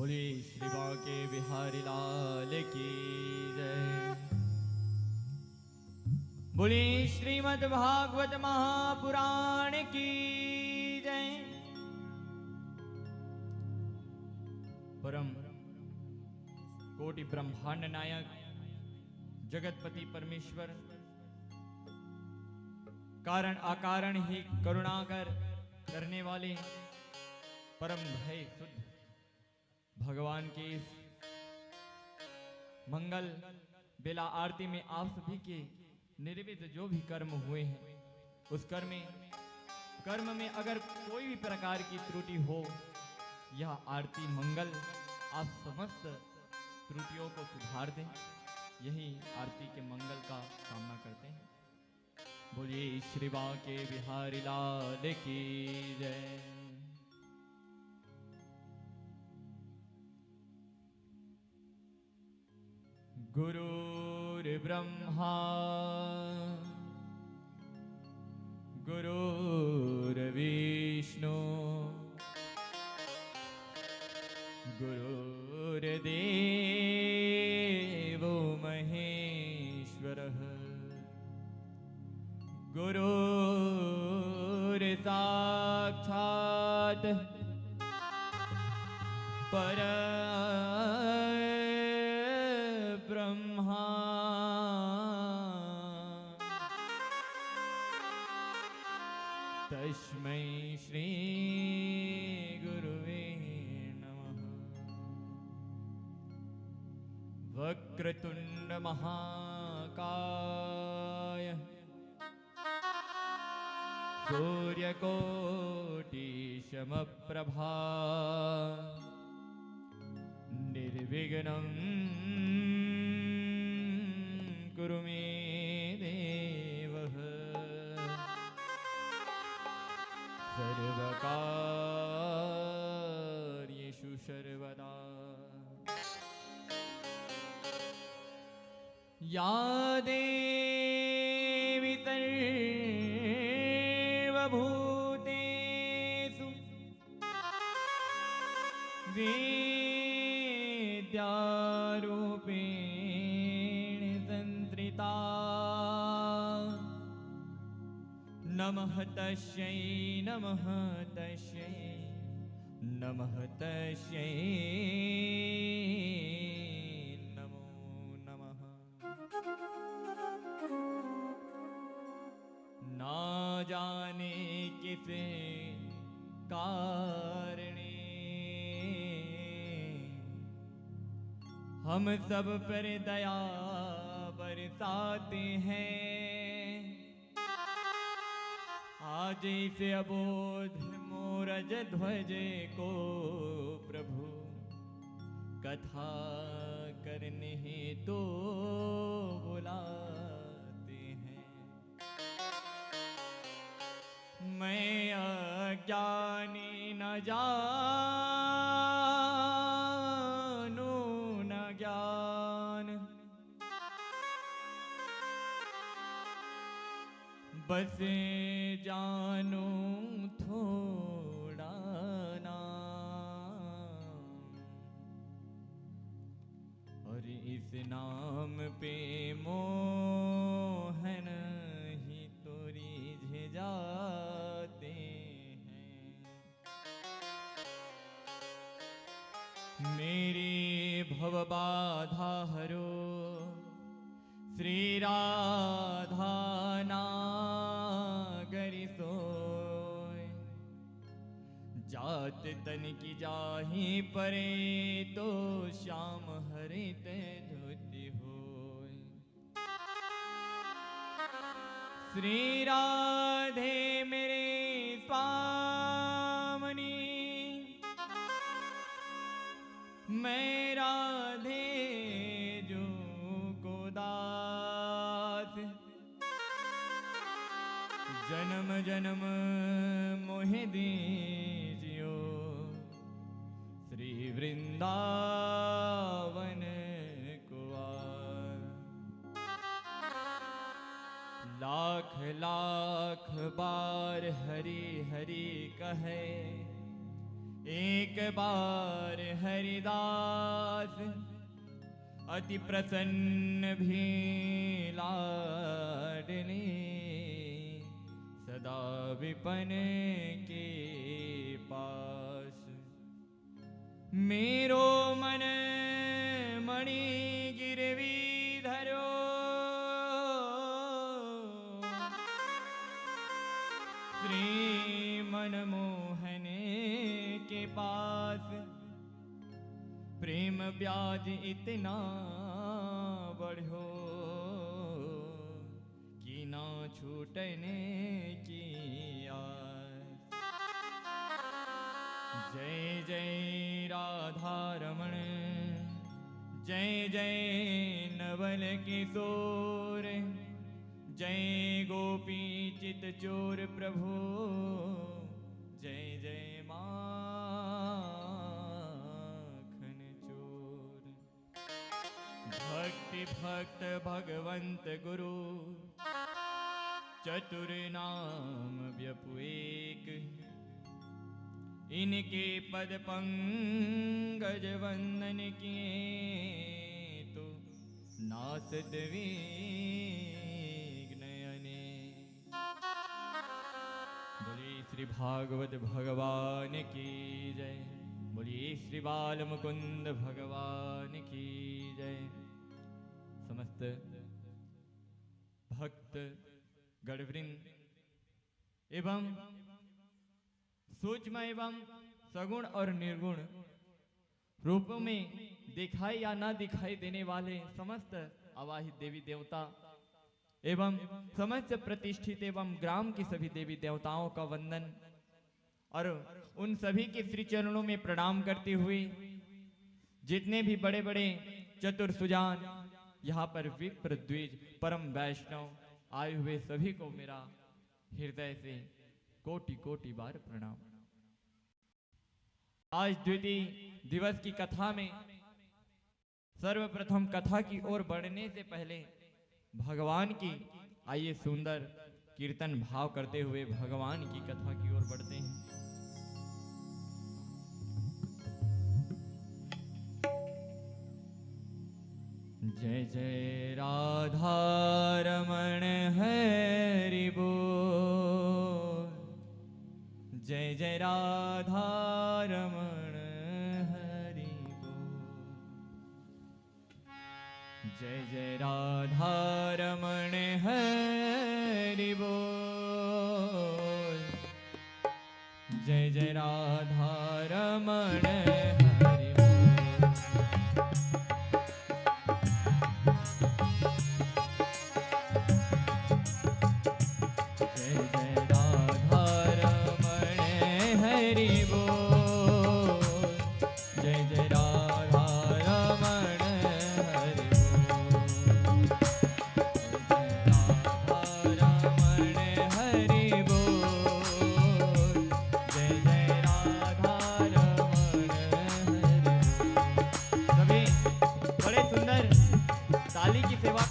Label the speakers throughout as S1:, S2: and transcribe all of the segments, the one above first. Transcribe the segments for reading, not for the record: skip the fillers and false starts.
S1: बोलिए श्री बांके बिहारी लाल की जय। बोलिए श्रीमद् भागवत महापुराण की जय। परम कोटि ब्रह्मांड नायक जगतपति परमेश्वर कारण अकारण ही करुणाकर करने वाले परम भय शुद्ध भगवान के इस मंगल बेला आरती में आप सभी के निर्विध जो भी कर्म हुए हैं उस कर्म में अगर कोई भी प्रकार की त्रुटि हो, यह आरती मंगल आप समस्त त्रुटियों को सुधार दें, यही आरती के मंगल का कामना करते हैं। बोलिए श्री बांके बिहारी लाल की जय। गुरुर्ब्रह्मा गुरुर्विष्णु गुरुर्देवो महेश्वरः गुरुर्साक्षात् परब्रह्मा तस्मै श्री गुरुवे नमः। वक्रतुंड महाकाय सूर्यकोटि समप्रभा निर्विघ्नं कुरु मे देव। सर्वकार्येषु सर्वदा या देवी सर्वभूतेषु विद्यारूपेण संस्थिता नमः तस्यै नमः तस्यै नमः तस्यै नमो नमः। ना जाने किस कारणे हम सब पर दया बरसाते हैं, आज इस अबोध मोरज ध्वज को प्रभु कथा करने तो बुलाते हैं। मैं अज्ञानी न जानू न ज्ञान, बस जानू थोड़ा नाम, और इस नाम पे मोहन ही तो रिझ जाते हैं। मेरी भव बाधा हरो श्री राधा नागरि सोय, जात तन की जाहि परे तो श्याम हरित धोती होय। श्री राधे मेरे स्वामिनी, मैं राधे जो को दास, जन्म जन्म मोहि दीजियो श्री वृंदावन को आर। लाख लाख बार हरि हरि कहे एक बार हरिदास अति प्रसन्न भी लाडले सदा विपन के पास। मेरो मन मणि गिरवी धरो श्री मनमोहन के पास। प्रेम ब्याज इतना बढ़ो कि ना छूटने की आस। जय जय राधा रमण, जय जय नवल किशोर, जय गोपी चित चोर प्रभु, जय जय माखन चोर। भक्ति भक्त भगवंत गुरु, चतुर नाम व्यपु एक। इनके पद पंकज वंदन किए तो नासत विघ्न अनेक। बोलिए श्री भागवत भगवान की जय, बोलिए श्री बाल मुकुंद भगवान की जय। समस्त भक्त गणवृंद एवं सूक्ष्म एवं सगुण और निर्गुण रूपों में दिखाई या ना दिखाई देने वाले समस्त अवाहित देवी देवता एवं समस्त प्रतिष्ठित एवं ग्राम की सभी देवी देवताओं का वंदन और उन सभी के श्री चरणों में प्रणाम करते हुए जितने भी बड़े बड़े चतुर सुजान यहाँ पर विप्र द्विज परम वैष्णव आए हुए सभी को मेरा हृदय से कोटि कोटि बार प्रणाम। आज द्वितीय दिवस की कथा में सर्वप्रथम कथा की ओर बढ़ने से पहले भगवान की आइए सुंदर कीर्तन भाव करते हुए भगवान की कथा की ओर बढ़ते हैं। जय जय राधा रमण हरि बोल, जय जय राधा रमण हरि बोल, जय जय राधा रमण हरि बोल, जय जय राधा रमण हरि बोल।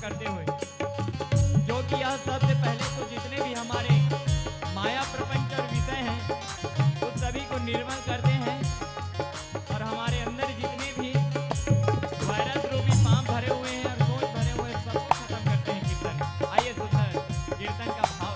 S1: करते हुए क्योंकि यह सबसे पहले तो जितने भी हमारे माया प्रपंच और विषय हैं उस सभी को निर्मल करते हैं और हमारे अंदर जितने भी वायरस रूपी पाप भरे हुए हैं और सोच भरे हुए हैं सबको खत्म करते हैं कीर्तन। आइए सुंदर कीर्तन का भाव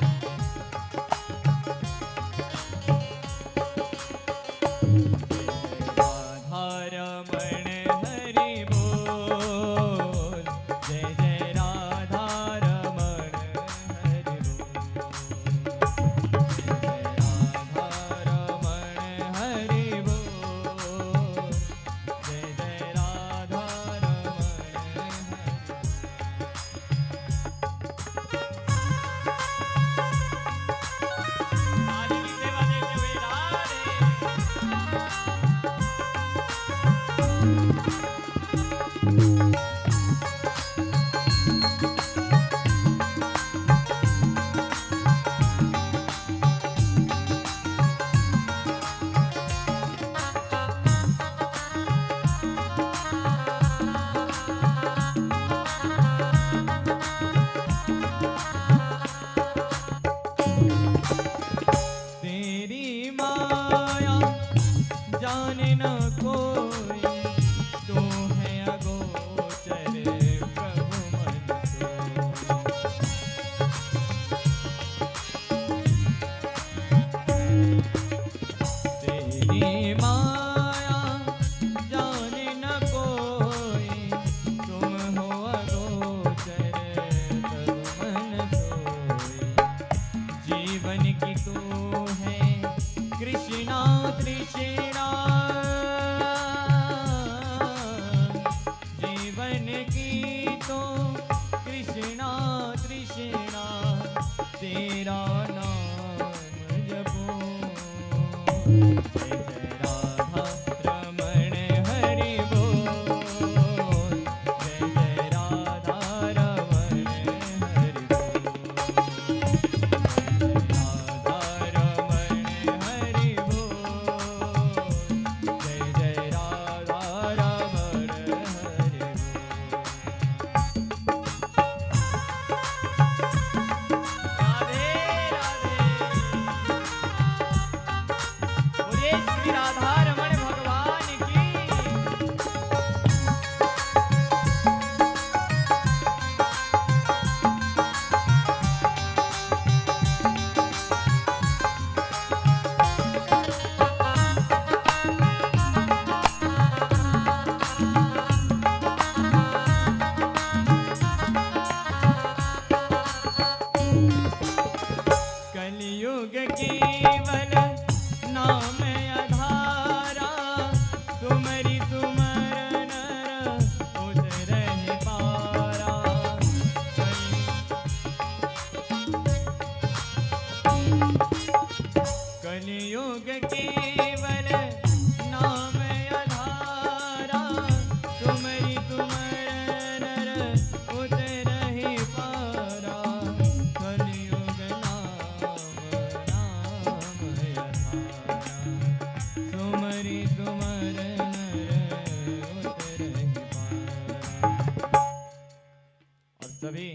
S1: सभी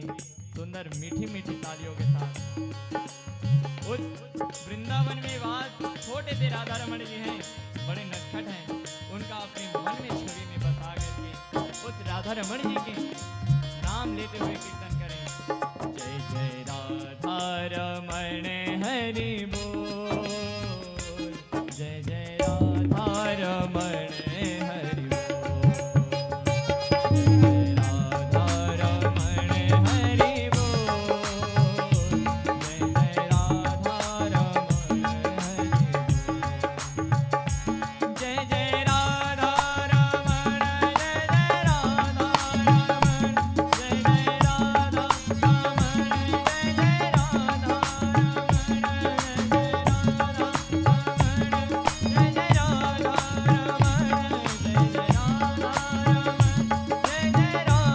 S1: सुंदर मीठी मीठी तालियों के साथ उस वृंदावन में वास छोटे से राधा रमण जी हैं, बड़े नटखट हैं, उनका अपने मन में छवि में बसा करके उस राधा रमण जी के नाम लेते हुए कीर्तन करें। जय जय राधा रमण हरि बोल, जय जय राधा रमण हरि बोल, जय राधा रमण हरि बोल, जय जय राधा रमण हरि बोल, जय जय राधा रमण, जय जय राधा रमण, जय जय राधा रमण, जय जय राधा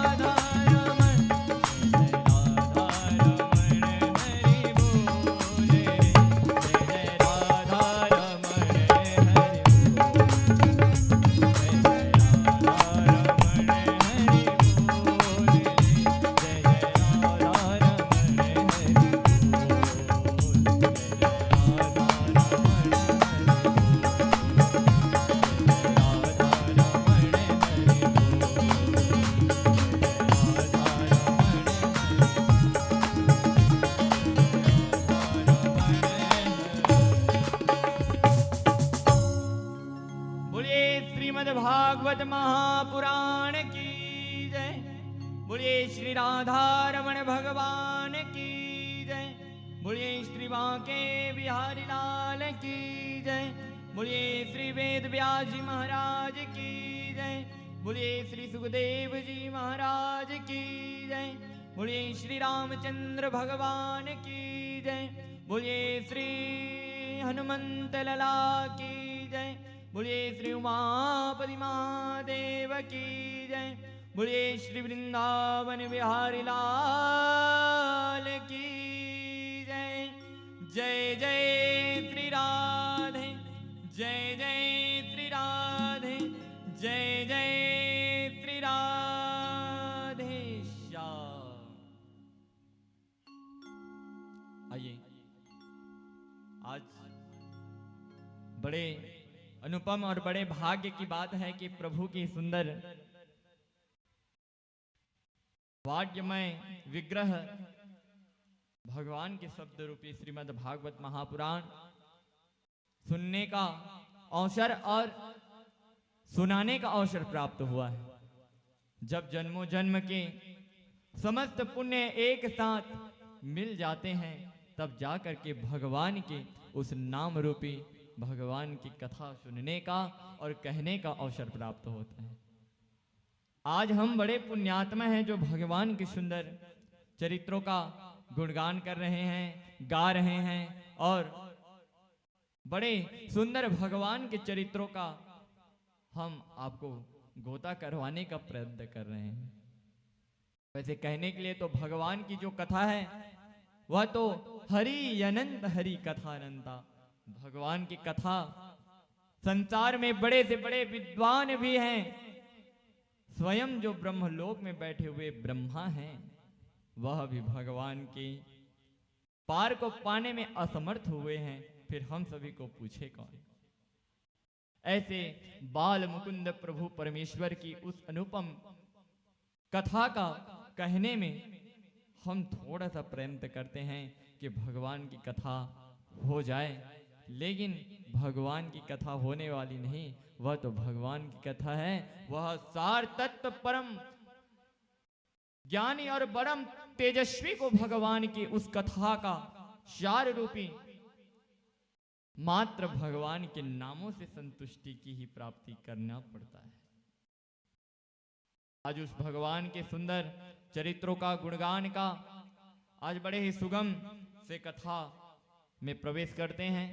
S1: भागवत महापुराण की जय। बोलिए श्री राधा रमण भगवान की जय। बोलिए श्री बांके बिहारी लाल की जय। बोलिए श्री वेद व्यास जी महाराज की जय। बोलिए श्री सुखदेव जी महाराज की जय। बोलिए श्री रामचंद्र भगवान की जय। बोलिए श्री हनुमंत लला की जय। बोलिए श्री उमापति महादेव की जय। बोलिए श्री वृंदावन बिहारी लाल की जय। जय जय श्री राधे, जय जय श्री राधे, जय जय श्री राधे श्याम। आइए, आज बड़े अनुपम और बड़े भाग्य की बात है कि प्रभु की सुंदर वाग्यमय विग्रह भगवान के शब्द रूपी श्रीमद् भागवत महापुराण सुनने का अवसर और सुनाने का अवसर प्राप्त हुआ है। जब जन्मों जन्म के समस्त पुण्य एक साथ मिल जाते हैं, तब जाकर के भगवान के उस नाम रूपी भगवान की कथा सुनने का और कहने का अवसर प्राप्त होता है। आज हम बड़े पुण्यात्मा हैं जो भगवान के सुंदर चरित्रों का गुणगान कर रहे हैं, गा रहे हैं और बड़े सुंदर भगवान के चरित्रों का हम आपको गोता करवाने का प्रयत्न कर रहे हैं। वैसे कहने के लिए तो भगवान की जो कथा है वह तो हरि अनंत हरि कथा अनंता। भगवान की कथा संसार में बड़े से बड़े विद्वान भी हैं, स्वयं जो ब्रह्मलोक में बैठे हुए ब्रह्मा हैं वह भी भगवान के पार को पाने में असमर्थ हुए हैं, फिर हम सभी को पूछे कौन। ऐसे बाल मुकुंद प्रभु परमेश्वर की उस अनुपम कथा का कहने में हम थोड़ा सा प्रयत्न करते हैं कि भगवान की कथा हो जाए, लेकिन भगवान की कथा होने वाली नहीं, वह तो भगवान की कथा है। वह सार तत्व परम ज्ञानी और परम तेजस्वी को भगवान की उस कथा का सार रूपी मात्र भगवान के नामों से संतुष्टि की ही प्राप्ति करना पड़ता है। आज उस भगवान के सुंदर चरित्रों का गुणगान का आज बड़े ही सुगम से कथा में प्रवेश करते हैं।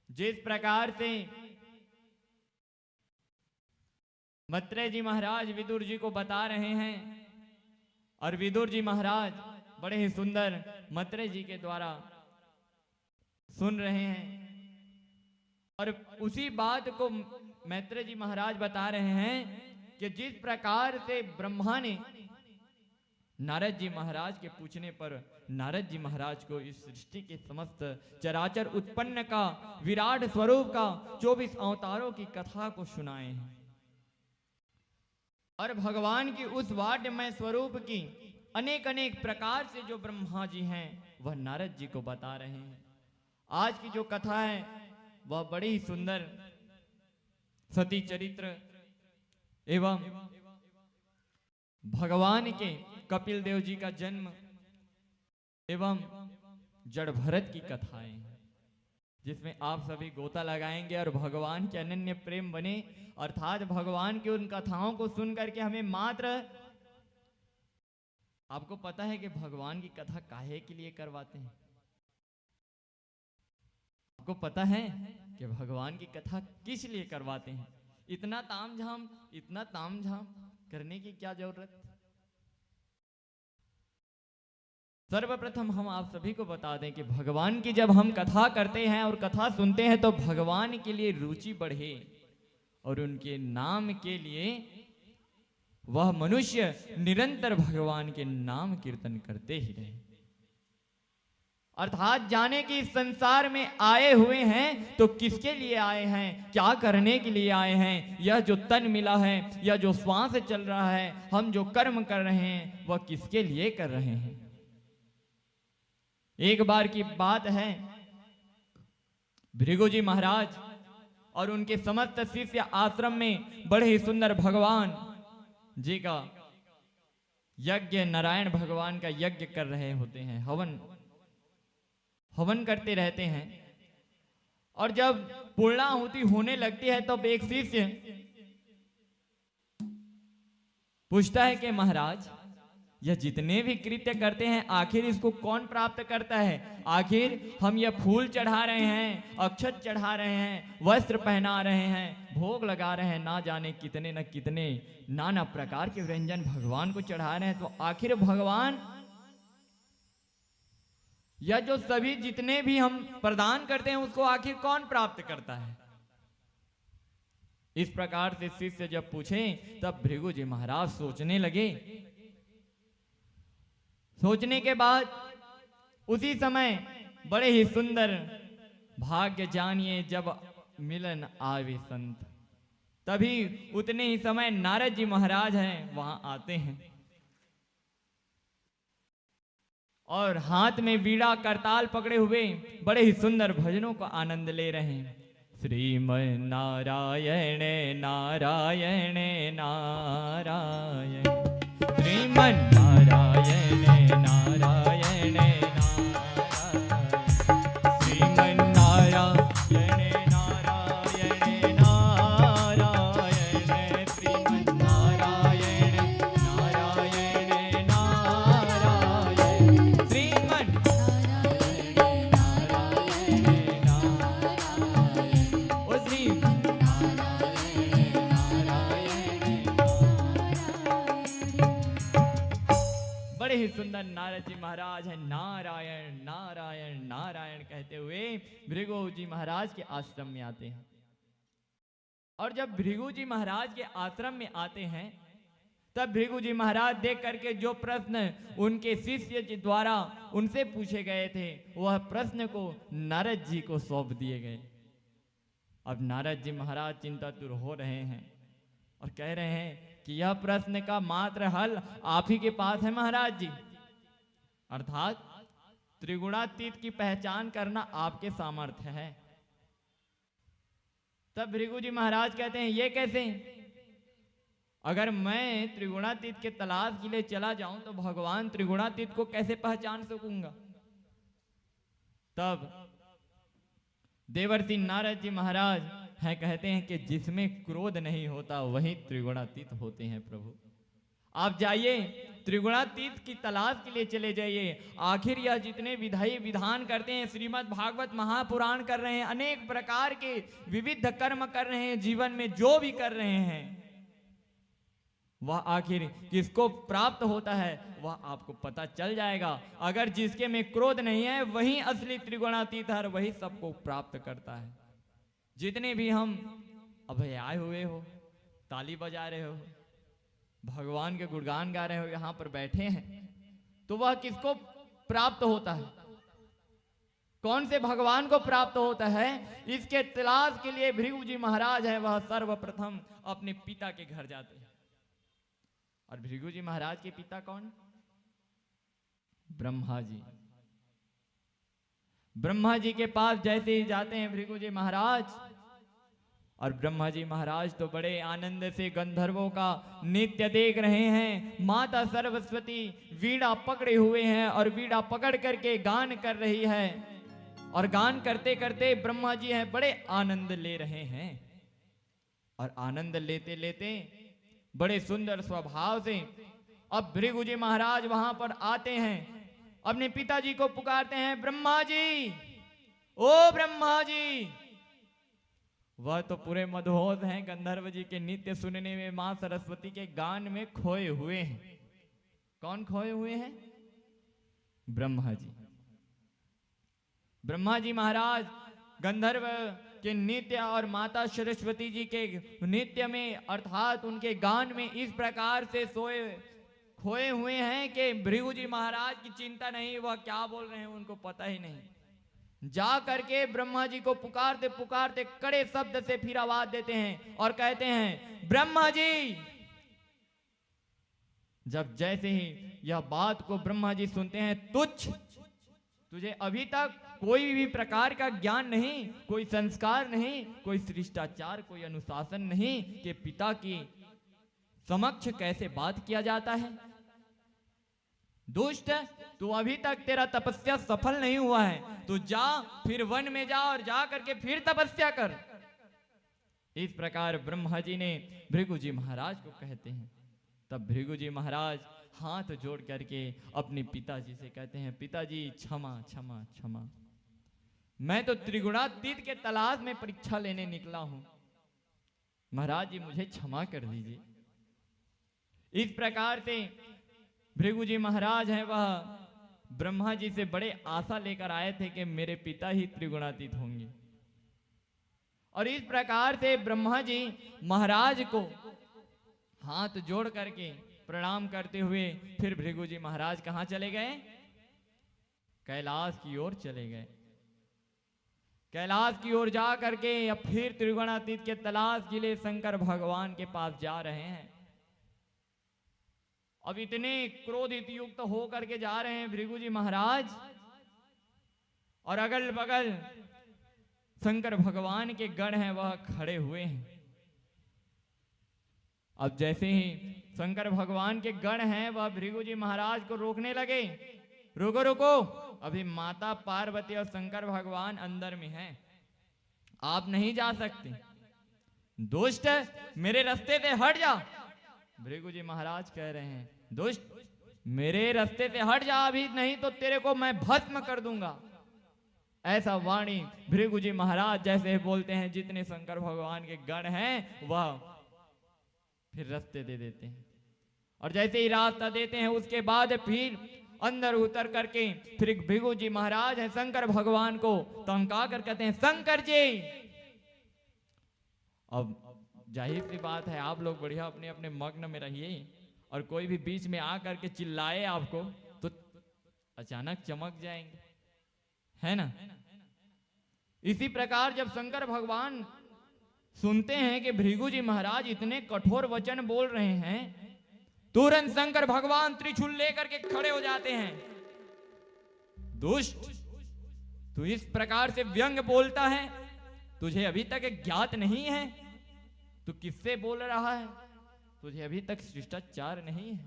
S1: जिस प्रकार से मैत्रेय जी महाराज विदुर जी को बता रहे हैं और विदुर जी महाराज बड़े ही सुंदर मैत्रेय जी के द्वारा सुन रहे हैं, और उसी बात को मैत्रेय जी महाराज बता रहे हैं कि जिस प्रकार से ब्रह्मा ने नारद जी महाराज के पूछने पर नारद जी महाराज को इस सृष्टि के समस्त चराचर उत्पन्न का, विराट स्वरूप का 24 अवतारों की कथा को सुनाए हैं और भगवान की उस वाड्यमय स्वरूप की अनेक अनेक प्रकार से जो ब्रह्मा जी हैं वह नारद जी को बता रहे हैं। आज की जो कथा है वह बड़ी ही सुंदर सती चरित्र एवं भगवान के कपिल देव जी का जन्म एवं जड़ भरत की कथाएं हैं, जिसमें आप सभी गोता लगाएंगे और भगवान के अनन्य प्रेम बने, अर्थात भगवान की उन कथाओं को सुन करके हमें मात्र, आपको पता है कि भगवान की कथा काहे के लिए करवाते हैं? आपको पता है कि भगवान की कथा किस लिए करवाते हैं? इतना तामझाम करने की क्या जरूरत? सर्वप्रथम हम आप सभी को बता दें कि भगवान की जब हम कथा करते हैं और कथा सुनते हैं तो भगवान के लिए रुचि बढ़े और उनके नाम के लिए वह मनुष्य निरंतर भगवान के नाम कीर्तन करते ही रहे। अर्थात जाने कि इस संसार में आए हुए हैं तो किसके लिए आए हैं, क्या करने के लिए आए हैं। यह जो तन मिला है, यह जो श्वास चल रहा है, हम जो कर्म कर रहे हैं वह किसके लिए कर रहे हैं। एक बार की बात है, भृगु जी महाराज और उनके समस्त शिष्य आश्रम में बड़े ही सुंदर भगवान जी का यज्ञ, नारायण भगवान का यज्ञ कर रहे होते हैं, हवन करते रहते हैं। और जब पूर्णाहुति होने लगती है तो एक शिष्य पूछता है कि महाराज, यह जितने भी कृत्य करते हैं आखिर इसको कौन प्राप्त करता है? आखिर हम यह फूल चढ़ा रहे हैं, अक्षत चढ़ा रहे हैं, वस्त्र पहना रहे हैं, भोग लगा रहे हैं, ना जाने कितने न कितने नाना प्रकार के व्यंजन भगवान को चढ़ा रहे हैं, तो आखिर भगवान यह जो सभी जितने भी हम प्रदान करते हैं उसको आखिर कौन प्राप्त करता है? इस प्रकार से शिष्य जब पूछे तब भृगु जी महाराज सोचने लगे। सोचने के बाद उसी समय बड़े ही सुंदर भाग्य जानिए जब मिलन आवे संत, तभी उतने ही समय नारद जी महाराज हैं वहां आते हैं और हाथ में वीणा करताल पकड़े हुए बड़े ही सुंदर भजनों का आनंद ले रहे हैं। श्रीमन नारायण नारायण नारायण, श्रीमन नारायण नारायण नारायण, श्रीमन नारायण नारायण नारायण, श्रीमन नारायण नारायण नारायण, श्रीमन नारायण नारायण नारायण, ओ श्रीमन नारायण नारायण नारायण। बड़े ही सुंदर नारद जी महाराज हैं, नारायण नारायण नारायण कहते हुए भृगु जी महाराज के आश्रम में आते हैं। और जब भृगु जी महाराज के आश्रम में आते हैं तब भृगु जी महाराज देख करके जो प्रश्न उनके शिष्य के द्वारा उनसे पूछे गए थे वह प्रश्न को नारद जी को सौंप दिए गए। अब नारद जी महाराज चिंतातुर हो रहे हैं और कह रहे हैं कि यह प्रश्न का मात्र हल आप ही के पास है महाराज जी, अर्थात त्रिगुणातीत की पहचान करना आपके सामर्थ्य है। तब भृगु जी महाराज कहते हैं, ये कैसे? अगर मैं त्रिगुणातीत के तलाश के लिए चला जाऊं तो भगवान त्रिगुणातीत को कैसे पहचान सकूंगा? तब देवर्षि नारद जी महाराज हैं कहते हैं कि जिसमें क्रोध नहीं होता वही त्रिगुणातीत होते हैं प्रभु। आप जाइए त्रिगुणातीत की तलाश के लिए चले जाइए। आखिर यह जितने विधायी विधान करते हैं, श्रीमद् भागवत महापुराण कर रहे हैं, अनेक प्रकार के विविध कर्म कर रहे हैं, जीवन में जो भी कर रहे हैं वह आखिर किसको प्राप्त होता है वह आपको पता चल जाएगा। अगर जिसके में क्रोध नहीं है वही असली त्रिगुणातीत है, वही सबको प्राप्त करता है। जितने भी हम अभी आए हुए हो, ताली बजा रहे हो, भगवान के गुणगान गा रहे हो, यहाँ पर बैठे हैं, तो वह किसको प्राप्त होता है? कौन से भगवान को प्राप्त होता है? इसके तलाश के लिए भृगु जी महाराज है वह सर्वप्रथम अपने पिता के घर जाते हैं। और भृगु जी महाराज के पिता कौन? ब्रह्मा जी। ब्रह्मा जी के पास जैसे ही जाते हैं भृगु जी महाराज, और ब्रह्मा जी महाराज तो बड़े आनंद से गंधर्वों का नृत्य देख रहे हैं। माता सरस्वती वीणा पकड़े हुए हैं और वीणा पकड़ करके गान कर रही है, और गान करते करते ब्रह्मा जी हैं बड़े आनंद ले रहे हैं। और आनंद लेते लेते बड़े सुंदर स्वभाव से अब भृगु जी महाराज वहां पर आते हैं, अपने पिताजी को पुकारते हैं, ब्रह्मा जी, ओ ब्रह्मा जी। वह तो पूरे मदहोश हैं, गंधर्व जी के नृत्य सुनने में, मां सरस्वती के गान में खोए हुए हैं। कौन खोए हुए हैं? ब्रह्मा जी। ब्रह्मा जी महाराज गंधर्व के नृत्य और माता सरस्वती जी के नृत्य में अर्थात उनके गान में इस प्रकार से खोए हुए हैं कि भृगु जी महाराज की चिंता नहीं, वह क्या बोल रहे हैं उनको पता ही नहीं। जा करके ब्रह्मा जी को पुकारते पुकारते कड़े शब्द से फिर आवाज देते हैं और कहते हैं, ब्रह्मा जी। जब जैसे ही यह बात को ब्रह्मा जी सुनते हैं, तुच्छ, तुझे अभी तक कोई भी प्रकार का ज्ञान नहीं, कोई संस्कार नहीं, कोई शिष्टाचार, कोई अनुशासन नहीं कि पिता की समक्ष कैसे बात किया जाता है। दुष्ट, तू अभी तक तेरा तपस्या सफल नहीं हुआ है, तू जा फिर वन में जा और जा करके फिर तपस्या कर। इस प्रकार ब्रह्मा जी ने भृगु जी महाराज को कहते हैं। तब भृगु जी महाराज हाथ जोड़ करके अपने पिताजी से कहते हैं, पिताजी क्षमा क्षमा क्षमा, मैं तो त्रिगुणातीत के तलाश में परीक्षा लेने निकला हूं, महाराज जी मुझे क्षमा कर दीजिए। इस प्रकार से भृगु जी महाराज हैं वह ब्रह्मा जी से बड़े आशा लेकर आए थे कि मेरे पिता ही त्रिगुणातीत होंगे। और इस प्रकार से ब्रह्मा जी महाराज को हाथ जोड़ करके प्रणाम करते हुए फिर भृगु जी महाराज कहां चले गए? कैलाश की ओर चले गए। कैलाश की ओर जा करके अब फिर त्रिगुणातीत के तलाश के लिए शंकर भगवान के पास जा रहे हैं। अब इतने क्रोधित युक्त होकर के जा रहे हैं भृगु जी महाराज, और अगल बगल शंकर भगवान के गण हैं वह खड़े हुए हैं। अब जैसे ही शंकर भगवान के गण हैं वह भृगु जी महाराज को रोकने लगे, रुको रुको, अभी माता पार्वती और शंकर भगवान अंदर में हैं, आप नहीं जा सकते। दुष्ट, मेरे रास्ते से हट जा। भृगु जी महाराज कह रहे हैं, दुष्ट, मेरे रास्ते से हट जा अभी, नहीं तो तेरे को मैं भस्म कर दूंगा। ऐसा वाणी भृगु जी महाराज जैसे बोलते हैं, जितने शंकर भगवान के गण हैं वह फिर रास्ते दे देते हैं। और जैसे ही रास्ता देते हैं उसके बाद फिर अंदर उतर करके फिर भृगु जी महाराज हैं शंकर भगवान को तंका कर कहते हैं, शंकर जी। अब जाहिर सी बात है, आप लोग बढ़िया अपने अपने मग्न में रहिए, और कोई भी बीच में आकर के चिल्लाए आपको तो अचानक चमक जाएंगे, है ना। इसी प्रकार जब शंकर भगवान सुनते हैं कि भृगु जी महाराज इतने कठोर वचन बोल रहे हैं, तुरंत शंकर भगवान त्रिशूल लेकर के खड़े हो जाते हैं। दुष्ट, तू इस प्रकार से व्यंग बोलता है, तुझे अभी तक ज्ञात नहीं है तू किससे बोल रहा है, तुझे अभी तक शिष्टाचार नहीं है।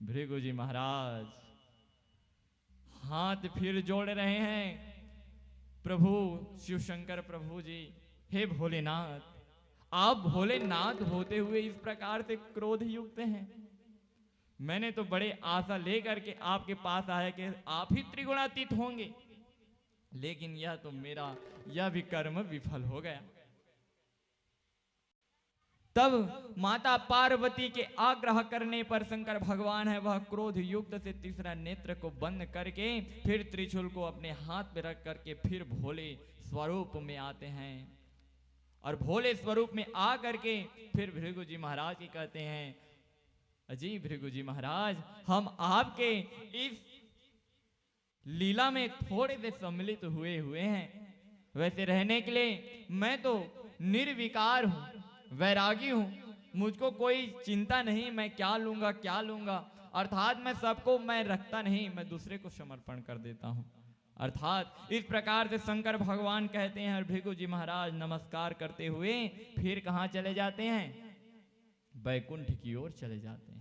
S1: भृगु जी महाराज हाथ फिर जोड़ रहे हैं, प्रभु शिव शंकर प्रभु जी, हे भोलेनाथ, आप भोलेनाथ होते हुए इस प्रकार से क्रोध युक्त हैं। मैंने तो बड़े आशा लेकर के आपके पास आया कि आप ही त्रिगुणातीत होंगे, लेकिन यह तो मेरा यह भी कर्म विफल हो गया। तब माता पार्वती के आग्रह करने पर शंकर भगवान है वह क्रोध युक्त से तीसरा नेत्र को बंद करके फिर त्रिशूल को अपने हाथ में रख करके फिर भोले स्वरूप में आते हैं। और भोले स्वरूप में आ करके फिर भृगु जी महाराज की कहते हैं, अजी भृगु जी महाराज, हम आपके इस लीला में थोड़े से सम्मिलित हुए हैं। वैसे रहने के लिए मैं तो निर्विकार हूँ, वैरागी हूँ, मुझको कोई चिंता नहीं, मैं क्या लूंगा। अर्थात मैं सबको मैं रखता नहीं, मैं दूसरे को समर्पण कर देता हूँ। अर्थात इस प्रकार से शंकर भगवान कहते हैं। और भृगु जी महाराज नमस्कार करते हुए फिर कहाँ चले जाते हैं? बैकुंठ की ओर चले जाते हैं।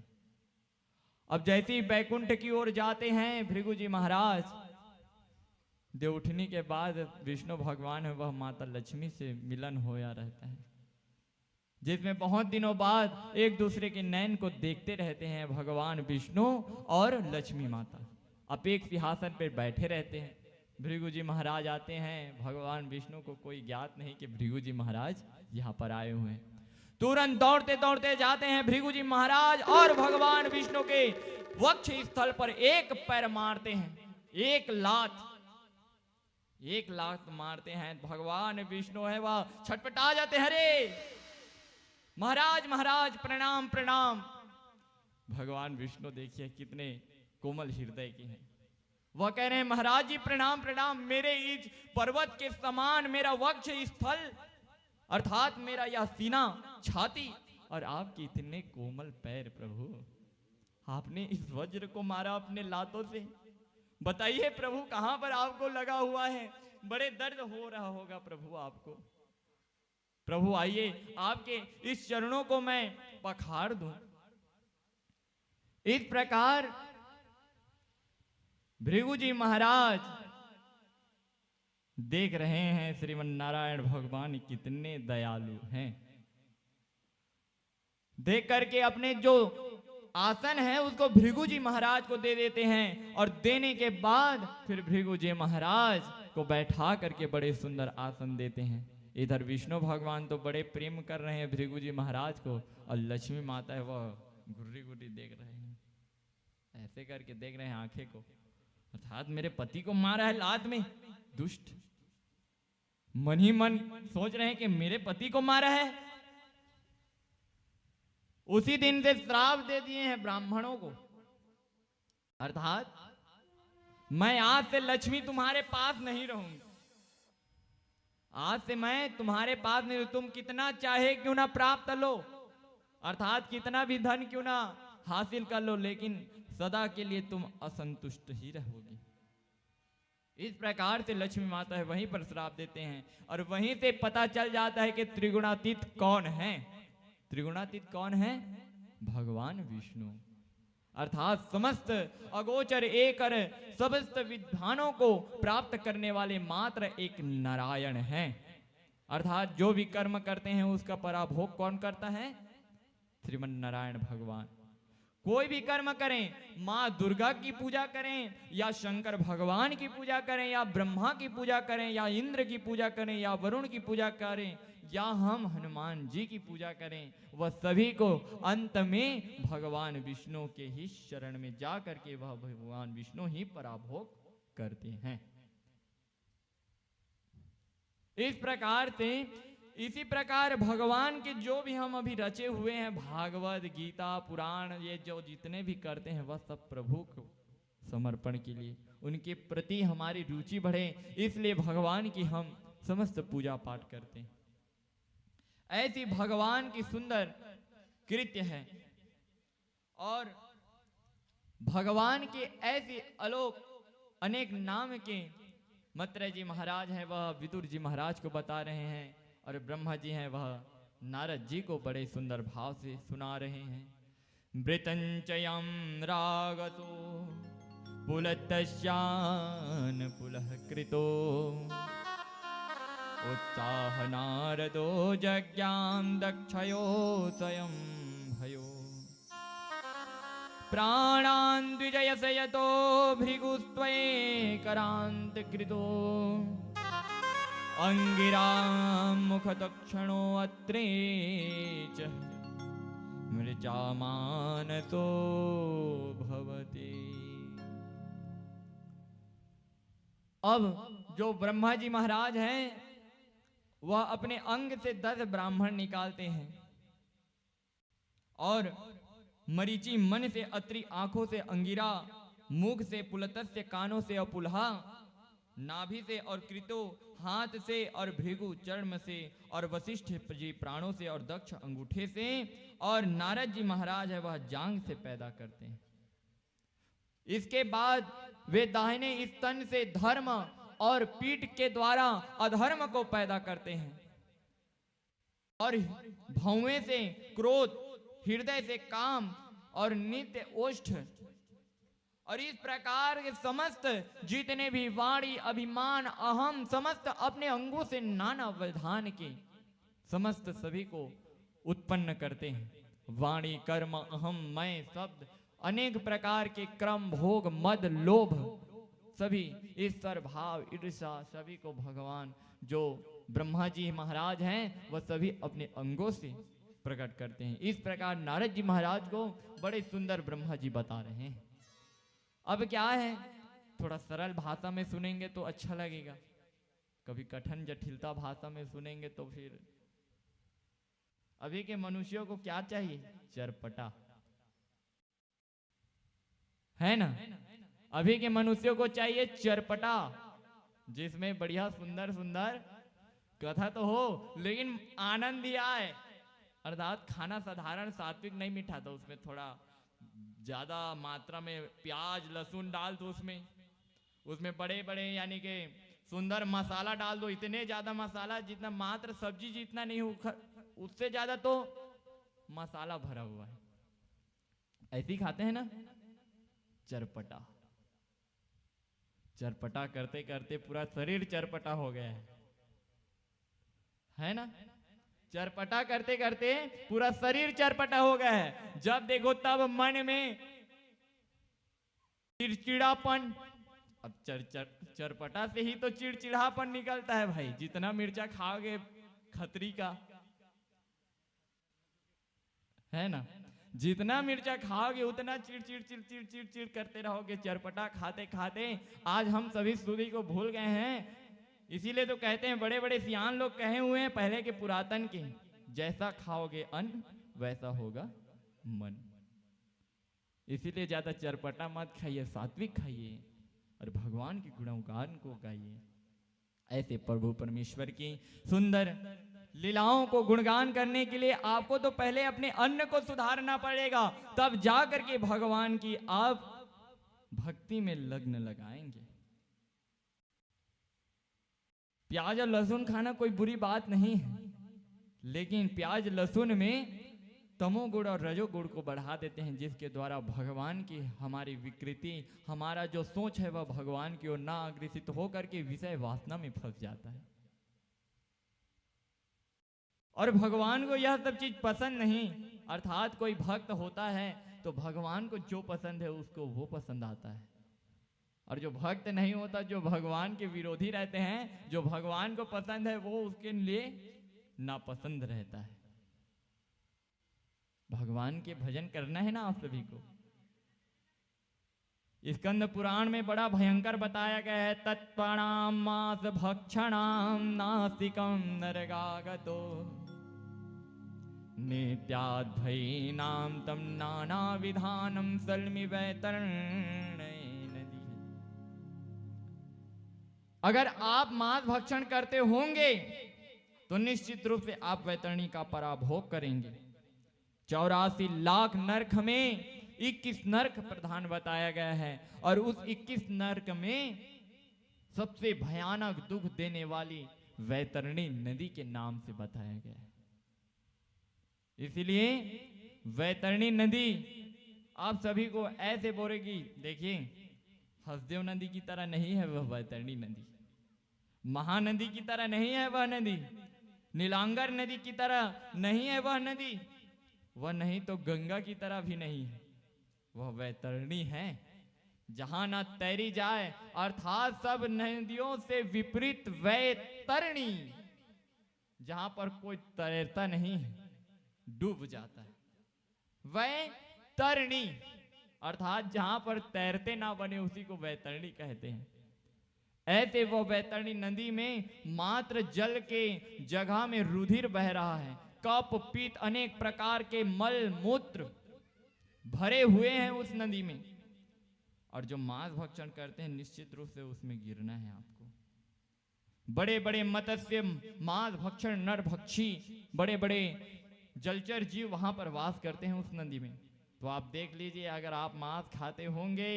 S1: अब जैसे ही बैकुंठ की ओर जाते हैं भृगु जी महाराज, देवउठनी के बाद विष्णु भगवान है वह माता लक्ष्मी से मिलन होया रहता है, जिसमें बहुत दिनों बाद एक दूसरे के नयन को देखते रहते हैं भगवान विष्णु और लक्ष्मी माता। अब एक सिंहासन पर बैठे रहते हैं। भृगु जी महाराज आते हैं, भगवान विष्णु को कोई ज्ञात नहीं कि भृगु जी महाराज यहाँ पर आए हुए हैं। तुरंत दौड़ते दौड़ते जाते हैं भृगु जी महाराज और भगवान विष्णु के वक्ष स्थल पर एक पैर मारते हैं। एक लात मारते हैं। भगवान विष्णु है वह छटपटा जाते हैं, अरे महाराज महाराज प्रणाम प्रणाम। भगवान विष्णु देखिए कितने कोमल हृदय के हैं। वह कह रहे हैं महाराज जी प्रणाम प्रणाम, मेरे इस पर्वत के समान मेरा वक्ष स्थल अर्थात मेरा यह सीना छाती और आपके इतने कोमल पैर, प्रभु आपने इस वज्र को मारा अपने लातों से। बताइए प्रभु कहां पर आपको लगा हुआ है? बड़े दर्द हो रहा होगा प्रभु आपको। प्रभु आइए आपके इस चरणों को मैं पखार दूं। इस प्रकार भृगु जी महाराज देख रहे हैं श्रीमन नारायण भगवान कितने दयालु हैं। देख करके अपने जो आसन है उसको भृगु जी महाराज को दे देते हैं और देने के बाद फिर भृगु जी महाराज को बैठा करके बड़े सुंदर आसन देते हैं। इधर विष्णु भगवान तो बड़े प्रेम कर रहे हैं भृगु जी महाराज को और लक्ष्मी माता है वह घुर्री घुर्री देख रहे हैं, ऐसे करके देख रहे हैं आंखें को। अर्थात मेरे पति को मारा है लात में, दुष्ट। मन ही मन सोच रहे हैं कि मेरे पति को मारा है। उसी दिन से श्राप दे दिए हैं ब्राह्मणों को। अर्थात मैं आज से लक्ष्मी तुम्हारे पास नहीं रहूंगी, आज से मैं तुम्हारे पास नहीं, तुम कितना चाहे क्यों ना प्राप्त लो, अर्थात कितना भी धन क्यों ना हासिल कर लो, लेकिन सदा के लिए तुम असंतुष्ट ही रहोगी। इस प्रकार से लक्ष्मी माता है वहीं पर श्राप देते हैं और वहीं से पता चल जाता है कि त्रिगुणातीत कौन है। त्रिगुणातीत कौन है? भगवान विष्णु। अर्थात समस्त अगोचर एकर समस्त विद्वानों को प्राप्त करने वाले मात्र एक नारायण हैं। अर्थात जो भी कर्म करते हैं उसका पराभोग कौन करता है? श्रीमन नारायण भगवान। कोई भी कर्म करें, माँ दुर्गा की पूजा करें या शंकर भगवान की पूजा करें या ब्रह्मा की पूजा करें या इंद्र की पूजा करें या वरुण की पूजा करें या हम हनुमान जी की पूजा करें, वह सभी को अंत में भगवान विष्णु के ही शरण में जा करके वह भगवान विष्णु ही पराभोग करते हैं। इस प्रकार से इसी प्रकार भगवान के जो भी हम अभी रचे हुए हैं, भागवत गीता पुराण, ये जो जितने भी करते हैं वह सब प्रभु को समर्पण के लिए, उनके प्रति हमारी रुचि बढ़े, इसलिए भगवान की हम समस्त पूजा पाठ करते हैं। ऐसी भगवान की सुंदर कृत्य है और भगवान के ऐसे अलोक अनेक नाम के मैत्रेय जी महाराज हैं वह विदुर जी महाराज को बता रहे हैं और ब्रह्मा जी हैं वह नारद जी को बड़े सुंदर भाव से सुना रहे हैं। वृतंचयं रागतो पुलतश्यान पुलः कृतो उत्साह नारदो जज्ञां दक्षयो स्वयं भयो प्राणान् द्विजयसयतो भृगुस्त्वैकरान्त कृतो अंगिरां मुखतक्षणो अत्रे च मृचामानतो भवति। अब जो ब्रह्मा जी महाराज हैं वह अपने अंग से 10 ब्राह्मण निकालते हैं और मरीचि मन से अत्रि, आंखों से अंगिरा, मुख से पुलतस्य, कानों से अपुल्हा, नाभि से और कृतो, हाथ से और भृगु चर्म से, और वशिष्ठ जी प्राणों से, और दक्ष अंगूठे से, और नारद जी महाराज है वह जांग से पैदा करते हैं। इसके बाद वे दाहिने स्तन से धर्म और पीठ के द्वारा अधर्म को पैदा करते हैं, और भौवें से क्रोध, हृदय से काम, और नित्य ओष्ठ, और इस प्रकार के समस्त जितने भी वाणी, अभिमान, अहम, समस्त अपने अंगों से नाना विधान के समस्त सभी को उत्पन्न करते हैं। वाणी, कर्म, अहम, मैं, शब्द, अनेक प्रकार के क्रम, भोग, मद, लोभ, सभी ईश्वर भाव, ईर्षा, सभी को भगवान जो ब्रह्मा जी महाराज हैं वह सभी अपने अंगों से प्रकट करते हैं। इस प्रकार नारद जी महाराज को बड़े सुंदर ब्रह्मा जी बता रहे हैं। अब क्या है, थोड़ा सरल भाषा में सुनेंगे तो अच्छा लगेगा, कभी कठिन जटिलता भाषा में सुनेंगे तो फिर अभी के मनुष्यों को क्या चाहिए, चरपटा, है ना। अभी के मनुष्यों को चाहिए चरपटा, जिसमें बढ़िया सुंदर सुंदर कथा तो हो लेकिन आनंद भी आए, अर्थात खाना साधारण सात्विक नहीं मीठा, तो उसमें थोड़ा ज्यादा मात्रा में प्याज लहसुन डाल दो, उसमें बड़े बड़े यानी कि सुंदर मसाला डाल दो, इतने ज्यादा मसाला जितना मात्र सब्जी जितना नहीं हो, उससे ज्यादा तो मसाला भरा हुआ है, ऐसे ही खाते हैं ना। चरपटा, चरपटा करते करते पूरा शरीर चरपटा हो गया है ना। चरपटा करते करते पूरा शरीर चरपटा हो गया है। जब देखो तब मन में चिड़चिड़ापन, अब चरपटा से ही तो चिड़चिड़ापन निकलता है भाई। जितना मिर्चा खाओगे खतरी का, है ना, जितना मिर्चा खाओगे उतना चिड़चिड़ चिड़चिड़ चिड़चिड़ करते रहोगे, चरपटा खाते खाते आज हम सभी सुधी को भूल गए हैं। इसीलिए तो कहते हैं, बड़े बड़े सियान लोग कहे हुए हैं पहले के पुरातन के, जैसा खाओगे अन्न वैसा होगा मन। इसीलिए ज्यादा चरपटा मत खाइए, सात्विक खाइए और भगवान के गुणगान को गाइए। ऐसे प्रभु परमेश्वर की सुंदर लीलाओं को गुणगान करने के लिए आपको तो पहले अपने अन्न को सुधारना पड़ेगा, तब जाकर के भगवान की आप भक्ति में लग्न लगाएंगे। प्याज और लहसुन खाना कोई बुरी बात नहीं है, लेकिन प्याज लहसुन में तमोगुण और रजोगुण को बढ़ा देते हैं, जिसके द्वारा भगवान की हमारी विकृति, हमारा जो सोच है वह भगवान की ओर ना अग्रसित होकर के विषय वासना में फंस जाता है। और भगवान को यह सब चीज पसंद नहीं। अर्थात कोई भक्त होता है तो भगवान को जो पसंद है उसको वो पसंद आता है, और जो भक्त नहीं होता, जो भगवान के विरोधी रहते हैं, जो भगवान को पसंद है वो उसके लिए नापसंद रहता है। भगवान के भजन करना है ना आप सभी को। स्कंद पुराण में बड़ा भयंकर बताया गया है, तत्पणाम मास भक्षणाम नास्तिकम नरगागतो नित्याद्भयीनाम तम नाना विधानम सल्मि वैतरण्य नदी। अगर आप मांस भक्षण करते होंगे तो निश्चित रूप से आप वैतरणी का पराभोग करेंगे। 84 लाख नरक में 21 नरक प्रधान बताया गया है, और उस 21 नरक में सबसे भयानक दुख देने वाली वैतरणी नदी के नाम से बताया गया है। इसलिए वैतरणी नदी आप सभी को ऐसे बोलेगी, देखिए हसदेव नदी की तरह नहीं है वह वैतरणी नदी, महानदी की तरह नहीं है वह नदी, नीलांगर नदी की तरह नहीं है वह नदी, वह नहीं तो गंगा की तरह भी नहीं है, वह वैतरणी है जहां ना तैरी जाए, अर्थात सब नदियों से विपरीत वैतरणी, जहां पर कोई तैरता नहीं है, डूब जाता है। वैतरणी अर्थात जहां पर तैरते ना बने उसी को वैतरणी कहते हैं। ऐसे वो वैतरणी नदी में मात्र जल के जगह में रुधिर बह रहा है, कप पीत अनेक प्रकार के मल मूत्र भरे हुए हैं उस नदी में। और जो मांस भक्षण करते हैं निश्चित रूप से उसमें गिरना है आपको। बड़े बड़े मत्स्य, मांस भक्षण, नर भक्षी, बड़े बड़े जलचर जीव वहां पर वास करते हैं उस नदी में। तो आप देख लीजिए, अगर आप मांस खाते होंगे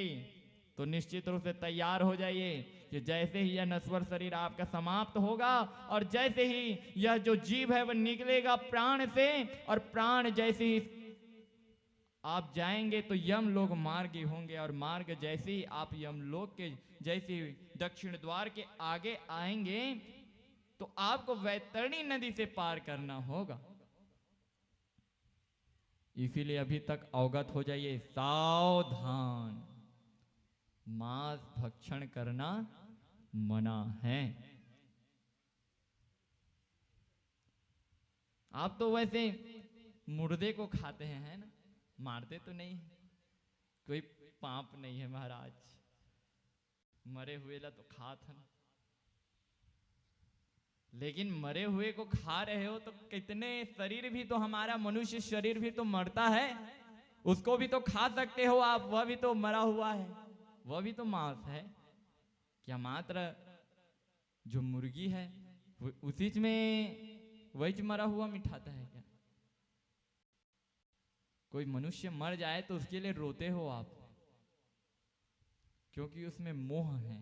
S1: तो निश्चित रूप से तैयार हो जाइए कि जैसे ही यह नश्वर शरीर आपका समाप्त होगा और जैसे ही यह जो जीव है वह निकलेगा प्राण से, और प्राण जैसे ही आप जाएंगे तो यमलोक मार्ग होंगे, और मार्ग जैसे ही आप यमलोक के जैसे ही दक्षिण द्वार के आगे आएंगे तो आपको वैतरणी नदी से पार करना होगा। इसीलिए अभी तक अवगत हो जाइए, सावधान, मांस भक्षण करना मना है। आप तो वैसे मुर्दे को खाते हैं, है ना, मारते तो नहीं, कोई पाप नहीं है महाराज, मरे हुए ला तो खा था ना। लेकिन मरे हुए को खा रहे हो तो कितने शरीर भी तो, हमारा मनुष्य शरीर भी तो मरता है, उसको भी तो खा सकते हो आप, वह भी तो मरा हुआ है, वह भी तो मांस है। क्या मात्र जो मुर्गी है उसी में वही मरा हुआ मिठाता है क्या? कोई मनुष्य मर जाए तो उसके लिए रोते हो आप, क्योंकि उसमें मोह है।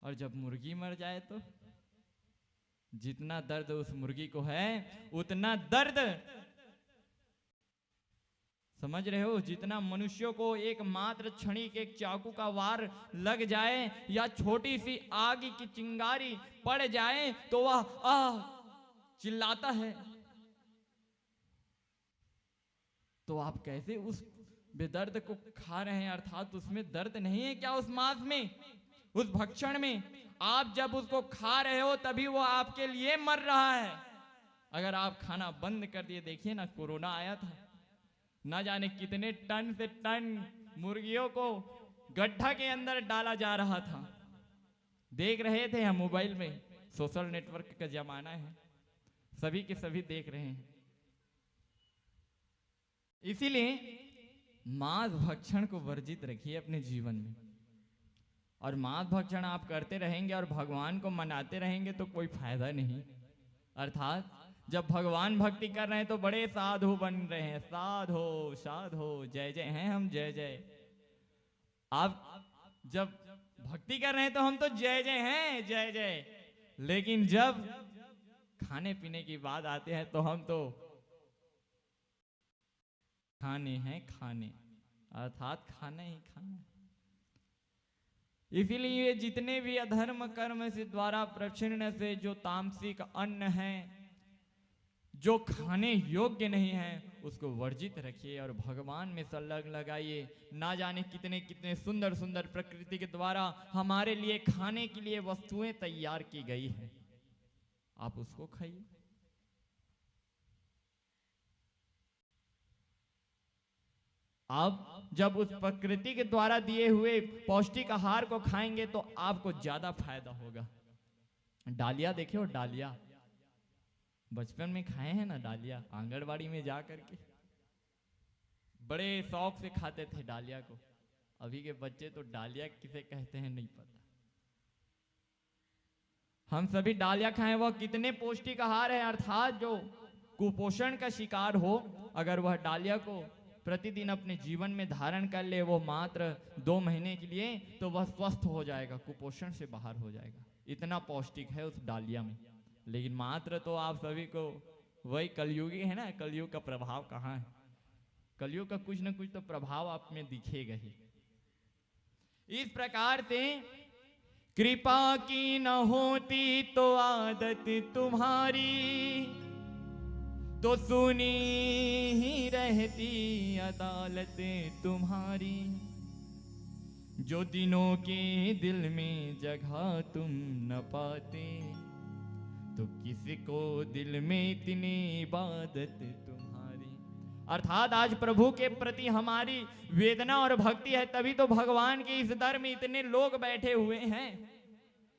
S1: और जब मुर्गी मर जाए तो जितना दर्द उस मुर्गी को है उतना दर्द, समझ रहे हो, जितना मनुष्यों को एक मात्र क्षणिक एक चाकू का वार लग जाए या छोटी सी आग की चिंगारी पड़ जाए तो वह आह चिल्लाता है। तो आप कैसे उस बेदर्द को खा रहे हैं? अर्थात उसमें दर्द नहीं है क्या? उस मांस में, उस भक्षण में? आप जब उसको खा रहे हो तभी वो आपके लिए मर रहा है। अगर आप खाना बंद कर दिए, देखिए ना, कोरोना आया था, ना जाने कितने टन से टन मुर्गियों को गड्ढा के अंदर डाला जा रहा था। देख रहे थे हम मोबाइल में, सोशल नेटवर्क का जमाना है, सभी के सभी देख रहे हैं। इसीलिए मांस भक्षण को वर्जित रखिए अपने जीवन में। और मांस भक्षण आप करते रहेंगे और भगवान को मनाते रहेंगे तो कोई फायदा नहीं। अर्थात जब भगवान भक्ति कर रहे हैं तो बड़े साधु बन रहे हैं, साधो साधो, जय जय हैं हम, जय जय। आप जब भक्ति कर रहे हैं तो हम तो जय जय हैं, जय जय। लेकिन जब खाने पीने की बात आते हैं तो हम तो खाने हैं खाने, अर्थात खाना ही खाना। इसीलिए जितने भी अधर्म कर्म से द्वारा प्रक्षिण्ण से जो तामसिक अन्न है, जो खाने योग्य नहीं है, उसको वर्जित रखिए और भगवान में संलग्न लगाइए। ना जाने कितने कितने सुंदर सुंदर प्रकृति के द्वारा हमारे लिए खाने के लिए वस्तुएं तैयार की गई है, आप उसको खाइए। आप जब उस प्रकृति के द्वारा दिए हुए पौष्टिक आहार को खाएंगे तो आपको ज्यादा फायदा होगा। डालिया देखे हो? डालिया बचपन में खाए हैं ना, डालिया आंगनबाड़ी में जा करके बड़े शौक से खाते थे डालिया को। अभी के बच्चे तो डालिया किसे कहते हैं नहीं पता। हम सभी डालिया खाएं, वह कितने पौष्टिक आहार है। अर्थात जो कुपोषण का शिकार हो, अगर वह डालिया को प्रतिदिन अपने जीवन में धारण कर ले, वो मात्र 2 महीने के लिए, तो वह स्वस्थ हो जाएगा, कुपोषण से बाहर हो जाएगा। इतना पौष्टिक है उस डालिया में। लेकिन मात्र तो आप सभी को वही कलयुगी है ना, कलयुग का प्रभाव कहाँ है? कलयुग का कुछ न कुछ तो प्रभाव आप में दिखेगा ही। इस प्रकार से कृपा की न होती तो आदत तुम्हारी, तो सुनी ही रहती अदालत तुम्हारी। जो दिनों के दिल में जगह तुम न पाते, तो किसी को दिल में इतनी इबादत तुम्हारी। अर्थात आज प्रभु के प्रति हमारी वेदना और भक्ति है, तभी तो भगवान के इस दर में इतने लोग बैठे हुए हैं।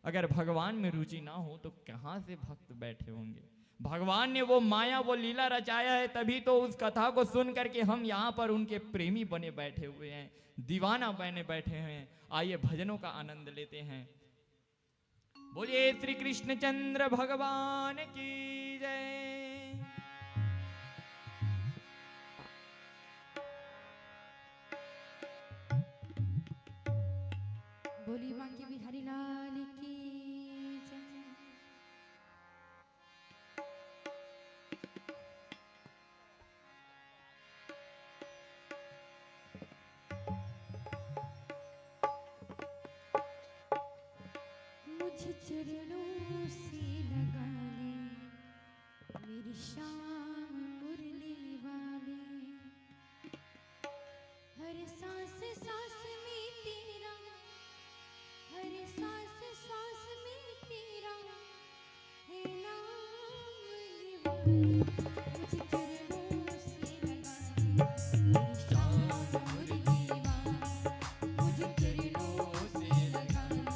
S1: अगर भगवान में रुचि ना हो तो कहां से भक्त बैठे होंगे? भगवान ने वो माया वो लीला रचाया है, तभी तो उस कथा को सुन करके हम यहाँ पर उनके प्रेमी बने बैठे हुए हैं, दीवाना बने बैठे हैं। आइए भजनों का आनंद लेते हैं। बोलिए श्री कृष्ण चंद्र भगवान की जय।
S2: बोली बांके बिहारी लाल की जय। मुझे चरणों से लगा ले मेरी शाम मुरली वाले, हर सांस सांस में तेरा, हर सांस सांस में तेरा है नाम निवाले। मुझे चरणों से लगा ले मेरी शाम मुरली वाले, मुझे चरणों से लगा ले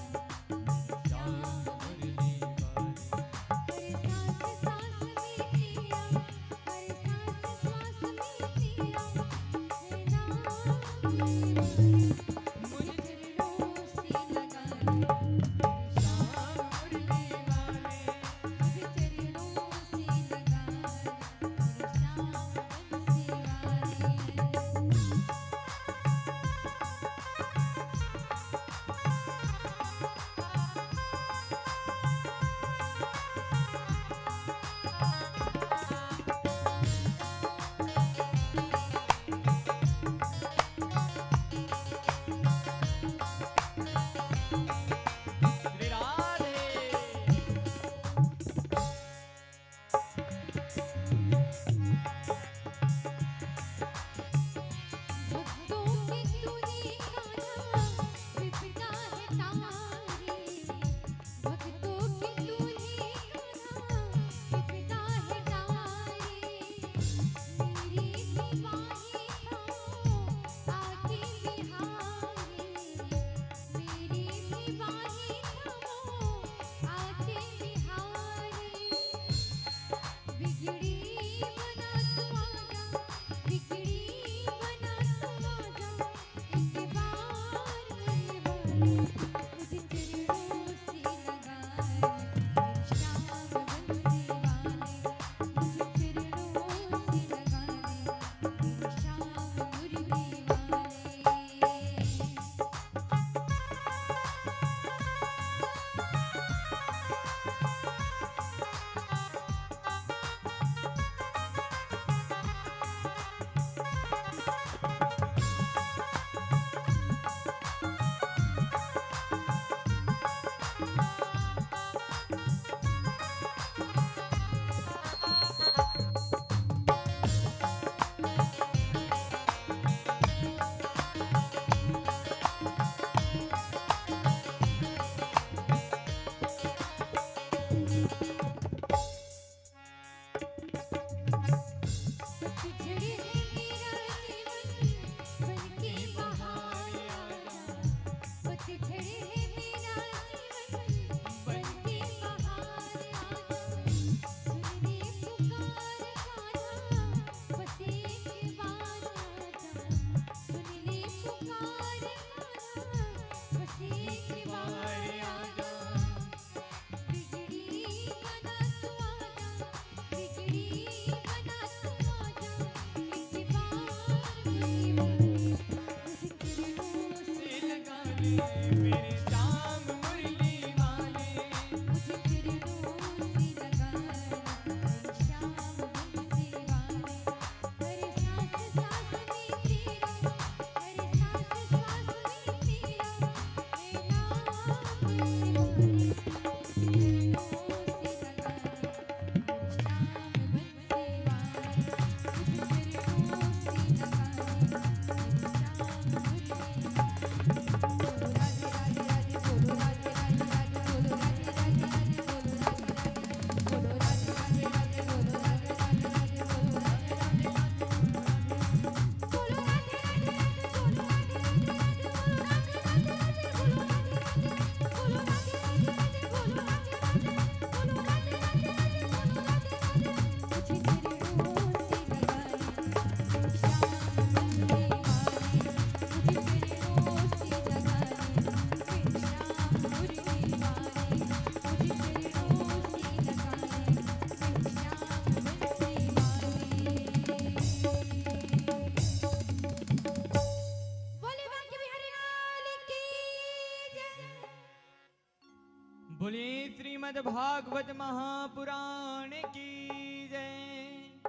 S1: बोलिए श्रीमद् भागवत महापुराण की जय।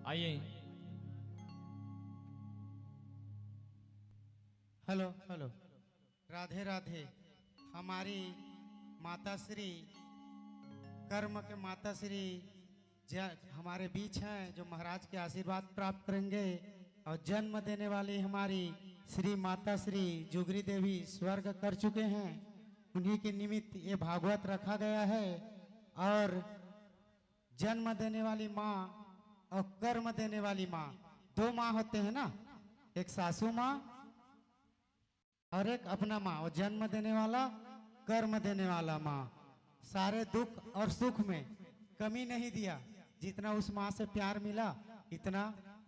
S1: आइए।
S3: Hello hello, Radhe Radhe. हमारी माता श्री कर्म के माता श्री हमारे बीच हैं, जो महाराज के आशीर्वाद प्राप्त करेंगे। और जन्म देने वाली हमारी श्री माता श्री जुगरी देवी स्वर्ग कर चुके हैं, उन्हीं के निमित्त ये भागवत रखा गया है। और जन्म देने वाली माँ और कर्म देने वाली माँ, दो माँ होते हैं ना, एक सासू माँ और एक अपना माँ। और जन्म देने वाला, कर्म देने वाला माँ, सारे दुख और सुख में कमी नहीं दिया। जितना उस माँ से प्यार मिला, इतना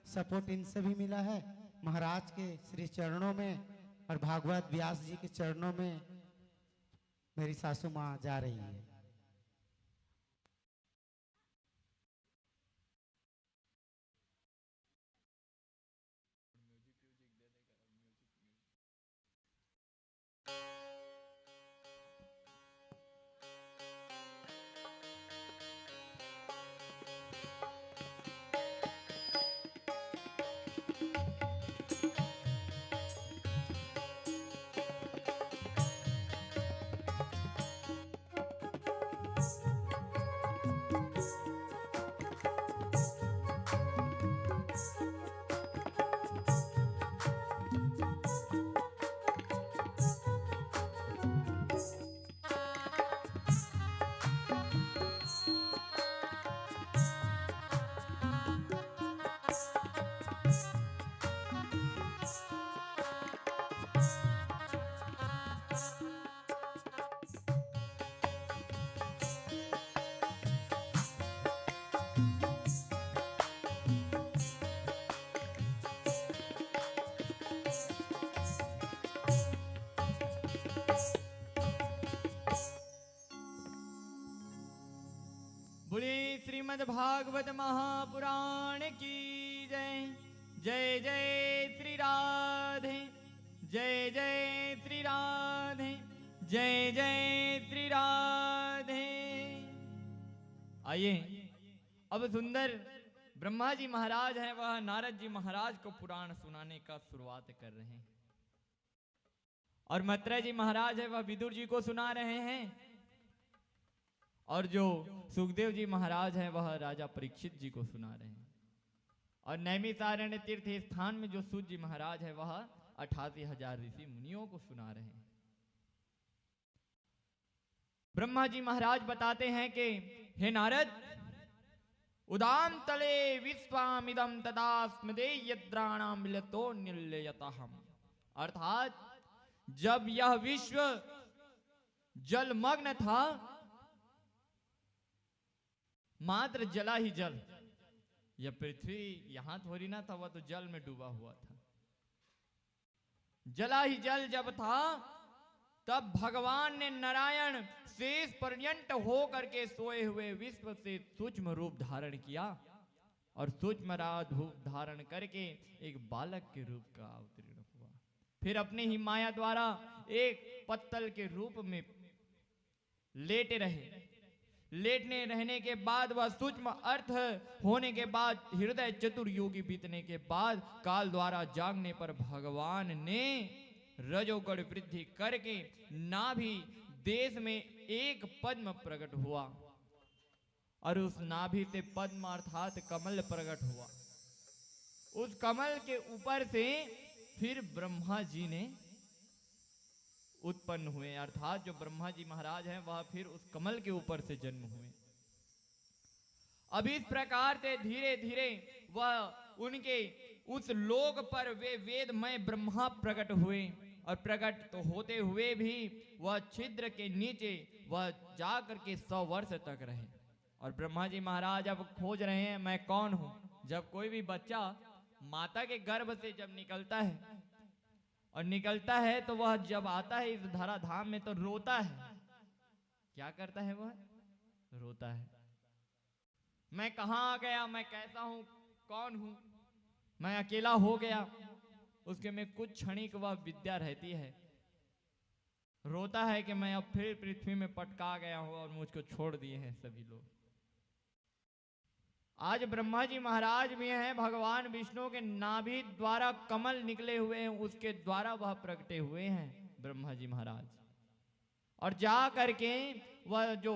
S3: सपोर्ट इनसे भी मिला है। महाराज के श्री चरणों में और भागवत व्यास जी के चरणों में मेरी सासू माँ जा रही है।
S1: बोलिए श्रीमद् भागवत महापुराण की जय। जय जय श्री राधे, जय जय श्री राधे, जय जय श्री राधे। आइए, अब सुंदर ब्रह्मा जी महाराज हैं, वह नारद जी महाराज को पुराण सुनाने का शुरुआत कर रहे हैं। और मैत्रेय जी महाराज है, वह विदुर जी को सुना रहे हैं। और जो सुखदेव जी महाराज हैं, वह राजा परीक्षित जी को सुना रहे हैं। और नैमिषारण्य तीर्थ स्थान में जो सूत जी महाराज है, वह 88,000 ऋषि मुनियों को सुना रहे हैं। ब्रह्मा जी महाराज बताते हैं कि हे नारद, उदाम तले विश्वामिदम तदा स्मदे यद्राणाम मिलतो निलयतहम। अर्थात जब यह विश्व जलमग्न था, मात्र जला ही जल, यह पृथ्वी यहां थोड़ी ना था, वह तो जल में डूबा हुआ था। जला ही जल जब था, तब भगवान ने नारायण शेष पर्यंत हो करके सोए हुए विश्व से सूक्ष्म रूप धारण किया। और सूक्ष्म रूप धारण करके एक बालक के रूप का अवतीर्ण हुआ। फिर अपने ही माया द्वारा एक पत्तल के रूप में लेटे रहे। लेटने रहने के बाद वह सूक्ष्म अर्थ होने के बाद, हृदय चतुर्युगी बीतने के बाद, काल द्वारा जागने पर भगवान ने रजोगुण वृद्धि करके नाभि देश में एक पद्म प्रकट हुआ। और उस नाभि से पद्म अर्थात कमल प्रकट हुआ। उस कमल के ऊपर से फिर ब्रह्मा जी ने उत्पन्न हुए। अर्थात जो ब्रह्मा जी महाराज हैं, वह फिर उस कमल के ऊपर से जन्म हुए। अब इस प्रकार से धीरे धीरे वह उनके उस लोक पर वे वेदमय ब्रह्मा प्रकट हुए। और प्रकट तो होते हुए भी वह छिद्र के नीचे वह जाकर के 100 वर्ष तक रहे। और ब्रह्मा जी महाराज अब खोज रहे हैं, मैं कौन हूं। जब कोई भी बच्चा माता के गर्भ से जब निकलता है, और निकलता है तो वह जब आता है इस धरा धाम में तो रोता है। क्या करता है वह? रोता है। मैं कहां आ गया, मैं कैसा हूं, कौन हूं, मैं अकेला हो गया। उसके में कुछ क्षणिक वह विद्या रहती है, रोता है कि मैं अब फिर पृथ्वी में पटका गया हूं और मुझको छोड़ दिए हैं सभी लोग। आज ब्रह्मा जी महाराज भी हैं, भगवान विष्णु के नाभि द्वारा कमल निकले हुए हैं, उसके द्वारा वह प्रकटे हुए हैं ब्रह्मा जी महाराज। और जा करके वह जो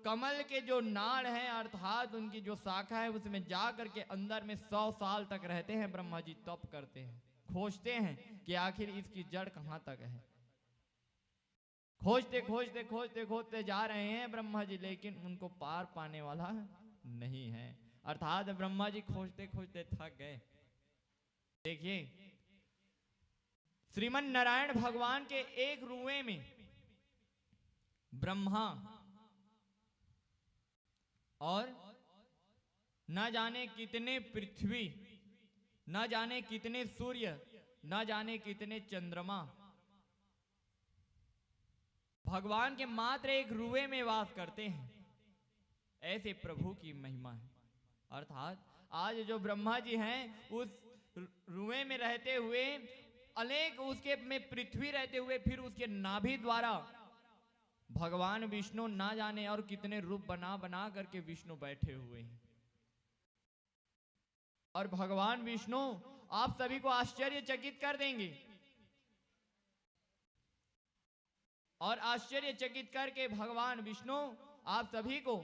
S1: कमल के जो नाड़ हैं अर्थात उनकी जो शाखा है उसमें जा करके अंदर में 100 साल तक रहते हैं ब्रह्मा जी, तप करते हैं, खोजते हैं कि आखिर इसकी जड़ कहां तक है। खोजते खोजते खोजते खोजते जा रहे हैं ब्रह्मा जी, लेकिन उनको पार पाने वाला नहीं है। अर्थात ब्रह्मा जी खोजते खोजते थक गए। देखिए श्रीमन नारायण भगवान के एक रुए में ब्रह्मा और न जाने कितने पृथ्वी, न जाने कितने सूर्य, न जाने कितने चंद्रमा भगवान के मात्र एक रुए में वास करते हैं। ऐसे प्रभु की महिमा है। अर्थात आज जो ब्रह्मा जी हैं उस रुए में रहते हुए अनेक उसके में पृथ्वी रहते हुए फिर उसके नाभि द्वारा भगवान विष्णु ना जाने और कितने रूप बना बना करके विष्णु बैठे हुए हैं। और भगवान विष्णु आप सभी को आश्चर्यचकित कर देंगे और आश्चर्यचकित करके भगवान विष्णु आप सभी को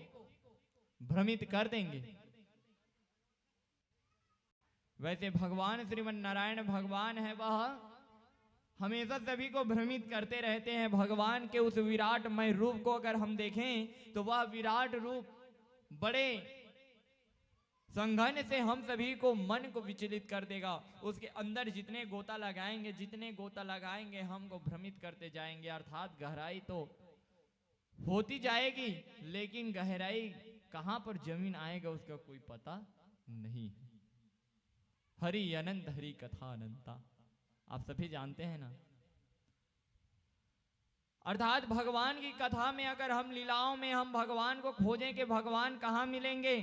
S1: भ्रमित कर देंगे। वैसे भगवान श्रीमन नारायण भगवान है, वह हमेशा सभी को भ्रमित करते रहते हैं। भगवान के उस विराटमय रूप को अगर हम देखें तो वह विराट रूप बड़े संघन से हम सभी को मन को विचलित कर देगा। उसके अंदर जितने गोता लगाएंगे हमको भ्रमित करते जाएंगे। अर्थात गहराई तो होती जाएगी लेकिन गहराई कहां पर जमीन आएगा उसका कोई पता नहीं। हरि अनंत हरि कथा अनंता, आप सभी जानते हैं ना। अर्थात भगवान की कथा में अगर हम लीलाओं में हम भगवान को खोजें कि भगवान कहां मिलेंगे,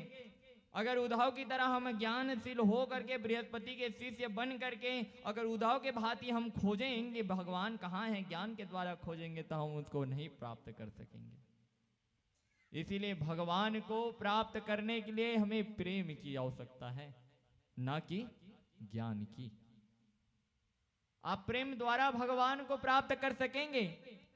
S1: अगर उद्धव की तरह हम ज्ञानशील हो करके बृहस्पति के शिष्य बन करके अगर उद्धव के भांति हम खोजेंगे भगवान कहां है, ज्ञान के द्वारा खोजेंगे तो हम उसको नहीं प्राप्त कर सकेंगे। इसीलिए भगवान को प्राप्त करने के लिए हमें प्रेम की आवश्यकता है, ना कि ज्ञान की। आप प्रेम द्वारा भगवान को प्राप्त कर सकेंगे,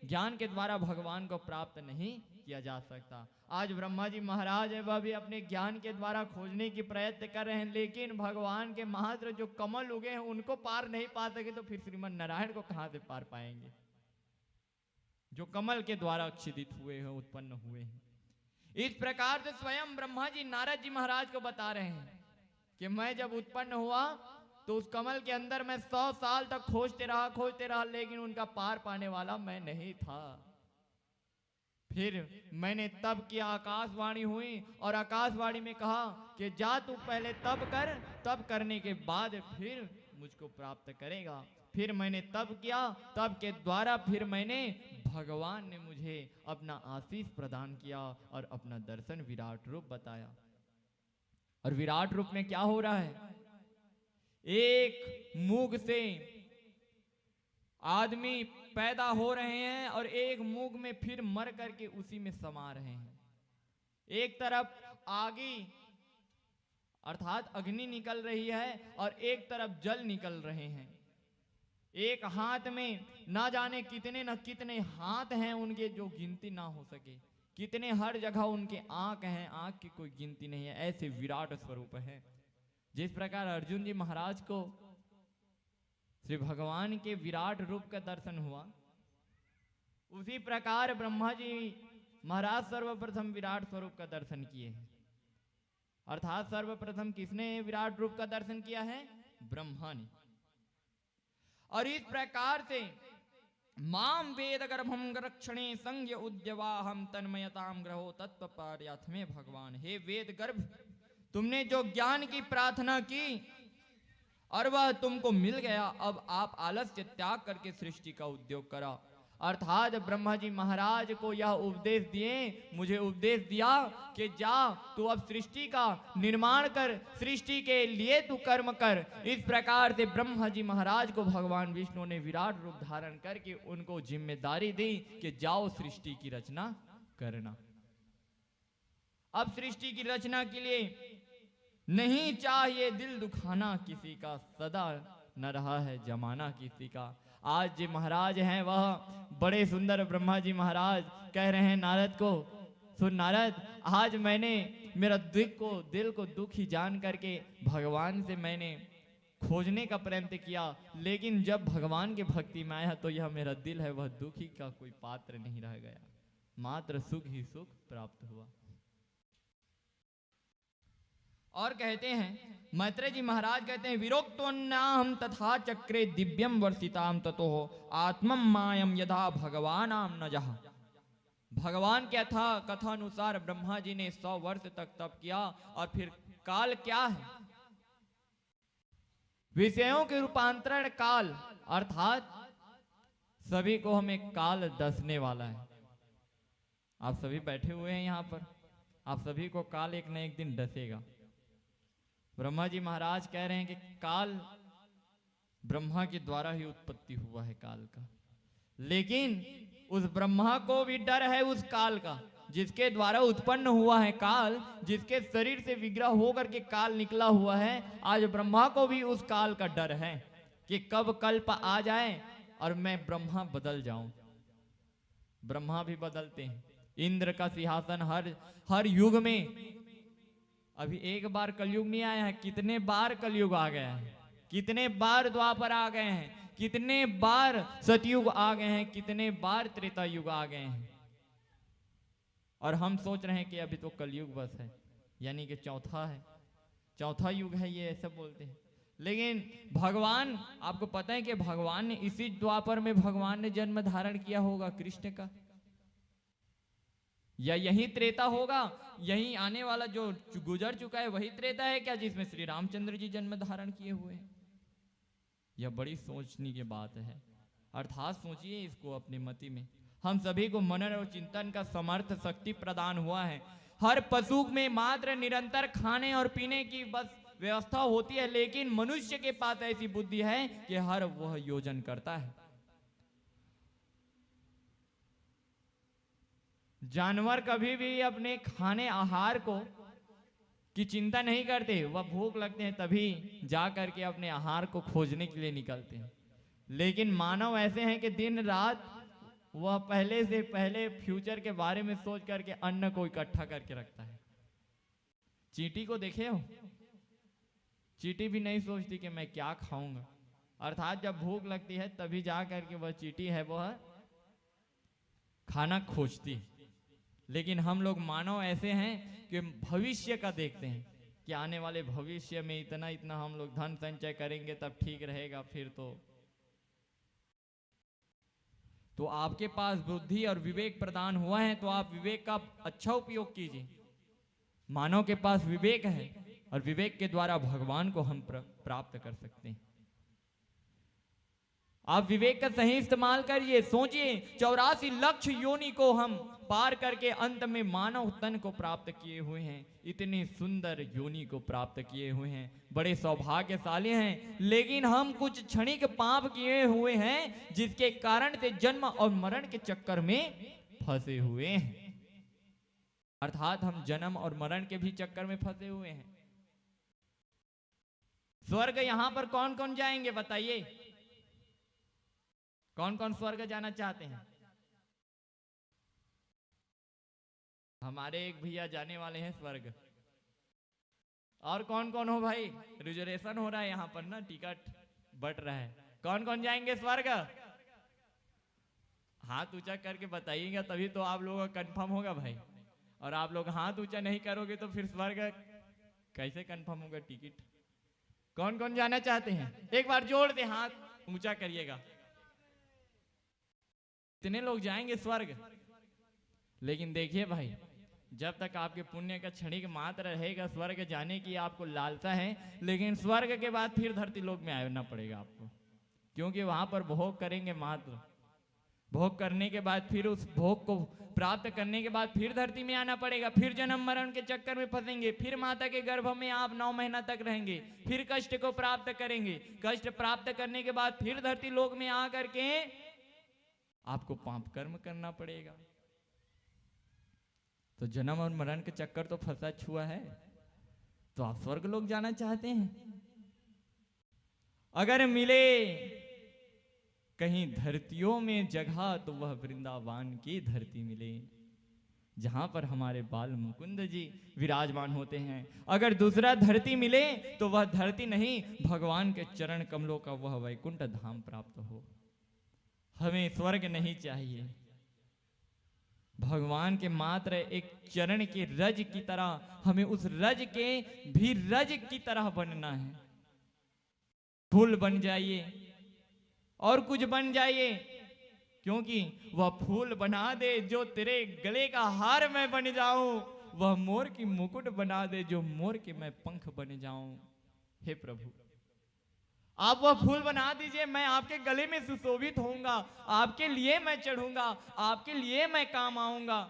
S1: ज्ञान के द्वारा भगवान को प्राप्त नहीं किया जा सकता। आज ब्रह्मा जी महाराज है वह भी अपने ज्ञान के द्वारा खोजने की प्रयत्न कर रहे हैं, लेकिन भगवान के मात्र जो कमल उगे हैं उनको पार नहीं पा सके तो फिर श्रीमन नारायण को कहां से पार पाएंगे, जो कमल के द्वारा क्षिदित हुए हैं, उत्पन्न हुए हैं। इस प्रकार से स्वयं ब्रह्मा जी नारद जी महाराज को बता रहे हैं कि मैं जब उत्पन्न हुआ तो उस कमल के अंदर मैं 100 साल तक खोजते रहा, लेकिन उनका पार पाने वाला मैं नहीं था। फिर मैंने तब किया, आकाशवाणी हुई और आकाशवाणी में कहा कि जा तू पहले तब कर, तब करने के बाद फिर मुझको प्राप्त करेगा। फिर मैंने तब किया, तब के द्वारा फिर मैंने भगवान ने मुझे अपना आशीष प्रदान किया और अपना दर्शन विराट रूप बताया। और विराट रूप में क्या हो रहा है, एक मूग से आदमी पैदा हो रहे हैं और एक मूग में फिर मर करके उसी में समा रहे हैं। एक तरफ आगी अर्थात अग्नि निकल रही है और एक तरफ जल निकल रहे हैं। एक हाथ में ना जाने कितने न कितने हाथ हैं उनके, जो गिनती ना हो सके। कितने हर जगह उनके आंख हैं, आंख की कोई गिनती नहीं है। ऐसे विराट स्वरूप है। जिस प्रकार अर्जुन जी महाराज को श्री भगवान के विराट रूप का दर्शन हुआ, उसी प्रकार ब्रह्मा जी महाराज सर्वप्रथम विराट स्वरूप का दर्शन किए हैं। अर्थात सर्वप्रथम किसने विराट रूप का दर्शन किया है, ब्रह्मा ने। और इस प्रकार से माम वेद गर्भम रक्षणे संज्ञ उद्यवाहम तन्मयताम ग्रहो तत्व पार्याथ में भगवान। हे वेद गर्भ, तुमने जो ज्ञान की प्रार्थना की और वह तुमको मिल गया, अब आप आलस्य त्याग करके सृष्टि का उद्योग करा। अर्थात ब्रह्मा जी महाराज को यह उपदेश दिए, मुझे उपदेश दिया कि जा तू अब सृष्टि का निर्माण कर, सृष्टि के लिए तू कर्म कर। इस प्रकार से ब्रह्मा जी महाराज को भगवान विष्णु ने विराट रूप धारण करके उनको जिम्मेदारी दी कि जाओ सृष्टि की रचना करना। अब सृष्टि की रचना के लिए नहीं चाहिए दिल दुखाना किसी का, सदा न रहा है जमाना किसी का। आज जी महाराज हैं वह बड़े सुंदर ब्रह्मा जी महाराज कह रहे हैं नारद को, सुन नारद, आज मैंने मेरा दिल को दुखी जान करके भगवान से मैंने खोजने का प्रयत्न किया, लेकिन जब भगवान के भक्ति में आया तो यह मेरा दिल है वह दुखी का कोई पात्र नहीं रह गया, मात्र सुख ही सुख प्राप्त हुआ। और कहते हैं मैत्रेय जी महाराज कहते हैं विरोक्तोन्नाहम तथा चक्रे दिव्यम वर्षिताम ततो आत्मम मायम यथा भगवानाम न जहा। भगवान क्या था कथानुसार ब्रह्मा जी ने 100 वर्ष तक तप किया, और फिर काल क्या है? विषयों के रूपांतरण काल, अर्थात सभी को हमें काल डसने वाला है। आप सभी बैठे हुए हैं यहाँ पर, आप सभी को काल एक न एक दिन डसेगा। ब्रह्मा जी महाराज कह रहे हैं कि काल ब्रह्मा के द्वारा ही उत्पत्ति हुआ है काल का, लेकिन उस ब्रह्मा को भी डर है उस काल का जिसके द्वारा उत्पन्न हुआ है काल, जिसके शरीर से विग्रह होकर के काल निकला हुआ है। आज ब्रह्मा को भी उस काल का डर है कि कब कल्प आ जाए और मैं ब्रह्मा बदल जाऊं। ब्रह्मा भी बदलते हैं, इंद्र का सिंहासन हर युग में, अभी एक बार कलयुग नहीं आया है, कितने बार कलयुग आ गया है, कितने बार द्वापर आ गए हैं, कितने बार सतयुग आ गए हैं, कितने बार त्रेता युग आ गए हैं, और हम सोच रहे हैं कि अभी तो कलयुग बस है, यानी कि चौथा युग है, ये ऐसा बोलते हैं। लेकिन भगवान, आपको पता है कि भगवान ने इसी द्वापर में भगवान ने जन्म धारण किया होगा कृष्ण का, या यही त्रेता होगा, यही आने वाला जो गुजर चुका है वही त्रेता है क्या जिसमें श्री रामचंद्र जी जन्म धारण किए हुए हैं? यह बड़ी सोचने की बात है। अर्थात सोचिए इसको अपने मति में। हम सभी को मनन और चिंतन का समर्थ शक्ति प्रदान हुआ है। हर पशु में मात्र निरंतर खाने और पीने की बस व्यवस्था होती है, लेकिन मनुष्य के पास ऐसी बुद्धि है कि हर वह योजन करता है। जानवर कभी भी अपने खाने आहार को की चिंता नहीं करते, वह भूख लगते हैं तभी जा करके अपने आहार को खोजने के लिए निकलते हैं। लेकिन मानव ऐसे हैं कि दिन रात वह पहले से पहले फ्यूचर के बारे में सोच करके अन्न को इकट्ठा करके रखता है। चींटी को देखे हो, चींटी भी नहीं सोचती कि मैं क्या खाऊंगा, अर्थात जब भूख लगती है तभी जा करके वह चींटी है वह खाना खोजती। लेकिन हम लोग मानव ऐसे हैं कि भविष्य का देखते हैं कि आने वाले भविष्य में इतना इतना हम लोग धन संचय करेंगे तब ठीक रहेगा, फिर तो आपके पास बुद्धि और विवेक प्रदान हुआ है तो आप विवेक का अच्छा उपयोग कीजिए। मानव के पास विवेक है और विवेक के द्वारा भगवान को हम प्राप्त कर सकते हैं। आप विवेक का सही इस्तेमाल करिए। सोचिए 84 लक्ष योनि को हम पार करके अंत में मानव तन को प्राप्त किए हुए हैं, इतनी सुंदर योनि को प्राप्त किए हुए हैं, बड़े सौभाग्यशाली हैं। लेकिन हम कुछ क्षणिक पाप किए हुए हैं जिसके कारण से जन्म और मरण के चक्कर में फंसे हुए हैं, अर्थात हम जन्म और मरण के भी चक्कर में फंसे हुए हैं। स्वर्ग यहां पर कौन कौन जाएंगे बताइए? कौन कौन स्वर्ग जाना चाहते हैं? हमारे एक भैया जाने वाले हैं स्वर्ग। और कौन कौन हो भाई? रिजर्वेशन हो रहा है यहाँ पर ना, टिकट बट रहा है। कौन कौन जाएंगे स्वर्ग? हाथ ऊंचा करके बताइएगा तभी तो आप लोगों का कंफर्म होगा भाई। और आप लोग हाथ ऊंचा नहीं करोगे तो फिर स्वर्ग कैसे कंफर्म होगा टिकट? कौन कौन जाना चाहते हैं? एक बार जोड़ दे, हाथ ऊंचा करिएगा। इतने लोग जाएंगे स्वर्ग। लेकिन देखिए भाई, जब तक आपके पुण्य का क्षणिक मात्र रहेगा स्वर्ग जाने की आपको लालसा है, लेकिन स्वर्ग के बाद फिर धरती लोक में आना पड़ेगा आपको, क्योंकि वहां पर भोग करेंगे मात्र। भोग करने के बाद फिर उस भोग को प्राप्त करने के बाद फिर धरती में आना पड़ेगा, फिर जन्म मरण के चक्कर में फंसेंगे, फिर माता के गर्भ में आप 9 महीना तक रहेंगे, फिर कष्ट को प्राप्त करेंगे, कष्ट प्राप्त करने के बाद फिर धरती लोक में आकर के आपको पाप कर्म करना पड़ेगा। तो जन्म और मरण के चक्कर तो फंसा छुआ है, तो आप स्वर्ग लोक जाना चाहते हैं। अगर मिले कहीं धरतियों में जगह तो वह वृंदावन की धरती मिले, जहां पर हमारे बाल मुकुंद जी विराजमान होते हैं। अगर दूसरा धरती मिले तो वह धरती नहीं, भगवान के चरण कमलों का वह वैकुंठ धाम प्राप्त हो। हमें स्वर्ग नहीं चाहिए, भगवान के मात्र एक चरण के रज की तरह, हमें उस रज के भी रज की तरह बनना है। फूल बन जाइए और कुछ बन जाइए, क्योंकि वह फूल बना दे जो तेरे गले का हार मैं बन जाऊं, वह मोर की मुकुट बना दे जो मोर के मैं पंख बन जाऊं। हे प्रभु, आप वह फूल बना दीजिए, मैं आपके गले में सुशोभित होऊंगा, आपके लिए मैं चढ़ूंगा, आपके लिए मैं काम आऊंगा।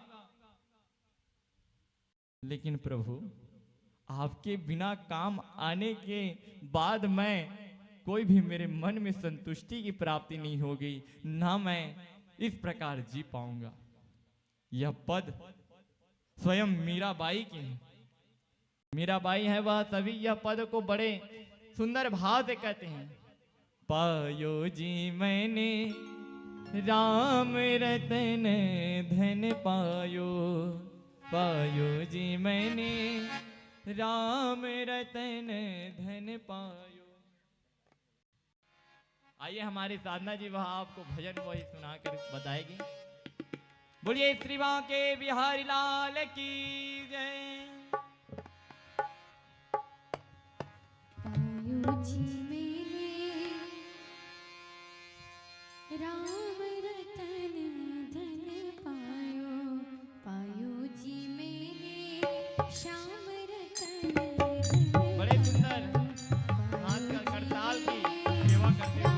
S1: लेकिन प्रभु, आपके बिना काम आने के बाद मैं कोई भी मेरे मन में संतुष्टि की प्राप्ति नहीं होगी, ना मैं इस प्रकार जी पाऊंगा। यह पद स्वयं मीराबाई की है। मीराबाई है वह सभी यह पद को बड़े सुंदर भाव से कहते हैं। पायो जी मैंने राम रतन धन पायो, पायो जी मैंने राम रतन धन पायो। आइए हमारी साधना जी वह आपको भजन वही सुनाकर बताएगी। बोलिए श्री बांके बिहारी लाल की जय।
S2: पायो जी मैंने राम रतन धन पायो, पायो जी मैंने श्याम रतन धन।
S1: बड़े सुंदर हाथ का करताल की सेवा करते हुए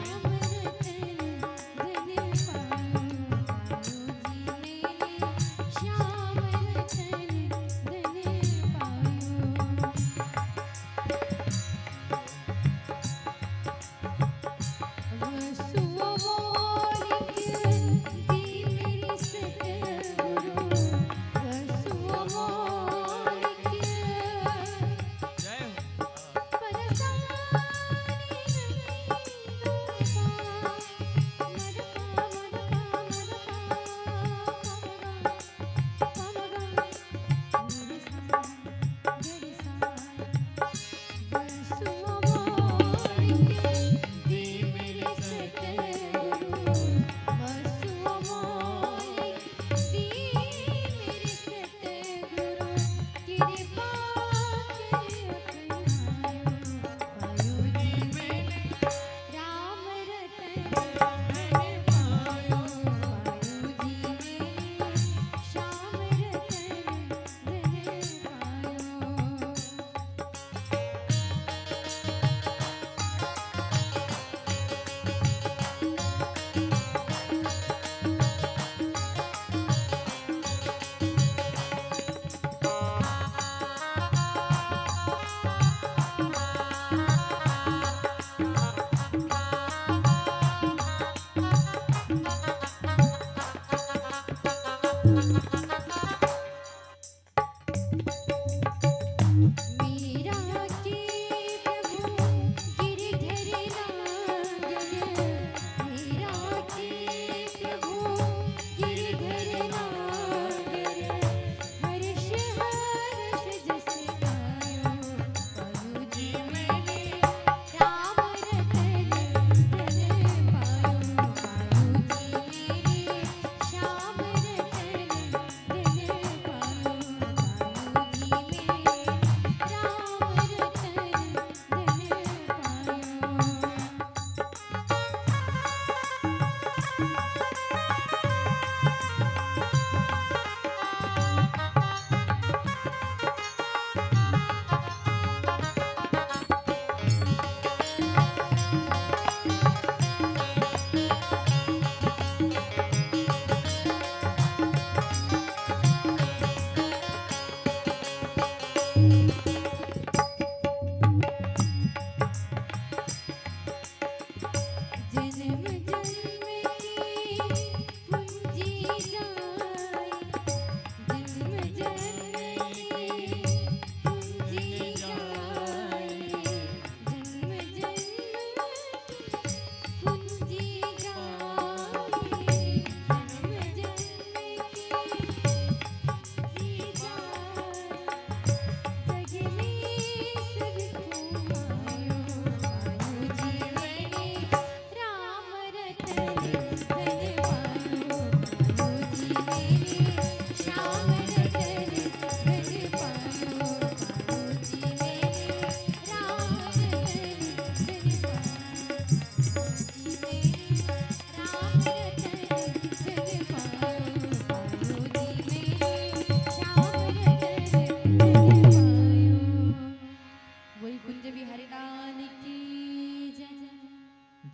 S2: लाल की जय।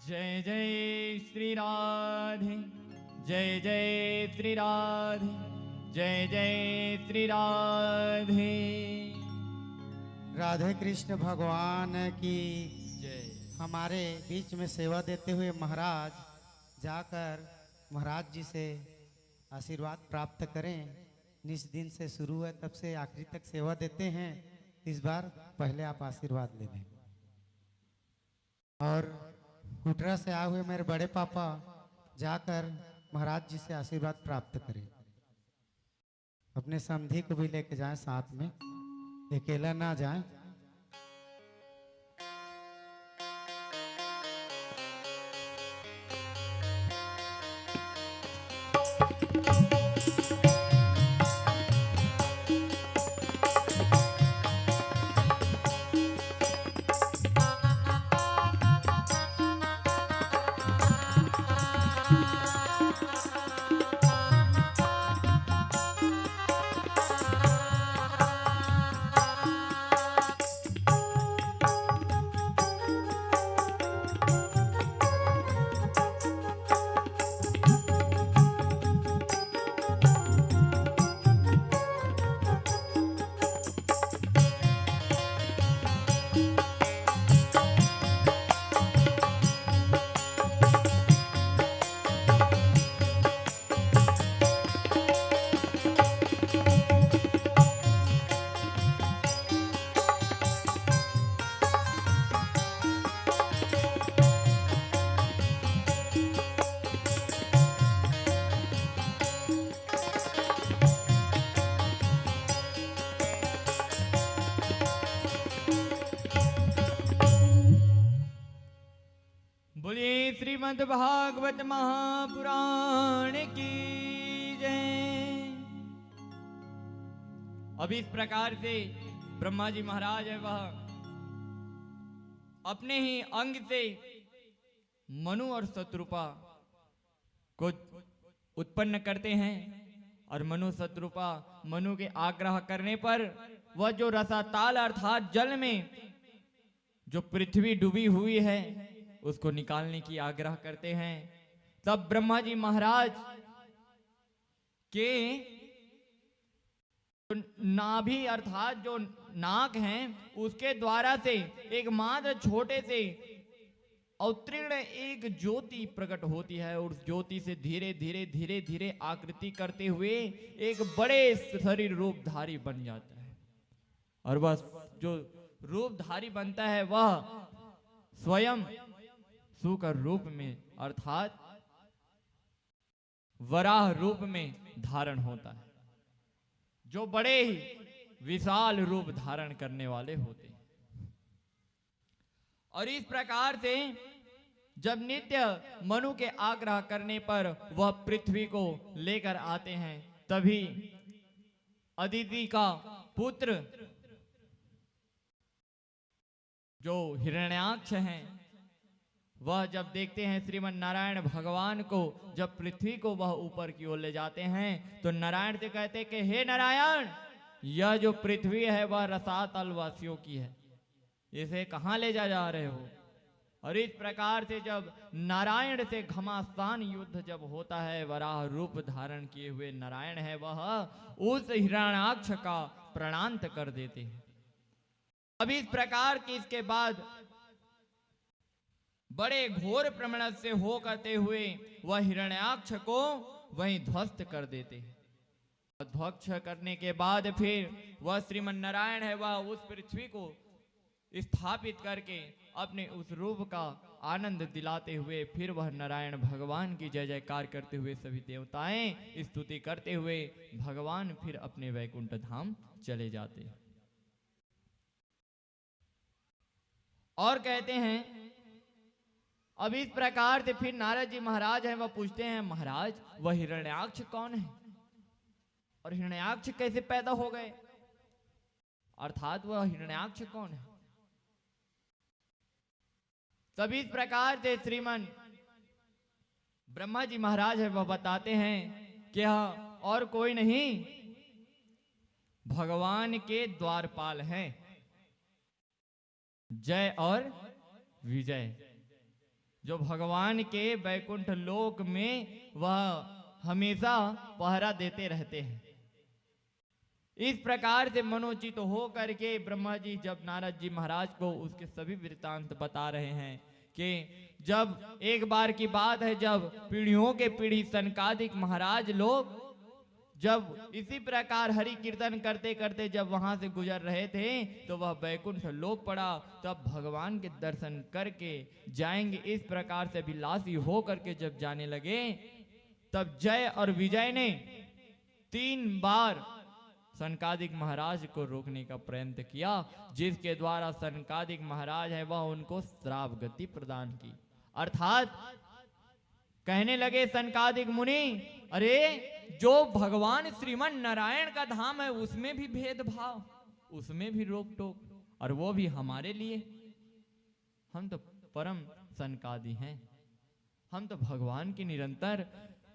S1: जय जय श्री राधे, जय जय श्री राधे, जय जय श्री राधे।
S3: राधे कृष्ण भगवान की
S1: जय।
S3: हमारे बीच में सेवा देते हुए महाराज जाकर महाराज जी से आशीर्वाद प्राप्त करें। जिस दिन से शुरू है तब से आखिरी तक सेवा देते हैं। इस बार पहले आप आशीर्वाद ले लें। और कुटरा से आए हुए मेरे बड़े पापा जाकर महाराज जी से आशीर्वाद प्राप्त करें। अपने समधी को भी लेके जाएं साथ में, अकेला ना जाएं।
S1: बोलिए श्रीमद् भागवत महापुराण की जय। अब इस प्रकार से ब्रह्मा जी महाराज है वह अपने ही अंग से मनु और शत्रुपा को उत्पन्न करते हैं। और मनु शत्रुपा मनु के आग्रह करने पर वह जो रसाताल अर्थात जल में जो पृथ्वी डूबी हुई है उसको निकालने की आग्रह करते हैं। तब ब्रह्मा जी महाराज के नाभि अर्थात जो नाक हैं उसके द्वारा से एक मात्र छोटे से अवतीर्ण एक ज्योति प्रकट होती है। और उस ज्योति से धीरे धीरे धीरे धीरे आकृति करते हुए एक बड़े शरीर रूपधारी बन जाता है। और वह जो रूपधारी बनता है वह स्वयं सूकर रूप में अर्थात वराह रूप में धारण होता है, जो बड़े ही विशाल रूप धारण करने वाले होते हैं। और इस प्रकार से जब नित्य मनु के आग्रह करने पर वह पृथ्वी को लेकर आते हैं, तभी अदिति का पुत्र जो हिरण्याक्ष हैं वह जब देखते हैं श्रीमन नारायण भगवान को, जब पृथ्वी को वह ऊपर की ओर ले जाते हैं तो नारायण से कहते हैं कि हे नारायण, यह जो पृथ्वी है वह रसातल वासियों की है, इसे कहाँ ले जा रहे हो। और इस प्रकार से जब नारायण से घमासान युद्ध जब होता है, वराह रूप धारण किए हुए नारायण है वह उस हिरण्याक्ष का प्रणांत कर देते हैं। अब इस प्रकार की इसके बाद बड़े घोर प्रमणत से हो करते हुए वह हिरण्याक्ष को वहीं ध्वस्त कर देते हैं। ध्वस्त करने के बाद फिर वह श्रीमन नारायण है वह उस पृथ्वी को स्थापित करके अपने उस रूप का आनंद दिलाते हुए फिर वह नारायण भगवान की जय जयकार करते हुए सभी देवताएं स्तुति करते हुए भगवान फिर अपने वैकुंठ धाम चले जाते हैं। और कहते हैं अब इस प्रकार से फिर नारद जी महाराज हैं वह पूछते हैं, महाराज वह हिरण्याक्ष कौन है और हिरण्याक्ष कैसे पैदा हो गए, अर्थात वह हिरण्याक्ष कौन है। तब इस प्रकार से श्रीमन ब्रह्मा जी महाराज है वह बताते हैं कि यह और कोई नहीं भगवान के द्वारपाल हैं, जय और विजय। जो भगवान के वैकुंठ लोक में वह हमेशा पहरा देते रहते हैं। इस प्रकार से मनोचित हो करके ब्रह्मा जी जब नारद जी महाराज को उसके सभी वृत्तांत बता रहे हैं कि जब एक बार की बात है, जब पीढ़ियों के पीढ़ी सनकादिक महाराज लोग जब इसी प्रकार हरि कीर्तन करते करते जब वहां से गुजर रहे थे तो वह वैकुंठ लोक पड़ा। तब भगवान के दर्शन करके जाएंगे इस प्रकार से अभिलाषी हो करके जब जाने लगे, तब जय और विजय ने 3 बार सनकादिक महाराज को रोकने का प्रयत्न किया, जिसके द्वारा सनकादिक महाराज है वह उनको श्राप गति प्रदान की। अर्थात कहने लगे सनकादिक मुनि, अरे जो भगवान श्रीमन नारायण का धाम है उसमें भी भेदभाव, उसमें भी रोक टोक, और वो भी हमारे लिए। हम तो परम सनकादि हैं, हम तो भगवान की निरंतर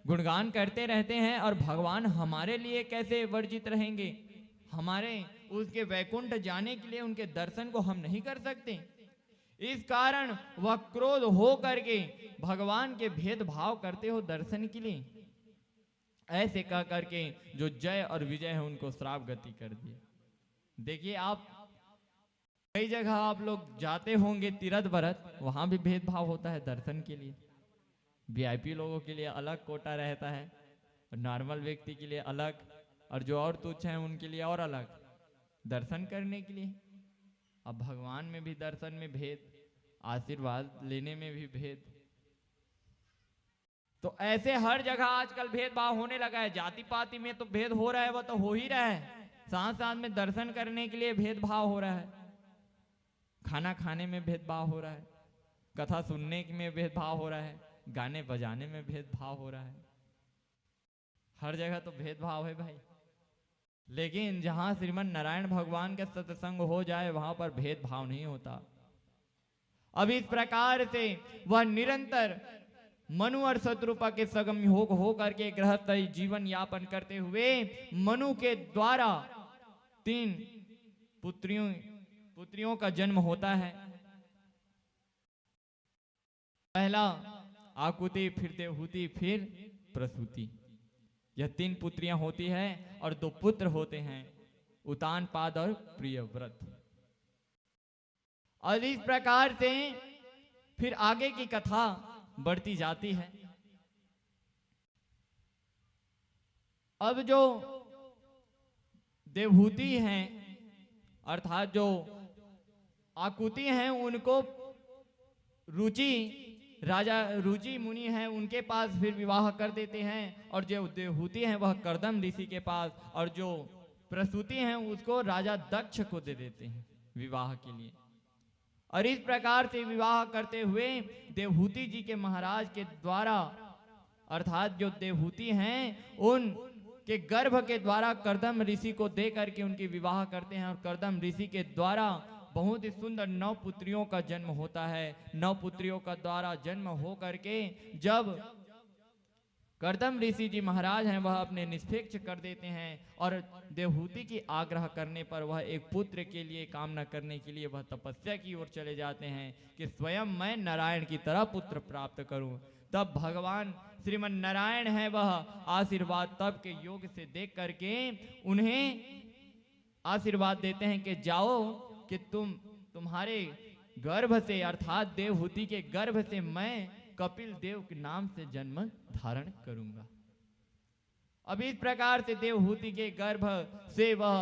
S1: गुणगान करते रहते हैं, और भगवान हमारे लिए कैसे वर्जित रहेंगे? हमारे उसके वैकुंठ जाने के लिए उनके दर्शन को हम नहीं कर सकते। इस कारण वह क्रोध हो करके भगवान के भेदभाव करते हो दर्शन के लिए। ऐसे कह करके जो जय और विजय है उनको श्राप गति कर दिया। देखिए आप कई जगह आप लोग जाते होंगे तीर्थ व्रत, वहां भी भेदभाव होता है दर्शन के लिए। वीआईपी लोगों के लिए अलग कोटा रहता है, और नॉर्मल व्यक्ति के लिए अलग, और जो और तुच्छ हैं उनके लिए और अलग दर्शन करने के लिए। अब भगवान में भी दर्शन में भेद, आशीर्वाद लेने में भी भेद। तो ऐसे हर जगह आजकल भेदभाव होने लगा है। जाति पाति में तो भेद हो रहा है, वो तो हो ही रहा है, साथ साथ में दर्शन करने के लिए भेदभाव हो रहा है, खाना खाने में भेदभाव हो रहा है, कथा सुनने में भेदभाव हो रहा है, गाने बजाने में भेदभाव हो रहा है। हर जगह तो भेदभाव है भाई। लेकिन जहां श्रीमन नारायण भगवान का सत्संग हो जाए वहां पर भेदभाव नहीं होता। अब इस प्रकार से वह निरंतर मनु और शत्रुपा के सगम हो करके गृहस्थ जीवन यापन करते हुए मनु के द्वारा 3 पुत्रियों का जन्म होता है। पहला आकुति, फिर देवहूति, फिर प्रसूति। यह 3 पुत्रियां होती हैं और 2 पुत्र होते हैं, उतानपाद और प्रियव्रत। और इस प्रकार से फिर आगे की कथा बढ़ती जाती है। अब जो देवहूति हैं अर्थात जो आकुति हैं, उनको राजा रुचि मुनि हैं उनके पास फिर विवाह कर देते हैं, और जो देवहूति हैं वह कर्दम ऋषि के पास, और जो प्रसूति हैं उसको राजा दक्ष को दे देते हैं विवाह के लिए। और इस प्रकार से विवाह करते हुए देवहूति जी के महाराज के द्वारा अर्थात जो देवहूति हैं उन के गर्भ के द्वारा कर्दम ऋषि को दे करके उनकी विवाह करते हैं, और कर्दम ऋषि के द्वारा बहुत ही सुंदर 9 पुत्रियों का जन्म होता है। 9 पुत्रियों का द्वारा जन्म हो करके जब कर्दम ऋषि जी महाराज हैं वह अपने निष्पेक्ष कर देते हैं, और देवहूति की आग्रह करने पर वह एक पुत्र के लिए कामना करने के लिए वह तपस्या की ओर चले जाते हैं कि स्वयं मैं नारायण की तरह पुत्र प्राप्त करूं। तब भगवान श्रीमन नारायण है वह आशीर्वाद तब के योग से देख करके उन्हें आशीर्वाद देते हैं कि जाओ कि तुम्हारे गर्भ से अर्थात देवहूति के गर्भ से मैं कपिल देव के नाम से जन्म धारण करूंगा। अब इस प्रकार से देवहूति के गर्भ से वह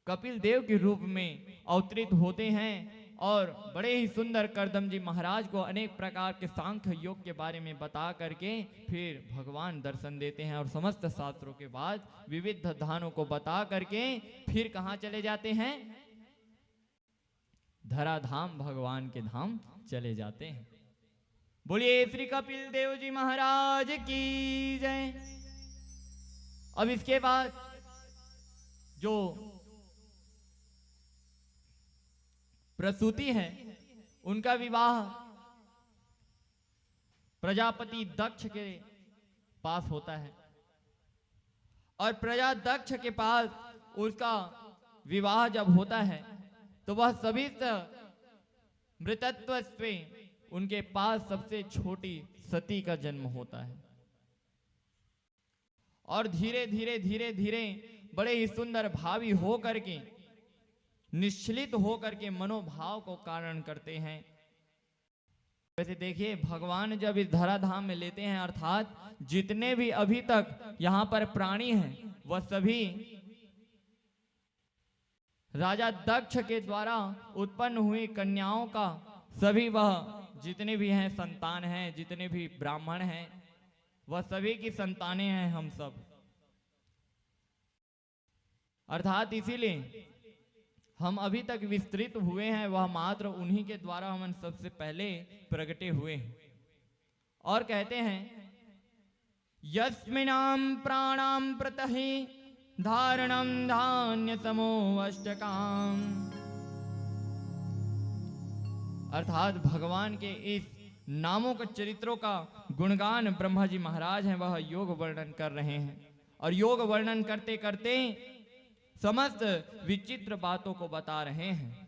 S1: कपिल देव के रूप में अवतरित होते हैं, और बड़े ही सुंदर कर्दम जी महाराज को अनेक प्रकार के सांख्य योग के बारे में बता करके फिर भगवान दर्शन देते हैं, और समस्त शास्त्रों के बाद विविध धानों को बता करके फिर कहाँ चले जाते हैं? धराधाम भगवान के धाम चले जाते हैं। बोलिए श्री कपिल देव जी महाराज की जय। अब इसके बाद जो प्रसूति है उनका विवाह प्रजापति दक्ष के पास होता है, और प्रजा दक्ष के पास उसका विवाह जब होता है तो वह सभी मृतत्व पे उनके पास सबसे छोटी सती का जन्म होता है। और धीरे धीरे धीरे धीरे बड़े ही सुंदर भावी हो करके, निश्चलित हो करके मनोभाव को कारण करते हैं। वैसे देखिए, भगवान जब इस धराधाम में लेते हैं, अर्थात जितने भी अभी तक यहाँ पर प्राणी हैं वह सभी राजा दक्ष के द्वारा उत्पन्न हुई कन्याओं का, सभी वह जितने भी हैं संतान हैं, जितने भी ब्राह्मण हैं, वह सभी की संतानें हैं हम सब। अर्थात इसीलिए हम अभी तक विस्तृत हुए हैं, वह मात्र उन्हीं के द्वारा हम सबसे पहले प्रकटे हुए हैं। और कहते हैं यस्मिनाम प्राणाम प्रतहि धारणम धान्य समो अष्टकाम। अर्थात भगवान के इस नामों के चरित्रों का गुणगान ब्रह्मा जी महाराज हैं, वह योग वर्णन कर रहे हैं। और योग वर्णन करते करते समस्त विचित्र बातों को बता रहे हैं।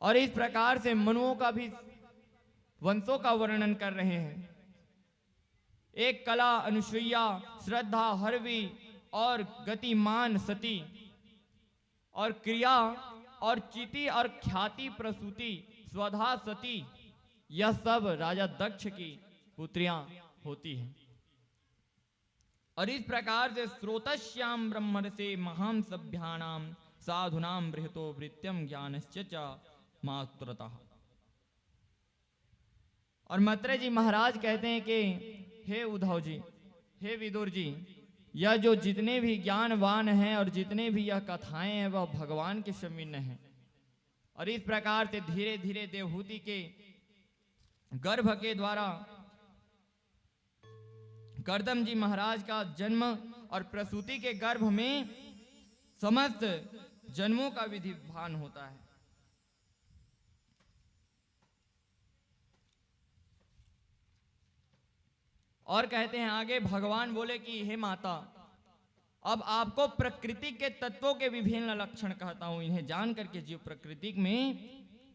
S1: और इस प्रकार से मनुओं का भी वंशों का वर्णन कर रहे हैं। एक कला अनुसुईया, श्रद्धा हरवी और गतिमान सती, और क्रिया और चिति और ख्याति प्रसूति स्वधा सती, यह सब राजा दक्ष की पुत्रियां होती हैं। और इस प्रकार से स्रोतश्याम ब्रह्मण से महान सभ्यानाम साधुनाम बृहतो वृत्यम ज्ञानश्च च मात्रतः। और मैत्रेय जी महाराज कहते हैं कि हे उद्धव जी, हे विदुर जी, यह जो जितने भी ज्ञानवान हैं और जितने भी यह कथाएं हैं वह भगवान के समीन हैं। और इस प्रकार से धीरे धीरे देवहूति के गर्भ के द्वारा कर्दम जी महाराज का जन्म और प्रसूति के गर्भ में समस्त जन्मों का विधि विधान होता है। और कहते हैं आगे, भगवान बोले कि हे माता, अब आपको प्रकृति के तत्वों के विभिन्न लक्षण कहता हूं। इन्हें जान करके जीव प्रकृति में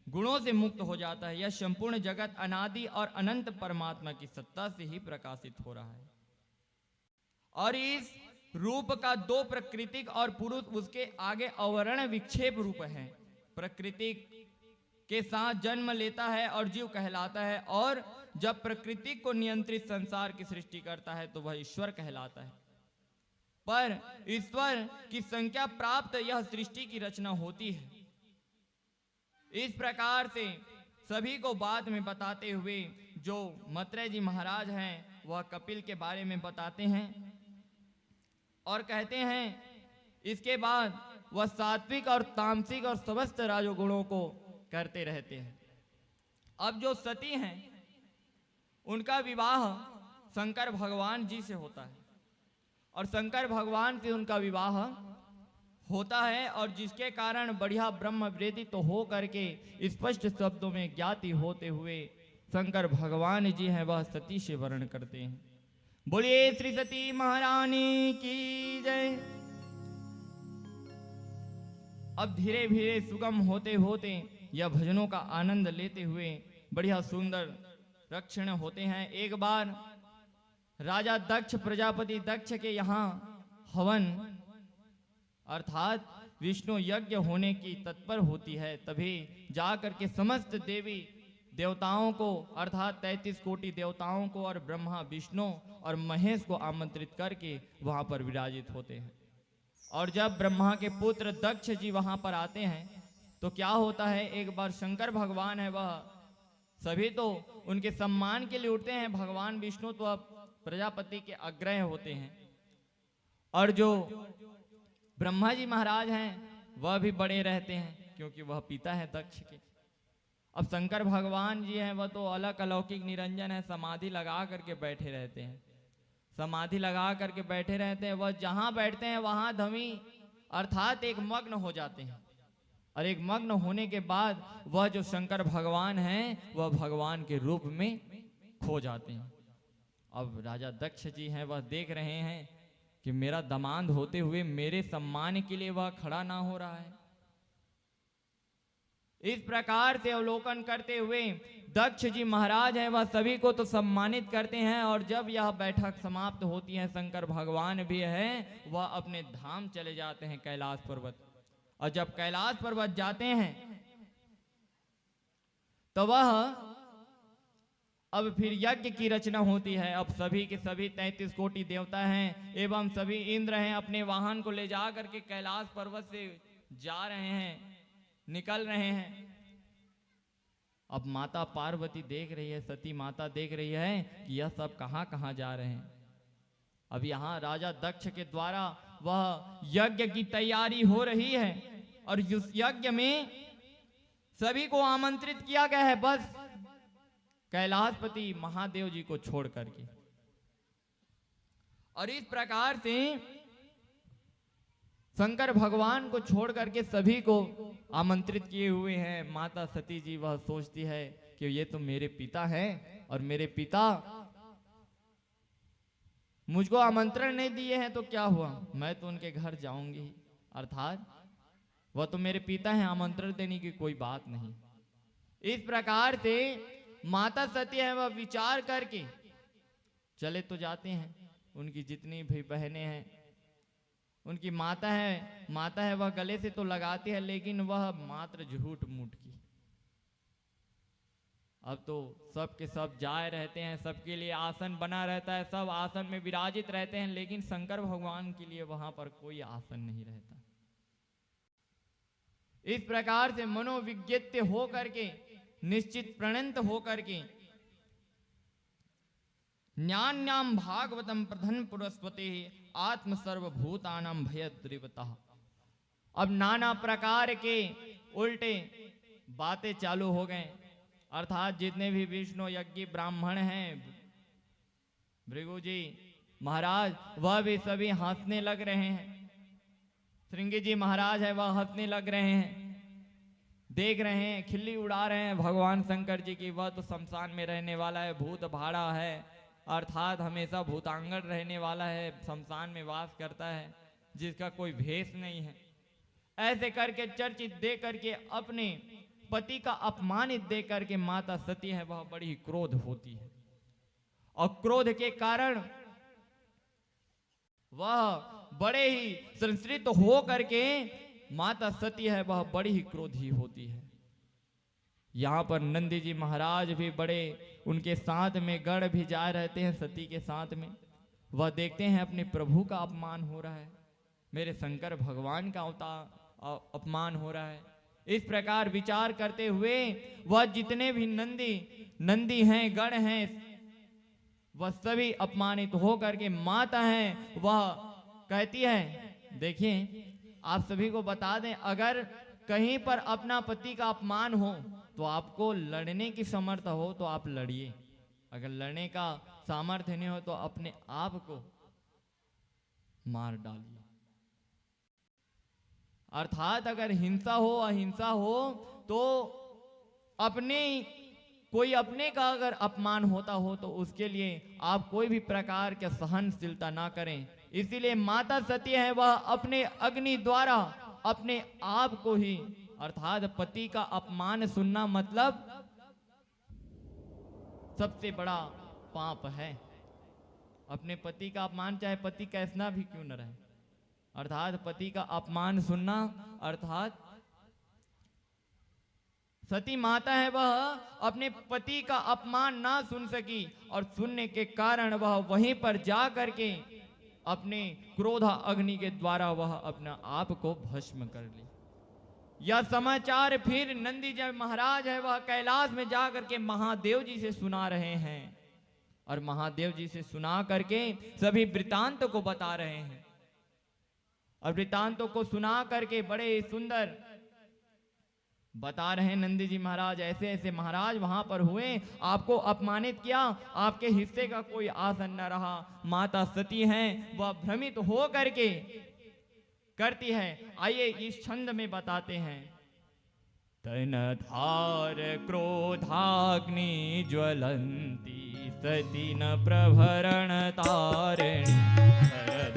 S1: गुणों से मुक्त हो जाता है। यह संपूर्ण जगत अनादि और अनंत परमात्मा की सत्ता से ही प्रकाशित हो रहा है। और इस रूप का दो प्रकृतिक और पुरुष उसके आगे अवर्ण विक्षेप रूप है। प्रकृति के साथ जन्म लेता है और जीव कहलाता है, और जब प्रकृति को नियंत्रित संसार की सृष्टि करता है तो वह ईश्वर कहलाता है। पर ईश्वर की संख्या प्राप्त यह सृष्टि की रचना होती है। इस प्रकार से सभी को बाद में बताते हुए जो मैत्रेय जी महाराज हैं वह कपिल के बारे में बताते हैं और कहते हैं इसके बाद वह सात्विक और तामसिक और समस्त राजोगुणों को करते रहते हैं। अब जो सती हैं उनका विवाह शंकर भगवान जी से होता है और शंकर भगवान से उनका विवाह होता है, और जिसके कारण बढ़िया ब्रह्म वेदित तो हो करके स्पष्ट शब्दों में ज्ञाति होते हुए शंकर भगवान जी हैं वह सती से वर्ण करते हैं। बोलिए श्री सती महारानी की जय। अब धीरे धीरे सुगम होते होते यह भजनों का आनंद लेते हुए बढ़िया सुंदर रक्षण होते हैं। एक बार राजा दक्ष प्रजापति दक्ष के यहाँ हवन अर्थात विष्णु यज्ञ होने की तत्पर होती है, तभी जाकर के समस्त देवी देवताओं को अर्थात 33 कोटि देवताओं को और ब्रह्मा विष्णु और महेश को आमंत्रित करके वहां पर विराजित होते हैं। और जब ब्रह्मा के पुत्र दक्ष जी वहां पर आते हैं तो क्या होता है, एक बार शंकर भगवान है वह सभी तो उनके सम्मान के लिए उठते हैं। भगवान विष्णु तो अब प्रजापति के अग्रह होते हैं और जो ब्रह्मा जी महाराज हैं वह भी बड़े रहते हैं क्योंकि वह पिता है दक्ष के। अब शंकर भगवान जी हैं वह तो अलग अलौकिक निरंजन है, समाधि लगा करके बैठे रहते हैं। समाधि लगा करके बैठे रहते हैं, वह जहां बैठते हैं वहां धमी अर्थात एक मग्न हो जाते हैं। और एक मग्न होने के बाद वह जो शंकर भगवान हैं वह भगवान के रूप में खो जाते हैं। अब राजा दक्ष जी हैं वह देख रहे हैं कि मेरा दामाद होते हुए मेरे सम्मान के लिए वह खड़ा ना हो रहा है, इस प्रकार से अवलोकन करते हुए दक्ष जी महाराज हैं वह सभी को तो सम्मानित करते हैं, और जब यह बैठक समाप्त होती है शंकर भगवान भी हैं वह अपने धाम चले जाते हैं कैलाश पर्वत। और जब कैलाश पर्वत जाते हैं तो वह अब फिर यज्ञ की रचना होती है। अब सभी के सभी 33 कोटि देवता हैं एवं सभी इंद्र हैं, अपने वाहन को ले जा करके कैलाश पर्वत से जा रहे हैं, निकल रहे हैं। अब माता पार्वती देख रही है, सती माता देख रही है कि यह सब कहां कहां जा रहे हैं। अब यहाँ राजा दक्ष के द्वारा वह यज्ञ की तैयारी हो रही है, और इस यज्ञ में सभी को आमंत्रित किया गया है, बस कैलाशपति महादेव जी को छोड़ करके। और इस प्रकार से शंकर भगवान को छोड़ करके सभी को आमंत्रित किए हुए हैं। माता सती जी वह सोचती है कि ये तो मेरे पिता हैं, और मेरे पिता मुझको आमंत्रण नहीं दिए हैं तो क्या हुआ, मैं तो उनके घर जाऊंगी। अर्थात वह तो मेरे पिता हैं, आमंत्रण देने की कोई बात नहीं। इस प्रकार से माता सती है वह विचार करके चले तो जाते हैं। उनकी जितनी भी बहनें हैं, उनकी माता है वह गले से तो लगाती है, लेकिन वह मात्र झूठ मूठ की। अब तो सब के सब जाए रहते हैं, सबके लिए आसन बना रहता है, सब आसन में विराजित रहते हैं, लेकिन शंकर भगवान के लिए वहां पर कोई आसन नहीं रहता। इस प्रकार से मनोविज्ञत्य हो करके, निश्चित प्रणंत हो करके, ज्ञान्याम भागवतम प्रधन पुरस्पते आत्म सर्वभूतानां भयद्रिवतः। अब नाना प्रकार के उल्टे बातें चालू हो गए। अर्थात जितने भी विष्णु यज्ञ ब्राह्मण हैं, भृगु जी महाराज वह भी सभी हंसने लग रहे हैं। श्रृंगी जी महाराज है वह हंसने लग रहे हैं, देख रहे हैं, खिल्ली उड़ा रहे हैं भगवान शंकर जी की। वह तो शमशान में रहने वाला है, भूत भाड़ा है, अर्थात हमेशा भूतांगण रहने वाला है, शमशान में वास करता है, जिसका कोई भेष नहीं है। ऐसे करके चर्चित दे करके, अपने पति का अपमानित दे करके माता सती है वह बड़ी क्रोध होती है, और क्रोध के कारण वह बड़े ही संस्कृत हो करके माता सती है वह बड़ी ही क्रोधी होती है। यहाँ पर नंदी जी महाराज भी बड़े उनके साथ में गढ़ भी जा रहते हैं सती के साथ में। वह देखते हैं अपने प्रभु का अपमान हो रहा है, मेरे शंकर भगवान का अपमान हो रहा है। इस प्रकार विचार करते हुए वह जितने भी नंदी हैं, गढ़ हैं, वह सभी अपमानित हो करके माता हैं वह कहती है, देखिए आप सभी को बता दें, अगर कहीं पर अपना पति का अपमान हो तो आपको लड़ने की समर्थ हो तो आप लड़िए, अगर लड़ने का सामर्थ्य नहीं हो तो अपने आप को मार डालिए। अर्थात अगर हिंसा हो, अहिंसा हो तो कोई अपने का अगर अपमान होता हो तो उसके लिए आप कोई भी प्रकार के सहनशीलता ना करें। इसीलिए माता सती है वह अपने अग्नि द्वारा अपने आप को ही, अर्थात पति का अपमान सुनना मतलब सबसे बड़ा पाप है। अपने पति का अपमान, चाहे पति कैसा भी क्यों न रहे, अर्थात पति का अपमान सुनना, अर्थात सती माता है वह अपने पति का अपमान ना सुन सकी, और सुनने के कारण वह वहीं पर जा करके अपने क्रोध अग्नि के द्वारा वह अपना आप को भस्म कर ली। यह समाचार फिर नंदी जी महाराज है वह कैलाश में जा करके महादेव जी से सुना रहे हैं, और महादेव जी से सुना करके सभी वृतांत को बता रहे हैं। और वृतांतों को सुना करके बड़े सुंदर बता रहे हैं नंदी जी महाराज, ऐसे ऐसे महाराज वहां पर हुए, आपको अपमानित किया, आपके हिस्से का कोई आसन न रहा। माता सती हैं वह भ्रमित हो करके करती है। आइए इस छंद में बताते हैं। तन धार क्रोधाग्नि ज्वलंती सती न प्रभरण तारिणी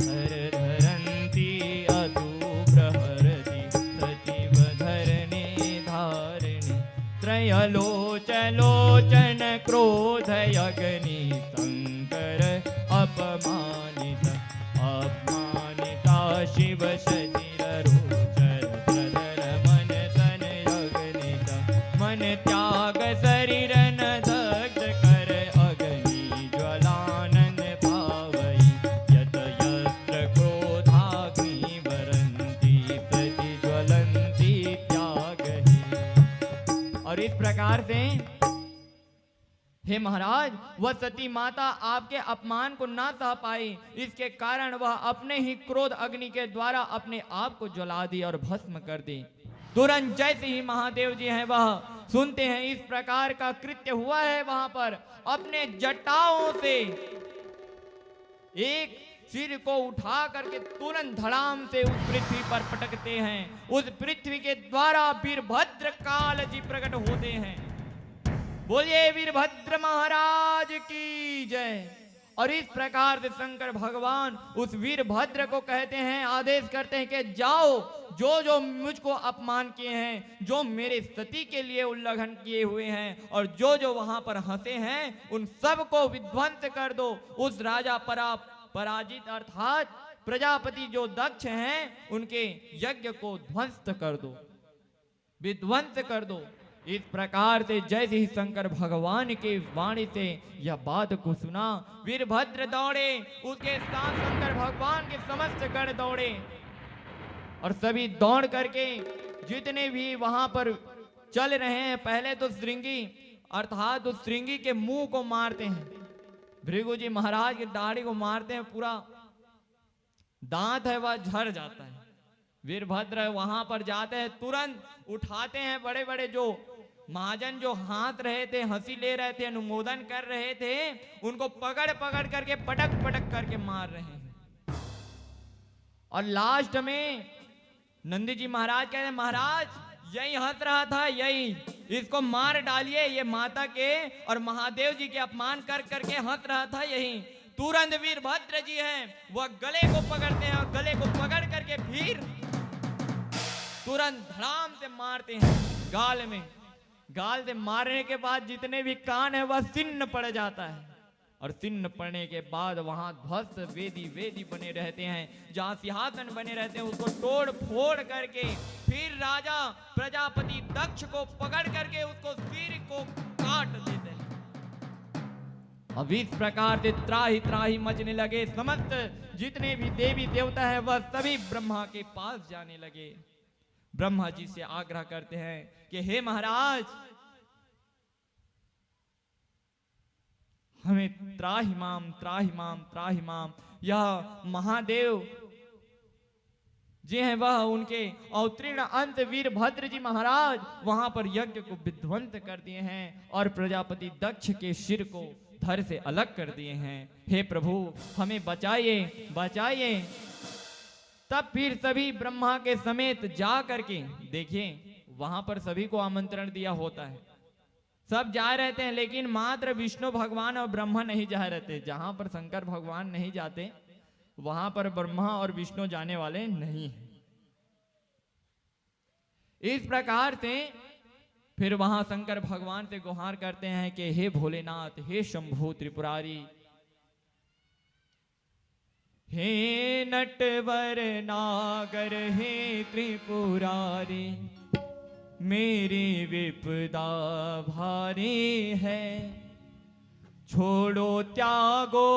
S1: धर धरंती अतु प्रहरती सती धरणी धारिणी। त्रयलोचलोचन क्रोध अग्नि शंकर अपमानित अपमानिता शिव शरीर रोचर प्रधर मन तन अग्नित मन त्याग शरीर न दग्ध कर अग्नि ज्वलानंद पावई यत यत्र क्रोधाग्नि वरंती प्रति ज्वलंती त्यागहि। और इस प्रकार से हे महाराज, वह सती माता आपके अपमान को ना सह पाई, इसके कारण वह अपने ही क्रोध अग्नि के द्वारा अपने आप को जला दी और भस्म कर दी। तुरंत जैसे ही महादेव जी हैं वह सुनते हैं इस प्रकार का कृत्य हुआ है, वहां पर अपने जटाओं से एक सिर को उठा करके तुरंत धड़ाम से उस पृथ्वी पर पटकते हैं। उस पृथ्वी के द्वारा वीरभद्र काल जी प्रकट होते हैं। बोलिए वीरभद्र महाराज की जय। और इस प्रकार से शंकर भगवान उस वीरभद्र को कहते हैं, आदेश करते हैं कि जाओ, जो जो मुझको अपमान किए हैं, जो मेरे सती के लिए उल्लंघन किए हुए हैं और जो जो वहां पर हंसे हैं, उन सब को विध्वंस कर दो। उस राजा पराजित अर्थात प्रजापति जो दक्ष हैं, उनके यज्ञ को ध्वंस कर दो, विध्वंस कर दो। इस प्रकार से जैसे ही शंकर भगवान के वाणी से यह बात को सुना, वीरभद्र दौड़े, उसके साथ शंकर भगवान के समस्त गण दौड़े और सभी दौड़ करके जितने भी वहां पर चल रहे हैं, पहले तो श्रृंगी अर्थात उस श्रृंगी के मुंह को मारते हैं, भृगु जी महाराज की दाढ़ी को मारते हैं, पूरा दांत है वह झड़ जाता है। वीरभद्र वहां पर जाते हैं, तुरंत उठाते हैं, बड़े बड़े जो महाजन जो हाथ रहे थे, हंसी ले रहे थे, अनुमोदन कर रहे थे, उनको पकड़ पकड़ करके पटक पटक करके मार रहे हैं। और लास्ट में नंदी जी महाराज कहते हैं, महाराज यही हंस रहा था, यही इसको मार डालिए, ये माता के और महादेव जी के अपमान कर करके हंस रहा था यही। तुरंत वीरभद्र जी हैं, वह गले को पकड़ते हैं और गले को पकड़ करके फिर तुरंत धड़ाम से मारते हैं गाल में। गाल से मारने के बाद जितने भी कान है वह सिन्न पड़ जाता है और सिन्न पड़ने के बाद वहां ध्वस्त वेदी बने रहते हैं, जहां सिंहासन बने रहते हैं, उसको तोड़ फोड़ करके फिर राजा प्रजापति दक्ष को पकड़ करके उसको सिर को काट देते हैं। अब इस प्रकार से त्राही त्राही मचने लगे, समस्त जितने भी देवी देवता है वह सभी ब्रह्मा के पास जाने लगे। ब्रह्मा जी से आग्रह करते हैं कि हे महाराज, हमें त्राहिमाम त्राहिमाम त्राहिमाम। यह महादेव जी हैं वह उनके अवतीर्ण अंत वीरभद्र जी महाराज वहां पर यज्ञ को विध्वंस कर दिए हैं और प्रजापति दक्ष के सिर को धड़ से अलग कर दिए हैं। हे प्रभु हमें बचाइए बचाइए। तब फिर सभी ब्रह्मा के समेत जा करके देखिए, वहां पर सभी को आमंत्रण दिया होता है, सब जा रहते हैं, लेकिन मात्र विष्णु भगवान और ब्रह्मा नहीं जा रहते। जहां पर शंकर भगवान नहीं जाते वहां पर ब्रह्मा और विष्णु जाने वाले नहीं हैं। इस प्रकार से फिर वहां शंकर भगवान से गुहार करते हैं कि हे भोलेनाथ, हे शंभु त्रिपुरारी, हे नटवर नागर, हे त्रिपुरारी, मेरी विपदा भारी है, छोड़ो त्यागो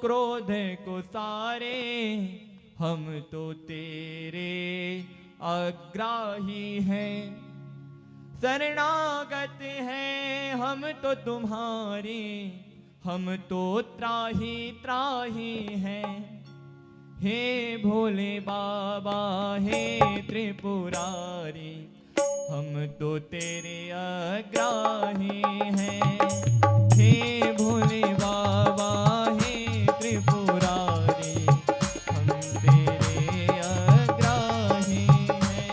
S1: क्रोध को सारे, हम तो तेरे अग्राही हैं, शरणागत हैं हम तो तुम्हारी, हम तो त्राही त्राही हैं। हे भोले बाबा, हे त्रिपुरारी, हम तो तेरे अग्राही हैं। हे भोले बाबा, हे त्रिपुरारी, हम तेरे अग्राही हैं।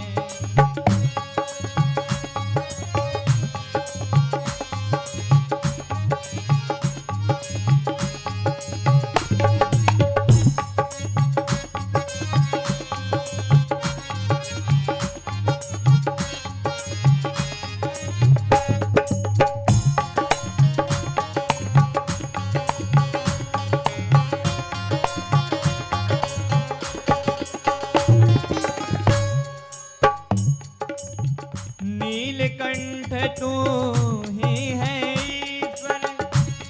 S1: तू ही है ईश्वर,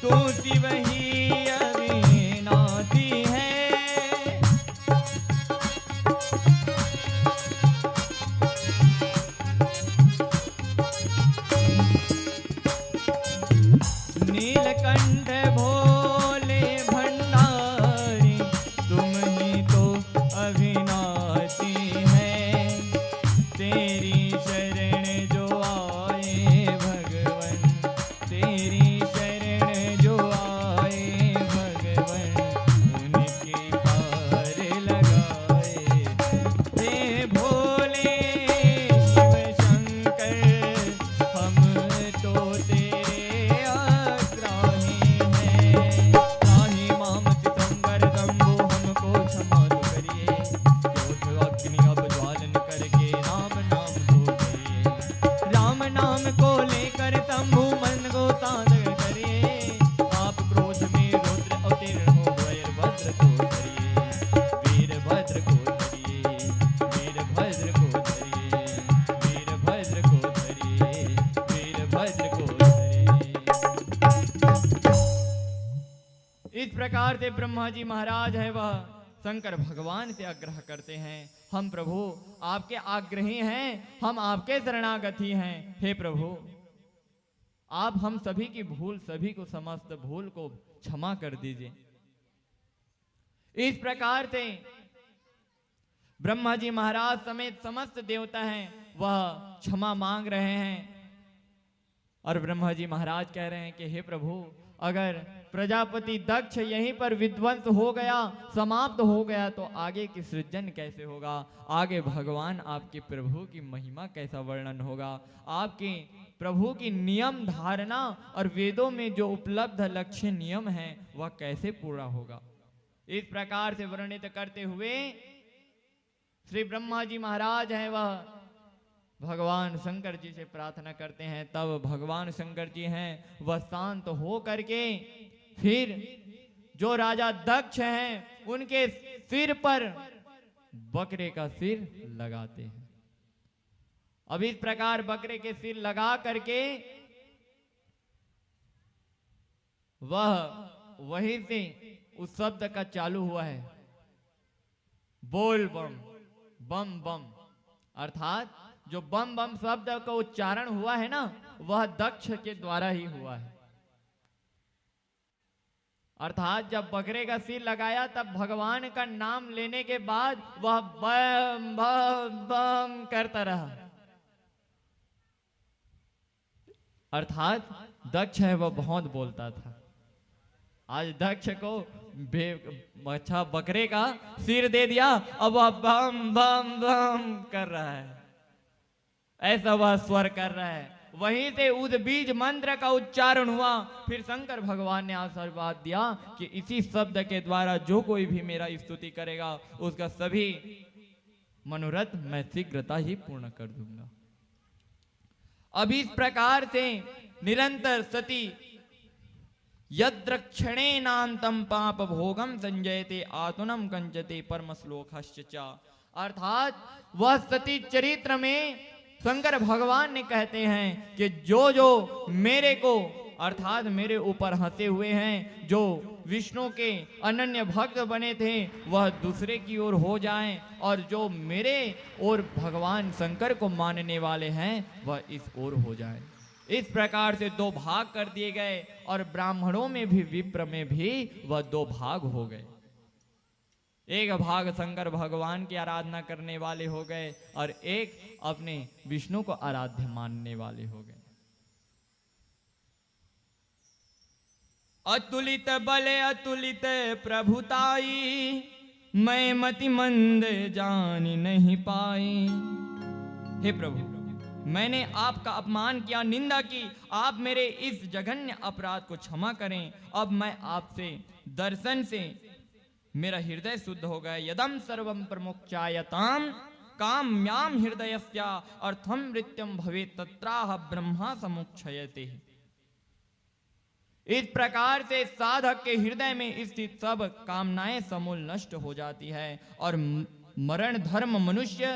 S1: तू शिव ही अविनाशी है। नीलकंठ भोले भंडारी, तुम ही तो अविनाशी है। तेरी शरण जो आए भगवन, तेरी शरण जो आए भगवन, उनके पार लगाए। हे भोले शिव शंकर, हम तो तेरे आग्राही हैं। राही मामति संकर शंभु, हमको क्षमा तो करिए। क्रोध अग्नि अब ज्वालन करके राम नाम को करिए। राम नाम को लेकर शंभु मन को साधक करिए। आप क्रोध में रुद्र अवतीर्ण हो, वीरभद्र को धरिए। वीरभद्र को धरिए, वीरभद्र को धरिए, वीरभद्र को धरिए, वीरभद्र को धरिए। इस प्रकार से ब्रह्मा जी महाराज है वह शंकर भगवान से आग्रह करते हैं, हम प्रभु आपके आग्रही हैं, हम आपके शरणागति हैं। हे प्रभु, आप हम सभी की भूल, सभी को समस्त भूल को क्षमा कर दीजिए। इस प्रकार से ब्रह्मा जी महाराज समेत समस्त देवता हैं वह क्षमा मांग रहे हैं। और ब्रह्मा जी महाराज कह रहे हैं कि हे प्रभु, अगर प्रजापति दक्ष यहीं पर विध्वंस हो गया, समाप्त हो गया, तो आगे की सृजन कैसे होगा? आगे भगवान आपके प्रभु की महिमा कैसा वर्णन होगा? आपके प्रभु की नियम धारणा और वेदों में जो उपलब्ध लक्ष्य नियम हैं वह कैसे पूरा होगा? इस प्रकार से वर्णित करते हुए श्री ब्रह्मा जी महाराज हैं वह भगवान शंकर जी से प्रार्थना करते हैं। तब भगवान शंकर जी हैं वह शांत हो करके फिर जो राजा दक्ष हैं उनके सिर पर बकरे का सिर लगाते हैं। अब इस प्रकार बकरे के सिर लगा करके वह वहीं से उस शब्द का चालू हुआ है, बोल बम बम बम, अर्थात जो बम बम शब्द का उच्चारण हुआ है ना, वह दक्ष के द्वारा ही हुआ है। अर्थात जब बकरे का सिर लगाया तब भगवान का नाम लेने के बाद वह बम बम बम करता रहा। अर्थात दक्ष है वह बहुत बोलता था। आज दक्ष को अच्छा बकरे का सिर दे दिया, अब वह बम बम बम कर रहा है, ऐसा वह स्वर कर रहा है। वहीं से उस बीज मंत्र का उच्चारण हुआ। फिर शंकर भगवान ने आशीर्वाद दिया कि इसी शब्द के द्वारा जो कोई भी मेरा स्तुति करेगा उसका सभी मनोरथ मैं शीघ्रता ही पूर्ण कर दूंगा। अब इस प्रकार से निरंतर सती यद्रक्षणेनांतम पाप भोगम संजयते आतुनम कंचते परम श्लोकश्च। अर्थात वह सती चरित्र में शंकर भगवान ने कहते हैं कि जो जो मेरे को अर्थात मेरे ऊपर हंसे हुए हैं, जो विष्णु के अनन्य भक्त बने थे वह दूसरे की ओर हो जाएं, और जो मेरे और भगवान शंकर को मानने वाले हैं वह इस ओर हो जाएं। इस प्रकार से दो भाग कर दिए गए और ब्राह्मणों में भी विप्र में भी वह दो भाग हो गए। एक भाग शंकर भगवान की आराधना करने वाले हो गए और एक अपने विष्णु को आराध्य मानने वाले हो गए। अतुलित बले अतुलित प्रभुताई, मैं मति मंद जान नहीं पाई। हे प्रभु, मैंने आपका अपमान किया, निंदा की, आप मेरे इस जघन्य अपराध को क्षमा करें। अब मैं आपसे दर्शन से मेरा हृदय शुद्ध हो गया। यदम सर्वम प्रमुख्यायताम काम्याम हृदयस्या अर्थम मृत्यम भवे तत्राह ब्रह्मा समुक्षयते। इस प्रकार से साधक के हृदय में स्थित सब कामनाएं समूल नष्ट हो जाती है और मरण धर्म मनुष्य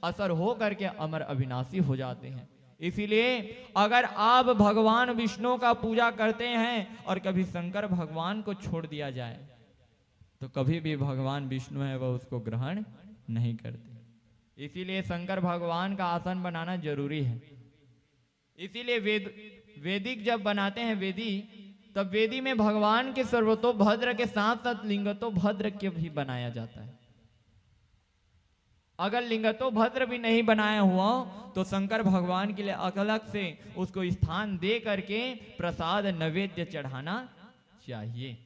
S1: असर हो करके अमर अविनाशी हो जाते हैं। इसीलिए अगर आप भगवान विष्णु का पूजा करते हैं और कभी शंकर भगवान को छोड़ दिया जाए तो कभी भी भगवान विष्णु है वह उसको ग्रहण नहीं करते। इसीलिए शंकर भगवान का आसन बनाना जरूरी है। इसीलिए वेदिक जब बनाते हैं वेदी, तब वेदी में भगवान के सर्वतोभद्र के साथ साथ लिंगतोभद्र के भी बनाया जाता है। अगर लिंगतोभद्र भी नहीं बनाया हुआ तो शंकर भगवान के लिए अलग से उसको स्थान दे करके प्रसाद नैवेद्य चढ़ाना चाहिए,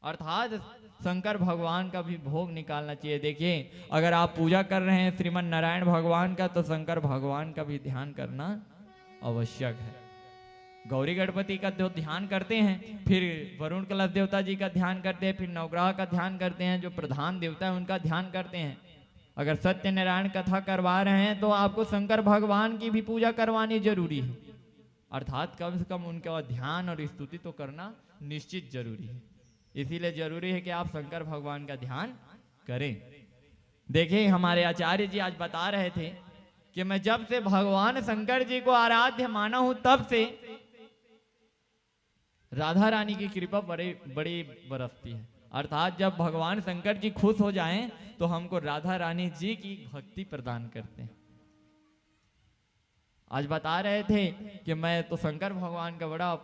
S1: अर्थात शंकर भगवान का भी भोग निकालना चाहिए। देखिए, अगर आप पूजा कर रहे हैं श्रीमन नारायण भगवान का तो शंकर भगवान का भी ध्यान करना आवश्यक है। गौरी गणपति का जो ध्यान करते हैं, फिर वरुण कलश देवता जी का ध्यान करते हैं, फिर नवग्रह का ध्यान करते हैं, जो प्रधान देवता है उनका ध्यान करते हैं। अगर सत्यनारायण कथा करवा रहे हैं तो आपको शंकर भगवान की भी पूजा करवानी जरूरी है, अर्थात कम से कम उनका ध्यान और स्तुति तो करना निश्चित जरूरी है। इसीलिए जरूरी है कि आप शंकर भगवान का ध्यान करें। देखिए, हमारे आचार्य जी आज बता रहे थे कि मैं जब से भगवान शंकर जी को आराध्य माना हूं तब से राधा रानी की कृपा बड़ी बरसती है। अर्थात जब भगवान शंकर जी खुश हो जाएं तो हमको राधा रानी जी की भक्ति प्रदान करते हैं। आज बता रहे थे कि मैं तो शंकर भगवान का बड़ा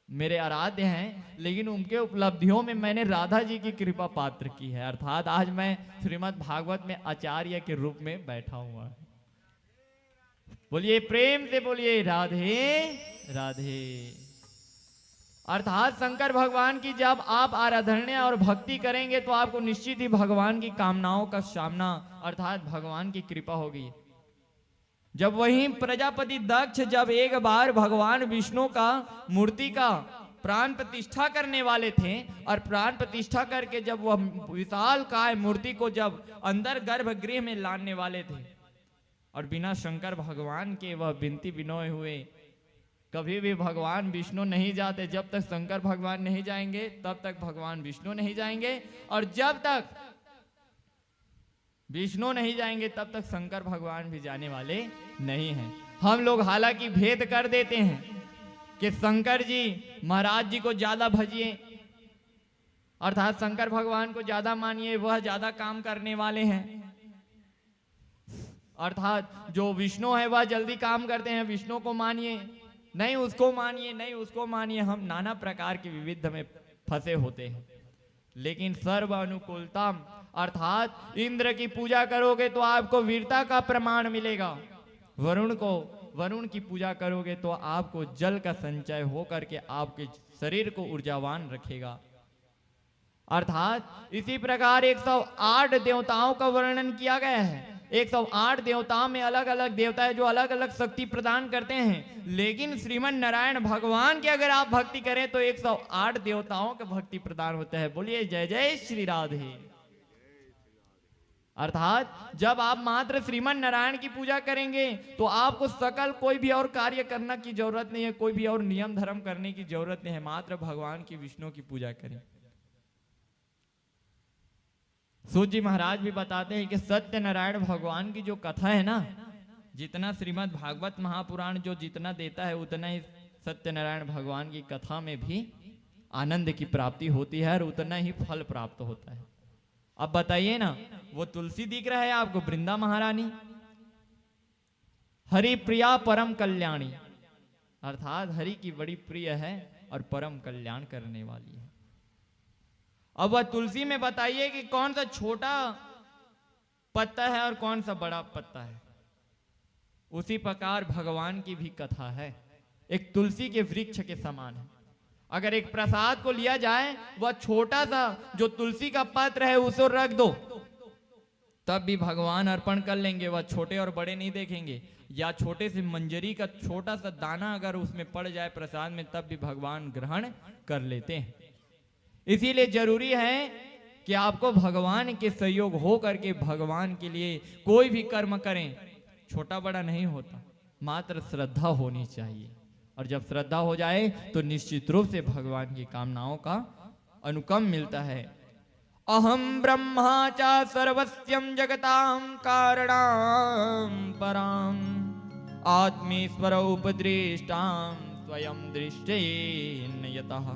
S1: मेरे आराध्य हैं, लेकिन उनके उपलब्धियों में मैंने राधा जी की कृपा पात्र की है। अर्थात आज मैं श्रीमद् भागवत में आचार्य के रूप में बैठा हुआ है। बोलिए प्रेम से, बोलिए राधे राधे। अर्थात शंकर भगवान की जब आप आराधना और भक्ति करेंगे तो आपको निश्चित ही भगवान की कामनाओं का सामना अर्थात भगवान की कृपा होगी। जब वही प्रजापति दक्ष जब एक बार भगवान विष्णु का मूर्ति का प्राण प्रतिष्ठा करने वाले थे और प्राण प्रतिष्ठा करके जब वह विशाल काय मूर्ति को जब अंदर गर्भगृह में लाने वाले थे और बिना शंकर भगवान के वह विनती विनोय हुए, कभी भी भगवान विष्णु नहीं जाते। जब तक शंकर भगवान नहीं जाएंगे तब तक भगवान विष्णु नहीं जाएंगे, और जब तक विष्णु नहीं जाएंगे तब तक शंकर भगवान भी जाने वाले नहीं हैं। हम लोग हालांकि भेद कर देते हैं कि शंकर जी महाराज जी को ज्यादा भजिए, अर्थात शंकर भगवान को ज्यादा मानिए, वह ज्यादा काम करने वाले हैं। अर्थात जो विष्णु है वह जल्दी काम करते हैं, विष्णु को मानिए, नहीं उसको मानिए, नहीं उसको मानिए। हम नाना प्रकार के विविध में फंसे होते हैं। लेकिन सर्व अनुकूलता अर्थात इंद्र की पूजा करोगे तो आपको वीरता का प्रमाण मिलेगा। वरुण की पूजा करोगे तो आपको जल का संचय हो करके आपके शरीर को ऊर्जावान रखेगा। अर्थात इसी प्रकार 108 देवताओं का वर्णन किया गया है। 108 देवताओं में अलग अलग देवता है जो अलग अलग शक्ति प्रदान करते हैं, लेकिन श्रीमन नारायण भगवान की अगर आप भक्ति करें तो 108 देवताओं का भक्ति प्रदान होता है। बोलिए जय जय श्री राधे। अर्थात जब आप मात्र श्रीमन नारायण की पूजा करेंगे तो आपको सकल कोई भी और कार्य करना की जरूरत नहीं है, कोई भी और नियम धर्म करने की जरूरत नहीं है, मात्र भगवान की विष्णु की पूजा करें। सूत जी महाराज भी बताते हैं कि सत्यनारायण भगवान की जो कथा है ना, जितना श्रीमद् भागवत महापुराण जो जितना देता है उतना ही सत्यनारायण भगवान की कथा में भी आनंद की प्राप्ति होती है और उतना ही फल प्राप्त होता है। अब बताइए ना, वो तुलसी दिख रहा है आपको, वृंदा महारानी, हरि प्रिया परम कल्याणी, अर्थात हरि की बड़ी प्रिय है और परम कल्याण करने वाली है। अब वह तुलसी में बताइए कि कौन सा छोटा पत्ता है और कौन सा बड़ा पत्ता है। उसी प्रकार भगवान की भी कथा है, एक तुलसी के वृक्ष के समान है। अगर एक प्रसाद को लिया जाए, वह छोटा सा जो तुलसी का पत्र है उसे रख दो तब भी भगवान अर्पण कर लेंगे, वह छोटे और बड़े नहीं देखेंगे। या छोटे से मंजरी का छोटा सा दाना अगर उसमें पड़ जाए प्रसाद में तब भी भगवान ग्रहण कर लेते हैं। इसीलिए जरूरी है कि आपको भगवान के सहयोग हो करके भगवान के लिए कोई भी कर्म करें, छोटा बड़ा नहीं होता, मात्र श्रद्धा होनी चाहिए। और जब श्रद्धा हो जाए तो निश्चित रूप से भगवान की कामनाओं का अनुकंप मिलता है। अहम ब्रह्मा च सर्वस्यं जगतां कारणां परां आत्मेश्वर उपदृष्टां स्वयं दृष्टेन यतः।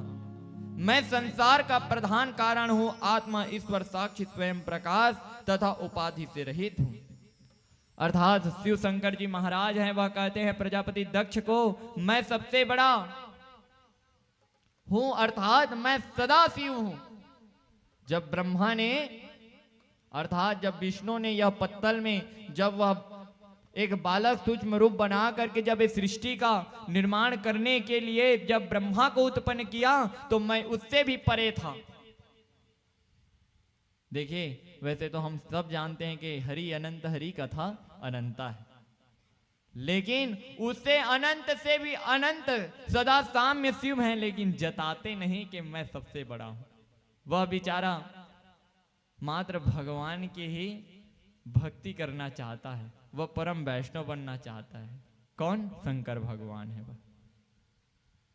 S1: मैं संसार का प्रधान कारण हूं, आत्मा ईश्वर साक्षी स्वयं प्रकाश तथा उपाधि से रहित हूं। अर्थात शिव शंकर जी महाराज हैं, वह कहते हैं प्रजापति दक्ष को, मैं सबसे बड़ा हूं, अर्थात मैं सदा शिव हूं। जब ब्रह्मा ने अर्थात जब विष्णु ने यह पत्तल में जब वह एक बालक सूक्ष्म रूप बना करके जब इस सृष्टि का निर्माण करने के लिए जब ब्रह्मा को उत्पन्न किया, तो मैं उससे भी परे था। देखिए, वैसे तो हम सब जानते हैं कि हरि अनंत, हरि कथा अनंता है, लेकिन उससे अनंत से भी अनंत सदा साम्य शिव हैं, लेकिन जताते नहीं कि मैं सबसे बड़ा हूं। वह बेचारा मात्र भगवान की ही भक्ति करना चाहता है, वह परम वैष्णव बनना चाहता है। कौन? शंकर भगवान है।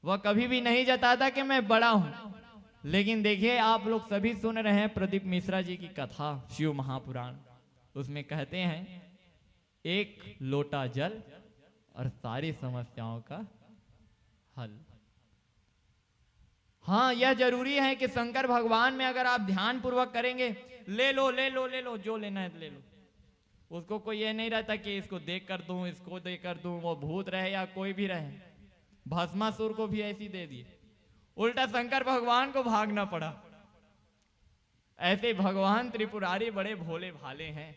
S1: वह कभी भी नहीं जताता कि मैं बड़ा हूं। लेकिन देखिए, आप लोग सभी सुन रहे हैं प्रदीप मिश्रा जी की कथा शिव महापुराण, उसमें कहते हैं एक लोटा जल और सारी समस्याओं का हल। हाँ, यह जरूरी है कि शंकर भगवान में अगर आप ध्यान पूर्वक करेंगे, ले लो ले लो ले लो, जो लेना है ले लो। उसको कोई ये नहीं रहता कि इसको देख कर दूं, इसको देख कर दूं, वो भूत रहे या कोई भी रहे। भस्मासुर को भी ऐसी दे दिए, उल्टा शंकर भगवान को भागना पड़ा। ऐसे भगवान त्रिपुरारी बड़े भोले भाले हैं,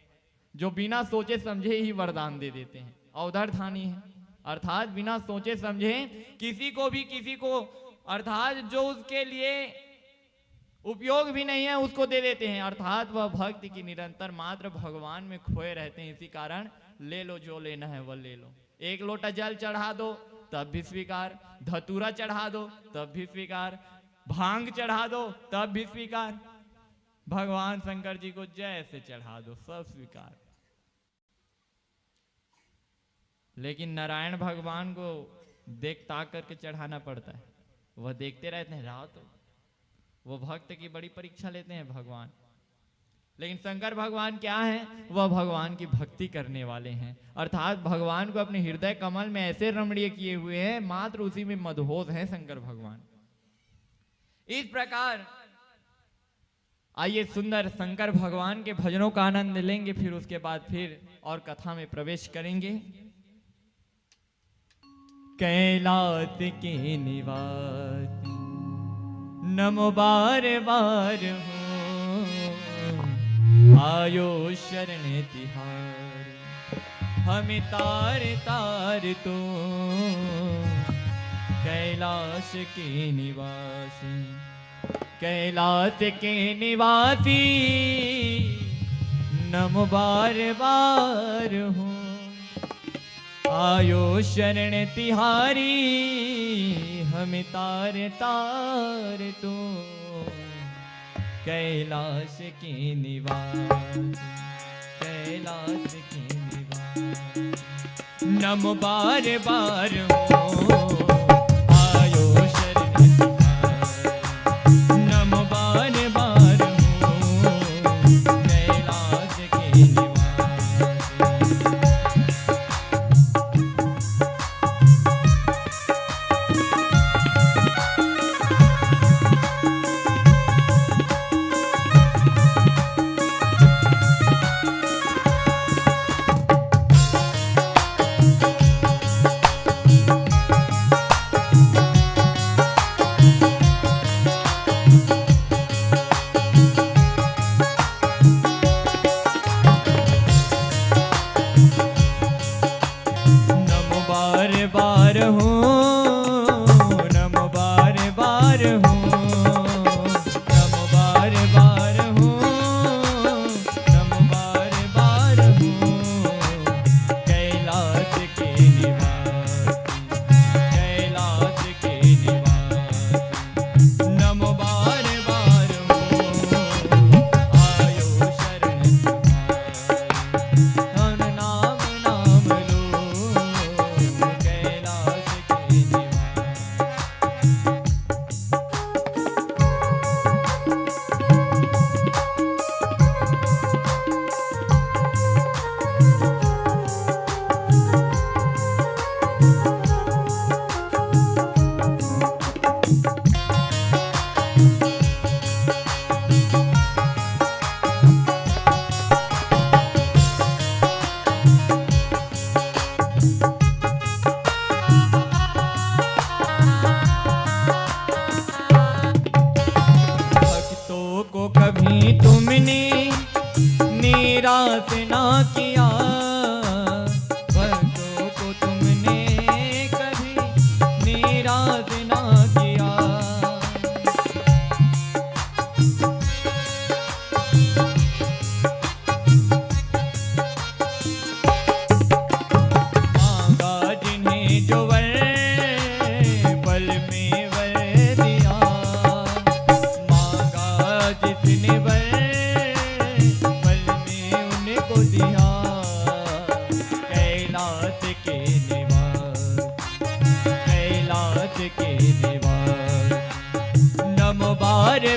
S1: जो बिना सोचे समझे ही वरदान दे देते हैं। अवधारधानी है, अर्थात बिना सोचे समझे किसी को अर्थात जो उसके लिए उपयोग भी नहीं है उसको दे देते हैं। अर्थात वह भक्ति की निरंतर मात्र भगवान में खोए रहते हैं। इसी कारण ले लो, जो लेना है वह ले लो। एक लोटा जल चढ़ा दो तब भी स्वीकार, धतूरा चढ़ा दो तब भी स्वीकार, भांग चढ़ा दो तब भी स्वीकार, भगवान शंकर जी को जैसे चढ़ा दो सब स्वीकार। लेकिन नारायण भगवान को देख ताक करके चढ़ाना पड़ता है, वह देखते रहते हैं रात। वो भक्त की बड़ी परीक्षा लेते हैं भगवान। लेकिन शंकर भगवान क्या है? वह भगवान की भक्ति करने वाले हैं, अर्थात भगवान को अपने हृदय कमल में ऐसे रमणीय किए हुए हैं, मात्र उसी में मदहोश हैं शंकर भगवान। इस प्रकार आइए सुंदर शंकर भगवान के भजनों का आनंद लेंगे, फिर उसके बाद फिर और कथा में प्रवेश करेंगे। कैलाश के निवासी नमो बार बार हो, आयो शरण तिहार, हमें तार तार तो। कैलाश के निवासी, कैलाश के निवासी नमो बार बार हो, आयो शरण तिहारी, हमें तार तार तो। कैलाश के निवास, कैलाश के निवास नमो बार बार हो, आयो शरण तिहारी, नमो बार बार हो, कैलाश के निवास।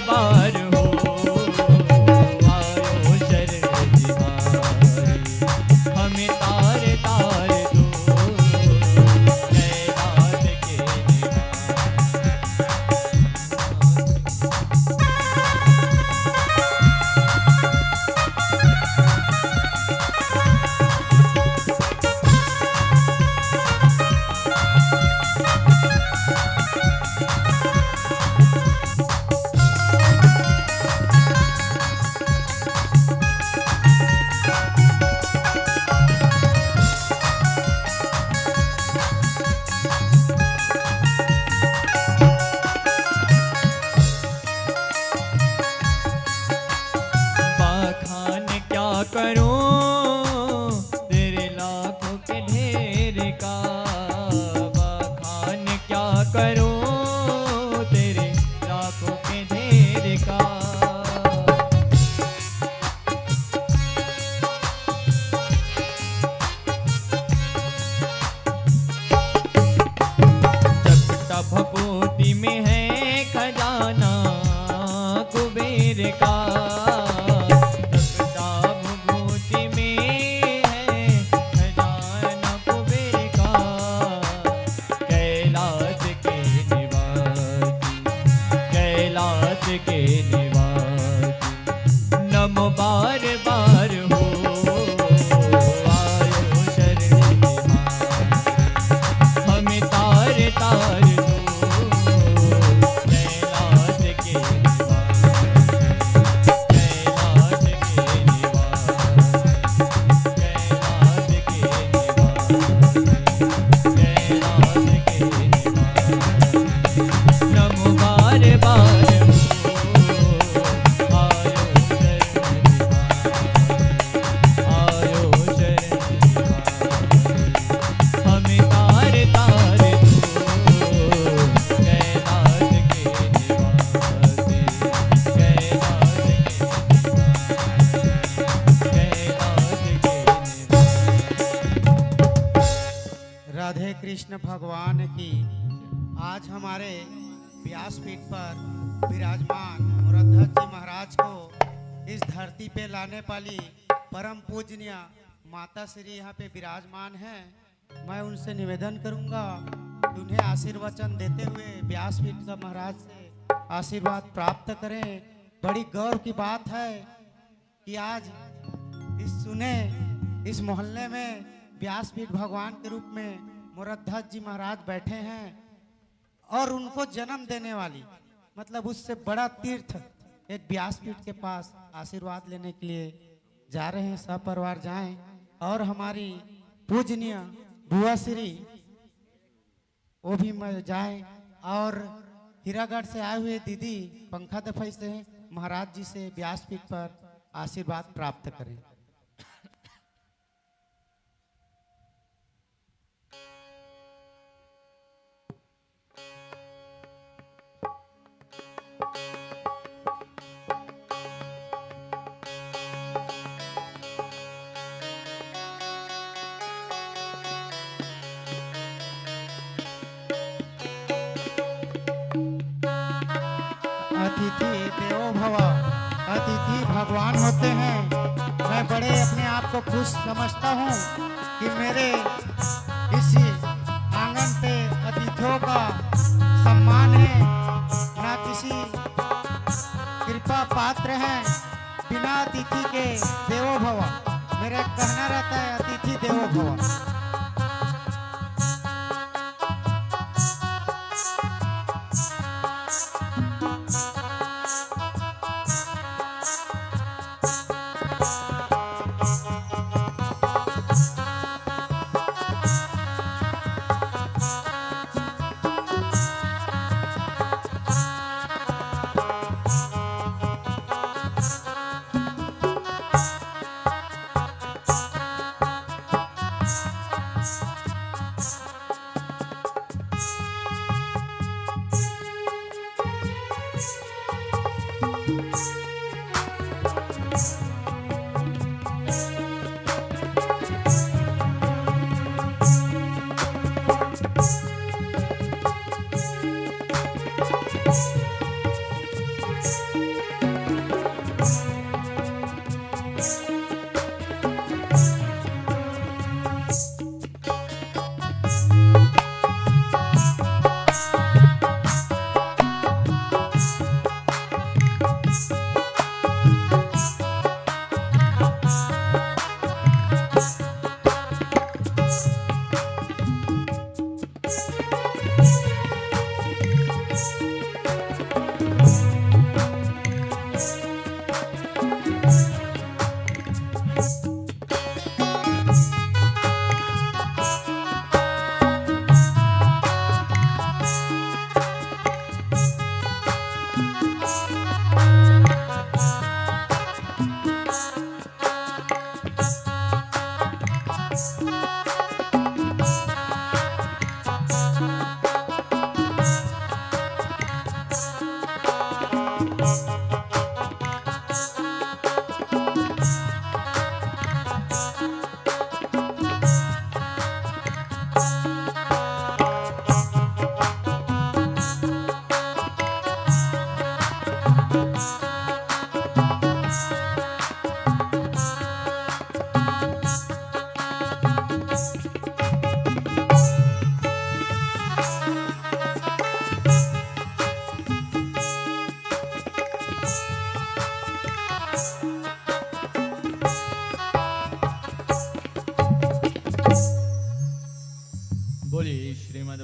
S1: बार हो आयो शरण तिहारी, हमें तार तार दो कैलाश के बखान क्या करूं तेरे लाखों के ढेर का, बखान क्या करूं तेरे लाखों के ढेर का। चपटा भभूति में है खजाना कुबेर का, चपटा भभूति में है खजाना कुबेर का। कैलाश के निवासी, कैलाश के निवासी, नमो बार बार हो आयो शरण तिहारी, हमें तार तार दो कैलाश के निवासी, कैलाश के निवासी, कैलाश के निवासी, कैलाश के निवासी, नमो बार बार हो आयो शरण तिहारी, आयो शरण तिहारी, हमें तार तार दो कैलाश के निवासी, कैलाश के निवासी, कैलाश के निवासी।
S3: राधे कृष्ण भगवान की। आज हमारे व्यासपीठ पर विराजमान मुरध्वज जी महाराज को इस धरती पे लाने वाली परम पूजनीय माता श्री यहाँ पे विराजमान हैं। मैं उनसे निवेदन करूँगा कि उन्हें आशीर्वचन देते हुए व्यासपीठ का महाराज से आशीर्वाद प्राप्त करें। बड़ी गौरव की बात है कि आज इस मोहल्ले में व्यासपीठ भगवान के रूप में मुरध्वज जी महाराज बैठे हैं और उनको जन्म देने वाली मतलब उससे बड़ा तीर्थ एक व्यासपीठ के पास आशीर्वाद लेने के लिए जा रहे हैं। सब परिवार जाएं और हमारी पूजनीय बुआ श्री वो भी जाए और हीरागढ़ से आए हुए दीदी पंखा दफाई से महाराज जी से व्यासपीठ पर आशीर्वाद प्राप्त करें। अतिथि देवो भव, अतिथि भगवान होते हैं। मैं बड़े अपने आप को खुश समझता हूँ कि मेरे इस आंगन पे अतिथियों का सम्मान है, ना किसी कृपा पात्र हैं। बिना अतिथि के देवो भव, मेरा कहना रहता है अतिथि देवो भव।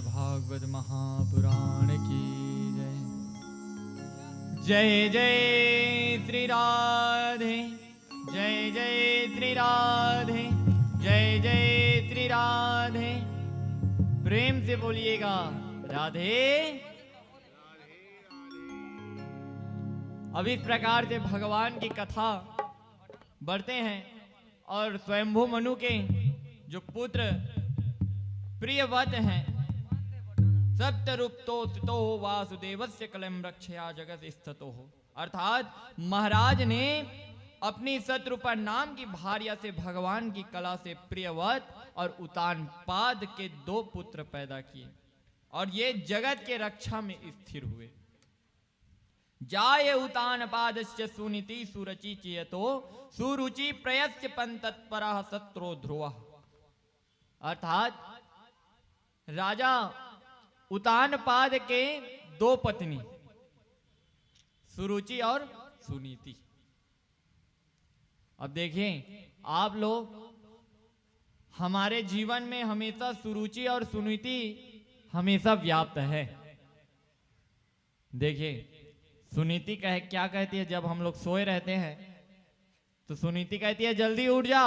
S1: भागवत महापुराण की जय। जय जय श्री राधे, जय जय श्री राधे, जय जय श्री राधे। प्रेम से बोलिएगा राधे। अब इस प्रकार से भगवान की कथा बढ़ते हैं और स्वयंभू मनु के जो पुत्र प्रियवत हैं, सप्तरूपतो स्थितो वासुदेवस्य कलम रक्षया जगत स्थितो हो, अर्थात महाराज ने अपनी शत्रुपा नाम की भार्या से भगवान की कला से प्रियवत और उतानपाद के 2 पुत्र पैदा किए और ये जगत के रक्षा में स्थिर हुए। जाये उतानपादस्य सुनीति सुरचि चेतो सुरुचि प्रयस्य पंतत्परः शत्रो ध्रुवः, अर्थात राजा उतानपाद के 2 पत्नी सुरुचि और सुनीति। अब देखिए आप लोग, हमारे जीवन में हमेशा सुरुचि और सुनीति हमेशा व्याप्त है। देखिए सुनीति क्या कहती है, जब हम लोग सोए रहते हैं तो सुनीति कहती है जल्दी उठ जा,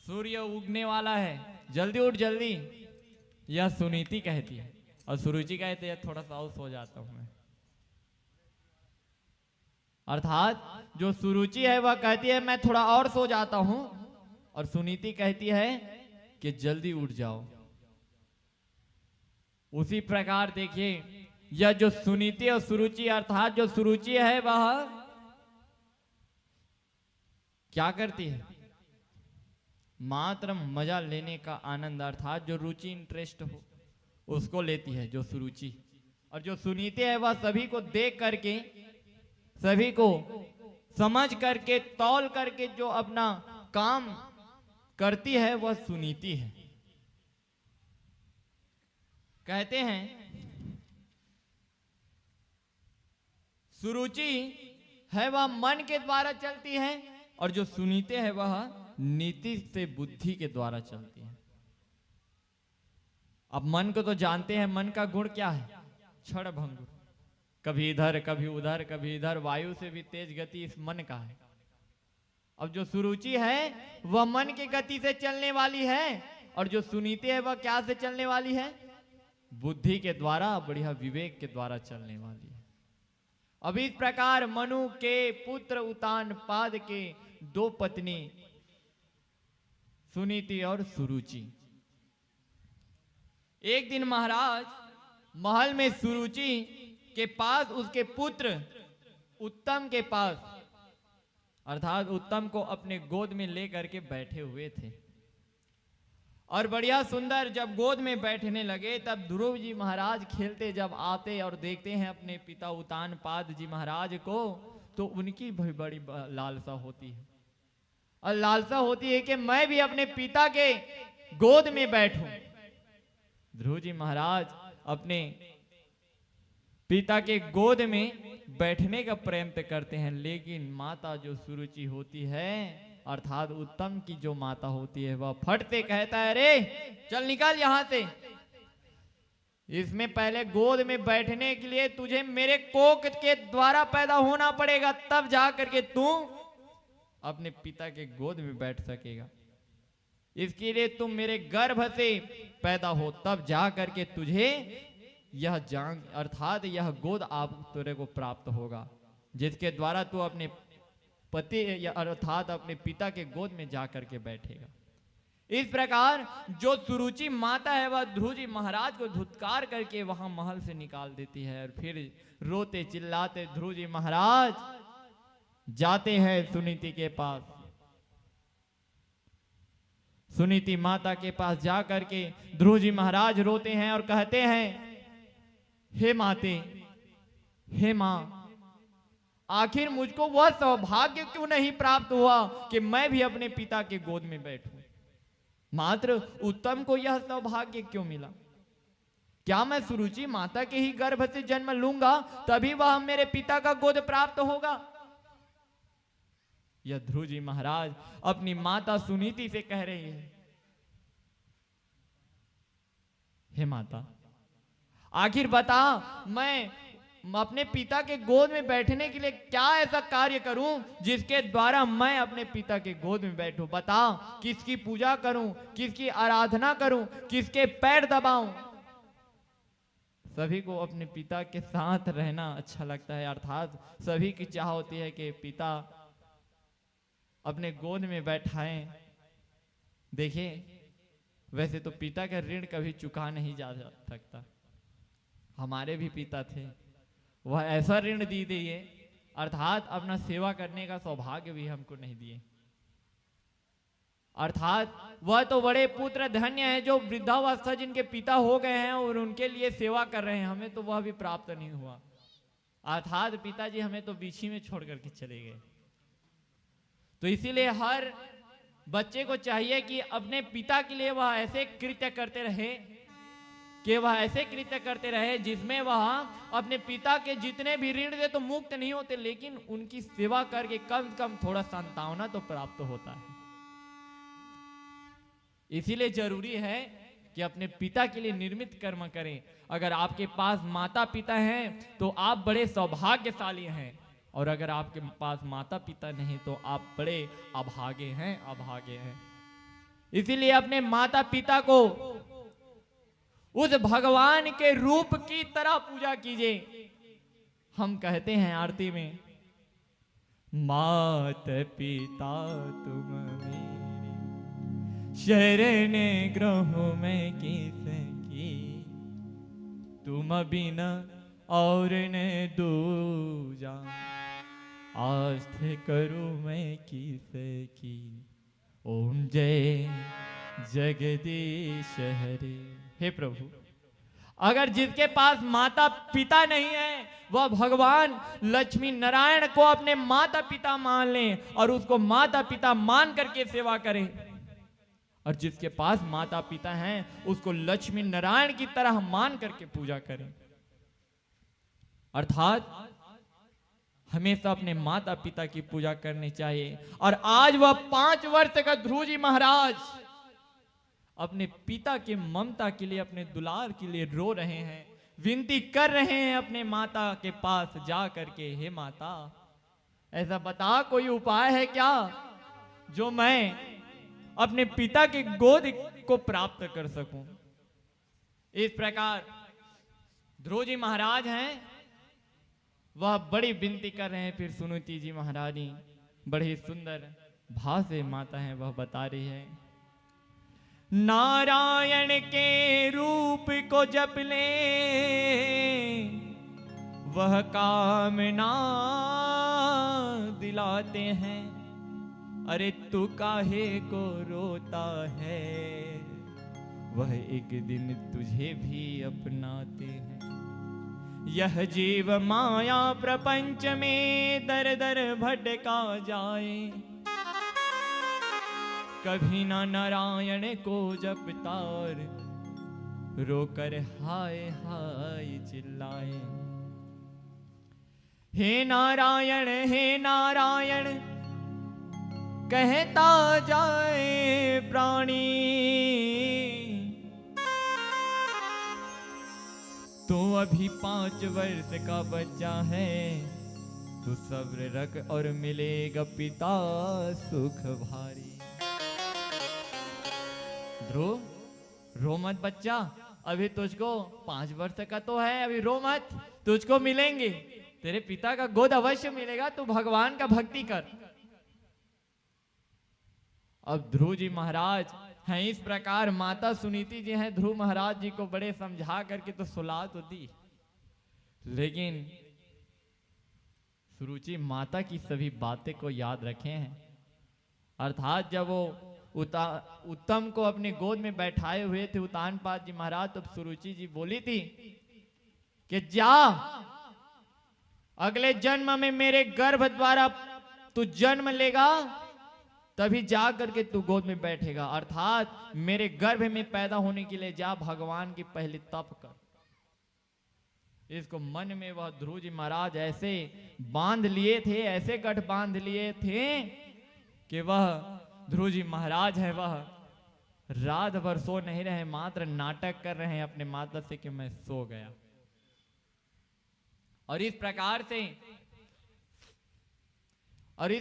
S1: सूर्य उगने वाला है, जल्दी उठ जल्दी, यह सुनीति कहती है। और सुरुचि कहती है थोड़ा सा और सो जाता हूं मैं। अर्थात जो सुरुचि है वह कहती है मैं थोड़ा और सो जाता हूं, और सुनीति कहती है कि जल्दी उठ जाओ। उसी प्रकार देखिए यह जो सुनीति और सुरुचि, अर्थात जो सुरुचि है वह क्या करती है, मात्र मजा लेने का आनंद, अर्थात जो रुचि इंटरेस्ट हो उसको लेती है जो सुरुचि। और जो सुनीति है वह सभी को देख करके, सभी को समझ करके, तौल करके जो अपना काम करती है वह सुनीति है। कहते हैं सुरुचि है वह मन के द्वारा चलती है और जो सुनीति है वह नीति से बुद्धि के द्वारा चलती है। अब मन को तो जानते हैं, मन का गुण क्या है, क्षण भंगुर, कभी इधर कभी उधर कभी इधर, वायु से भी तेज गति इस मन का है। अब जो सुरुचि है वह मन की गति से चलने वाली है और जो सुनीति है वह क्या से चलने वाली है, बुद्धि के द्वारा, बढ़िया विवेक के द्वारा चलने वाली है। अब इस प्रकार मनु के पुत्र उतानपाद के 2 पत्नी सुनीति और सुरुचि। एक दिन महाराज महल में सुरुचि के पास उसके पुत्र उत्तम के पास, अर्थात उत्तम को अपने गोद में लेकर के बैठे हुए थे। और बढ़िया सुंदर जब गोद में बैठने लगे तब ध्रुव जी महाराज खेलते जब आते और देखते हैं अपने पिता उतानपाद जी महाराज को, तो उनकी भी बड़ी लालसा होती है। और लालसा होती है कि मैं भी अपने पिता के गोद में बैठूं। ध्रुव जी महाराज अपने पिता के गोद में बैठने का प्रयत्न करते हैं, लेकिन माता जो सुरुचि होती है, अर्थात उत्तम की जो माता होती है, वह फटते कहता है अरे चल निकल यहां से, इसमें पहले गोद में बैठने के लिए तुझे मेरे कोख के द्वारा पैदा होना पड़ेगा, तब जाकर के तू अपने पिता के गोद में बैठ सकेगा। इसके लिए तुम मेरे गर्भ से पैदा हो, तब जाकर के तुझे यह जांग, अर्थात यह गोद आप तेरे को प्राप्त होगा, जिसके द्वारा तू अपने पति अर्थात अपने पिता के गोद में जाकर के बैठेगा। इस प्रकार जो सुरुचि माता है वह ध्रुव जी महाराज को धुतकार करके वहां महल से निकाल देती है। और फिर रोते चिल्लाते ध्रुव जी महाराज जाते हैं सुनीति के पास। सुनीति माता के पास जाकर के ध्रुव जी महाराज रोते हैं और कहते हैं हे माते, हे मां, आखिर मुझको वह सौभाग्य क्यों नहीं प्राप्त हुआ कि मैं भी अपने पिता के गोद में बैठूं? मात्र उत्तम को यह सौभाग्य क्यों मिला? क्या मैं सुरुचि माता के ही गर्भ से जन्म लूंगा तभी वह मेरे पिता का गोद प्राप्त होगा? यह ध्रुव जी महाराज अपनी माता सुनीति से कह रही है, हे माता, आखिर बता, मैं अपने पिता के गोद में बैठने के लिए क्या ऐसा कार्य करूं जिसके द्वारा मैं अपने पिता के गोद में बैठूं? बता, किसकी पूजा करूं, किसकी आराधना करूं, किसके पैर दबाऊं? सभी को अपने पिता के साथ रहना अच्छा लगता है, अर्थात सभी की चाह होती है कि पिता अपने गोद में बैठाएं। देखिए, वैसे तो पिता का ऋण कभी चुका नहीं जा सकता। हमारे भी पिता थे, वह ऐसा ऋण दी दिए, अर्थात अपना सेवा करने का सौभाग्य भी हमको नहीं दिए। अर्थात वह तो बड़े पुत्र धन्य है जो वृद्धावस्था जिनके पिता हो गए हैं और उनके लिए सेवा कर रहे हैं, हमें तो वह भी प्राप्त नहीं हुआ। अर्थात पिताजी हमें तो बीच में छोड़ करके चले गए। तो इसीलिए हर बच्चे को चाहिए कि अपने पिता के लिए वह ऐसे कृत्य करते रहे कि वह ऐसे कृत्य करते रहे जिसमें वह अपने पिता के जितने भी ऋण दे तो मुक्त नहीं होते, लेकिन उनकी सेवा करके कम से कम थोड़ा सांत्वना तो प्राप्त होता है। इसीलिए जरूरी है कि अपने पिता के लिए निर्मित कर्म करें। अगर आपके पास माता पिता हैं तो आप बड़े सौभाग्यशाली हैं, और अगर आपके पास माता पिता नहीं तो आप बड़े अभागे हैं, अभागे हैं। इसीलिए अपने माता पिता को उस भगवान के रूप की तरह पूजा कीजिए। हम कहते हैं आरती में, मात पिता तुम मेरे शरण ग्रह में किसकी, तुम बिना और न दूजा, आस्थ करूं मैं किसकी। ओम जय जगदीश हरे। हे प्रभु, अगर जिसके पास माता पिता नहीं है वह भगवान लक्ष्मी नारायण को अपने माता पिता मान ले और उसको माता पिता मान करके सेवा करें, और जिसके पास माता पिता हैं उसको लक्ष्मी नारायण की तरह मान करके पूजा करें। अर्थात हमेशा अपने माता पिता की पूजा करनी चाहिए। और आज वह 5 वर्ष का ध्रुव जी महाराज अपने पिता के ममता के लिए, अपने दुलार के लिए रो रहे हैं, विनती कर रहे हैं अपने माता के पास जा करके, हे माता, ऐसा बता कोई उपाय है क्या जो मैं अपने पिता के गोद को प्राप्त कर सकूं। इस प्रकार ध्रुव जी महाराज हैं, वह बड़ी विनती कर रहे हैं। फिर सुनीति जी महारानी बड़ी सुंदर भाव से माता है वह बता रही है, नारायण के रूप को जप ले वह कामना दिलाते हैं, अरे तू काहे को रोता है, वह एक दिन तुझे भी अपनाते हैं। यह जीव माया प्रपंच में दर दर भटका जाए, कभी ना नारायण को जपता और रोकर हाय हाय चिल्लाए। हे नारायण कहता जाए प्राणी, तू अभी 5 वर्ष का बच्चा है, तू सब्र रख और मिलेगा पिता सुख भारी। ध्रुव, रो मत बच्चा, अभी तुझको 5 वर्ष का तो है, अभी रो मत, तुझको मिलेंगे, तेरे पिता का गोद अवश्य मिलेगा, तू भगवान का भक्ति कर। अब ध्रुव जी महाराज हैं इस प्रकार, माता सुनीति जी हैं ध्रुव महाराज जी को बड़े समझा करके तो सुला तो दी, लेकिन सुरुचि माता की सभी बातें को याद रखे हैं। अर्थात जब वो उत्तम को अपने गोद में बैठाए हुए थे उतानपाद जी महाराज, तब सुरुचि जी बोली थी कि जा, अगले जन्म में मेरे गर्भ द्वारा तू जन्म लेगा, तभी जा करके तू गोद में बैठेगा। अर्थात मेरे गर्भ में पैदा होने के लिए जा, भगवान की पहले तप कर। इसको मन में वह ध्रुव जी महाराज ऐसे बांध लिए थे, ऐसे गठ बांध लिए थे कि वह ध्रुव जी महाराज है, वह रात भर सो नहीं रहे, मात्र नाटक कर रहे हैं अपने माता से कि मैं सो गया। और इस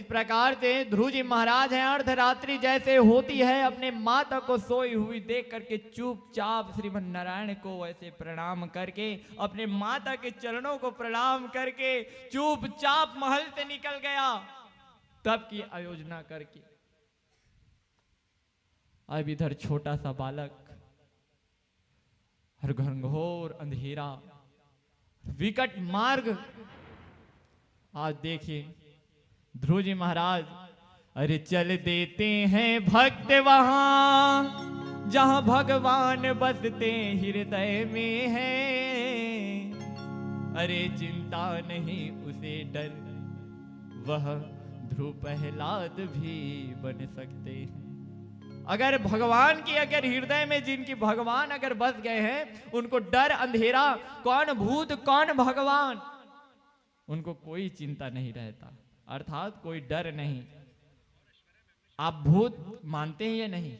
S1: प्रकार से ध्रुव जी महाराज हैं, अर्धरात्रि जैसे होती है, अपने माता को सोई हुई देख करके चुपचाप श्रीमन नारायण को वैसे प्रणाम करके, अपने माता के चरणों को प्रणाम करके चुपचाप महल से निकल गया। तब की आयोजना करके अब इधर छोटा सा बालक, हर घनघोर अंधेरा, विकट मार्ग। आज देखिए ध्रुव जी महाराज, अरे चल देते हैं भक्त वहां जहां भगवान बसते हृदय में है। अरे चिंता नहीं उसे डर, वह ध्रुव प्रहलाद भी बन सकते हैं। अगर भगवान की, अगर हृदय में जिनकी भगवान अगर बस गए हैं, उनको डर अंधेरा, कौन भूत कौन भगवान, उनको कोई चिंता नहीं रहता, अर्थात कोई डर नहीं। आप भूत मानते हैं या नहीं?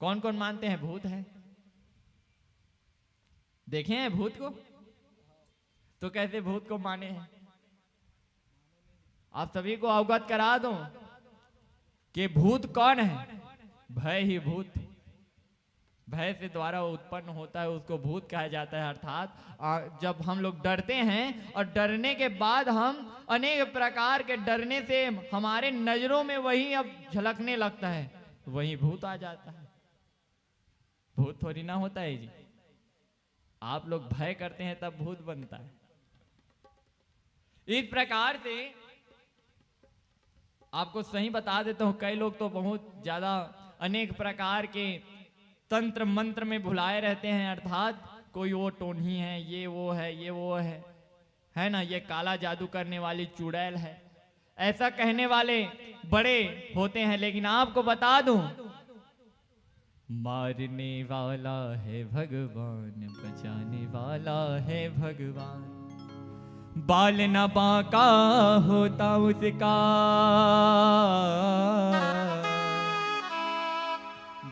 S1: कौन कौन मानते हैं भूत है? देखे हैं भूत को? तो कैसे भूत को माने हैं? आप सभी को अवगत करा दूं कि भूत कौन है। भय ही भूत, भय से द्वारा उत्पन्न होता है, उसको भूत कहा जाता है। अर्थात जब हम लोग डरते हैं और डरने के बाद हम अनेक प्रकार के डरने से हमारे नजरों में वही अब झलकने लगता है, वही भूत आ जाता है। भूत थोड़ी ना होता है जी। आप लोग भय करते हैं तब भूत बनता है। इस प्रकार से आपको सही बता देता हूं, कई लोग तो बहुत ज्यादा अनेक प्रकार के तंत्र मंत्र में भुलाए रहते हैं। अर्थात कोई वो टोन्ही है, ये वो है, ये वो है ना, ये काला जादू करने वाली चुड़ैल है, ऐसा कहने वाले बड़े होते हैं। लेकिन आपको बता दूं, मारने वाला है भगवान, बचाने वाला है भगवान। बाल न बांका होता उसका,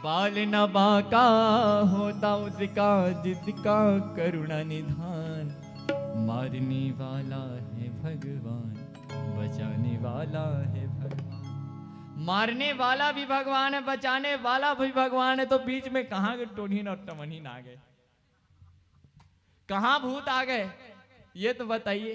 S1: बाल न बांका होता उसका, जिसका करुणा निधान। मारने वाला है भगवान, बचाने वाला है भगवान। मारने वाला भी भगवान है, बचाने वाला भी भगवान है, तो बीच में कहां के टोनीन और टमनीन आ गए? कहां भूत आ गए? ये तो बताइए।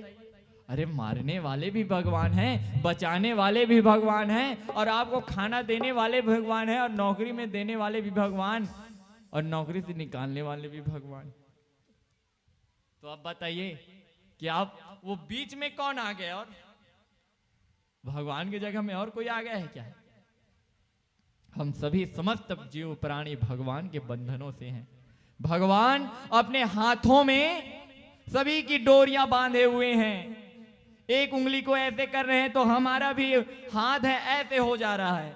S1: अरे मारने वाले भी भगवान हैं, बचाने वाले भी भगवान हैं, और आपको खाना देने वाले भगवान हैं, और नौकरी में देने वाले भी भगवान, और नौकरी से निकालने वाले भी भगवान। तो अब बताइए कि आप वो बीच में कौन आ गए? और भगवान की जगह में और कोई आ गया है क्या? हम सभी समस्त जीव प्राणी भगवान के बंधनों से हैं। भगवान अपने हाथों में सभी की डोरियां बांधे हुए हैं। एक उंगली को ऐसे कर रहे हैं तो हमारा भी हाथ है ऐसे हो जा रहा है।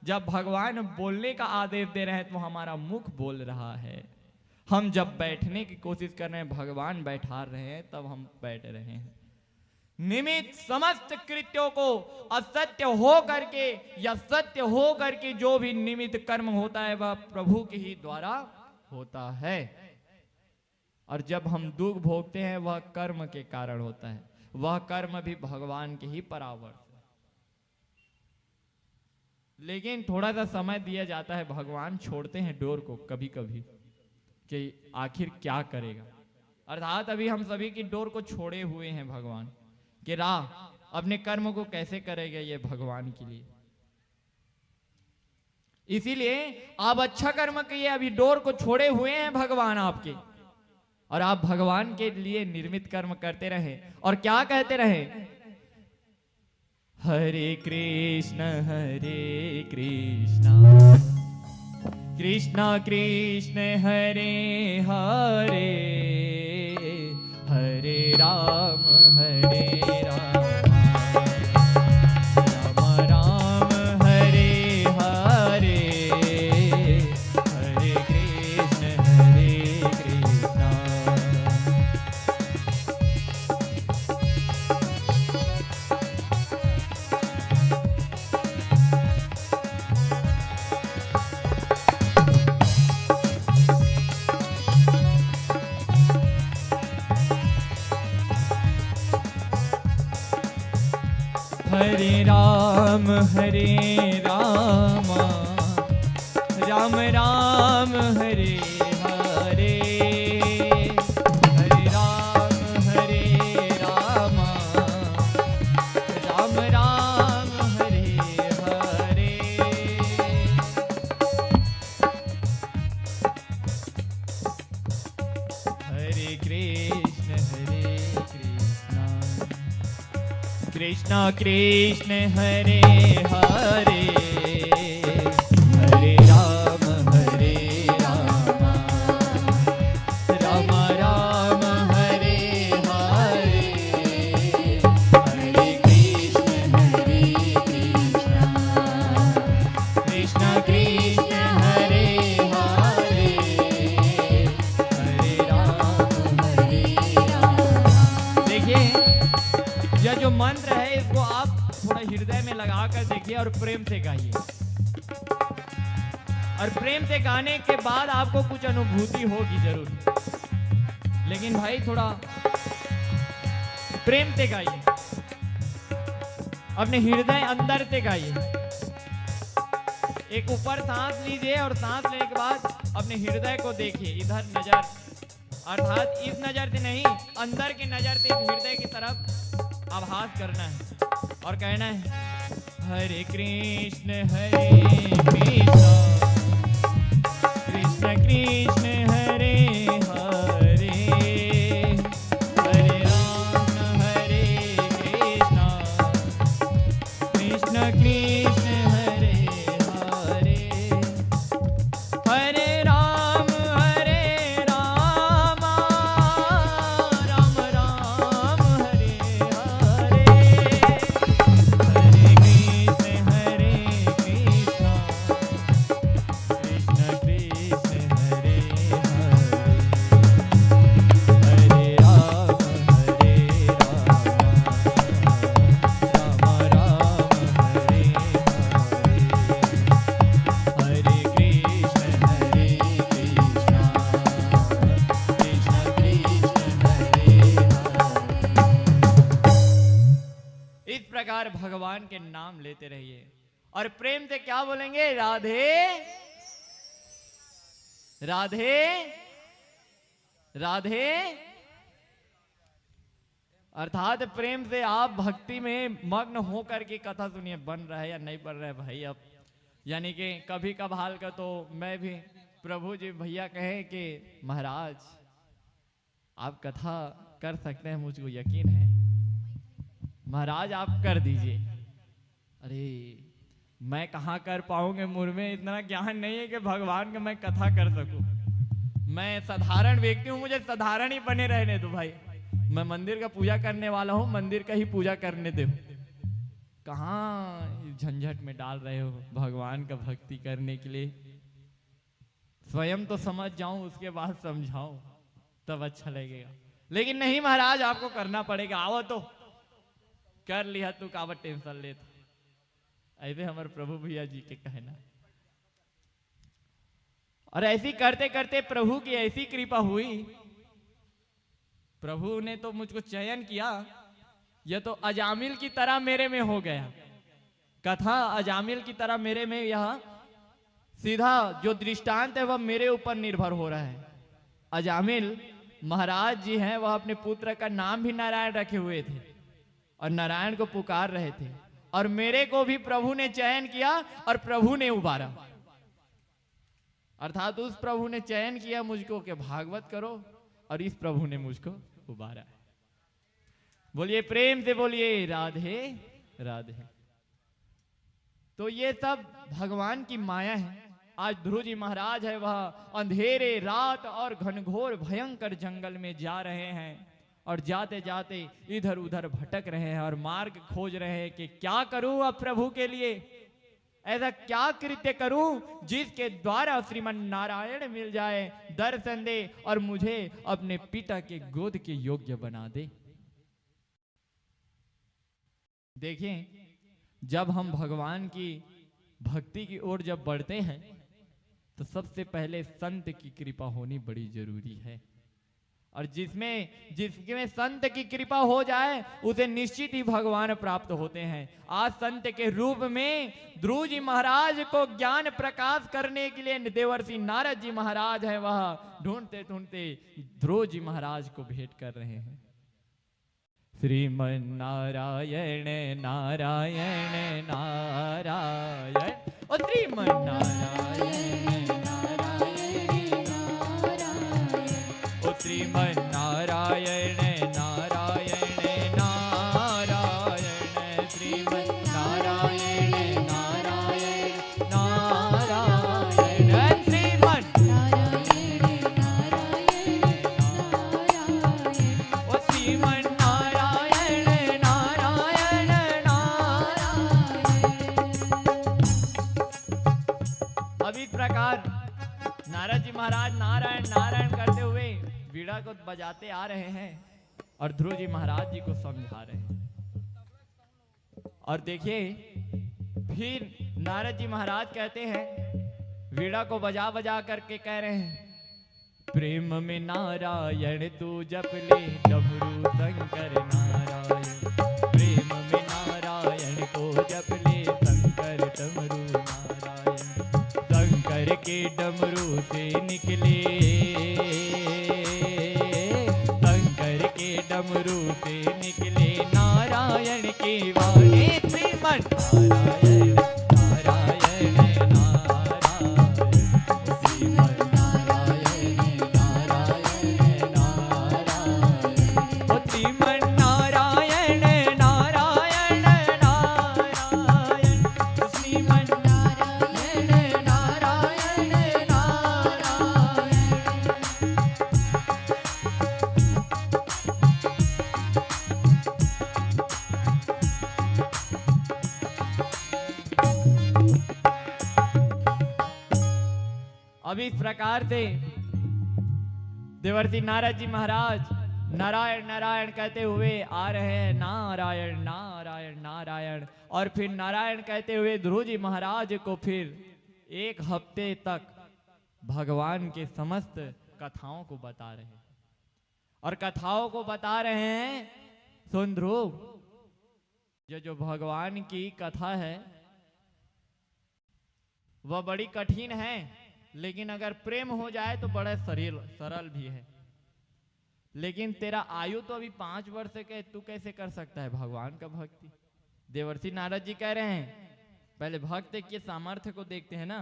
S1: जब भगवान बोलने का आदेश दे रहे हैं तो हमारा मुख बोल रहा है। हम जब बैठने की कोशिश कर रहे हैं, भगवान बैठा रहे हैं, तब हम बैठ रहे हैं। निमित्त समस्त कृत्यों को असत्य हो करके या सत्य हो करके जो भी निमित्त कर्म होता है वह प्रभु के ही द्वारा होता है। और जब हम दुख भोगते हैं वह कर्म के कारण होता है, वह कर्म भी भगवान के ही परावर्त है। लेकिन थोड़ा सा समय दिया जाता है, भगवान छोड़ते हैं डोर को कभी कभी कि आखिर क्या करेगा। अर्थात अभी हम सभी की डोर को छोड़े हुए हैं भगवान कि राह अपने कर्म को कैसे करेगा ये भगवान के लिए। इसीलिए आप अच्छा कर्म किए, अभी डोर को छोड़े हुए हैं भगवान आपके, और आप भगवान के लिए निर्मित कर्म करते रहे। और क्या कहते रहे? हरे कृष्ण कृष्ण कृष्ण हरे हरे, हरे राम राम राम हरे हरे, हरे कृष्ण कृष्ण। राम राम राम हरे हरे, हरे राम राम राम हरे हरे। हरे कृष्ण कृष्ण कृष्ण हरे हरे, हरे राम राम राम हरे हरे, हरे कृष्ण कृष्ण कृष्ण हरे हरे, हरे राम। देखिए, यह जो मंत्र है इसको आप थोड़ा हृदय में लगाकर देखिए और प्रेम से गाइए। और प्रेम से गाने के बाद आपको कुछ अनुभूति होगी जरूर, लेकिन भाई थोड़ा प्रेम से गाइए, अपने हृदय अंदर से गाइए। एक ऊपर सांस लीजिए और सांस लेने के बाद अपने हृदय को देखिए, इधर नजर, अर्थात इस नजर से नहीं, अंदर की नजर से हृदय की तरफ आभास करना है और कहना है हरे कृष्ण कृष्ण कृष्ण हरे हरे, हरे राम कृष्ण कृष्ण कृष्ण हरे हरे, हरे राम राम राम हरे हरे, हरे कृष्ण कृष्ण कृष्ण कृष्ण हरे हरे, हरे राम राम हरे हरे, हरे कृष्ण कृष्ण कृष्ण कृष्ण हरे हरे। इस प्रकार भगवान के नाम लेते रहिए और प्रेम से क्या बोलेंगे? राधे राधे राधे। अर्थात प्रेम से आप भक्ति में मग्न होकर के कथा सुनिए। बन रहा है या नहीं बन रहा है भाई? अब यानी कि कभी कभाल का तो मैं भी, प्रभु जी भैया कहे कि महाराज आप कथा कर सकते हैं, मुझको यकीन है, महाराज आप कर दीजिए। अरे मैं कहाँ कर पाऊंगे, मुझ में इतना ज्ञान नहीं है कि भगवान का मैं कथा कर सकूं। मैं साधारण व्यक्ति हूँ, मुझे साधारण ही बने रहने दो भाई। मैं मंदिर का पूजा करने वाला हूँ, मंदिर का ही पूजा करने दो। कहाँ झंझट में डाल रहे हो भगवान का भक्ति करने के लिए? स्वयं तो समझ जाऊं, उसके बाद समझाऊं, तब अच्छा लगेगा। लेकिन नहीं महाराज, आपको करना पड़ेगा। आओ तो कर लिया, तू कावत टेंशन ले। ऐसे हमारे प्रभु भैया जी के कहना। और ऐसी करते करते प्रभु की ऐसी कृपा हुई, प्रभु ने तो मुझको चयन किया। यह तो अजामिल की तरह मेरे में हो गया। कथा अजामिल की तरह मेरे में, यह सीधा जो दृष्टांत है वह मेरे ऊपर निर्भर हो रहा है। अजामिल महाराज जी हैं, वह अपने पुत्र का नाम भी नारायण रखे हुए थे और नारायण को पुकार रहे थे। और मेरे को भी प्रभु ने चयन किया और प्रभु ने उबारा। अर्थात उस प्रभु ने चयन किया मुझको कि भागवत करो, और इस प्रभु ने मुझको उबारा। बोलिए प्रेम से, बोलिए राधे राधे। तो ये सब भगवान की माया है। आज ध्रुव जी महाराज है, वह अंधेरे रात और घनघोर भयंकर जंगल में जा रहे हैं और जाते जाते इधर उधर भटक रहे हैं और मार्ग खोज रहे हैं कि क्या करूं अब प्रभु के लिए, ऐसा क्या कृत्य करूं जिसके द्वारा श्रीमन नारायण मिल जाए, दर्शन दे और मुझे अपने पिता के गोद के योग्य बना दे। देखें, जब हम भगवान की भक्ति की ओर जब बढ़ते हैं तो सबसे पहले संत की कृपा होनी बड़ी जरूरी है। और जिसमें संत की कृपा हो जाए उसे निश्चित ही भगवान प्राप्त होते हैं। आज संत के रूप में ध्रुव जी महाराज को ज्ञान प्रकाश करने के लिए देवर्षि नारद जी महाराज है, वह ढूंढते ढूंढते ध्रुव जी महाराज को भेंट कर रहे हैं। श्रीमन नारायण नारायण नारायण, ओ श्रीमन नारायण नारायण नारायण, ओ श्रीमन नारायण नारायण नारायण, श्रीमन नारायण नारायण नारायण, श्रीमन
S2: नारायण नारायण नारायण,
S1: ओ श्रीमन प्रकार नारद जी महाराज नारायण नारायण करते हुए वीणा को बजाते आ रहे हैं और ध्रुव जी महाराज जी को समझा रहे हैं। और देखिए फिर नारद जी महाराज कहते हैं, वीणा को बजा बजा करके कह रहे हैं, प्रेम में नारायण तू जप ले डमरू शंकर नारायण, प्रेम में नारायण को जप ले शंकर डमरू नारायण, शंकर के डमरू से निकले, शंकर के डमरू से निकले नारायण की वाणी, श्रीमन नारायण नारायण नारायण, श्रीमन नारायण नारायण नारायण, ओ श्रीमन नारायण नारायण नारायण, श्रीमन नारायण नारायण नारायण। अब इस प्रकार से देवर्षि नारद जी महाराज नारायण नारायण कहते हुए आ रहे हैं, नारायण नारायण नारायण, और फिर नारायण कहते हुए ध्रुव जी महाराज को फिर एक हफ्ते तक भगवान के समस्त कथाओं को बता रहे हैं। और कथाओं को बता रहे हैं, सुन ध्रुव, जो भगवान की कथा है वह बड़ी कठिन है, लेकिन अगर प्रेम हो जाए तो बड़ा सरल भी है। लेकिन तेरा आयु तो अभी 5 वर्ष के, तू कैसे कर सकता है भगवान का भक्ति? देवर्षि नारद जी कह रहे हैं, पहले भक्त के सामर्थ्य को देखते हैं ना।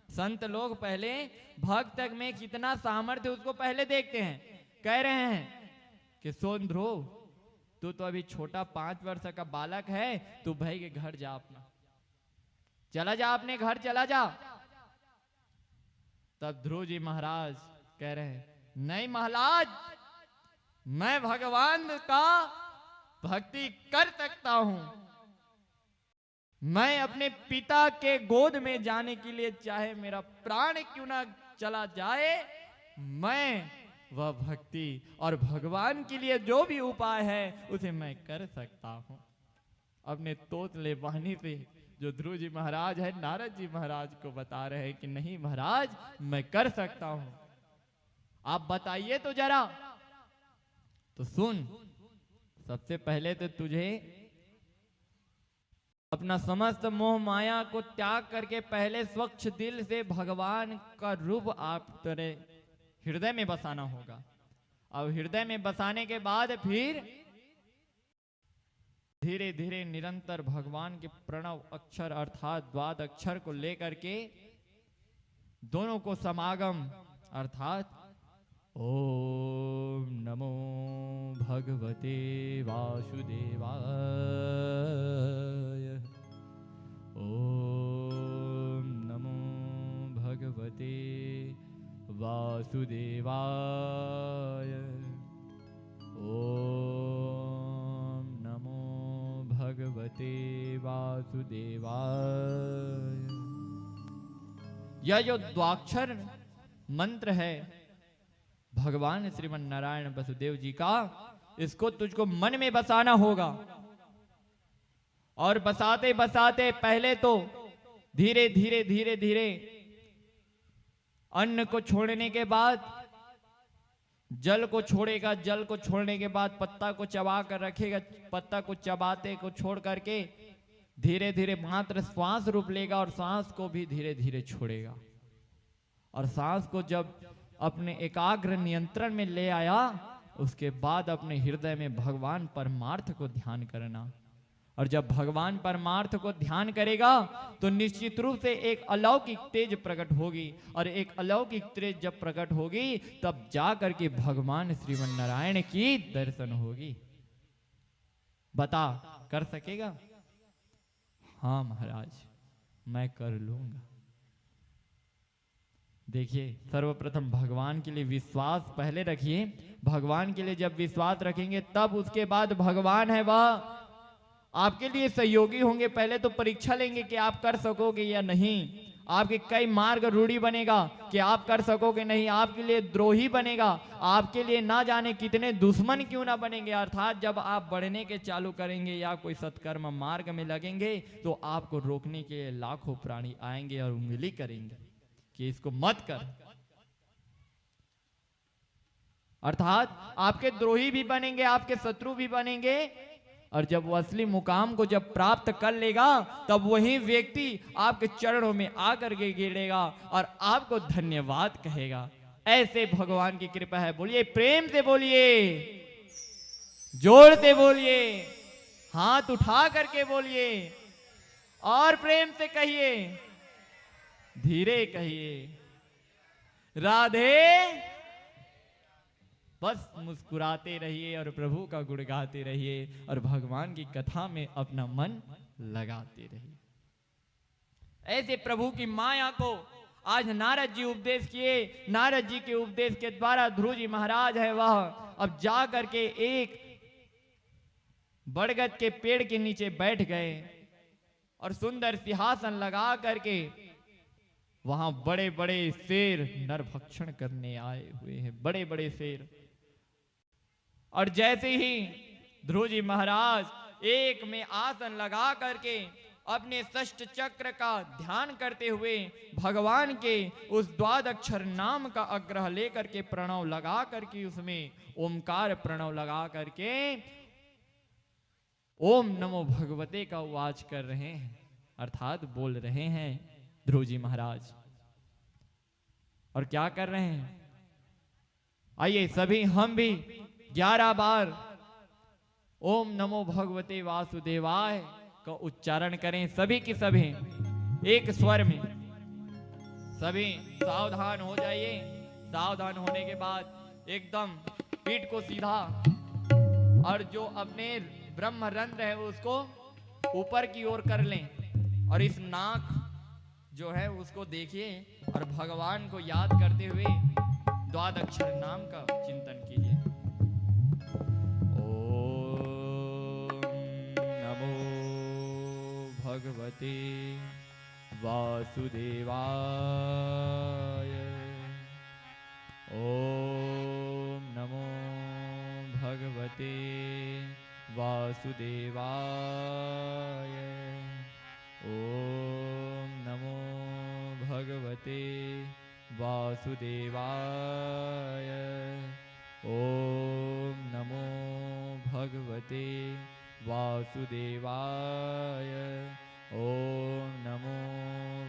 S1: संत लोग पहले भक्त में कितना सामर्थ्य उसको पहले देखते हैं। कह रहे हैं कि सोन ध्रुव, तू तो अभी छोटा 5 वर्ष का बालक है, तू भाई के घर जा, अपना चला जा, अपने घर चला जा। तब ध्रुव जी महाराज कह रहे हैं, नहीं महाराज, मैं भगवान का भक्ति कर सकता हूं। मैं अपने पिता के गोद में जाने के लिए चाहे मेरा प्राण क्यों ना चला जाए, मैं वह भक्ति और भगवान के लिए जो भी उपाय है उसे मैं कर सकता हूं। अपने तोतले वाणी से जो ध्रुव जी महाराज है नारद जी महाराज को बता रहे हैं कि नहीं महाराज, मैं कर सकता हूं, आप बताइए तो जरा। तो सुन, सबसे पहले तो तुझे अपना समस्त मोह माया को त्याग करके पहले स्वच्छ दिल से भगवान का रूप आप तेरे हृदय में बसाना होगा। अब हृदय में बसाने के बाद फिर धीरे धीरे निरंतर भगवान के प्रणव अक्षर अर्थात द्वाद अक्षर को लेकर के दोनों को समागम अर्थात ओम नमो भगवते वासुदेवाय, ओम नमो भगवते वासुदेवाय, ओम नमो भगवते वासुदेवाय। यह जो द्वाक्षर मंत्र है भगवान श्रीमन नारायण वसुदेव जी का, इसको तुझको मन में बसाना होगा। और बसाते बसाते पहले तो धीरे धीरे धीरे धीरे अन्न को छोड़ने के बाद जल को छोड़ेगा, जल को छोड़ने के बाद पत्ता को चबा कर रखेगा, पत्ता को चबाते को छोड़ करके धीरे धीरे मात्र श्वास रूप लेगा और सांस को भी धीरे धीरे छोड़ेगा। और सांस को जब अपने एकाग्र नियंत्रण में ले आया, उसके बाद अपने हृदय में भगवान परमार्थ को ध्यान करना। और जब भगवान परमार्थ को ध्यान करेगा तो निश्चित रूप से एक अलौकिक तेज प्रकट होगी, और एक अलौकिक तेज जब प्रकट होगी तब जा करके भगवान श्रीमन नारायण की दर्शन होगी। बता, कर सकेगा? हाँ महाराज, मैं कर लूंगा। देखिए, सर्वप्रथम भगवान के लिए विश्वास पहले रखिए। भगवान के लिए जब विश्वास रखेंगे तब उसके बाद भगवान है वह आपके लिए सहयोगी होंगे। पहले तो परीक्षा लेंगे कि आप कर सकोगे या नहीं। आपके कई मार्ग रूढ़ी बनेगा कि आप कर सकोगे नहीं, आपके लिए द्रोही बनेगा, आपके लिए ना जाने कितने दुश्मन क्यों ना बनेंगे। अर्थात जब आप बढ़ने के चालू करेंगे या कोई सत्कर्म मार्ग में लगेंगे तो आपको रोकने के लिए लाखों प्राणी आएंगे और उंगली करेंगे कि इसको मत कर। अर्थात आपके द्रोही भी बनेंगे, आपके शत्रु भी बनेंगे। और जब वो असली मुकाम को जब प्राप्त कर लेगा तब वही व्यक्ति आपके चरणों में आकर के गिरेगा और आपको धन्यवाद कहेगा। ऐसे भगवान की कृपा है। बोलिए, प्रेम से बोलिए, जोर से बोलिए, हाथ उठा करके बोलिए और प्रेम से कहिए, धीरे कहिए, राधे। बस मुस्कुराते रहिए और प्रभु का गुण गाते रहिए और भगवान की कथा में अपना मन लगाते रहिए। ऐसे प्रभु की माया को आज नारद जी उपदेश किए। नारद जी के उपदेश के द्वारा ध्रुव जी महाराज है वह अब जा करके एक बरगद के पेड़ के नीचे बैठ गए और सुंदर सिंहासन लगा करके वहां बड़े बड़े शेर नरभक्षण करने आए हुए हैं, बड़े बड़े शेर। और जैसे ही ध्रुव जी महाराज एक में आसन लगा करके अपने षष्ठ चक्र का ध्यान करते हुए भगवान के उस द्वादक्षर नाम का आग्रह लेकर के प्रणव लगा करके उसमें ओमकार प्रणव लगा करके ओम नमो भगवते का उवाच कर रहे हैं, अर्थात बोल रहे हैं ध्रुव जी महाराज। और क्या कर रहे हैं? आइए सभी हम भी 11 बार ओम नमो भगवते वासुदेवाय का उच्चारण करें, सभी की सभी एक स्वर में। सभी सावधान हो जाइए। सावधान होने के बाद एकदम पीठ को सीधा और जो अपने ब्रह्म रंध्र है उसको ऊपर की ओर कर लें और इस नाक जो है उसको देखिए और भगवान को याद करते हुए द्वादक्षर नाम का चिंतन कीजिए। ओम नमो भगवते वासुदेवाय। ओम नमो भगवते वासुदेवाय। ओम नमो भगवते वासुदेवाय। ओम नमो भगवते वासुदेवाय। ओम नमो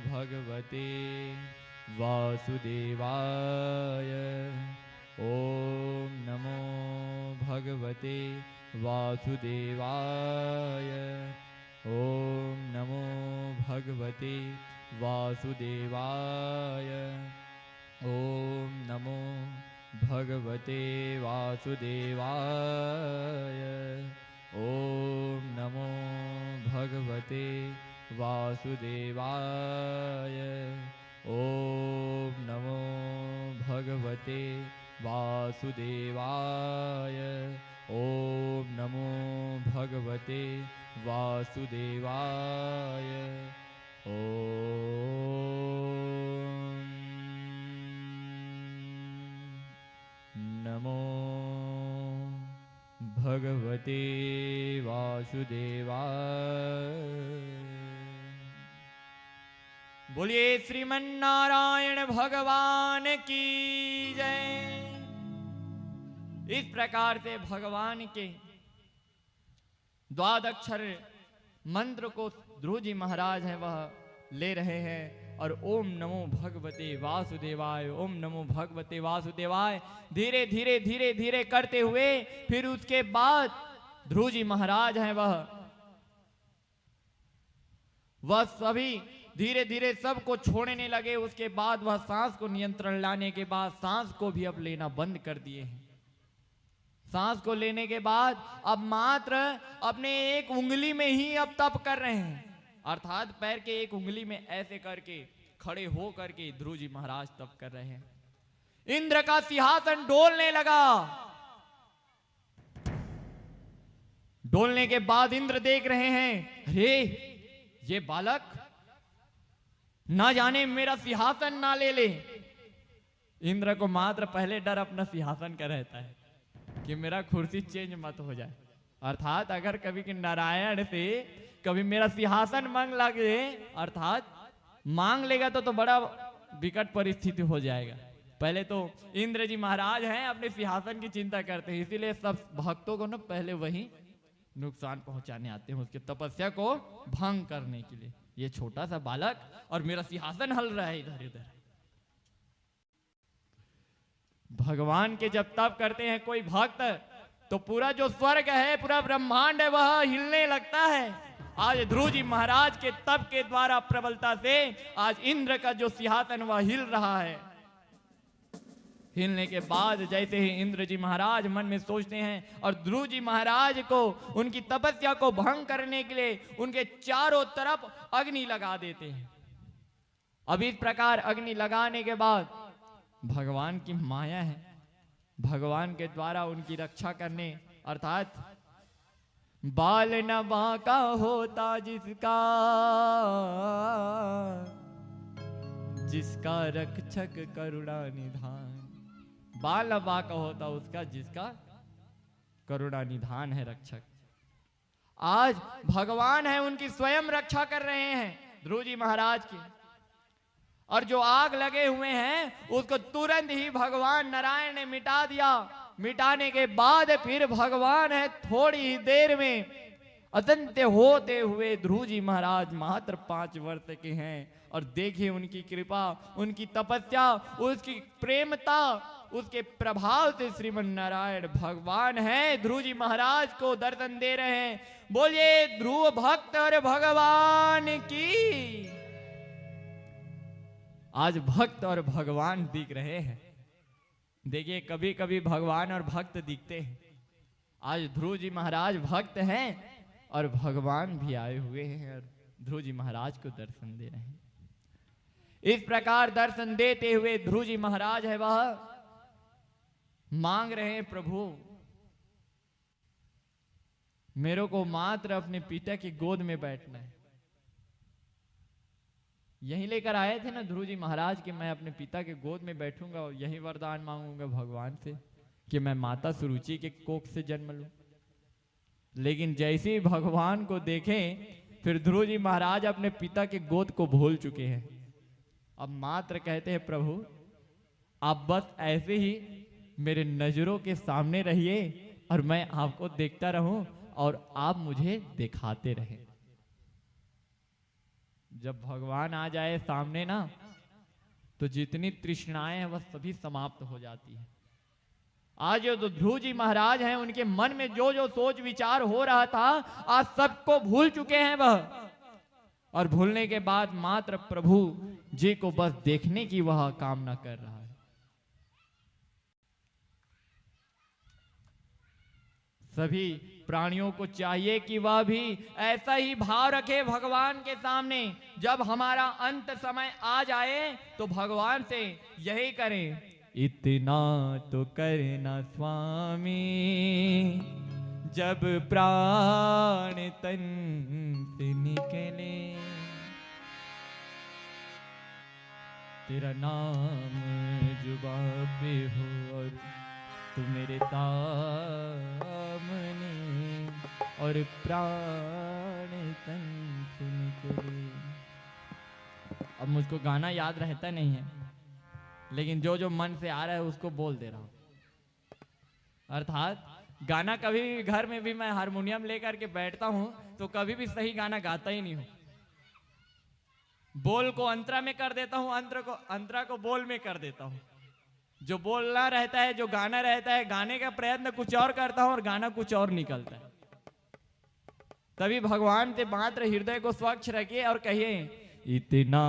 S1: भगवते वासुदेवाय। ओम नमो भगवते वासुदेवाय। ओम नमो भगवते वासुदेवाय। ओम नमो भगवते वासुदेवाय। ओम नमो भगवते वासुदेवाय। ओम नमो भगवते वासुदेवाय। ओम नमो भगवते वासुदेवाय। ओम नमो भगवते वासुदेवाय। बोलिए श्रीमन नारायण भगवान की जय। इस प्रकार से भगवान के द्वादक्षर मंत्र को ध्रुव जी महाराज है वह ले रहे हैं और ओम नमो भगवते वासुदेवाय, ओम नमो भगवते वासुदेवाय धीरे धीरे धीरे धीरे करते हुए फिर उसके बाद ध्रुव जी महाराज हैं वह सभी धीरे धीरे सबको छोड़ने लगे। उसके बाद वह सांस को नियंत्रण लाने के बाद सांस को भी अब लेना बंद कर दिए हैं। सांस को लेने के बाद अब मात्र अपने एक उंगली में ही अब तप कर रहे हैं, अर्थात पैर के एक उंगली में ऐसे करके खड़े हो करके ध्रुव जी महाराज तप कर रहे हैं। इंद्र का सिंहासन डोलने लगा। डोलने के बाद इंद्र देख रहे हैं, अरे ये बालक ना जाने मेरा सिंहासन ना ले ले। इंद्र को मात्र पहले डर अपना सिंहासन का रहता है कि मेरा कुर्सी चेंज मत हो जाए, अर्थात अगर कभी कि नारायण से कभी मेरा सिंहासन मांग लगे, अर्थात मांग लेगा तो बड़ा विकट परिस्थिति हो जाएगा। पहले तो इंद्र जी महाराज हैं अपने सिंहासन की चिंता करते हैं, इसीलिए सब भक्तों को ना पहले वही नुकसान पहुंचाने आते हैं, उसके तपस्या को भंग करने के लिए। ये छोटा सा बालक और मेरा सिंहासन हल रहा है इधर उधर। भगवान के जब तप करते हैं कोई भक्त तो पूरा जो स्वर्ग है, पूरा ब्रह्मांड है, वह हिलने लगता है। आज ध्रुव जी महाराज के तप के द्वारा प्रबलता से आज इंद्र का जो सिंहासन वह हिल रहा है। हिलने के बाद जैसे ही इंद्र जी महाराज मन में सोचते हैं और ध्रुव जी महाराज को उनकी तपस्या को भंग करने के लिए उनके चारों तरफ अग्नि लगा देते हैं। अब इस प्रकार अग्नि लगाने के बाद भगवान की माया है, भगवान के द्वारा उनकी रक्षा करने, अर्थात बाल न बांका होता जिसका, जिसका रक्षक करुणा निधान। बाल न बांका होता उसका जिसका करुणा निधान है रक्षक। आज भगवान है उनकी स्वयं रक्षा कर रहे हैं ध्रुव जी महाराज की। और जो आग लगे हुए हैं उसको तुरंत ही भगवान नारायण ने मिटा दिया। मिटाने के बाद फिर भगवान है थोड़ी ही देर में अदंत होते हुए ध्रुव जी महाराज मात्र 5 वर्ष के हैं। और देखिए उनकी कृपा, उनकी तपस्या, उसकी प्रेमता, उसके प्रभाव से श्रीमन नारायण भगवान है ध्रुव जी महाराज को दर्शन दे रहे हैं। बोलिए ध्रुव भक्त और भगवान की। आज भक्त और भगवान दिख रहे हैं। देखिए कभी कभी भगवान और भक्त दिखते हैं। आज ध्रुव जी महाराज भक्त हैं और भगवान भी आए हुए हैं और ध्रुव जी महाराज को दर्शन दे रहे हैं। इस प्रकार दर्शन देते हुए ध्रुव जी महाराज है वह मांग रहे हैं, प्रभु मेरे को मात्र अपने पिता की गोद में बैठना है। यही लेकर आए थे ना ध्रुव जी महाराज कि मैं अपने पिता के गोद में बैठूंगा और यही वरदान मांगूंगा भगवान से कि मैं माता सुरुचि के कोख से जन्म लूं। लेकिन जैसे ही भगवान को देखें फिर ध्रुव जी महाराज अपने पिता के गोद को भूल चुके हैं। अब मात्र कहते हैं, प्रभु आप बस ऐसे ही मेरे नजरों के सामने रहिए और मैं आपको देखता रहूं और आप मुझे दिखाते रहें। जब भगवान आ जाए सामने ना तो जितनी तृष्णाएं हैं वह सभी समाप्त हो जाती है। आज जो ध्रुव जी महाराज हैं उनके मन में जो जो सोच विचार हो रहा था आज सबको भूल चुके हैं वह। और भूलने के बाद मात्र प्रभु जी को बस देखने की वह कामना कर रहा है। सभी प्राणियों को चाहिए कि वह भी ऐसा ही भाव रखे भगवान के सामने। जब हमारा अंत समय आ जाए तो भगवान से यही करें, इतना तो करना स्वामी जब प्राण तन से निकले, तेरा नाम जुबां पे हो और तू मेरे सामने और प्राण तन से निकले। अब मुझको गाना याद रहता नहीं है लेकिन जो जो मन से आ रहा है उसको बोल दे रहा हूं। अर्थात गाना कभी भी घर में भी मैं हारमोनियम लेकर के बैठता हूं तो कभी भी सही गाना गाता ही नहीं हूं। बोल को अंतरा में कर देता हूं, अंतरा को बोल में कर देता हूं। जो बोलना रहता है, जो गाना रहता है, गाने का प्रयत्न कुछ और करता हूं और गाना कुछ और निकलता है। तभी भगवान से मात्र हृदय को स्वच्छ रखिए और कहिए, इतना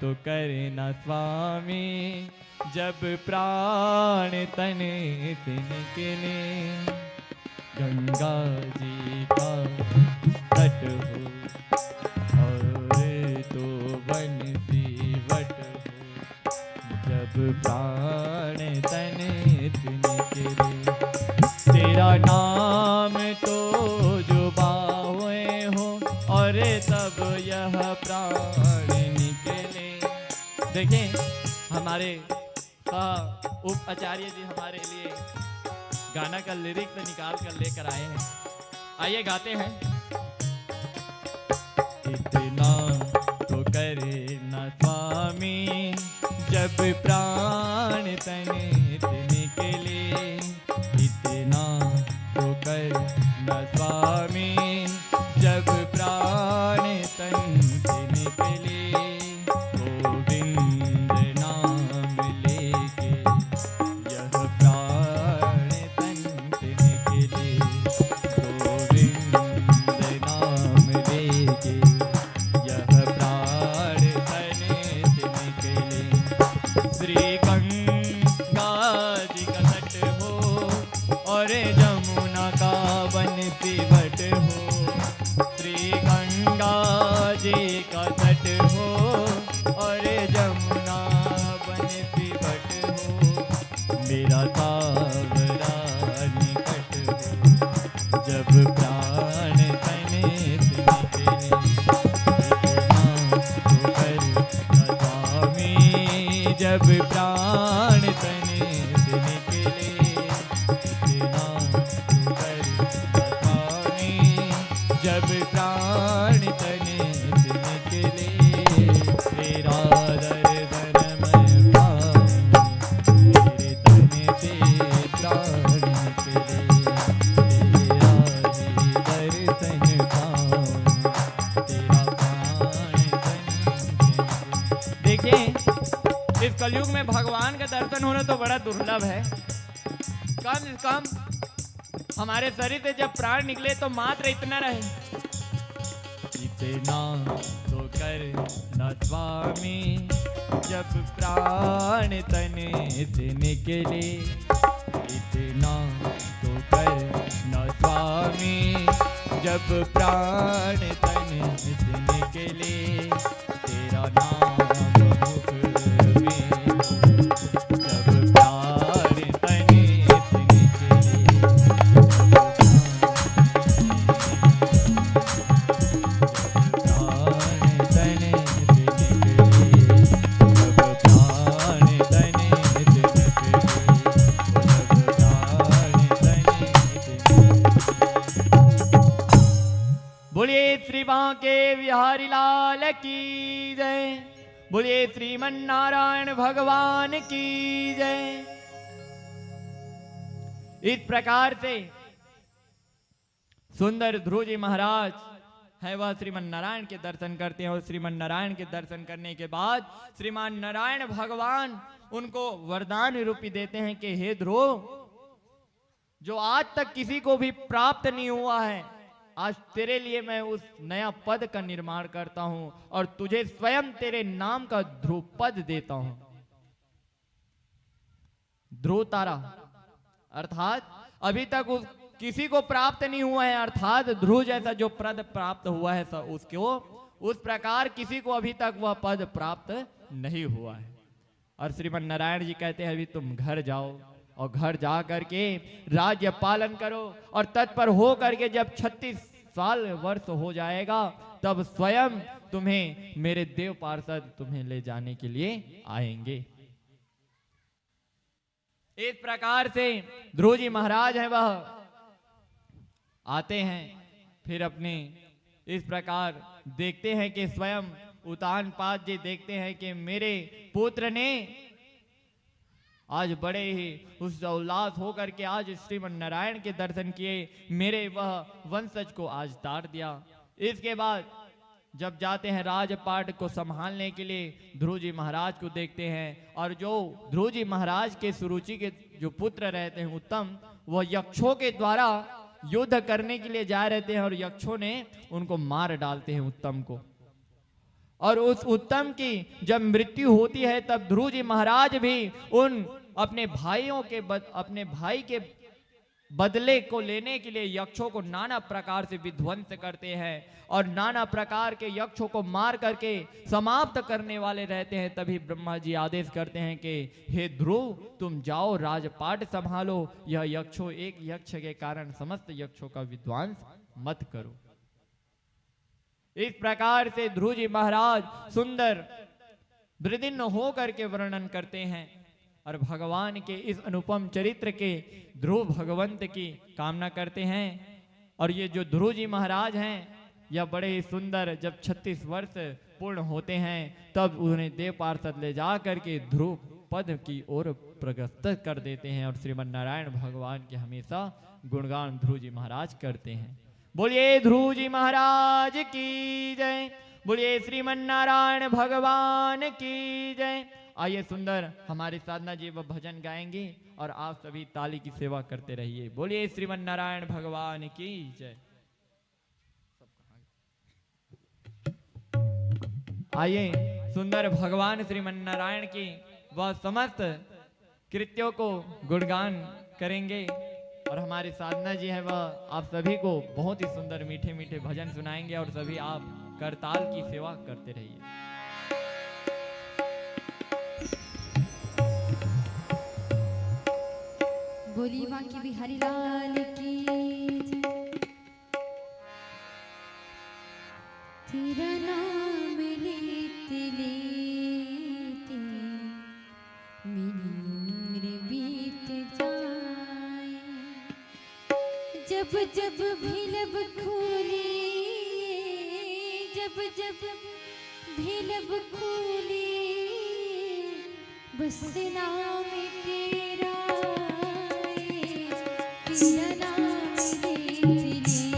S1: तो करना स्वामी जब प्राण तने से निकले, गंगा जी का तट हो और तो बंसी वट हो, जब प्राण तने से निकले, तेरा नाम तो जुबां हो और तब यह प्राण निकले। देखें, हमारे उप आचार्य जी हमारे लिए गाना का लिरिक्स निकाल कर लेकर आए हैं। आइए गाते हैं। इतना तो करे न स्वामी जब प्राण तने से निकले, इतना तो कर न स्वामी जब प्राण तन से निकले, गोविंद नाम लेके यह प्राण तन से निकले, गोविंद नाम लेके यह प्राण तन से निकले। श्री गंगा जी का तट हो और जमुना का बंसी वट हो, श्री गंगा जी का तट हो और जमुना बंसी वट हो, मेरा सावरा निकट हो जब प्राण तने से निकले, इतना तो कर न स्वामी जब प्राण तने से निकले, इतना तो कर न स्वामी जब प्राण तने से निकले, तेरा दर्शन मैं पाऊं, मेरे तने से प्राण निकले, तेरा ही दर्शन पाऊं, तेरा प्राण तने से। देखिए, इस कलयुग में भगवान का दर्शन होना तो बड़ा दुर्लभ है। कम से कम हमारे शरीर से जब प्राण निकले तो मात्र इतना रहे, इतना तो कर न स्वामी जब प्राण तने से निकले, इतना तो कर न स्वामी जब प्राण तने से निकले, तेरा नाम मुख में जब प्राण तने से निकले, बोलिए श्री बांके बिहारी लाल की जय, बोलिए श्रीमन नारायण भगवान की जय। इस प्रकार से सुंदर ध्रुव जी महाराज है वह श्रीमन नारायण के दर्शन करते हैं और श्रीमन नारायण के दर्शन करने के बाद श्रीमान नारायण भगवान उनको वरदान रूपी देते हैं कि हे ध्रुव, जो आज तक किसी को भी प्राप्त नहीं हुआ है, आज तेरे लिए मैं उस नया पद का निर्माण करता हूं और तुझे स्वयं तेरे नाम का ध्रुव पद देता हूं। ध्रुव तारा अर्थात अभी तक किसी को प्राप्त नहीं हुआ है, अर्थात ध्रुव जैसा जो पद प्राप्त हुआ है उसको उस प्रकार किसी को अभी तक वह पद प्राप्त नहीं हुआ है। और श्रीमन नारायण जी कहते हैं अभी तुम घर जाओ और घर जा करके राज्य पालन करो और तत्पर हो करके जब 36 साल वर्ष हो जाएगा तब स्वयं तुम्हें मेरे देव पार्षद तुम्हें ले जाने के लिए आएंगे। इस प्रकार से ध्रुव जी महाराज है वह आते हैं, फिर अपने इस प्रकार देखते हैं कि स्वयं उतानपाद जी देखते हैं कि मेरे पुत्र ने आज बड़े ही उल्लास होकर के आज श्रीमन नारायण के दर्शन किए, मेरे वह वंशज को आज तार दिया। इसके बाद जब जाते हैं राजपाट को संभालने के लिए, ध्रुव जी महाराज को देखते हैं, और जो ध्रुव जी महाराज के सुरुचि के जो पुत्र रहते हैं उत्तम, वह यक्षों के द्वारा युद्ध करने के लिए जा रहते हैं और यक्षों ने उनको मार डालते हैं उत्तम को। और उस उत्तम की जब मृत्यु होती है तब ध्रुव जी महाराज भी उन अपने अपने भाई के बदले को लेने के लिए यक्षों को नाना प्रकार से विध्वंस करते हैं और नाना प्रकार के यक्षों को मार करके समाप्त करने वाले रहते हैं। तभी ब्रह्मा जी आदेश करते हैं कि हे ध्रुव, तुम जाओ राजपाट संभालो, यह यक्षों एक यक्ष के कारण समस्त यक्षों का विध्वंस मत करो। इस प्रकार से ध्रुव जी महाराज सुंदर वृदिन्न होकर के वर्णन करते हैं और भगवान के इस अनुपम चरित्र के ध्रुव भगवंत की कामना करते हैं। और ये जो ध्रुव जी महाराज हैं, यह बड़े ही सुंदर, जब 36 वर्ष पूर्ण होते हैं तब उन्हें देव पार्षद ले जा करके ध्रुव पद की ओर प्रगत कर देते हैं और श्रीमन नारायण भगवान के हमेशा गुणगान ध्रुव जी महाराज करते हैं। बोलिए ध्रुव जी महाराज की जय, बोलिए श्रीमन नारायण भगवान की जय। आइए सुंदर हमारे साधना जी वह भजन गाएंगे और आप सभी ताली की सेवा करते रहिए। बोलिए श्रीमन नारायण भगवान की जय। आइए सुंदर भगवान श्रीमन नारायण की वह समस्त कृत्यों को गुणगान करेंगे और हमारे साधना जी है वह आप सभी को बहुत ही सुंदर मीठे मीठे भजन सुनाएंगे और सभी आप करताल की सेवा करते रहिए।
S2: बोली माँ की बिहारी लाल की जय। तेरा नाम लेते लेते मेरी उम्र बीत जाए, जब जब भी लब खोले, जब जब भी लब खोले, बस नाम तेरा, तेरा नाम लेते लेते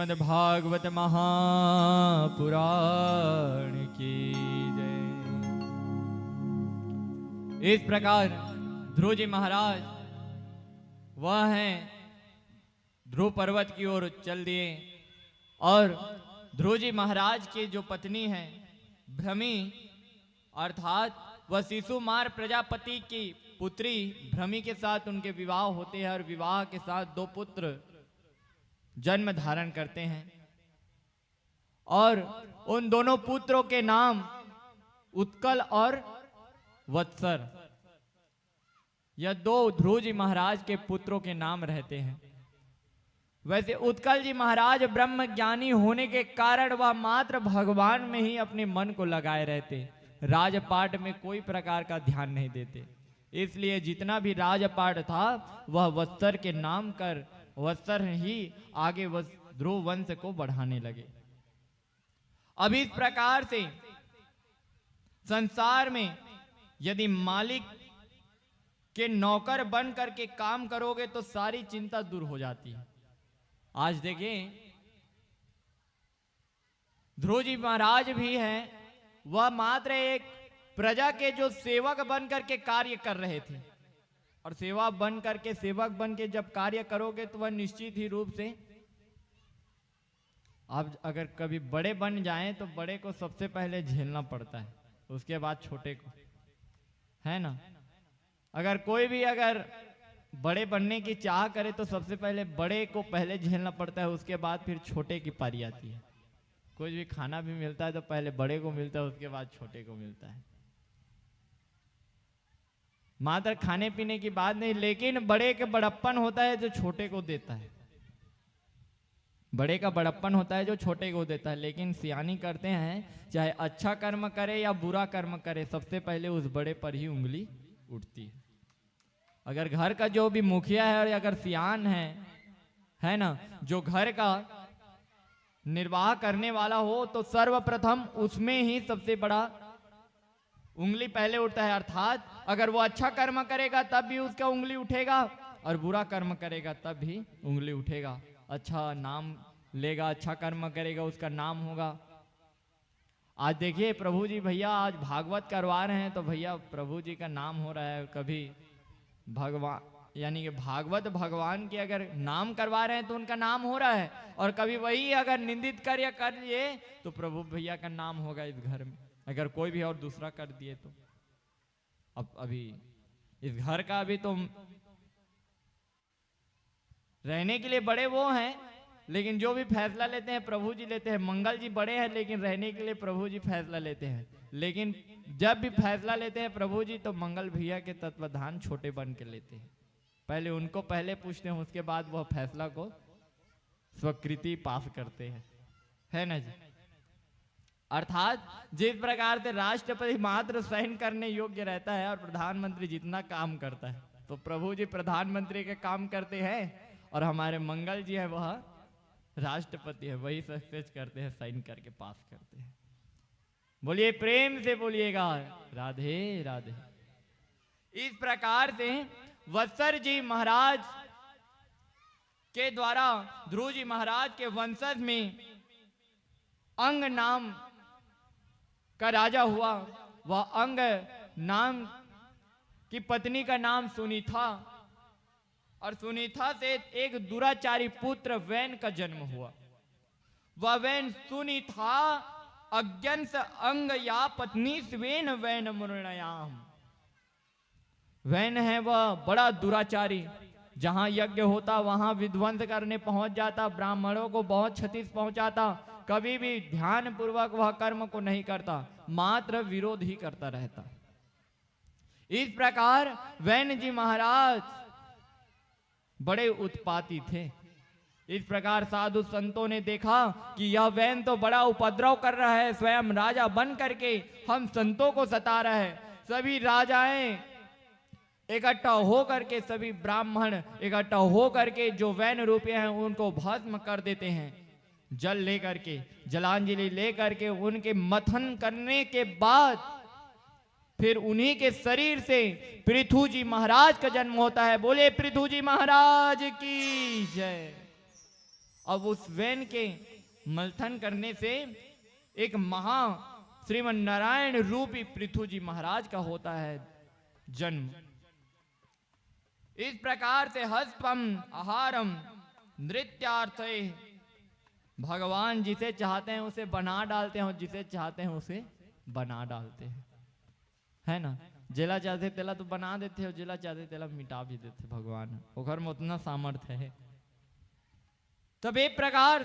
S1: श्रीमद् भागवत महापुराण की जय। इस प्रकार ध्रुव जी महाराज वह हैं ध्रुव पर्वत की ओर चल दिए और ध्रुव जी महाराज की जो पत्नी है भ्रमी अर्थात वह शिशुमार प्रजापति की पुत्री भ्रमी के साथ उनके विवाह होते हैं और विवाह के साथ 2 पुत्र जन्म धारण करते हैं और उन दोनों पुत्रों के नाम उत्कल और वत्सर यह 2 ध्रुव जी महाराज के पुत्रों के नाम रहते हैं। वैसे उत्कल जी महाराज ब्रह्म ज्ञानी होने के कारण वह मात्र भगवान में ही अपने मन को लगाए रहते, राजपाट में कोई प्रकार का ध्यान नहीं देते। इसलिए जितना भी राजपाट था वह वत्सर के नाम कर वत्सर ही आगे ध्रुव वंश को बढ़ाने लगे। अब इस प्रकार से संसार में यदि मालिक के नौकर बन करके काम करोगे तो सारी चिंता दूर हो जाती है। आज देखिए ध्रुव जी महाराज भी हैं, वह मात्र एक प्रजा के जो सेवक बन करके कार्य कर रहे थे और सेवक बन के जब कार्य करोगे तो वह निश्चित ही रूप से आप अगर कभी बड़े बन जाएं तो बड़े को सबसे पहले झेलना पड़ता है, उसके बाद छोटे को, है ना। अगर कोई भी अगर बड़े बनने की चाह करे तो सबसे पहले बड़े को पहले झेलना पड़ता है, उसके बाद फिर छोटे की पारी आती है। कुछ भी खाना भी मिलता है तो पहले बड़े को मिलता है, उसके बाद छोटे को मिलता है। मात्र खाने पीने की बात नहीं, लेकिन बड़े का बड़प्पन होता है जो छोटे को देता है, बड़े का बड़प्पन होता है जो छोटे को देता है। लेकिन सियानी करते हैं चाहे अच्छा कर्म करे या बुरा कर्म करे, सबसे पहले उस बड़े पर ही उंगली उठती है। अगर घर का जो भी मुखिया है और अगर सियान है ना, जो घर का निर्वाह करने वाला हो तो सर्वप्रथम उसमें ही सबसे बड़ा उंगली पहले उठता है। अर्थात अगर वो अच्छा कर्म करेगा तब भी उसका उंगली उठेगा और बुरा कर्म करेगा तब भी उंगली उठेगा। अच्छा नाम लेगा, अच्छा कर्म करेगा, उसका नाम होगा। आज देखिए प्रभु जी भैया आज भागवत करवा रहे हैं तो भैया प्रभु जी का नाम हो रहा है। कभी भगवान यानी कि भागवत भगवान के अगर नाम करवा रहे हैं तो उनका नाम हो रहा है, और कभी वही अगर निंदित कार्य कर लिए तो प्रभु भैया का नाम होगा इस घर में। अगर कोई भी और दूसरा कर दिए तो अब अभी इस घर का अभी तो रहने के लिए बड़े वो हैं, लेकिन जो भी फैसला लेते हैं प्रभु जी लेते हैं। मंगल जी बड़े हैं लेकिन रहने के लिए प्रभु जी फैसला लेते हैं, लेकिन जब भी फैसला लेते हैं प्रभु जी तो मंगल भैया के तत्वाधान छोटे बन के लेते हैं। पहले उनको पहले पूछते हैं, उसके बाद वह फैसला को स्वीकृति पास करते हैं, है ना जी। अर्थात जिस प्रकार से राष्ट्रपति मात्र सहन करने योग्य रहता है और प्रधानमंत्री जितना काम करता है, तो प्रभु जी प्रधानमंत्री के काम करते हैं और हमारे मंगल जी है वह राष्ट्रपति है, वही सक्सेस करते हैं, साइन करके पास करते हैं। बोलिए प्रेम से बोलिएगा राधे राधे। इस प्रकार से वत्सर जी महाराज के द्वारा ध्रुव जी महाराज के वंशज में अंग नाम का राजा हुआ। वह अंग नाम की पत्नी का नाम सुनीता, और सुनीता से एक दुराचारी पुत्र वैन का जन्म हुआ। वह वैन सुनीता अज्ञंस अंग या पत्नी स्वेन वैन मुरणयाम। वैन है वह बड़ा दुराचारी, जहां यज्ञ होता वहां विध्वंस करने पहुंच जाता, ब्राह्मणों को बहुत क्षति पहुंचाता, कभी भी ध्यान पूर्वक वह कर्म को नहीं करता, मात्र विरोध ही करता रहता। इस प्रकार वैन जी महाराज बड़े उत्पाती थे। इस प्रकार साधु संतों ने देखा कि यह वैन तो बड़ा उपद्रव कर रहा है, स्वयं राजा बन करके हम संतों को सता रहा है। सभी राजाएं इकट्ठा हो करके, सभी ब्राह्मण इकट्ठा हो करके जो वैन रूपी हैं उनको भस्म कर देते हैं। जल लेकर के, जलांजलि लेकर के उनके मथन करने के बाद फिर उन्हीं के शरीर से पृथु जी महाराज का जन्म होता है। बोले पृथु जी महाराज की जय। अब उस वेन के मंथन करने से एक महा श्रीमन नारायण रूपी पृथु जी महाराज का होता है जन्म। इस प्रकार से हस्तम आहारम नृत्यार्थे भगवान जिसे चाहते हैं उसे बना डालते हैं और जिसे चाहते हैं उसे बना डालते हैं, है ना। जिला चाहते तेला तो बना देते और जिला चाहते तेला मिटा भी देते भगवान, वो घर में उतना सामर्थ्य है। तब एक प्रकार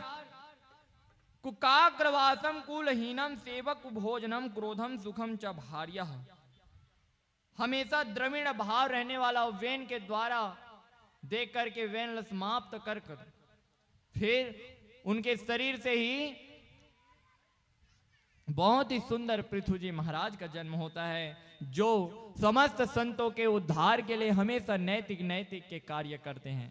S1: कुकाग्रवासम कुलहीनम सेवक भोजनम क्रोधम सुखम च भार्य, हमेशा द्रविण भाव रहने वाला वेन के द्वारा देख करके वेन समाप्त कर कर फिर उनके शरीर से ही बहुत ही सुंदर पृथु जी महाराज का जन्म होता है, जो समस्त संतों के उद्धार के लिए हमेशा नैतिक नैतिक के कार्य करते हैं।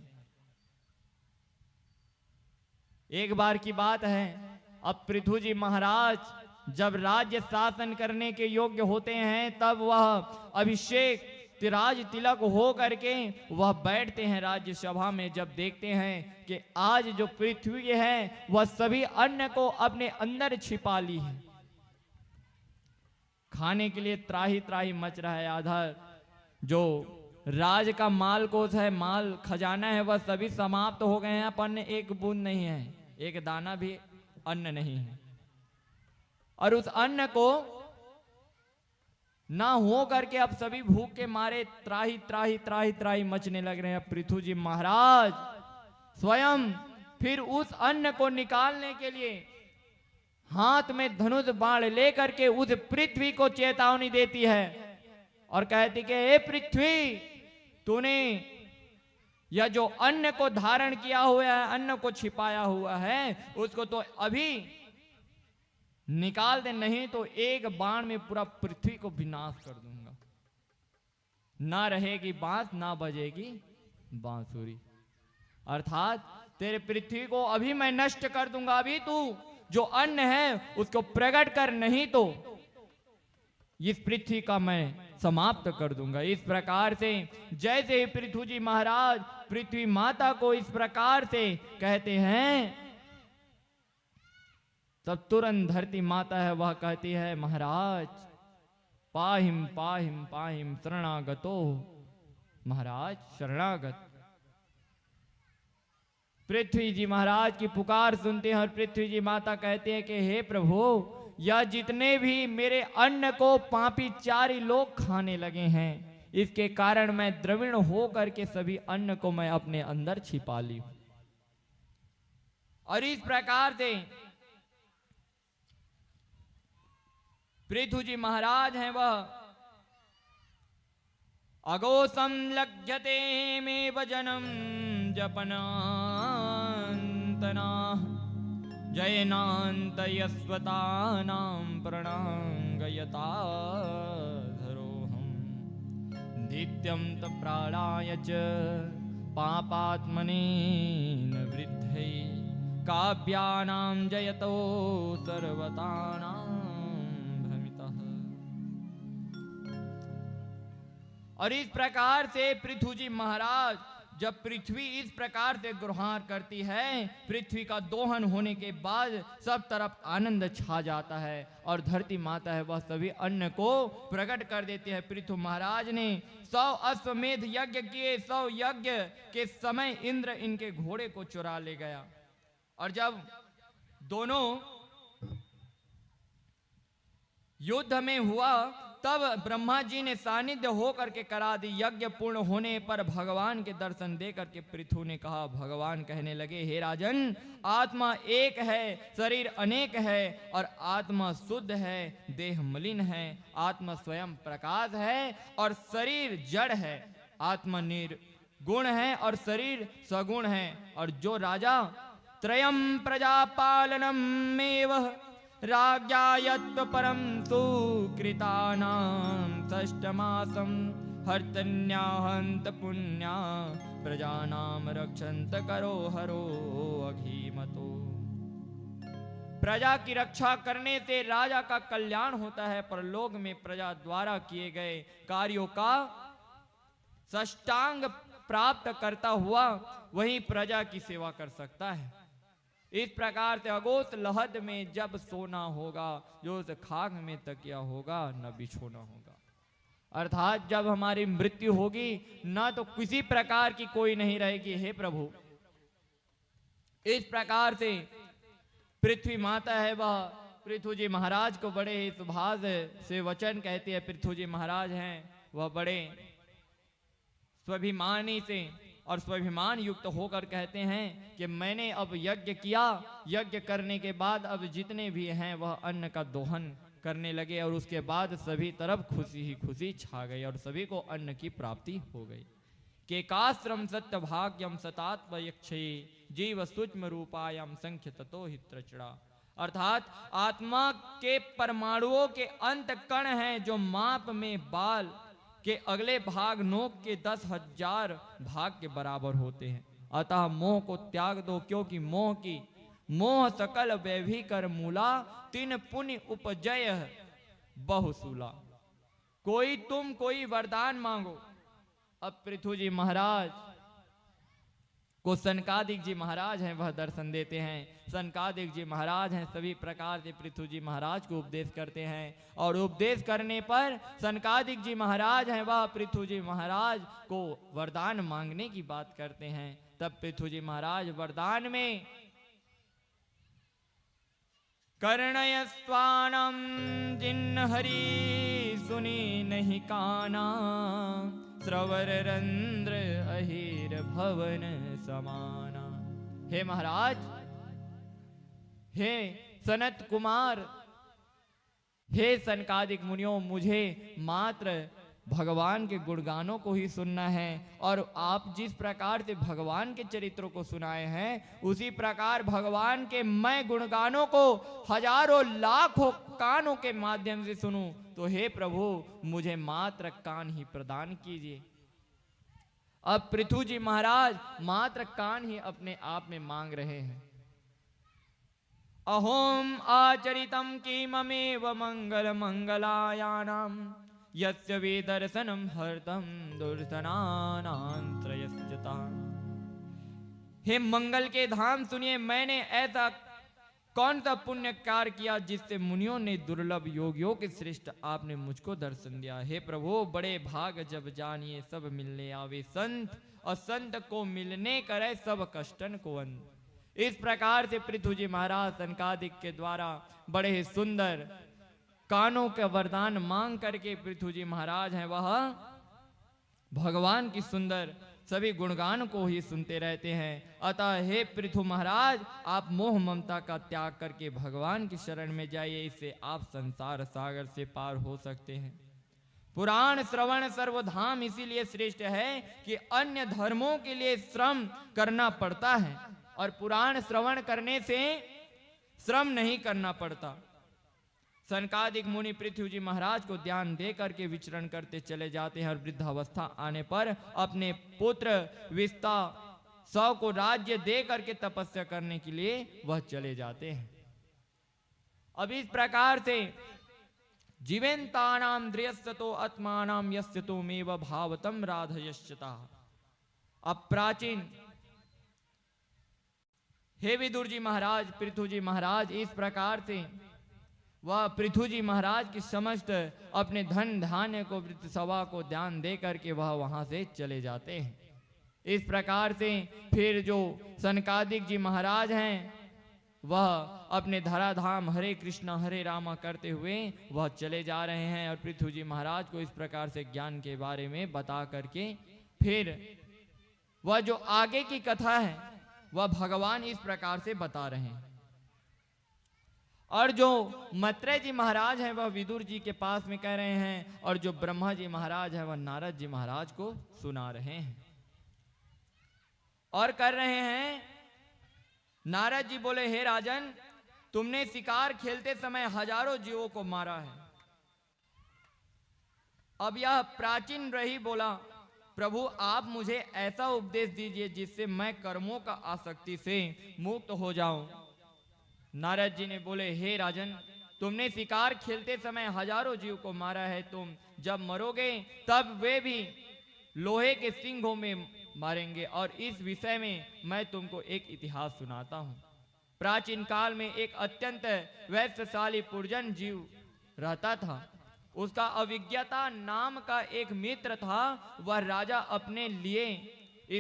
S1: एक बार की बात है, अब पृथु जी महाराज जब राज्य शासन करने के योग्य होते हैं तब वह अभिषेक तिराज तिलक हो करके वह बैठते हैं राज्यसभा में। जब देखते हैं कि आज जो पृथ्वी है वह सभी अन्न को अपने अंदर छिपा ली है, खाने के लिए त्राही त्राही मच रहा है। आधा जो राज का माल कोष है, माल खजाना है, वह सभी समाप्त हो गए हैं। अपन एक बूंद नहीं है, एक दाना भी अन्न नहीं है, और उस अन्न को ना हो करके अब सभी भूख के मारे त्राही त्राही त्राही त्राही मचने लग रहे हैं। पृथु जी महाराज स्वयं फिर उस अन्न को निकालने के लिए हाथ में धनुष बाण लेकर के उस पृथ्वी को चेतावनी देती है और कहती कि हे पृथ्वी, तूने यह जो अन्न को धारण किया हुआ है, अन्न को छिपाया हुआ है, उसको तो अभी निकाल दे, नहीं तो एक बाण में पूरा पृथ्वी को विनाश कर दूंगा। ना रहेगी बांस, ना बजेगी बांसुरी, अर्थात तेरे पृथ्वी को अभी मैं नष्ट कर दूंगा। अभी तू जो अन्न है उसको प्रकट कर, नहीं तो इस पृथ्वी का मैं समाप्त कर दूंगा। इस प्रकार से जैसे पृथु जी महाराज पृथ्वी माता को इस प्रकार से कहते हैं, तब तुरंत धरती माता है वह कहती है, महाराज पाहिम पाहिम पाहिम शरणागतो, महाराज शरणागत। पृथ्वी जी महाराज की पुकार सुनते हैं और पृथ्वी जी माता कहते हैं कि हे प्रभु, यह जितने भी मेरे अन्न को पापी चारी लोग खाने लगे हैं, इसके कारण मैं द्रविण हो करके सभी अन्न को मैं अपने अंदर छिपा ली हूं। और इस प्रकार से पृथु जी महाराज हैं वह अगोसम लज्जते में वजनम जपनांतना जयनांत यस्वतानां प्रणांगयता धरोहम नित्यं त प्राणाय च पापात्मने वृद्धे काव्यानां जयतो सर्वतानां भ्रमितः। और इस प्रकार से पृथु जी महाराज जब पृथ्वी इस प्रकार से गुहार करती है, पृथ्वी का दोहन होने के बाद सब तरफ आनंद छा जाता है और धरती माता है वह सभी अन्न को प्रकट कर देती है। पृथु महाराज ने 100 अश्वमेध यज्ञ किए, 100 यज्ञ के समय इंद्र इनके घोड़े को चुरा ले गया। और जब दोनों युद्ध में हुआ तब ब्रह्मा जी ने सानिध्य होकर के करा दी। यज्ञ पूर्ण होने पर भगवान के दर्शन दे करके पृथु ने कहा, भगवान कहने लगे, हे राजन, आत्मा एक है, शरीर अनेक है, और आत्मा शुद्ध है, देह मलिन है। आत्मा स्वयं प्रकाश है और शरीर जड़ है। आत्मा निर्गुण है और शरीर सगुण है। और जो राजा त्रयं प्रजापालनमेव राज्ञायत्व परम सुकृतानां षष्ठमासं हर्तन्याहंत पुण्या प्रजानां रक्षन्त करो हरो अघीमतो। प्रजा की रक्षा करने से राजा का कल्याण होता है, पर लोक में प्रजा द्वारा किए गए कार्यों का षष्टांग प्राप्त करता हुआ वही प्रजा की सेवा कर सकता है। इस प्रकार से अगोस लहद में जब सोना होगा, जो उस खाक में तकिया होगा, न बिछोना होगा। अर्थात जब हमारी मृत्यु होगी ना तो किसी प्रकार की कोई नहीं रहेगी। हे प्रभु, इस प्रकार से पृथ्वी माता है वह पृथु जी महाराज को बड़े ही सुभाष से वचन कहती है। पृथु जी महाराज हैं वह बड़े स्वाभिमानी से और स्वाभिमान युक्त होकर कहते हैं कि मैंने अब यज्ञ किया, यज्ञ करने के बाद अब जितने भी हैं वह अन्न का दोहन करने लगे और उसके बाद सभी तरफ खुशी ही खुशी छा गई और सभी को अन्न की प्राप्ति हो गई। केकाश्रम सत्य भाग्यम सतात्मयक्षये जीव सूक्ष्म रूपायम संख्य ततो हित्रचड़ा। अर्थात आत्मा के परमाणुओं के अंत कण हैं जो माप में बाल के अगले भाग नोक के 10,000 भाग के बराबर होते हैं। अतः मोह को त्याग दो, क्योंकि मोह सकल वैभी कर मूला, तीन पुण्य उपजय बहुसूला। कोई वरदान मांगो। अब पृथु जी महाराज को सनकादिक जी महाराज हैं वह दर्शन देते हैं। सनकादिक जी महाराज हैं सभी प्रकार से पृथु जी महाराज को उपदेश करते हैं और उपदेश करने पर सनकादिक जी महाराज हैं वह पृथु जी महाराज को वरदान मांगने की बात करते हैं। तब पृथु जी महाराज वरदान में कर्णय स्वानम जिन्न हरि सुनी नहीं काना, श्रवर रंद्र अहिर भवन समाना। हे महाराज, हे सनत कुमार, हे सनकादिक मुनियों, मुझे मात्र भगवान के गुणगानों को ही सुनना है और आप जिस प्रकार से भगवान के चरित्रों को सुनाए हैं उसी प्रकार भगवान के मैं गुणगानों को हजारों लाखों कानों के माध्यम से सुनूं। तो हे प्रभु, मुझे मात्र कान ही प्रदान कीजिए। अब पृथु जी महाराज मात्र कान ही अपने आप में मांग रहे हैं। अहोम आचरितम किममेव मंगल मंगलायानाम, यस्य वे दर्शनम हरतम दुर्धनानांत्रयस्यता। हे मंगल के धाम सुनिए, मैंने ऐसा कौन सा पुण्य कार्य किया जिससे मुनियों ने दुर्लभ योगियों के श्रेष्ठ आपने मुझको दर्शन दिया। हे प्रभु, बड़े भाग जब जानिए सब मिलने आवे संत, और संत को मिलने करे सब कष्टन को अंत। इस प्रकार से पृथु जी महाराज सनकादिक के द्वारा बड़े ही सुंदर कानों का वरदान मांग करके पृथु जी महाराज हैं वह भगवान की सुंदर सभी गुणगान को ही सुनते रहते हैं। अतः हे पृथु महाराज, आप मोह ममता का त्याग करके भगवान की शरण में जाइए, इससे आप संसार सागर से पार हो सकते हैं। पुराण श्रवण सर्वधाम इसीलिए श्रेष्ठ है कि अन्य धर्मों के लिए श्रम करना पड़ता है और पुराण श्रवण करने से श्रम नहीं करना पड़ता। सनकादिक मुनि पृथ्वी जी महाराज को ध्यान दे करके विचरण करते चले जाते हैं और वृद्धावस्था आने पर अपने पुत्र विस्ता सौ को राज्य दे करके तपस्या करने के लिए वह चले जाते हैं। अब इस प्रकार से जीवेन्तानाम द्रियस्यतो आत्मानाम यस्यतो मेव भावतम राधयश्चता। अब प्राचीन हे विदुर जी महाराज, पृथु जी महाराज इस प्रकार से वह पृथु जी महाराज की समस्त अपने धन धान्य को वृत्तसभा को ध्यान दे करके वह वहां से चले जाते हैं। इस प्रकार से फिर जो सनकादिक जी महाराज हैं वह अपने धराधाम हरे कृष्णा हरे रामा करते हुए वह चले जा रहे हैं और पृथु जी महाराज को इस प्रकार से ज्ञान के बारे में बता करके फिर वह जो आगे की कथा है वह भगवान इस प्रकार से बता रहे हैं। और जो मैत्रेय जी महाराज हैं वह विदुर जी के पास में कह रहे हैं और जो ब्रह्मा जी महाराज हैं वह नारद जी महाराज को सुना रहे हैं और कर रहे हैं। नारद जी बोले, हे राजन, तुमने शिकार खेलते समय हजारों जीवों को मारा है। अब यह प्राचीन रही बोला, प्रभु आप मुझे ऐसा उपदेश दीजिए जिससे मैं कर्मों का आसक्ति से मुक्त हो जाऊं। नारद जी ने बोले, हे राजन, तुमने शिकार खेलते समय हजारों जीव को मारा है, तुम जब मरोगे तब वे भी लोहे के सिंघों में मारेंगे। और इस विषय में मैं तुमको एक इतिहास सुनाता हूं। प्राचीन काल में एक अत्यंत वैश्यशाली पुरजन जीव रहता था। उसका अविज्ञता नाम का एक मित्र था। वह राजा अपने लिए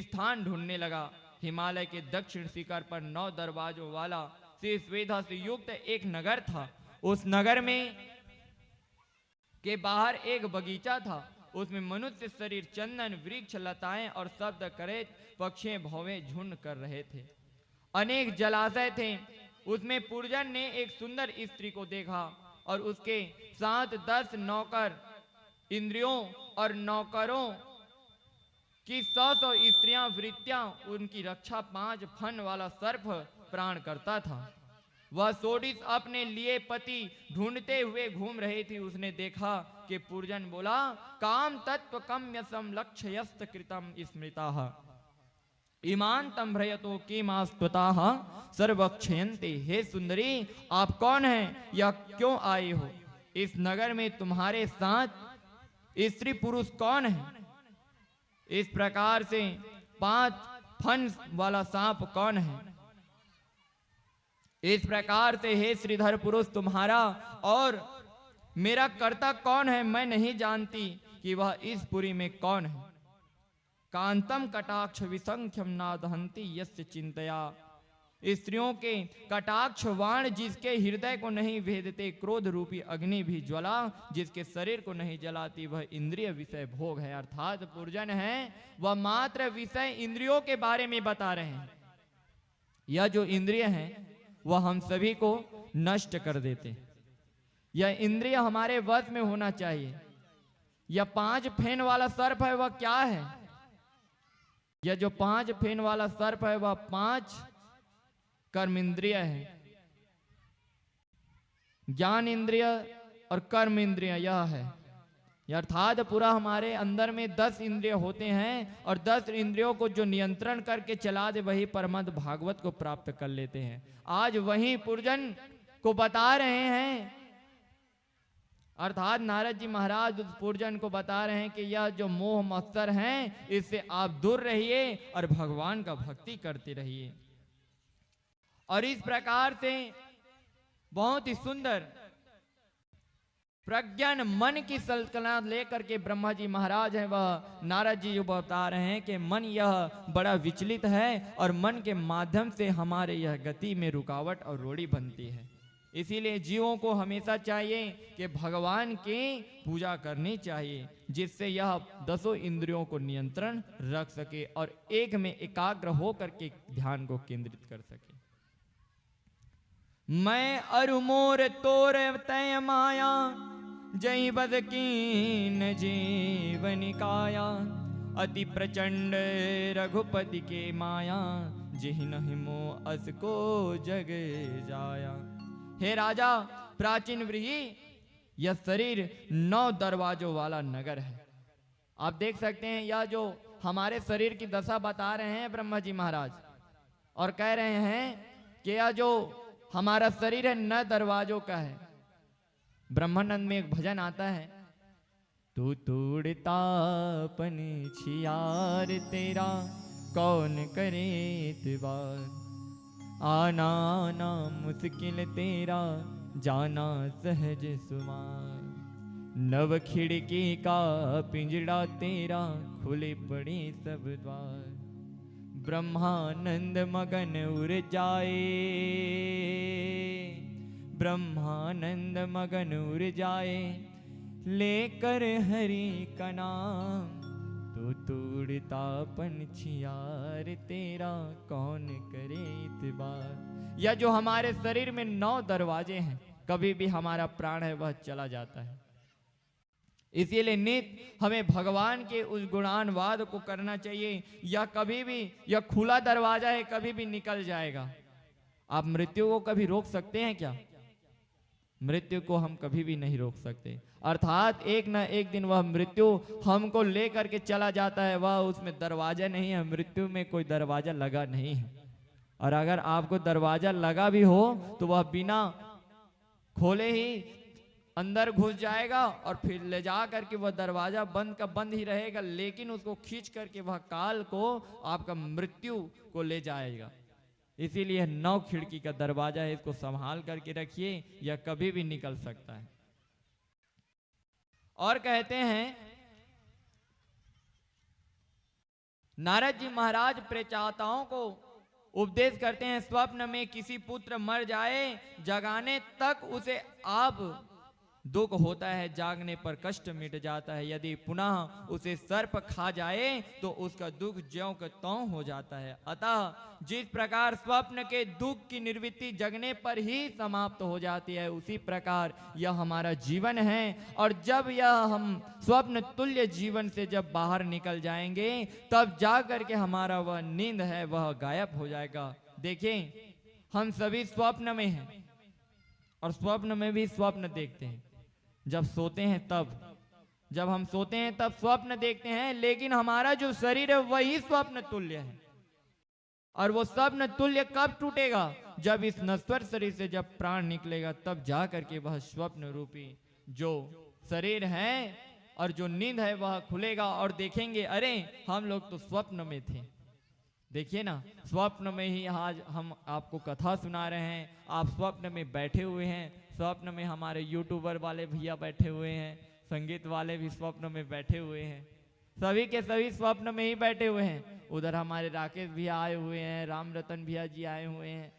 S1: स्थान ढूंढने लगा। हिमालय के दक्षिण शिखर पर 9 दरवाजों वाला सुविधा से युक्त एक नगर था। उस नगर में के बाहर एक बगीचा था। उसमें मनुष्य शरीर, चंदन वृक्ष, लताएं और शब्द करे पक्षी भौवे झुंड कर रहे थे। अनेक जलाशय थे। उसमें पुरजन ने एक सुंदर स्त्री को देखा और उसके साथ 10 नौकर इंद्रियों और नौकरों की 100 स्त्रियां वृत्तियां, उनकी रक्षा 5 फन वाला सर्प प्राण करता था। वह सोडिस अपने लिए पति ढूंढते हुए घूम रही थी। उसने देखा कि पुरजन बोला, काम तत्व कम्यसम लक्ष्यस्त कृतम स्मृता ईमान तम भ्रयतो की मास्तुता सर्वक्षयंते। हे सुंदरी, आप कौन हैं या क्यों आए हो? इस नगर में तुम्हारे साथ स्त्री पुरुष कौन है? इस प्रकार से 5 फन वाला सांप कौन है? इस प्रकार से हे श्रीधर पुरुष, तुम्हारा और मेरा कर्ता कौन है? मैं नहीं जानती कि वह इस पुरी में कौन है। कांतम कटाक्ष विसंख्यम नादहंती यस्य चिंतया। स्त्रियों के कटाक्ष वाण जिसके हृदय को नहीं भेदते, क्रोध रूपी अग्नि भी ज्वला जिसके शरीर को नहीं जलाती, वह इंद्रिय विषय भोग है। अर्थात पुरजन है वह मात्र विषय इंद्रियों के बारे में बता रहे हैं। यह जो इंद्रिय है वह हम सभी को नष्ट कर देते। यह इंद्रिय हमारे वश में होना चाहिए। यह 5 फेन वाला सर्प है, वह क्या है? यह जो 5 फेन वाला सर्प है वह 5 कर्म इंद्रिय है। ज्ञान इंद्रिय और कर्म इंद्रिय यह है। अर्थात पूरा हमारे अंदर में 10 इंद्रिय होते हैं और 10 इंद्रियों को जो नियंत्रण करके चला दे वही परमद भागवत को प्राप्त कर लेते हैं। आज वही पुरजन को बता रहे हैं। अर्थात नारद जी महाराज उस पुरजन को बता रहे हैं कि यह जो मोह मत्सर हैं इससे आप दूर रहिए और भगवान का भक्ति करते रहिए। और इस प्रकार से बहुत ही सुंदर प्रज्ञान मन की सल्तनत लेकर के ब्रह्मा जी महाराज हैं वह नारद जी जो बता रहे हैं कि मन यह बड़ा विचलित है और मन के माध्यम से हमारे यह गति में रुकावट और रोड़ी बनती है। इसीलिए जीवों को हमेशा चाहिए कि भगवान की पूजा करनी चाहिए, जिससे यह 10 इंद्रियों को नियंत्रण रख सके और एक में एकाग्र होकर के ध्यान को केंद्रित कर सके। मैं अरु मोर तोर तय माया, जय बद कीन जीवन काया, अति प्रचंड रघुपति के माया, जिन हिमो अस को जग जाया। हे राजा प्राचीन व्रीहि, यह शरीर 9 दरवाजों वाला नगर है। आप देख सकते हैं यह जो हमारे शरीर की दशा बता रहे हैं ब्रह्मा जी महाराज, और कह रहे हैं कि यह जो हमारा शरीर है 9 दरवाजों का है। ब्रह्मानंद में एक भजन आता है, तू तोड़ता पन छियार तेरा, कौन करे इतबार, आना आना मुश्किल तेरा, जाना सहज सुमार, नव खिड़की का पिंजड़ा तेरा, खुले पड़े सब द्वार, ब्रह्मानंद मगन उड़ जाए, ब्रह्मानंद मगन उड़ जाए, लेकर हरि का नाम, तो तोड़ता पंछियार तेरा, कौन करे इतबार। यह जो हमारे शरीर में 9 दरवाजे हैं, कभी भी हमारा प्राण है वह चला जाता है। इसीलिए नित्य हमें भगवान के उस गुणानुवाद को करना चाहिए। यह कभी भी, यह खुला दरवाजा है, कभी भी निकल जाएगा। आप मृत्यु को कभी रोक सकते हैं क्या? मृत्यु को हम कभी भी नहीं रोक सकते। अर्थात एक न एक दिन वह मृत्यु हमको लेकर के चला जाता है। वह उसमें दरवाजा नहीं है, मृत्यु में कोई दरवाजा लगा नहीं है। और अगर आपको दरवाजा लगा भी हो तो वह बिना खोले ही अंदर घुस जाएगा और फिर ले जा करके वह दरवाजा बंद का बंद ही रहेगा, लेकिन उसको खींच करके वह काल को, आपका मृत्यु को ले जाएगा। इसीलिए 9 खिड़की का दरवाजा है, इसको संभाल करके रखिए, यह कभी भी निकल सकता है। और कहते हैं नारद जी महाराज प्रचाताओं को उपदेश करते हैं, स्वप्न में किसी पुत्र मर जाए, जगाने तक उसे आप दुख होता है, जागने पर कष्ट मिट जाता है। यदि पुनः उसे सर्प खा जाए तो उसका दुख ज्यों का त्यों हो जाता है। अतः जिस प्रकार स्वप्न के दुख की निवृत्ति जगने पर ही समाप्त हो जाती है, उसी प्रकार यह हमारा जीवन है। और जब यह हम स्वप्न तुल्य जीवन से जब बाहर निकल जाएंगे, तब जा करके हमारा वह नींद है वह गायब हो जाएगा। देखिए हम सभी स्वप्न में हैं और स्वप्न में भी स्वप्न देखते हैं। जब सोते हैं जब हम सोते हैं तब स्वप्न देखते हैं, लेकिन हमारा जो शरीर है वही स्वप्न तुल्य है। और वो स्वप्न तुल्य कब टूटेगा? जब इस नश्वर शरीर से जब प्राण निकलेगा, तब जा करके वह स्वप्न रूपी जो शरीर है और जो नींद है वह खुलेगा और देखेंगे अरे हम लोग तो स्वप्न में थे। देखिए ना, स्वप्न में ही आज हम आपको कथा सुना रहे हैं, आप स्वप्न में बैठे हुए हैं। स्वप्न में हमारे यूट्यूबर वाले भैया बैठे हुए हैं, संगीत वाले भी स्वप्न में बैठे हुए हैं, सभी के सभी स्वप्न में ही बैठे हुए हैं। उधर हमारे राकेश भैया आए हुए हैं, राम रतन भैया जी आए हुए हैं,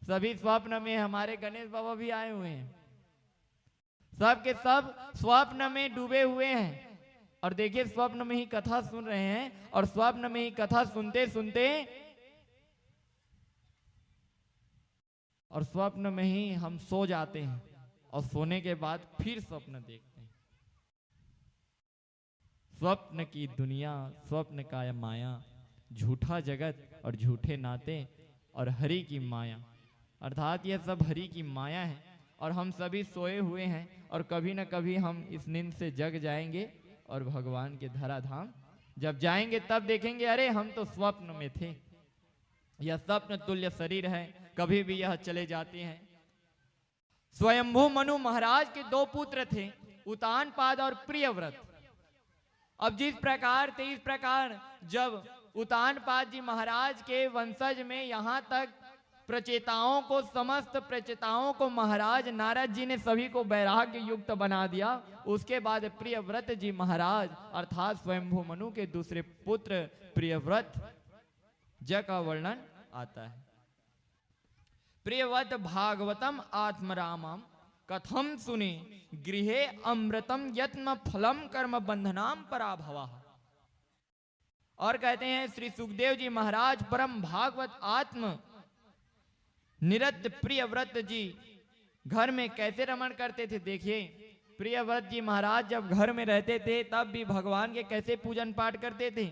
S1: सभी स्वप्न में। हमारे गणेश बाबा भी आए हुए हैं, सब के सब स्वप्न में डूबे हुए हैं। और देखिए स्वप्न में ही कथा सुन रहे हैं, और स्वप्न में ही कथा सुनते सुनते और स्वप्न में ही हम सो जाते हैं, और सोने के बाद फिर स्वप्न देखते हैं। स्वप्न की दुनिया, स्वप्न का माया, झूठा जगत और झूठे नाते और हरि की माया, अर्थात यह सब हरि की माया है। और हम सभी सोए हुए हैं, और कभी न कभी हम इस नींद से जग जाएंगे और भगवान के धराधाम जब जाएंगे तब देखेंगे अरे हम तो स्वप्न में थे। यह स्वप्न तुल्य शरीर है, कभी भी यह चले जाते हैं। स्वयंभू मनु महाराज के 2 पुत्र थे, उतानपाद और प्रियव्रत। अब जिस प्रकार थे इस प्रकार जब उतानपाद जी महाराज के वंशज में यहाँ तक प्रचेताओं को, समस्त प्रचेताओं को महाराज नारद जी ने सभी को वैराग्य युक्त बना दिया। उसके बाद प्रियव्रत जी महाराज अर्थात स्वयंभू मनु के दूसरे पुत्र प्रियव्रत जी का वर्णन आता है। प्रियव्रत भागवतम आत्मरामम कथम सुने गृहे अमृतम यत्न फलम कर्म बंधनाम पराभवा। और कहते हैं श्री सुखदेव जी महाराज परम भागवत आत्म निरत प्रियव्रत जी घर में कैसे रमण करते थे। देखिए प्रियव्रत जी महाराज जब घर में रहते थे तब भी भगवान के कैसे पूजन पाठ करते थे,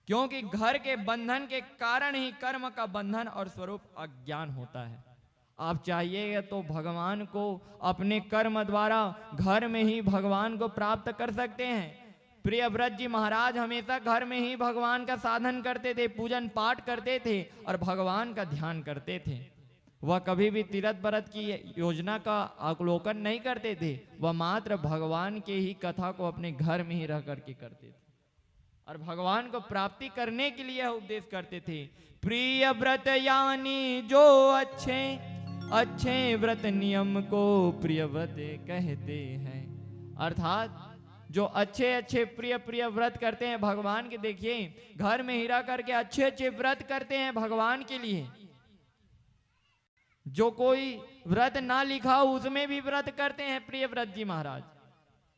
S1: क्योंकि घर के बंधन के कारण ही कर्म का बंधन और स्वरूप अज्ञान होता है। आप चाहिए तो भगवान को अपने कर्म द्वारा घर में ही भगवान को प्राप्त कर सकते हैं। प्रियव्रत जी महाराज हमेशा घर में ही भगवान का साधन करते थे, पूजन पाठ करते थे और भगवान का ध्यान करते थे। वह कभी भी तीरथ व्रत की योजना का अवलोकन नहीं करते थे, वह मात्र भगवान के ही कथा को अपने घर में ही रह करके करते थे और भगवान को प्राप्ति करने के लिए उपदेश करते थे। प्रिय व्रत यानी जो अच्छे अच्छे व्रत नियम को प्रिय व्रत कहते हैं। अर्थात जो अच्छे अच्छे प्रिय प्रिय व्रत करते हैं भगवान के, देखिए घर में ही रह करके अच्छे अच्छे व्रत करते हैं भगवान के लिए। जो कोई व्रत ना लिखा उसमें भी व्रत करते हैं प्रियव्रत जी महाराज।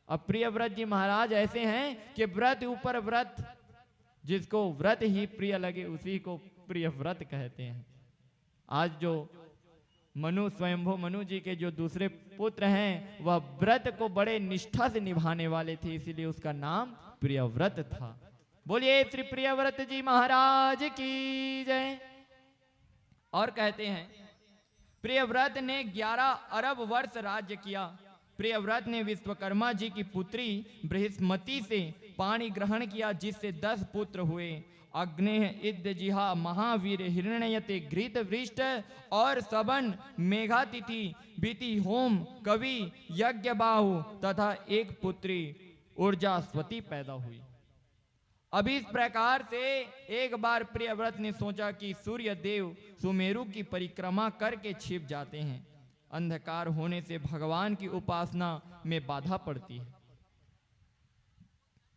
S1: अब प्रियव्रत जी महाराज ऐसे हैं कि व्रत ऊपर व्रत, जिसको व्रत ही प्रिय लगे उसी को प्रिय व्रत कहते हैं। आज जो मनु स्वयंभू मनु जी के जो दूसरे पुत्र हैं वह व्रत को बड़े निष्ठा से निभाने वाले थे, इसीलिए उसका नाम प्रियव्रत था। बोलिए श्री प्रियव्रत जी महाराज की जय। और कहते हैं प्रियव्रत ने 11 अरब वर्ष राज्य किया। प्रियव्रत ने विश्वकर्मा जी की पुत्री बृहस्पति से पाणी ग्रहण किया, जिससे 10 पुत्र हुए। अग्नेय इद्जिहा महावीर हिरण्यते घृत वृष्ट और सबन मेघातिथि बीति होम कवि यज्ञबाहु तथा एक पुत्री ऊर्जास्वती पैदा हुई। अब इस प्रकार से एक बार प्रियव्रत ने सोचा कि सूर्य देव सुमेरु की परिक्रमा करके छिप जाते हैं, अंधकार होने से भगवान की उपासना में बाधा पड़ती है।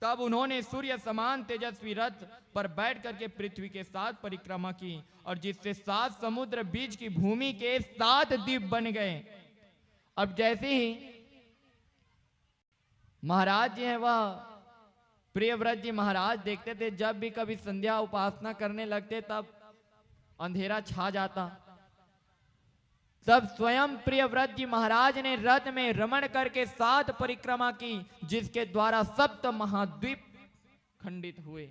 S1: तब उन्होंने सूर्य समान तेजस्वी रथ पर बैठ करके पृथ्वी के 7 परिक्रमा की, और जिससे 7 समुद्र बीच की भूमि के 7 द्वीप बन गए। अब जैसे ही महाराज जी हैं वह प्रियव्रत जी महाराज देखते थे, जब भी कभी संध्या उपासना करने लगते तब अंधेरा छा जाता। तब स्वयं प्रियव्रत जी महाराज ने रथ में रमण करके 7 परिक्रमा की, जिसके द्वारा 7 महाद्वीप खंडित हुए,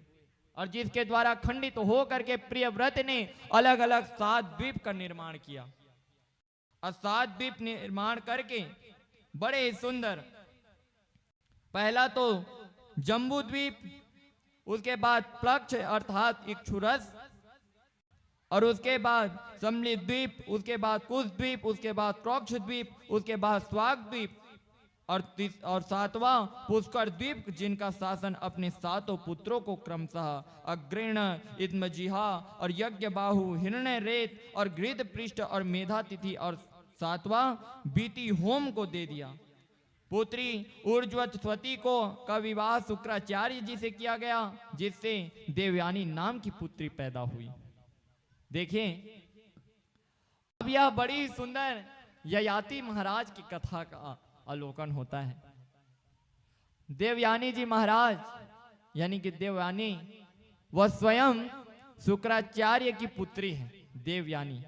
S1: और जिसके द्वारा खंडित हो करके प्रियव्रत ने अलग अलग 7 द्वीप का निर्माण किया। और 7 द्वीप निर्माण करके बड़े ही सुंदर, पहला तो जम्बू द्वीप, उसके बाद प्लक्ष अर्थात इक्षुरस, और उसके बाद सम्मिली द्वीप, उसके बाद कुश द्वीप, उसके बाद क्रोक्ष द्वीप, उसके बाद स्वाग द्वीप, और 7वां पुष्कर द्वीप, जिनका शासन अपने 7 पुत्रों को क्रमशः अग्रेण, इद्मजिहा और यज्ञ बाहु, हिरण्य रेत और गृध पृष्ठ और मेधातिथि और 7वां बीती होम को दे दिया। पुत्री ऊर्ज्वती को का विवाह शुक्राचार्य जी से किया गया, जिससे देवयानी नाम की पुत्री पैदा हुई। देखिए, अब यह बड़ी सुंदर ययाति महाराज की कथा का अवलोकन होता है। देवयानी जी महाराज यानी कि देवयानी, वह स्वयं शुक्राचार्य की पुत्री है देवयानी।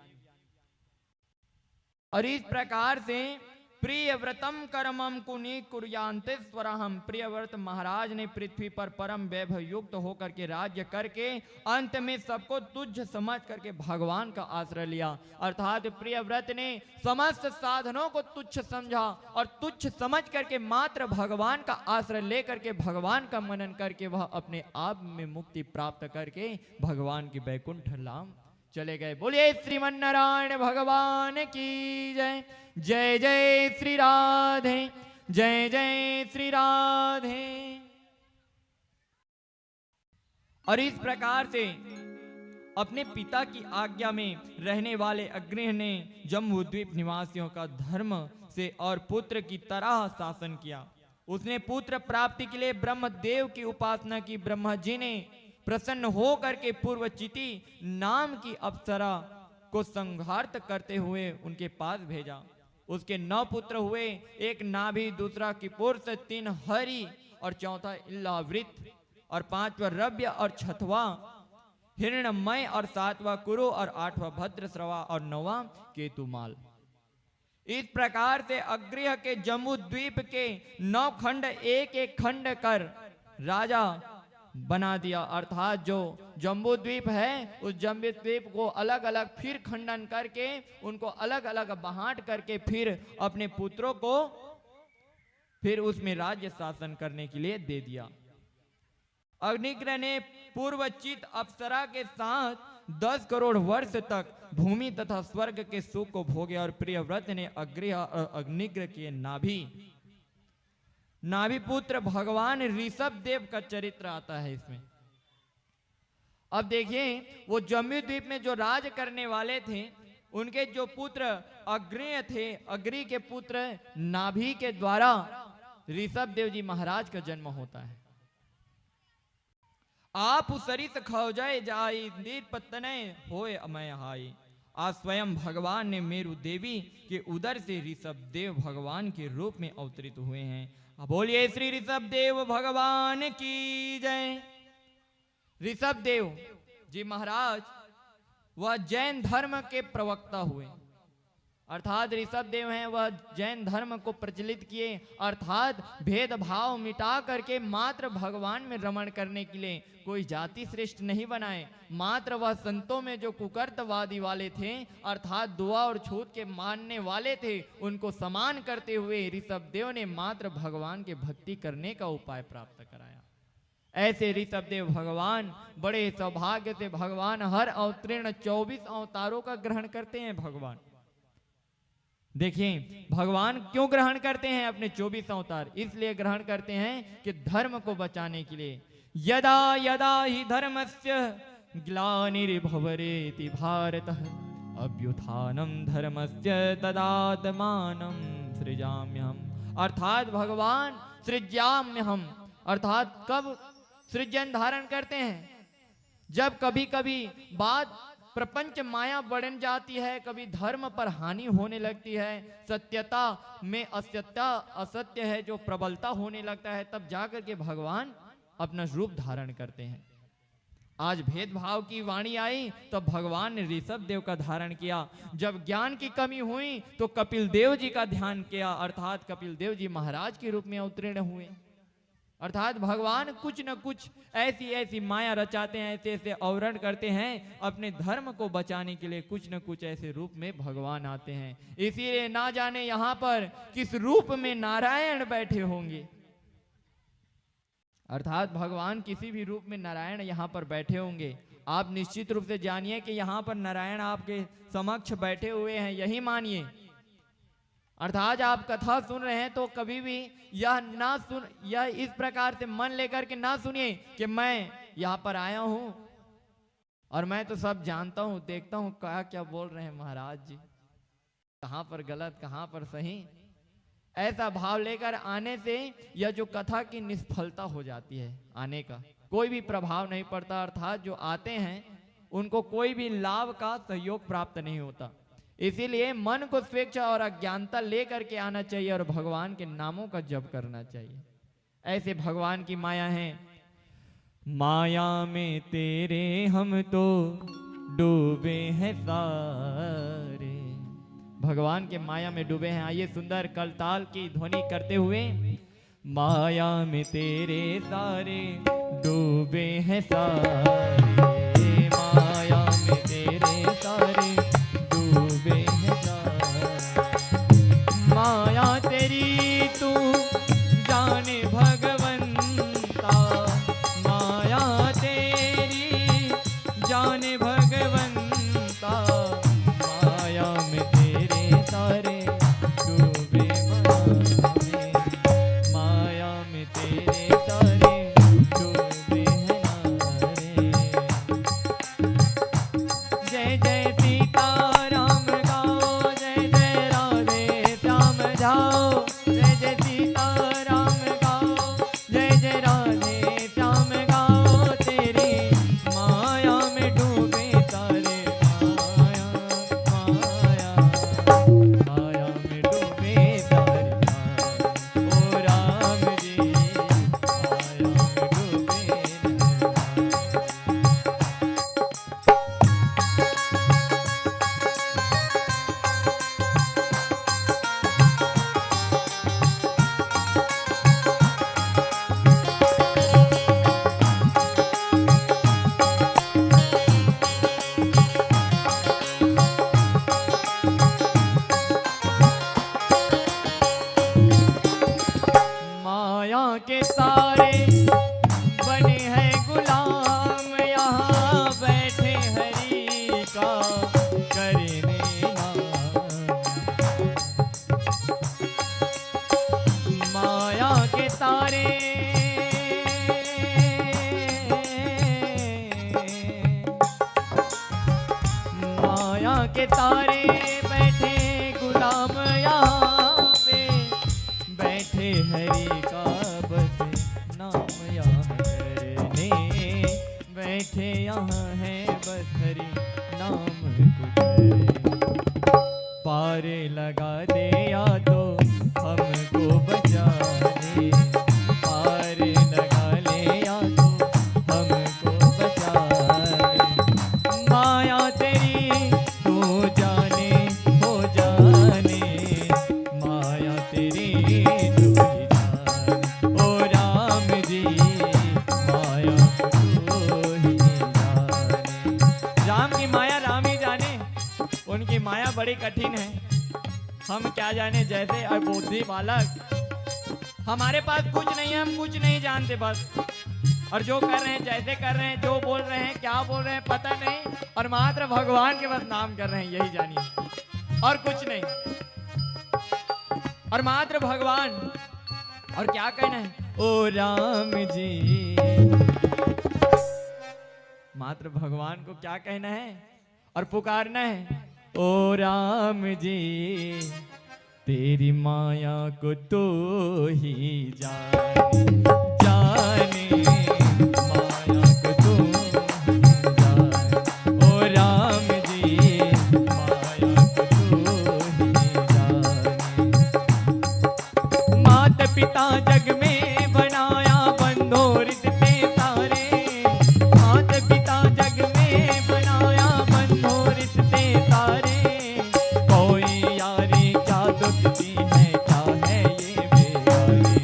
S1: और इस प्रकार से प्रियव्रतम कर्मम कुनि कुर्यांतेश्वरहम, प्रियव्रत महाराज ने पृथ्वी पर परम वैभव युक्त होकर के राज्य करके अंत में सबको तुच्छ समझ करके भगवान का आश्रय लिया। अर्थात प्रियव्रत ने समस्त साधनों को तुच्छ समझा और तुच्छ समझ करके मात्र भगवान का आश्रय लेकर के भगवान का मनन करके वह अपने आप में मुक्ति प्राप्त करके भगवान की वैकुंठ धाम चले गए। बोलिए श्रीमन्नारायण भगवान की जय। जय जय श्री राधे, जय जय श्री राधे। और इस प्रकार से अपने पिता की आज्ञा में रहने वाले अग्निह ने जम्बूद्वीप निवासियों का धर्म से और पुत्र की तरह शासन किया। उसने पुत्र प्राप्ति के लिए ब्रह्मदेव की उपासना की। ब्रह्मा जी ने प्रसन्न हो करके पूर्वचिति नाम की अप्सरा को संहार्त करते हुए उनके पास भेजा। उसके 9 पुत्र हुए, एक नाभि, दूसरा किपुरुष, 3 हरि और चौथा इल्लावृत और 5वां रव्य और 6वां हिरण्मय और 7वां कुरु और 8वां भद्रश्रवा और 9वां केतुमाल। इस प्रकार से अग्रिह के जम्बू द्वीप के 9 खंड एक एक खंड कर राजा बना दिया। अर्थात जो जम्बू द्वीप है उस जम्बू द्वीप को अलग अलग फिर खंडन करके उनको अलग अलग बांट करके फिर अपने पुत्रों को फिर उसमें राज्य शासन करने के लिए दे दिया। अग्निग्रह ने पूर्वचित अप्सरा के साथ 10 करोड़ वर्ष तक भूमि तथा स्वर्ग के सुख को भोगे। और प्रियव्रत ने अग्रिह और अग्निग्रह के नाभि पुत्र भगवान ऋषभ देव का चरित्र आता है इसमें। अब देखिए, वो जम्बू द्वीप में जो राज करने वाले थे उनके जो पुत्र अग्रिय थे, अग्रि के पुत्र नाभि के द्वारा ऋषभ देव जी महाराज का जन्म होता है। आप सरित खौजय जाई दीर पत्तने होए अमय हाई। आज स्वयं भगवान ने मेरु देवी के उदर से ऋषभ देव भगवान के रूप में अवतरित हुए हैं। बोलिए श्री ऋषभ देव भगवान की जय। ऋषभ देव जी महाराज वह जैन धर्म के प्रवक्ता हुए। अर्थात ऋषभ देव हैं वह जैन धर्म को प्रचलित किए, अर्थात भेदभाव मिटा करके मात्र भगवान में रमण करने के लिए कोई जाति श्रेष्ठ नहीं बनाए। मात्र वह संतों में जो कुकर्तवादी वाले थे अर्थात दुआ और छूत के मानने वाले थे उनको समान करते हुए ऋषभ देव ने मात्र भगवान के भक्ति करने का उपाय प्राप्त कराया। ऐसे ऋषभ देव भगवान बड़े सौभाग्य से भगवान हर अवतीर्ण 24 अवतारों का ग्रहण करते हैं। भगवान देखिए भगवान क्यों ग्रहण करते हैं अपने 24 अवतार? इसलिए ग्रहण करते हैं कि धर्म को बचाने के लिए, यदा यदा हि धर्मस्य ग्लानिर्भवति भारतः अभ्युत्थानं धर्मस्य तदात्मानं सृजाम्यहम्। अर्थात भगवान सृज्याम्यहम्, अर्थात कब सृजन धारण करते हैं? जब कभी कभी बात प्रपंच माया बढ़ जाती है, कभी धर्म पर हानि होने लगती है, सत्यता में असत्य है जो प्रबलता होने लगता है, तब जाकर के भगवान अपना रूप धारण करते हैं। आज भेदभाव की वाणी आई तो भगवान ने ऋषभ देव का धारण किया। जब ज्ञान की कमी हुई तो कपिल देव जी का ध्यान किया, अर्थात कपिल देव जी महाराज के रूप में अवतीर्ण हुए। अर्थात भगवान कुछ न कुछ ऐसी ऐसी माया रचाते हैं, ऐसे ऐसे अवरण करते हैं, अपने धर्म को बचाने के लिए कुछ न कुछ ऐसे रूप में भगवान आते हैं। इसीलिए ना जाने यहाँ पर किस रूप में नारायण बैठे होंगे, अर्थात भगवान किसी भी रूप में नारायण यहाँ पर बैठे होंगे। आप निश्चित रूप से जानिए कि यहाँ पर नारायण आपके समक्ष बैठे हुए हैं, यही मानिए। अर्थात आप कथा सुन रहे हैं तो कभी भी यह इस प्रकार से मन लेकर के ना सुनिए कि मैं यहाँ पर आया हूँ और मैं तो सब जानता हूँ, देखता हूँ क्या बोल रहे हैं महाराज जी, कहाँ पर गलत कहाँ पर सही। ऐसा भाव लेकर आने से यह जो कथा की निष्फलता हो जाती है, आने का कोई भी प्रभाव नहीं पड़ता, अर्थात जो आते हैं उनको कोई भी लाभ का सहयोग प्राप्त नहीं होता। इसीलिए मन को स्वेच्छा और अज्ञानता लेकर के आना चाहिए और भगवान के नामों का जप करना चाहिए। ऐसे भगवान की माया है। माया में तेरे हम तो डूबे हैं सारे, भगवान के माया में डूबे हैं। आइए सुंदर कलताल की ध्वनि करते हुए, माया में तेरे सारे डूबे हैं सारे, माया में तेरे सारे डूबे हैं सारे, माया तेरी तू जाने भगवंता, माया तेरी जाने भगवंता, माया में तेरे सारे डूबे माया, माया में तेरे सारे डूबे हैं नारे। जय जय सीताराम गाओ, जय जय राधे श्याम जाओ, जय जय सीताराम गाओ, जय जय राधे श्याम गाओ, तेरी माया में डूबे सारे, माया माया माया में डूबे सारे, ओ राम जी माया में डूबे माया के सारे बने हैं गुलाम, यहाँ बैठे हरि का करने नाम। माया के तारे माया के तारे बैठे गुलाम, यहाँ पे बैठे हरि का बस नाम यहाँ करने, बैठे यहाँ है बस हरि नाम को करने। पार लगा दे या तो हमको बचा दे, पार लगा ले या तो हमको बचा ले, माया तेरी हो जाने माया तेरी तू ही जाने, ओ राम जी माया तू ही जाने। राम की माया राम ही जाने, उनकी माया बड़ी कठिन है, हम क्या जाने। जैसे अबोधी बालक, हमारे पास कुछ नहीं है, हम कुछ नहीं जानते बस, और जो कर रहे हैं जैसे कर रहे हैं, जो बोल रहे हैं क्या बोल रहे हैं पता नहीं, और मात्र भगवान के बस नाम कर रहे हैं, यही जानिए और कुछ नहीं, और मात्र भगवान। और क्या कहना है, ओ राम जी मात्र भगवान को क्या कहना है और पुकारना है, ओ राम जी तेरी माया को तो ही जाने, जाने माया को तो ही जाने, ओ राम जी माया को तो ही जाने। माता पिता जग में बनाया बंधो रिश्ते सारे, माता पिता जग में बनाया बंधो रिश्ते सारे, कोई यारी क्या दुखती है क्या है ये बेगारी,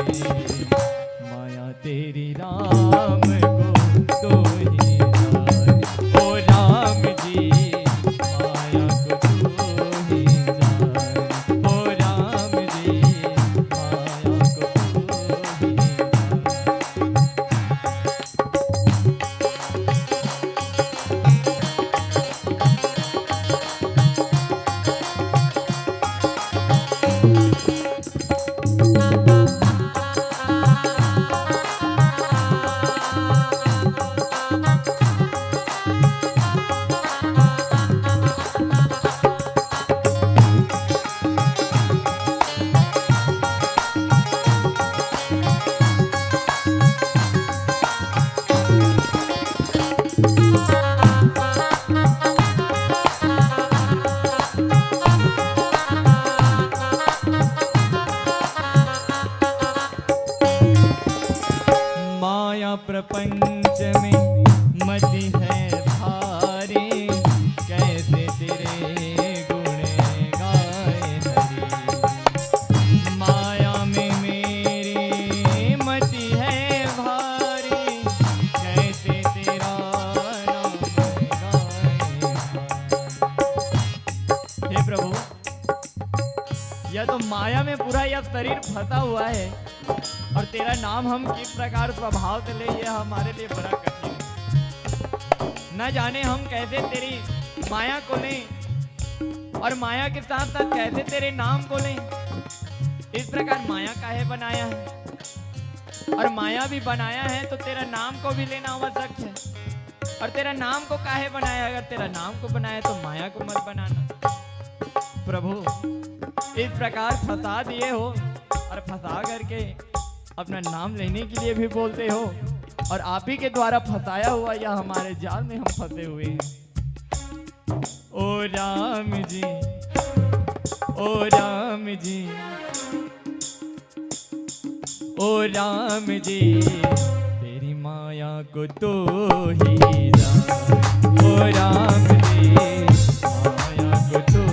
S1: माया तेरी राम को तो ही जाने, ओ राम जी माया को तो ही जाने, ओ राम जी माया को तो ही जाने। माया प्रपंच में मति है भारी, कैसे तेरे गुण गाए हरि, माया में मेरी मति है भारी, कैसे तेरा नाम गाए हरि। हे प्रभु, यह तो माया में पूरा यह शरीर फंसा हुआ है और तेरा नाम हम किस प्रकार स्वभाव से ले, यह हमारे लिए बड़ा कठिन है। न जाने हम कैसे तेरी माया को लें और माया के साथ साथ कैसे तेरे नाम को लें। इस प्रकार माया काहे बनाया है, और माया भी बनाया है तो तेरा नाम को भी लेना आवश्यक है, और तेरा नाम को काहे बनाया, अगर तेरा नाम को बनाया तो माया को मत बनाना। प्रभु इस प्रकार फंसा दिए हो और फंसा करके अपना नाम लेने के लिए भी बोलते हो, और आप ही के द्वारा फंसाया हुआ यह हमारे जाल में हम फंसे हुए हैं। ओ राम जी, ओ राम जी, ओ राम जी तेरी माया को तो ही जाने, ओ राम जी माया को तो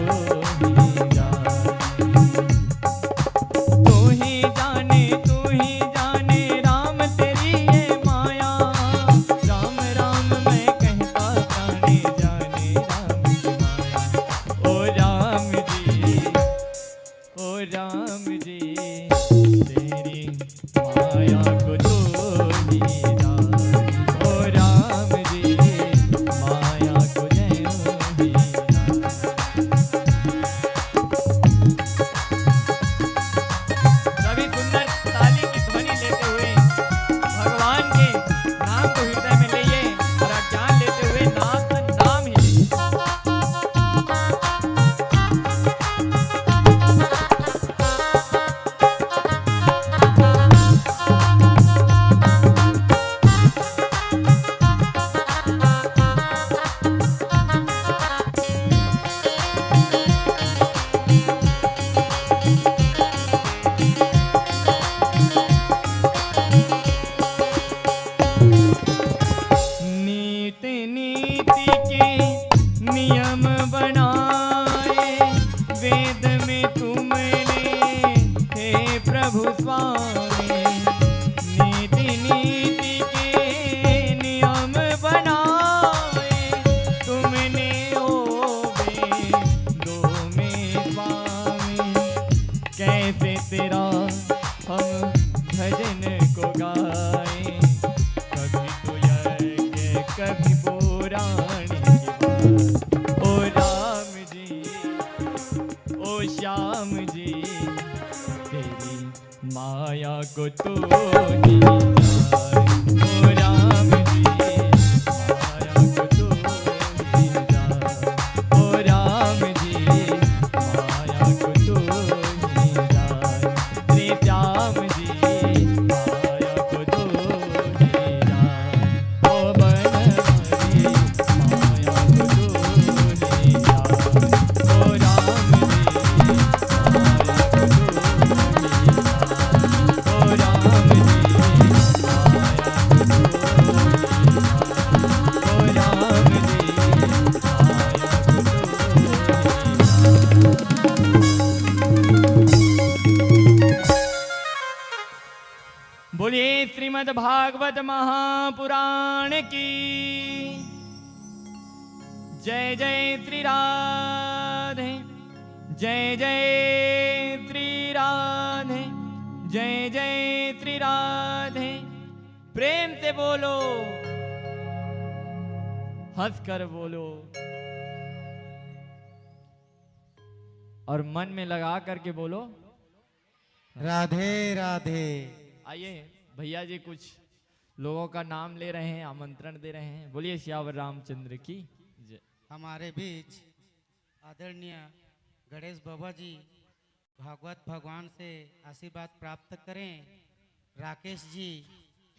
S1: ही जाने, तू ही जाने तू ही जाने राम तेरी ये माया, राम राम मैं कहता जाने जाने राम की माया, ओ राम जी, ओ राम जी तेरी माया को तो ही जाने, ओ राम जी माया को जय ही जाने। सभी सुंदर ताली की ध्वनि लेते हुए भगवान के नाम को हृदय में लिए और अज्ञान लेते हुए नाम ही लीजिए। नीति नीति के नियम बनाए वेद में तुमने हे प्रभु स्वामी, नीति नीति के नियम बनाए तुमने ओ वेदों में स्वामी, कैसे तेरा हम भजन को गाएं, कभी तो यज्ञ कभी पुराण की बात, ओ राम जी, ओ श्याम जी तेरी माया को तो ही जाने, ओ राम जी माया को बोलिए श्रीमद् भागवत महापुराण की जय जय श्री राधे, जय जय श्री राधे, जय जय श्री राधे। प्रेम से बोलो, हंस कर बोलो और मन में लगा करके बोलो
S3: राधे राधे।
S1: आइए भैया जी कुछ लोगों का नाम ले रहे हैं, आमंत्रण दे रहे हैं। बोलिए श्यावर रामचंद्र की जय।
S3: हमारे बीच आदरणीय गणेश बाबा जी भागवत भगवान से आशीर्वाद प्राप्त करें। राकेश जी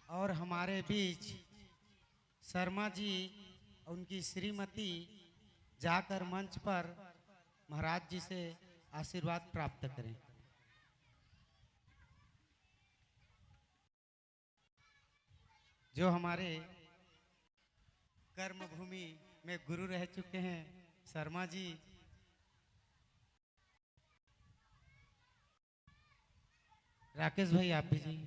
S3: और हमारे बीच शर्मा जी उनकी श्रीमती जाकर मंच पर महाराज जी से आशीर्वाद प्राप्त करें। जो हमारे कर्म भूमि में गुरु रह चुके हैं शर्मा जी, राकेश भाई आप भी जी।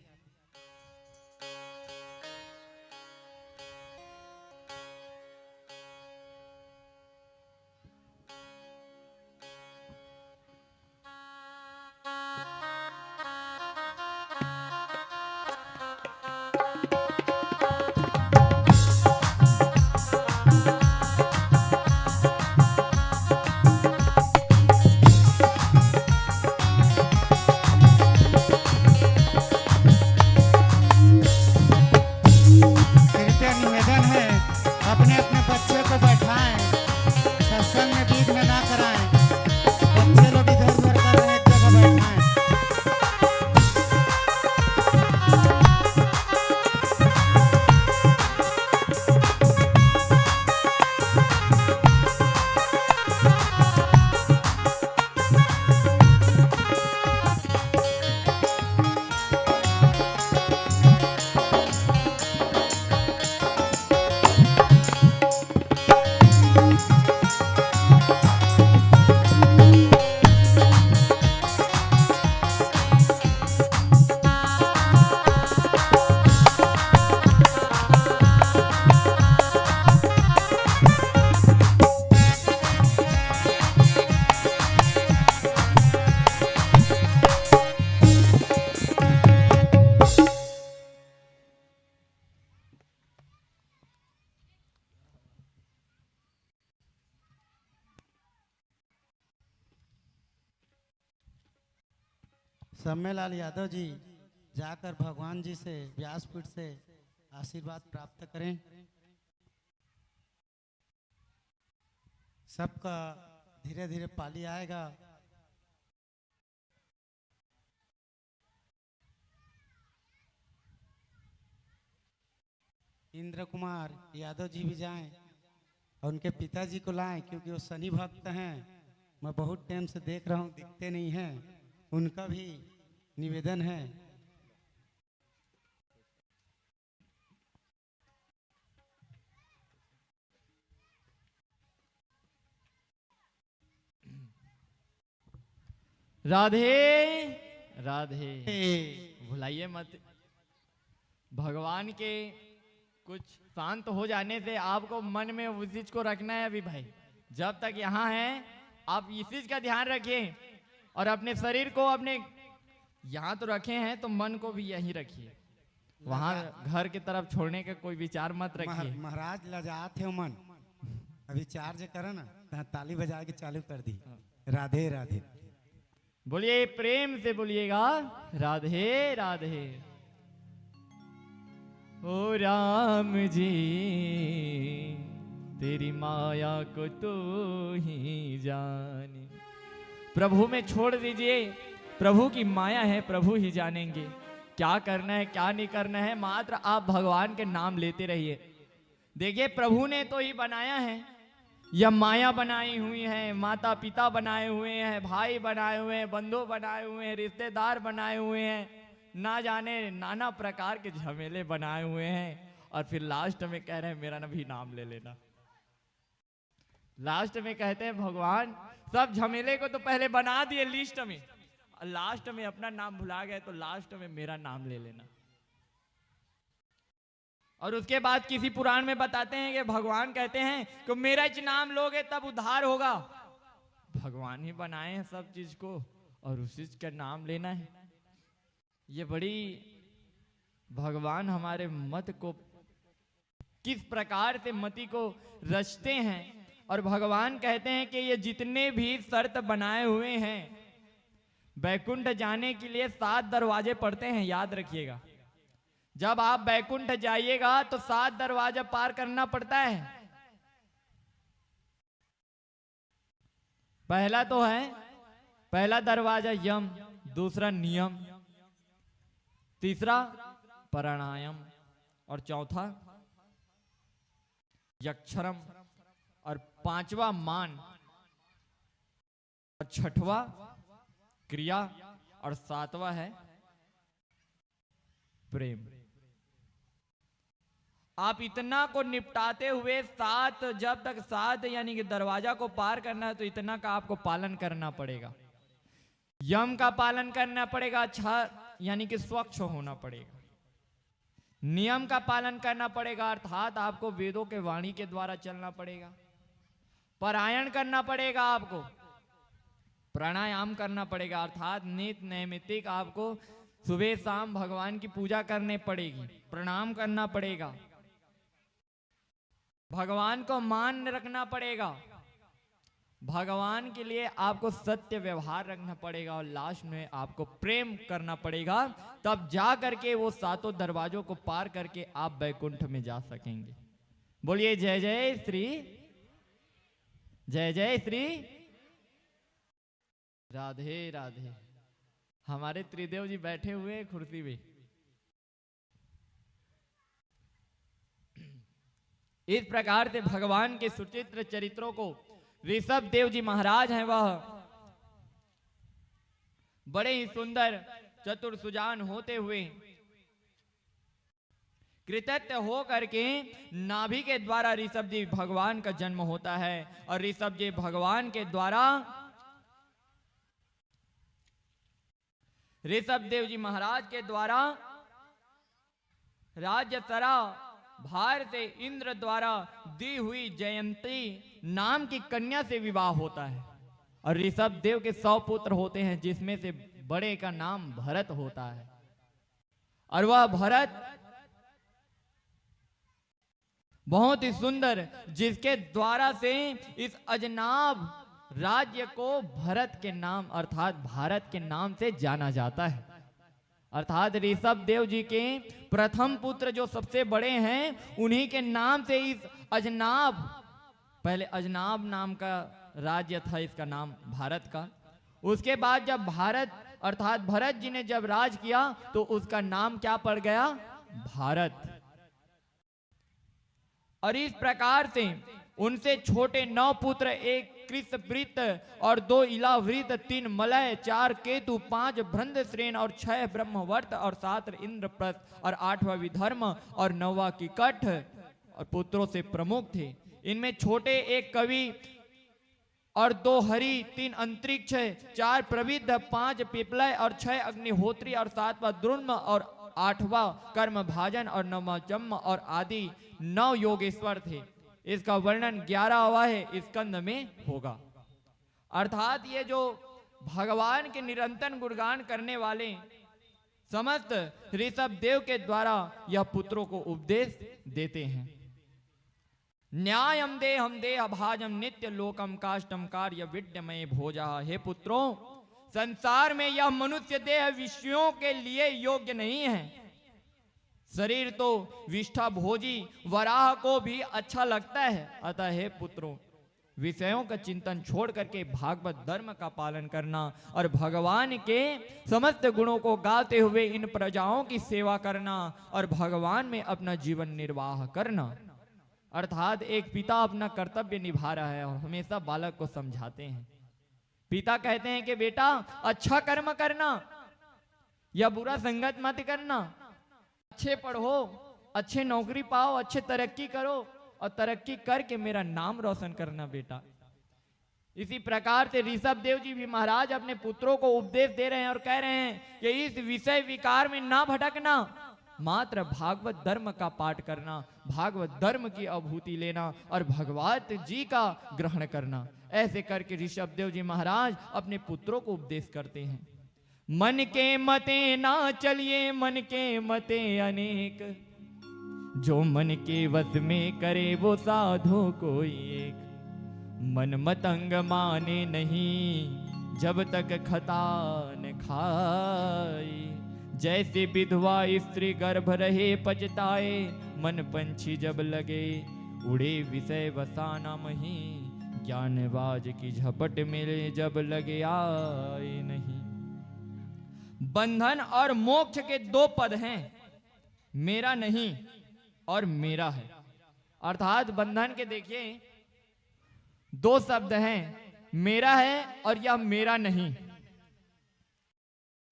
S3: सम्मेलाल यादव जी जाकर भगवान जी से व्यासपीठ से आशीर्वाद प्राप्त करें। सबका धीरे धीरे पाली आएगा। इंद्र कुमार यादव जी भी जाएं और उनके पिताजी को लाएं क्योंकि वो शनि भक्त हैं। मैं बहुत टाइम से देख रहा हूँ, दिखते नहीं हैं। उनका भी निवेदन है।
S1: राधे राधे। भुलाइए मत, भगवान के कुछ शांत हो जाने से आपको मन में उस चीज को रखना है। अभी भाई जब तक यहाँ हैं आप इस चीज का ध्यान रखिए और अपने शरीर को अपने यहाँ तो रखे हैं तो मन को भी यहीं रखिए। वहाँ घर की तरफ छोड़ने का कोई विचार मत रखिए।
S3: महाराज लजात है मन। अभी चार्ज करो ना, ताली बजा के चालू कर दी। राधे राधे।
S1: बोलिए प्रेम से बोलिएगा राधे राधे। ओ राम जी तेरी माया को तो ही जाने। प्रभु में छोड़ दीजिए, प्रभु की माया है, प्रभु ही जानेंगे क्या करना है क्या नहीं करना है। मात्र आप भगवान के नाम लेते रहिए। देखिए प्रभु ने तो ही बनाया है, यह माया बनाई हुई है, माता पिता बनाए हुए हैं, भाई बनाए हुए हैं, बंधु बनाए हुए हैं, रिश्तेदार बनाए हुए हैं, ना जाने नाना प्रकार के झमेले बनाए हुए हैं। और फिर लास्ट में कह रहे हैं मेरा भी नाम ले लेना। लास्ट में कहते हैं भगवान सब झमेले को तो पहले बना दिए लिस्ट में, लास्ट में अपना नाम भुला गए तो लास्ट में मेरा नाम ले लेना। और उसके बाद किसी पुराण में बताते हैं कि भगवान कहते हैं कि मेरा ही नाम लोगे तब उद्धार होगा। भगवान ही बनाए हैं सब चीज को और उसी का नाम लेना है। ये बड़ी भगवान हमारे मत को किस प्रकार से मति को रचते हैं। और भगवान कहते हैं कि ये जितने भी शर्त बनाए हुए हैं, बैकुंठ जाने के लिए 7 दरवाजे पड़ते हैं, याद रखिएगा। जब आप बैकुंठ जाइएगा तो 7 दरवाजा पार करना पड़ता है। पहला तो है, पहला दरवाजा यम, दूसरा नियम, तीसरा प्राणायाम और चौथा यक्षरम और 5वां मान और 6वां क्रिया और 7वां है प्रेम। आप इतना को निपटाते हुए 7, जब तक 7 यानी कि दरवाजा को पार करना है तो इतना का आपको पालन करना पड़ेगा। यम का पालन करना पड़ेगा, अच्छा यानी कि स्वच्छ होना पड़ेगा। नियम का पालन करना पड़ेगा, अर्थात आपको वेदों के वाणी के द्वारा चलना पड़ेगा। पारायण करना पड़ेगा, आपको प्राणायाम करना पड़ेगा, अर्थात नित नैमित्तिक आपको सुबह शाम भगवान की पूजा करनी पड़ेगी, प्रणाम करना पड़ेगा, भगवान को मान रखना पड़ेगा, भगवान के लिए आपको सत्य व्यवहार रखना पड़ेगा और लास्ट में आपको प्रेम करना पड़ेगा। तब जा करके वो 7 दरवाजों को पार करके आप बैकुंठ में जा सकेंगे। बोलिए जय जय श्री, जय जय श्री राधे राधे। हमारे त्रिदेव जी बैठे हुए कुर्सी पे। इस प्रकार से भगवान के सुचित्र चरित्रों को ऋषभ देव जी महाराज हैं, वह बड़े ही सुंदर चतुर सुजान होते हुए कृतज्ञ हो करके नाभि के द्वारा ऋषभ जी भगवान का जन्म होता है और ऋषभ जी भगवान के द्वारा ऋषभ देव जी महाराज के द्वारा राज्य सरा भार से इंद्र द्वारा दी हुई जयंती नाम की कन्या से विवाह होता है। और ऋषभ देव के 100 पुत्र होते हैं, जिसमें से बड़े का नाम भरत होता है। और वह भरत बहुत ही सुंदर, जिसके द्वारा से इस अजनाब राज्य को भरत के नाम अर्थात भारत के नाम से जाना जाता है। अर्थात ऋषभ देव जी के प्रथम पुत्र जो सबसे बड़े हैं, उन्हीं के नाम से इस अजनाब, पहले अजनाब नाम का राज्य था, इसका नाम भारत का। उसके बाद जब भारत अर्थात भरत जी ने जब राज किया तो उसका नाम क्या पड़ गया? भारत। और इस प्रकार से उनसे छोटे 9 पुत्र, 1 कृतवृत्त और 2 इलावृत, 3 मलय, 4 केतु, 5 भ्रंदश्रेण और 6 ब्रह्मवर्त और 7 इंद्रप्रस्थ और 8वां विधर्म और 9वां किकट और पुत्रों से प्रमुख थे। इनमें छोटे 1 कवि और 2 हरि, 3 अंतरिक्ष, 4 प्रविध, 5 पिपलय और 6 अग्निहोत्री और 7वां द्रुम्न और 8वां कर्म भाजन और 9वां जम्म और आदि 9 योगेश्वर थे। इसका वर्णन 11वां स्कंद में होगा। अर्थात ये जो भगवान के निरंतर गुणगान करने वाले समस्त ऋषभ देव के द्वारा यह पुत्रों को उपदेश देते हैं। न्यायम देहम देह भाजम नित्य लोकम काष्टम कार्य विद्यमय भोजा। हे पुत्रों, संसार में यह मनुष्य देह विषयों के लिए योग्य नहीं है। शरीर तो विष्ठा भोजी वराह को भी अच्छा लगता है। अतः हे पुत्रों, विषयों का चिंतन छोड़ करके भागवत धर्म का पालन करना और भगवान के समस्त गुणों को गाते हुए इन प्रजाओं की सेवा करना और भगवान में अपना जीवन निर्वाह करना। अर्थात एक पिता अपना कर्तव्य निभा रहा है और हमेशा बालक को समझाते हैं। पिता कहते हैं कि बेटा अच्छा कर्म करना या बुरा संगत मत करना, अच्छे पढ़ो, अच्छे नौकरी पाओ, अच्छे तरक्की करो और तरक्की करके मेरा नाम रोशन करना बेटा। इसी प्रकार से ऋषभ देव जी भी महाराज अपने पुत्रों को उपदेश दे रहे हैं और कह रहे हैं कि इस विषय विकार में ना भटकना, मात्र भागवत धर्म का पाठ करना, भागवत धर्म की अनुभूति लेना और भगवत जी का ग्रहण करना। ऐसे करके ऋषभदेव जी महाराज अपने पुत्रों को उपदेश करते हैं। मन के मते ना चलिए, मन के मते अनेक, जो मन के वश में करे वो साधु कोई एक। मन मतंग माने नहीं, जब तक खता न खाए। जैसे विधवा स्त्री गर्भ रहे पचताए, मन पंछी जब लगे उड़े विषय वसाना मही। ज्ञानबाज की झपट मिले जब लगे आए नहीं। बंधन और मोक्ष के दो पद हैं, मेरा नहीं और मेरा है। अर्थात बंधन के देखिए दो शब्द हैं, मेरा है और यह मेरा नहीं।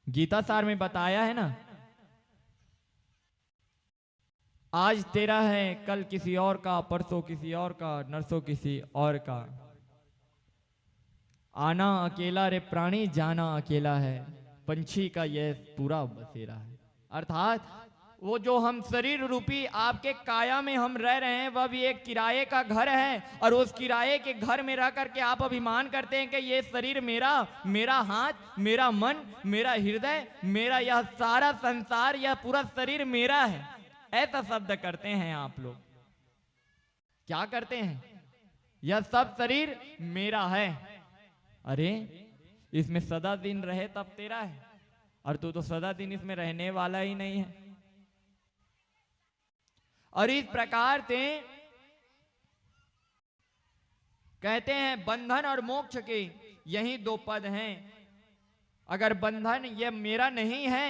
S1: गीता सार में बताया है ना, आज तेरा है कल किसी और का, परसों किसी और का, नरसों किसी और का। आना अकेला रे प्राणी, जाना अकेला है, पंछी का यह पूरा बसेरा है। अर्थात वो जो हम शरीर रूपी आपके काया में हम रह रहे हैं, वह भी एक किराए का घर है। और उस किराए के घर में रह करके आप अभिमान करते हैं कि ये शरीर मेरा, मेरा हाथ, मेरा मन, मेरा हृदय, मेरा यह सारा संसार, यह पूरा शरीर मेरा है। ऐसा शब्द करते हैं आप लोग। क्या करते हैं? यह सब शरीर मेरा है। अरे इसमें सदा दिन रहे तब तेरा है, और तू तो सदा दिन इसमें रहने वाला ही नहीं है। और इस प्रकार से कहते हैं बंधन और मोक्ष के यही दो पद हैं। अगर बंधन ये मेरा नहीं है,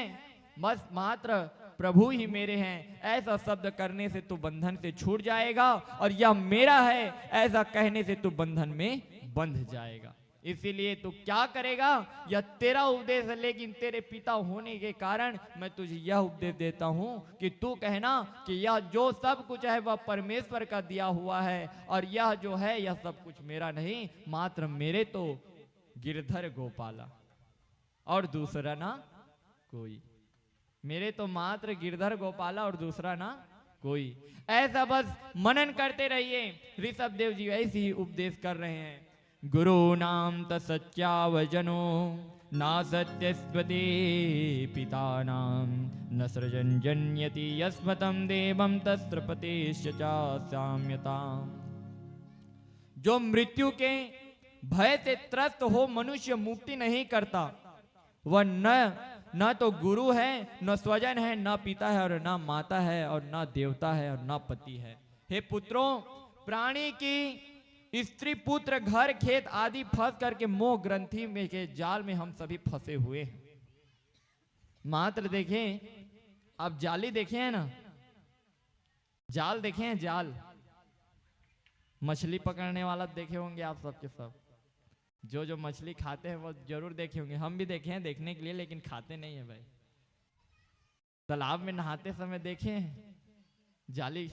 S1: बस मात्र प्रभु ही मेरे हैं, ऐसा शब्द करने से तू बंधन से छूट जाएगा। और यह मेरा है ऐसा कहने से तू बंधन में बंध जाएगा। इसीलिए तू क्या करेगा, यह तेरा उपदेश है, लेकिन तेरे पिता होने के कारण मैं तुझे यह उपदेश देता हूं कि तू कहना कि यह जो सब कुछ है वह परमेश्वर का दिया हुआ है, और यह जो है यह सब कुछ मेरा नहीं, मात्र मेरे तो गिरधर गोपाला और दूसरा ना कोई। मेरे तो मात्र गिरधर गोपाला और दूसरा ना कोई। ऐसा बस मनन करते रहिए। ऋषभदेव जी ऐसे ही उपदेश कर रहे हैं। गुरु नाम तत्सत्यावजनो ना सत्यस्वते पिता नाम न सृजन जन्यति यस्मतं देवं तस्त्रपतेश्च साम्यता। जो मृत्यु के भय से त्रस्त हो मनुष्य मुक्ति नहीं करता, वह न तो गुरु है, न स्वजन है, न पिता है और न माता है और न देवता है और न पति है। हे पुत्रों, प्राणी की स्त्री पुत्र घर खेत आदि फंस करके मोह ग्रंथि में के जाल में हम सभी फंसे हुए हैं। मात्र देखें, आप जाली देखे हैं ना, जाल देखे हैं, जाल मछली पकड़ने वाला देखे होंगे आप सबके सब। जो मछली खाते हैं वो जरूर देखे होंगे, हम भी देखे हैं देखने के लिए, लेकिन खाते नहीं है भाई। तालाब में नहाते समय देखे हैं जाली,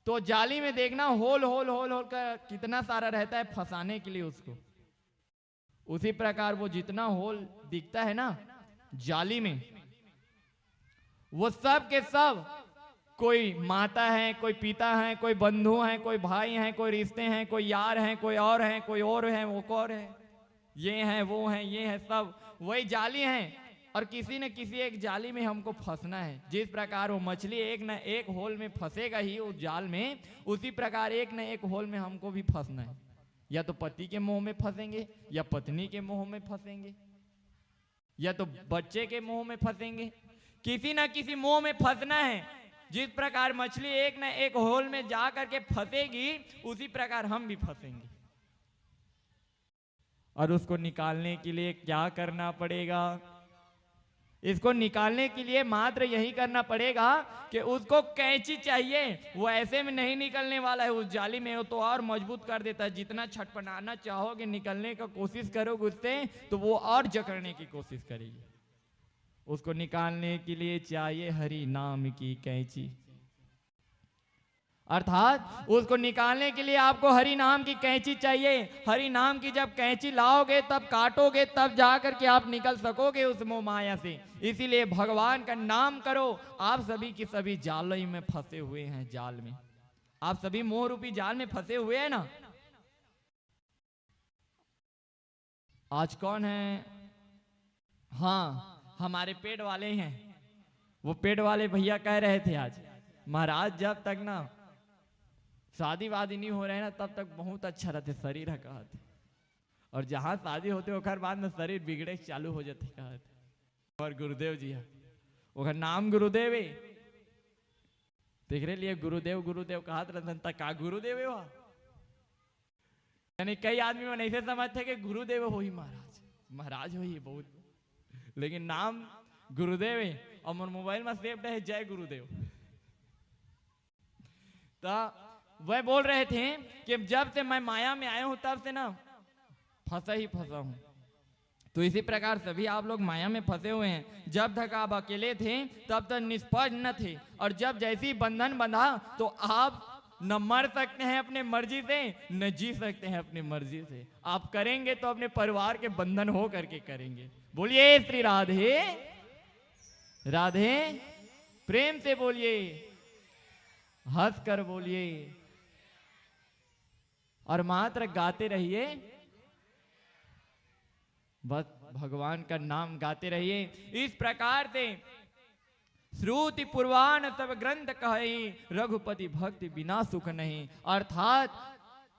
S1: तो जाली में देखना होल होल होल होल का कितना सारा रहता है फंसाने के लिए उसको। उसी प्रकार वो जितना होल दिखता है ना जाली में, वो सब के सब कोई माता है, कोई पिता है, कोई बंधु हैं, कोई भाई हैं, कोई रिश्ते हैं, कोई यार हैं, कोई और हैं, कोई और है, वो और है, ये हैं, वो हैं, ये हैं, सब वही जाली हैं। और किसी न किसी एक जाली में हमको फंसना है। जिस प्रकार वो मछली एक न एक होल में फंसेगा ही उस जाल में, उसी प्रकार एक न एक होल में हमको भी फंसना है। या तो पति के मोह में फंसेंगे, या पत्नी के मोह में फंसेंगे, या तो बच्चे के मोह में फंसेंगे। किसी न किसी मोह में फंसना है। जिस प्रकार मछली एक न एक होल में जा करके फंसेगी, उसी प्रकार हम भी फंसेंगे। और उसको निकालने के लिए क्या करना पड़ेगा? इसको निकालने के लिए मात्र यही करना पड़ेगा कि उसको कैंची चाहिए। वो ऐसे में नहीं निकलने वाला है, उस जाली में हो तो और मजबूत कर देता है। जितना छटपटाना चाहोगे, निकलने का कोशिश करोगे उससे, तो वो और जकड़ने की कोशिश करेगी। उसको निकालने के लिए चाहिए हरि नाम की कैंची। अर्थात उसको निकालने के लिए आपको हरि नाम की कैंची चाहिए। हरि नाम की जब कैंची लाओगे, तब काटोगे, तब जाकर के आप निकल सकोगे उस मोह माया से। इसीलिए भगवान का नाम करो। आप सभी की सभी जाल में फंसे हुए हैं, जाल में आप सभी मोह रूपी जाल में फंसे हुए हैं ना। आज कौन है? हाँ, हमारे पेड़ वाले हैं। वो पेड़ वाले भैया कह रहे थे आज, महाराज जब तक ना शादी वादी नहीं हो रहे ना, तब तक बहुत अच्छा रहते शरीर है कहते, और जहां शादी होते ओकर बाद में शरीर बिगड़े चालू हो जाते कहते। और गुरुदेव जी है, ओकर नाम गुरुदेव है। तेरे लिए गुरुदेव गुरुदेव कहत रहन तक का गुरुदेव है वह। यानी कई आदमी मन ऐसे समझते कि गुरुदेव हो ही महाराज, महाराज हो ही बहुत, लेकिन नाम गुरुदेव है। और मोबाइल में सेव है जय गुरुदेव। तो वह बोल रहे थे कि जब से मैं माया में आया हूं तब से ना फंसा ही फंसा हूं। तो इसी प्रकार सभी आप लोग माया में फंसे हुए हैं। जब तक आप अकेले थे तब तक निष्पक्ष न थे, और जब जैसी बंधन बंधा तो आप न मर सकते हैं अपने मर्जी से, न जी सकते हैं अपनी मर्जी से। आप करेंगे तो अपने परिवार के बंधन हो करके करेंगे। बोलिए श्री राधे राधे, प्रेम से बोलिए, हंस कर बोलिए, और मात्र गाते रहिए। बस भगवान का नाम गाते रहिए। इस प्रकार से श्रुति पुराण सब ग्रंथ कहे, रघुपति भक्ति बिना सुख नहीं। अर्थात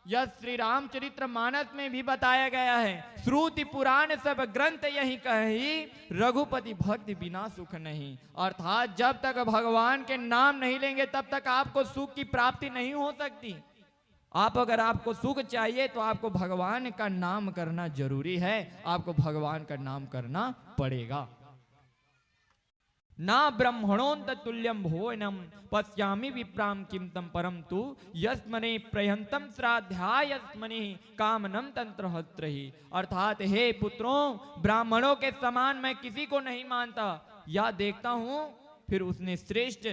S1: यह श्री रामचरित्र मानस में भी बताया गया है, श्रुति पुराण सब ग्रंथ यही कही, रघुपति भक्ति बिना सुख नहीं। अर्थात जब तक भगवान के नाम नहीं लेंगे तब तक आपको सुख की प्राप्ति नहीं हो सकती। अगर आपको सुख चाहिए तो आपको भगवान का नाम करना जरूरी है, आपको भगवान का नाम करना पड़ेगा। ना ब्रह्मणोंत तुल्यम भोजनम पश्यामि विप्राम किम तम परम तु यस्मने प्रयंतम श्राद्धाय यस्मने कामनम तंत्र हत्रहि। अर्थात हे पुत्रों, ब्राह्मणों के समान मैं किसी को नहीं मानता, या देखता हूं फिर उसने श्रेष्ठ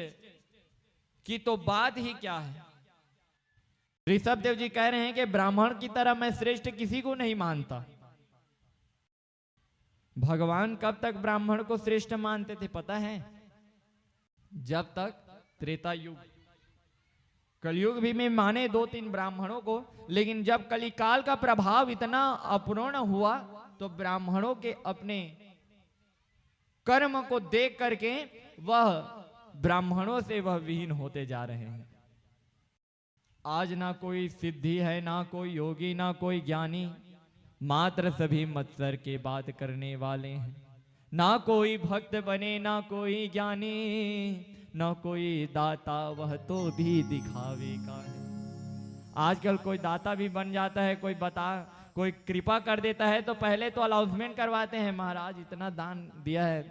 S1: की तो बात ही क्या है। ऋषभ देव जी कह रहे हैं कि ब्राह्मण की तरह मैं श्रेष्ठ किसी को नहीं मानता। भगवान कब तक ब्राह्मण को श्रेष्ठ मानते थे पता है? जब तक त्रेता युग, कलयुग भी में माने 2-3 ब्राह्मणों को, लेकिन जब कलिकाल का प्रभाव इतना अपूर्ण हुआ तो ब्राह्मणों के अपने कर्म को देख करके वह ब्राह्मणों से वह विहीन होते जा रहे हैं। आज ना कोई सिद्धि है, ना कोई योगी, ना कोई ज्ञानी, मात्र सभी मत्सर के बात करने वाले हैं। ना कोई भक्त बने, ना कोई ज्ञानी, ना कोई दाता, वह तो भी दिखावे का है। आजकल कोई दाता भी बन जाता है, कोई कृपा कर देता है तो पहले तो अनाउंसमेंट करवाते हैं, महाराज इतना दान दिया है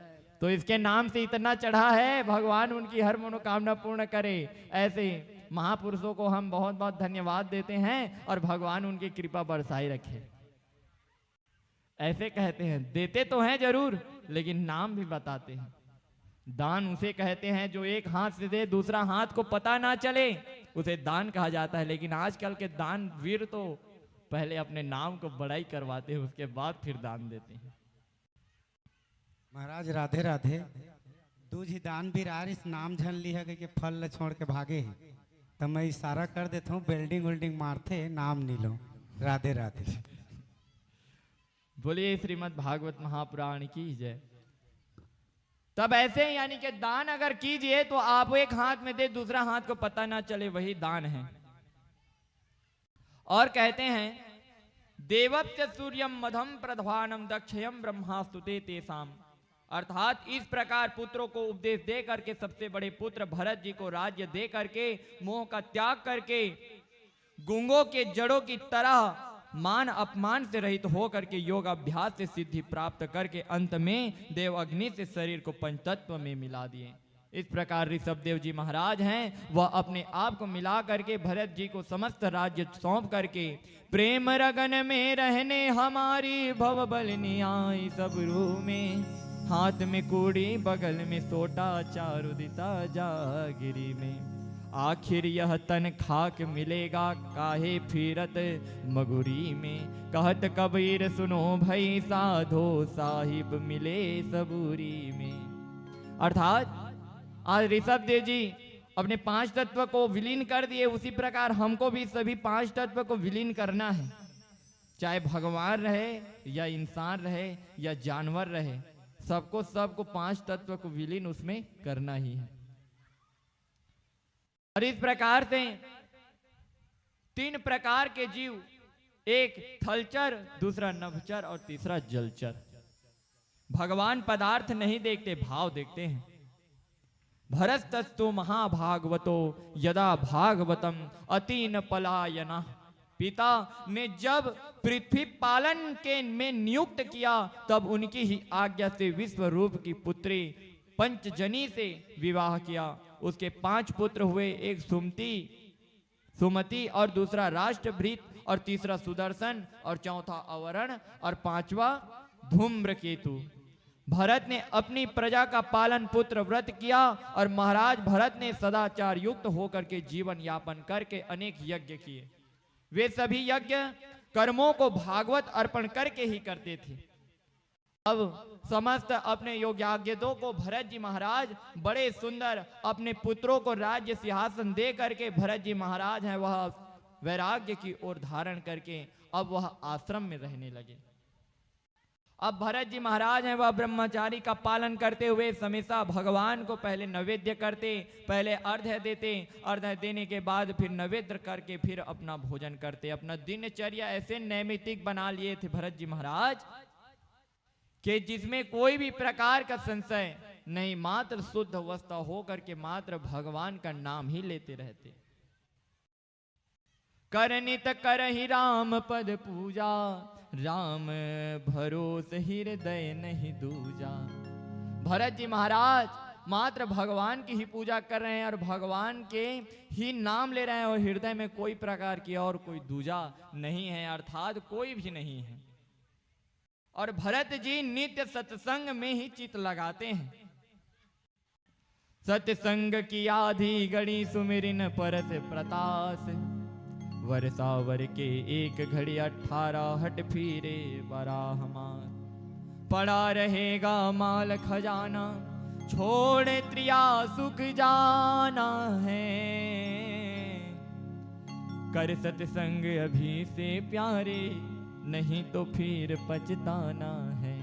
S1: तो इसके नाम से इतना चढ़ा है, भगवान उनकी हर मनोकामना पूर्ण करे। ऐसे महापुरुषों को हम बहुत बहुत धन्यवाद देते हैं और भगवान उनकी कृपा बरसाई रखे। ऐसे कहते हैं, देते तो हैं जरूर लेकिन नाम भी बताते हैं। दान उसे कहते हैं जो एक हाथ से दे दूसरा हाथ को पता ना चले, उसे दान कहा जाता है। लेकिन आजकल के दान वीर तो पहले अपने नाम को बड़ाई करवाते हैं, उसके बाद फिर दान देते हैं।
S3: महाराज राधे राधे, दूजी दान भी रार इस नाम झन ली है कि फल छोड़ के भागे है, तो मैं इशारा कर देता हूँ, बिल्डिंग विल्डिंग मारते नाम नहीं लो। राधे राधे।
S1: बोलिए श्रीमद् भागवत महापुराण की जय। तब ऐसे यानी कि दान अगर कीजिए तो आप एक हाथ में दे दूसरा हाथ को पता ना चले, वही दान है। और कहते हैं, देवस्य सूर्यम मधम प्रधानम दक्षयम ब्रह्मास्तुते तेसाम। अर्थात इस प्रकार पुत्रों को उपदेश दे करके सबसे बड़े पुत्र भरत जी को राज्य दे करके मोह का त्याग करके गूंगों के जड़ों की तरह मान अपमान से रहित हो करके योग अभ्यास से सिद्धि प्राप्त करके अंत में देव अग्नि से शरीर को पंचतत्व में मिला दिए। इस प्रकार ऋषभ देव जी महाराज हैं, वह अपने आप को मिला करके भरत जी को समस्त राज्य सौंप करके प्रेम रगन में रहने हमारी भव बल नियाई सब रू में, हाथ में कूड़ी बगल में सोटा चारु दिता जागिरी में। आखिर यह तन खाक मिलेगा काहे फिरत मगुरी में। कहत कबीर सुनो भई साधो साहिब मिले सबूरी में। अर्थात आज ऋषभ देव जी अपने 5 तत्व को विलीन कर दिए, उसी प्रकार हमको भी सभी 5 तत्व को विलीन करना है। चाहे भगवान रहे या इंसान रहे या जानवर रहे, सबको 5 तत्व को विलीन उसमें करना ही है। और इस प्रकार से 3 प्रकार के जीव, एक थलचर, दूसरा नभचर और तीसरा जलचर। भगवान पदार्थ नहीं देखते, भाव देखते हैं। भरतस्तु महाभागवतो यदा भागवतम अतीन पलायना। पिता ने जब पृथ्वी पालन के में नियुक्त किया, तब उनकी ही आज्ञा से विश्व रूप की पुत्री पंचजनी से विवाह किया। उसके 5 पुत्र हुए, एक सुमति और दूसरा राष्ट्रभृत और तीसरा सुदर्शन और चौथा अवरण और 5वां धूम्रकेतु। भरत ने अपनी प्रजा का पालन पुत्र व्रत किया और महाराज भरत ने सदाचार युक्त होकर के जीवन यापन करके अनेक यज्ञ किए। वे सभी यज्ञ कर्मों को भागवत अर्पण करके ही करते थे। अब समस्त अपने योग्याज्ञों को भरत जी महाराज बड़े सुंदर अपने पुत्रों को राज्य सिंहासन दे करके भरत जी महाराज हैं वह वैराग्य की ओर धारण करके अब वह आश्रम में रहने लगे। अब भरत जी महाराज हैं वह ब्रह्मचारी का पालन करते हुए हमेशा भगवान को पहले नैवेद्य करते, पहले अर्घ्य देते, अर्घ्य देने के बाद फिर नैवेद्य करके फिर अपना भोजन करते। अपना दिनचर्या ऐसे नैमित्तिक बना लिए थे भरत जी महाराज कि जिसमें कोई भी प्रकार का संशय नहीं, मात्र शुद्ध अवस्था हो करके मात्र भगवान का नाम ही लेते रहते। करनित करहि राम पद पूजा, राम भरोस हृदय नहीं दूजा। भरत जी महाराज मात्र भगवान की ही पूजा कर रहे हैं और भगवान के ही नाम ले रहे हैं और हृदय में कोई प्रकार की और कोई दूजा नहीं है, अर्थात कोई भी नहीं है। और भरत जी नित्य सत्संग में ही चित लगाते हैं। सत्संग की आधी घड़ी सुमिरिन परस प्रतास, वर्षावर के एक घड़ी 18 हट फिरे बारहमास। पड़ा रहेगा माल खजाना, छोड़ त्रिया सुख जाना है। कर सत्संग अभी से प्यारे, नहीं तो फिर पछताना है।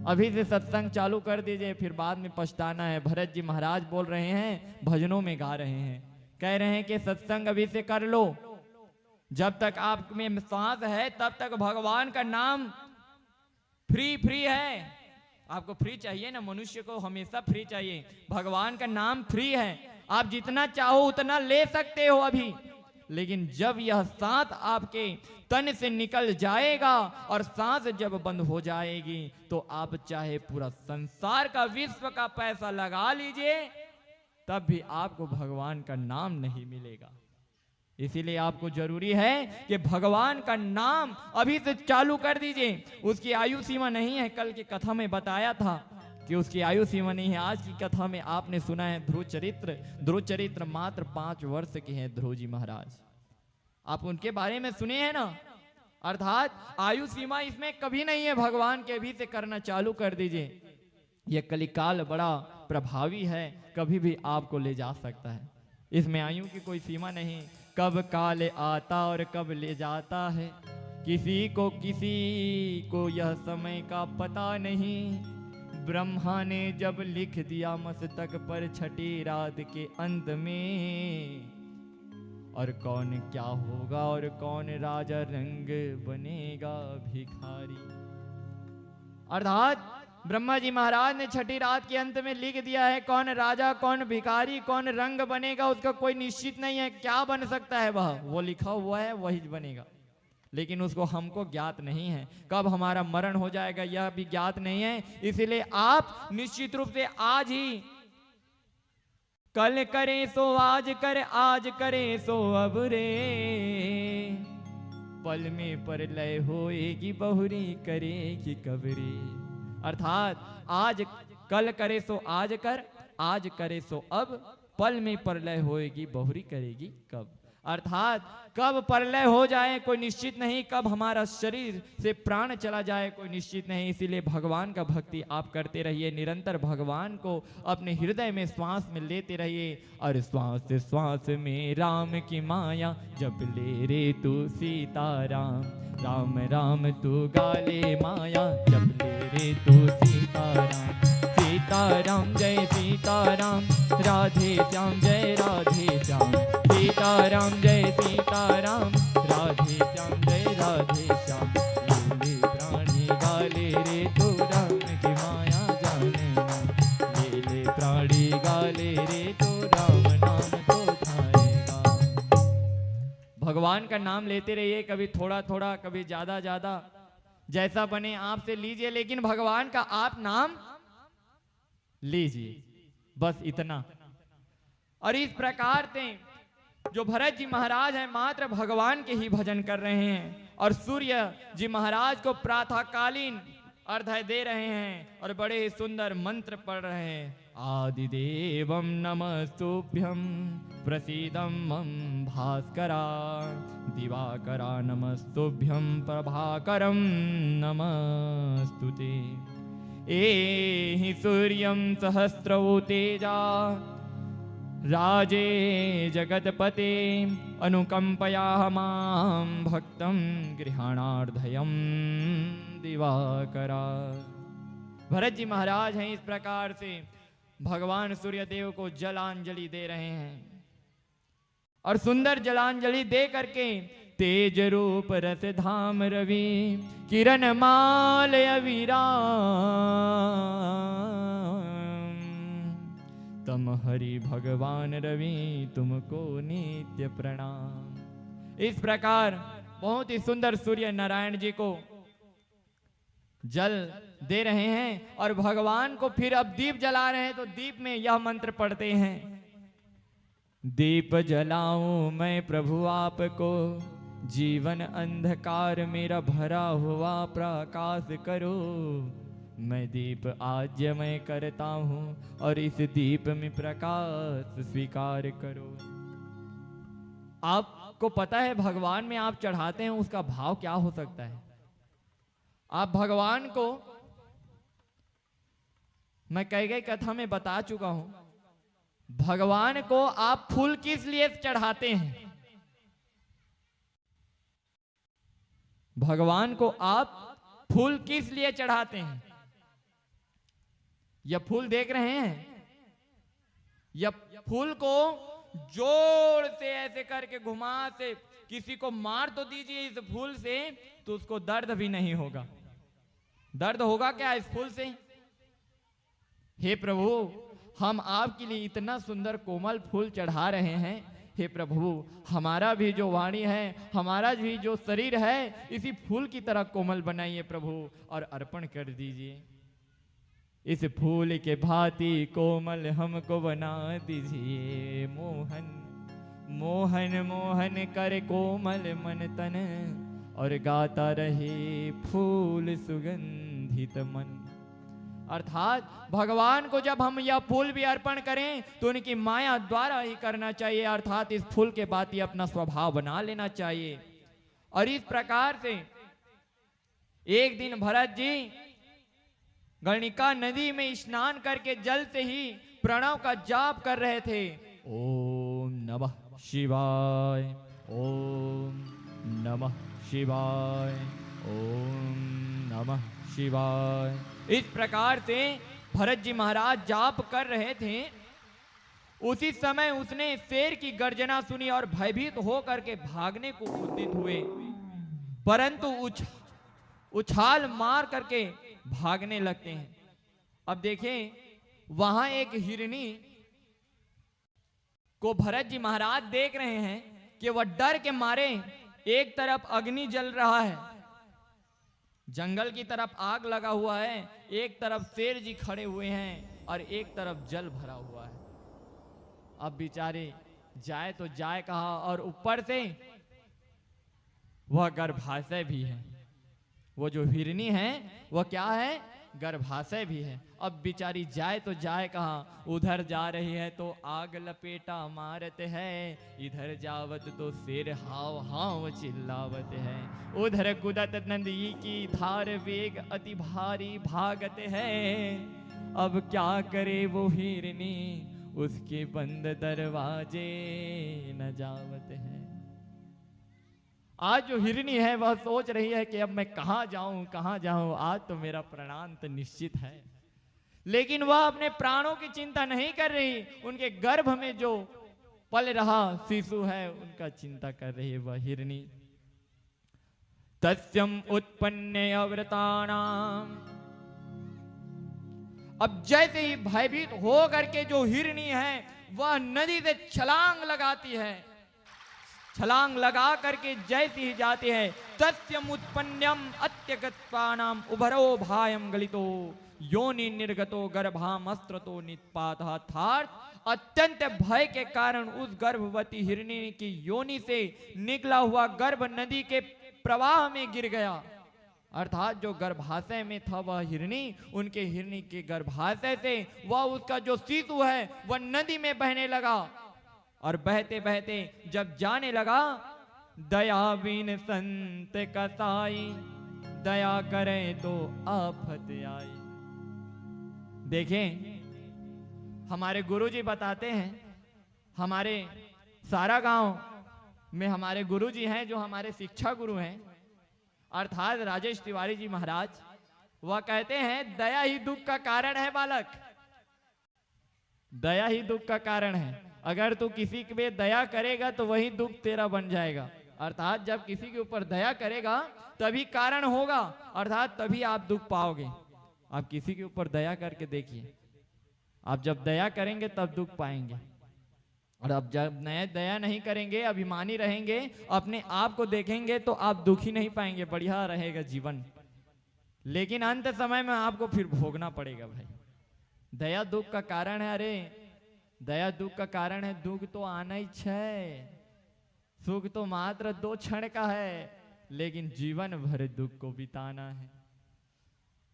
S1: अभी से सत्संग चालू कर दीजिए, फिर बाद में पछताना है। भरत जी महाराज बोल रहे हैं, भजनों में गा रहे हैं, कह रहे हैं कि सत्संग अभी से कर लो। जब तक आप में सांस है तब तक भगवान का नाम फ्री है। आपको फ्री चाहिए ना, मनुष्य को हमेशा फ्री चाहिए। भगवान का नाम फ्री है, आप जितना चाहो उतना ले सकते हो अभी। लेकिन जब यह सांस आपके तन से निकल जाएगा और सांस जब बंद हो जाएगी तो आप चाहे पूरा संसार का विश्व का पैसा लगा लीजिए, तब भी आपको भगवान का नाम नहीं मिलेगा। इसीलिए आपको जरूरी है कि भगवान का नाम अभी से चालू कर दीजिए। उसकी आयु सीमा नहीं है, कल की कथा में बताया था कि उसकी आयु सीमा नहीं है। आज की कथा में आपने सुना है ध्रुव चरित्र मात्र 5 वर्ष के हैं ध्रुव जी महाराज, आप उनके बारे में सुने हैं ना। अर्थात आयु सीमा इसमें कभी नहीं है, भगवान के अभी से करना चालू कर दीजिए। यह कलिकाल बड़ा प्रभावी है, कभी भी आपको ले जा सकता है। इसमें आयु की कोई सीमा नहीं, कब काल आता और कब ले जाता है। किसी को यह समय का पता नहीं। ब्रह्मा ने जब लिख दिया मस्तक पर 6ठी रात के अंत में, और कौन क्या होगा और कौन राजा रंग बनेगा भिखारी। अर्थात ब्रह्मा जी महाराज ने 6ठी रात के अंत में लिख दिया है कौन राजा कौन भिखारी कौन रंग बनेगा, उसका कोई निश्चित नहीं है। क्या बन सकता है वो लिखा हुआ है वही बनेगा, लेकिन उसको हमको ज्ञात नहीं है। कब हमारा मरण हो जाएगा यह भी ज्ञात नहीं है। इसीलिए आप निश्चित रूप से आज ही, कल करे सो आज कर, आज करे सो अब रे, पल में पर लय होएगी बहुरी करेगी कबरी। अर्थात आज कल करे सो आज कर, आज करे सो अब, पल में प्रलय होएगी, बहुरी करेगी कब। अर्थात कब प्रलय हो जाए कोई निश्चित नहीं, कब हमारा शरीर से प्राण चला जाए कोई निश्चित नहीं। इसीलिए भगवान का भक्ति आप करते रहिए, निरंतर भगवान को अपने हृदय में श्वास में लेते रहिए। और श्वास श्वास में राम की माया, जब ले रे तू सीताराम, राम राम तू गाले माया, जब ले रे तू सीताराम। सीताराम जय सीताराम, राधे श्याम जय राधे श्याम, सीताराम जय सीताराम, राधे श्याम जय राधे श्याम। ले प्राणी गाले रे तू राम की माया जाने ना, ले प्राणी गाले रे तू राम नाम तो खाएगा। भगवान का नाम लेते रहिए, कभी थोड़ा थोड़ा, कभी ज्यादा ज्यादा, जैसा बने आपसे लीजिए, लेकिन भगवान का आप नाम लीजिए, बस इतना। और इस प्रकार से जो भरत जी महाराज हैं मात्र भगवान के ही भजन कर रहे हैं, और सूर्य जी महाराज को प्रातःकालीन अर्घ्य दे रहे हैं और बड़े ही सुंदर मंत्र पढ़ रहे हैं। आदिदेवम नमस्तुभ्यं प्रसीदं मम भास्करा, दिवाकरा नमस्तुभ्यं प्रभाकरं नमस्तुते। एहि सूर्यं सहस्रौ तेजा, राजे जगतपते, अनुकंपया मां भक्तं गृहाणार्धयं दिवाकरा। भरत जी महाराज हैं इस प्रकार से भगवान सूर्यदेव को जलांजलि दे रहे हैं, और सुंदर जलांजलि दे करके तेज रूप रस धाम रवि, किरण माल अविराम, तम हरि भगवान रवि तुमको नित्य प्रणाम। इस प्रकार बहुत ही सुंदर सूर्य नारायण जी को जल दे रहे हैं, और भगवान को फिर अब दीप जला रहे हैं, तो दीप में यह मंत्र पढ़ते हैं। दीप जलाऊं मैं प्रभु आपको, जीवन अंधकार मेरा भरा हुआ प्रकाश करो। मैं दीप आज मैं करता हूँ, और इस दीप में प्रकाश स्वीकार करो। आपको पता है भगवान में आप चढ़ाते हैं उसका भाव क्या हो सकता है। आप भगवान को, मैं कई गई कथा में बता चुका हूं, भगवान को आप फूल किस लिए चढ़ाते हैं। भगवान को आप फूल किस लिए चढ़ाते हैं। यह फूल देख रहे हैं, यह फूल को जोर से ऐसे करके घुमा से किसी को मार तो दीजिए इस फूल से, तो उसको दर्द भी नहीं होगा। दर्द होगा क्या इस फूल से। हे प्रभु, हम आपके लिए इतना सुंदर कोमल फूल चढ़ा रहे हैं। हे प्रभु, हमारा भी जो वाणी है, हमारा भी जो शरीर है, इसी फूल की तरह कोमल बनाइए प्रभु, और अर्पण कर दीजिए। इस फूल के भांति कोमल हमको बना दीजिए। मोहन मोहन मोहन कर कोमल मन तन, और गाता रहे फूल सुगंधित मन। अर्थात भगवान को जब हम यह फूल भी अर्पण करें तो उनकी माया द्वारा ही करना चाहिए, अर्थात इस फूल के बाद ही अपना स्वभाव बना लेना चाहिए। और इस प्रकार से एक दिन भरत जी गणिका नदी में स्नान करके जल से ही प्रणव का जाप कर रहे थे। ओम नमः शिवाय, ओम नमः शिवाय, ओम नमः शिवाय। इस प्रकार से भरत जी महाराज जाप कर रहे थे। उसी समय उसने शेर की गर्जना सुनी और भयभीत होकर के भागने को उद्यत हुए, परंतु उछाल मार करके भागने लगते हैं। अब देखें, वहां एक हिरनी को भरत जी महाराज देख रहे हैं कि वह डर के मारे, एक तरफ अग्नि जल रहा है, जंगल की तरफ आग लगा हुआ है, एक तरफ शेर जी खड़े हुए हैं और एक तरफ जल भरा हुआ है। अब बेचारे जाए तो जाए कहाँ, और ऊपर से वह गर्भाशय भी है। वो जो हिरनी है वह क्या है, गर्भाशय भी है। अब बेचारी जाए तो जाए कहाँ, उधर जा रही है तो आग लपेटा मारत है, इधर जावत तो सिर हाव हाव चिल्लावत है, उधर कुदत नदी की धार वेग अति भारी भागत है। अब क्या करे वो हिरनी, उसके बंद दरवाजे न जावत है। आज जो हिरनी है वह सोच रही है कि अब मैं कहाँ जाऊं, आज तो मेरा प्राणांत तो निश्चित है। लेकिन वह अपने प्राणों की चिंता नहीं कर रही, उनके गर्भ में जो पल रहा शिशु है उनका चिंता कर रही है वह हिरनी। तस्यम उत्पन्ने अव्रतानाम। अब जैसे ही भयभीत हो करके जो हिरनी है वह नदी से छलांग लगाती है, छलांग लगा करके जैसे ही जाती है, तस्यम उत्पन्नम अत्यगत्वानाम उभरो भायम गलितो योनि निर्गतो गर्भामस्त्रतो नित्पातः। अर्थात अत्यंत भय के कारण उस गर्भवती हिरनी की योनि से निकला हुआ गर्भ नदी के प्रवाह में गिर गया। अर्थात जो गर्भाशय में था वह हिरनी, उनके हिरनी के गर्भाशय से वह उसका जो शिशु है वह नदी में बहने लगा। और बहते बहते जब जाने लगा, दया बिन संत कसाई, दया करें तो आफत आई। देखें, हमारे गुरुजी बताते हैं, हमारे सारा गांव में हमारे गुरुजी हैं जो हमारे शिक्षा गुरु हैं, अर्थात राजेश तिवारी जी महाराज। वह कहते हैं दया ही दुख का कारण है बालक, दया ही दुख का कारण है। अगर तू किसी पे दया करेगा तो वही दुख तेरा बन जाएगा। अर्थात जब किसी के ऊपर दया करेगा तभी कारण होगा, अर्थात तभी आप दुख पाओगे। आप किसी के ऊपर दया करके देखिए, आप जब दया करेंगे तब दुख पाएंगे। और अब जब नए दया नहीं करेंगे, अभिमानी रहेंगे, अपने आप को देखेंगे तो आप दुख ही नहीं पाएंगे, बढ़िया रहेगा जीवन। लेकिन अंत समय में आपको फिर भोगना पड़ेगा भाई। दया दुख का कारण है। अरे दया दुख का कारण है, दुख तो आना ही है, सुख तो मात्र 2 क्षण का है, लेकिन जीवन भर दुख को बिताना है।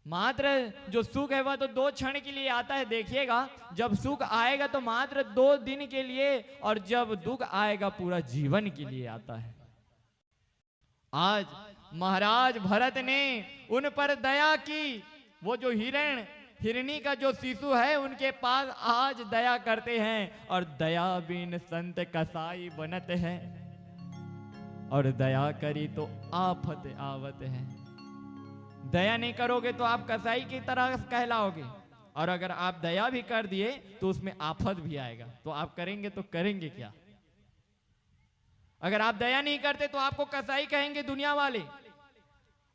S1: मात्र जो सुख है वह तो 2 क्षण के लिए आता है। देखिएगा, जब सुख आएगा तो मात्र 2 दिन के लिए, और जब दुख आएगा पूरा जीवन के लिए आता है। आज महाराज भरत ने उन पर दया की, वो जो हिरनी का जो शिशु है उनके पास आज दया करते हैं। और दया बिन संत कसाई बनत है, और दया करी तो आफत आवत है। दया नहीं करोगे तो आप कसाई की तरह कहलाओगे, और अगर आप दया भी कर दिए तो उसमें आफत भी आएगा। तो आप करेंगे तो करेंगे क्या? अगर आप दया नहीं करते तो आपको कसाई कहेंगे दुनिया वाले,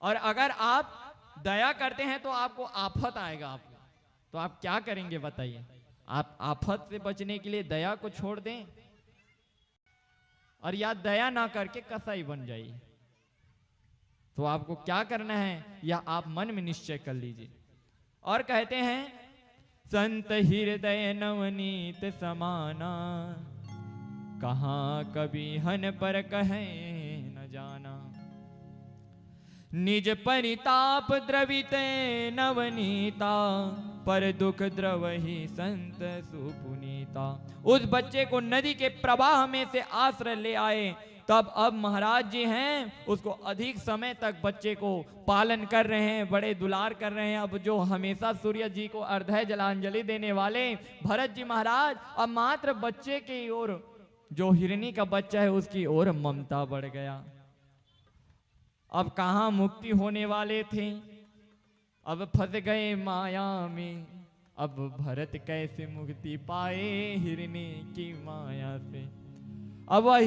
S1: और अगर आप दया करते हैं तो आपको आफत आएगा। आपको तो आप क्या करेंगे बताइए? आप आफत से बचने के लिए दया को छोड़ दें, और या दया ना करके कसाई बन जाइए। तो आपको क्या करना है यह आप मन में निश्चय कर लीजिए। और कहते हैं, संत हृदय नवनीत समाना, कहाँ कभी हन पर कहे न जाना। निज परिताप द्रविते नवनीता, पर दुख द्रवहि संत सुपुनीता। उस बच्चे को नदी के प्रवाह में से आश्रय ले आए, तब अब महाराज जी हैं उसको अधिक समय तक बच्चे को पालन कर रहे हैं, बड़े दुलार कर रहे हैं। अब जो हमेशा सूर्य जी को अर्घ्य जलांजलि देने वाले भरत जी महाराज, अब मात्र बच्चे की ओर, जो हिरनी का बच्चा है उसकी ओर ममता बढ़ गया। अब कहाँ मुक्ति होने वाले थे, अब फंस गए माया में। अब भरत कैसे मुक्ति पाए हिरनी की माया से। अब वह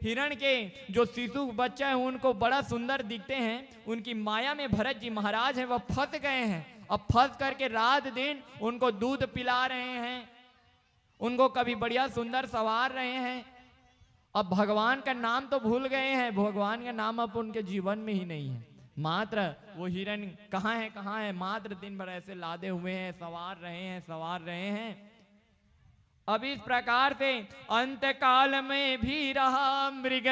S1: हिरण के जो शिशु बच्चा है उनको बड़ा सुंदर दिखते हैं, उनकी माया में भरत जी महाराज हैं, वह फंस गए हैं। अब फंस करके रात दिन उनको दूध पिला रहे हैं, उनको कभी बढ़िया सुंदर सवार रहे हैं। अब भगवान का नाम तो भूल गए हैं, भगवान का नाम अब उनके जीवन में ही नहीं है। मात्र वो हिरण कहाँ है, मात्र दिन भर ऐसे लादे हुए हैं, सवार रहे हैं। अब इस प्रकार से अंत काल में भी रहा मृग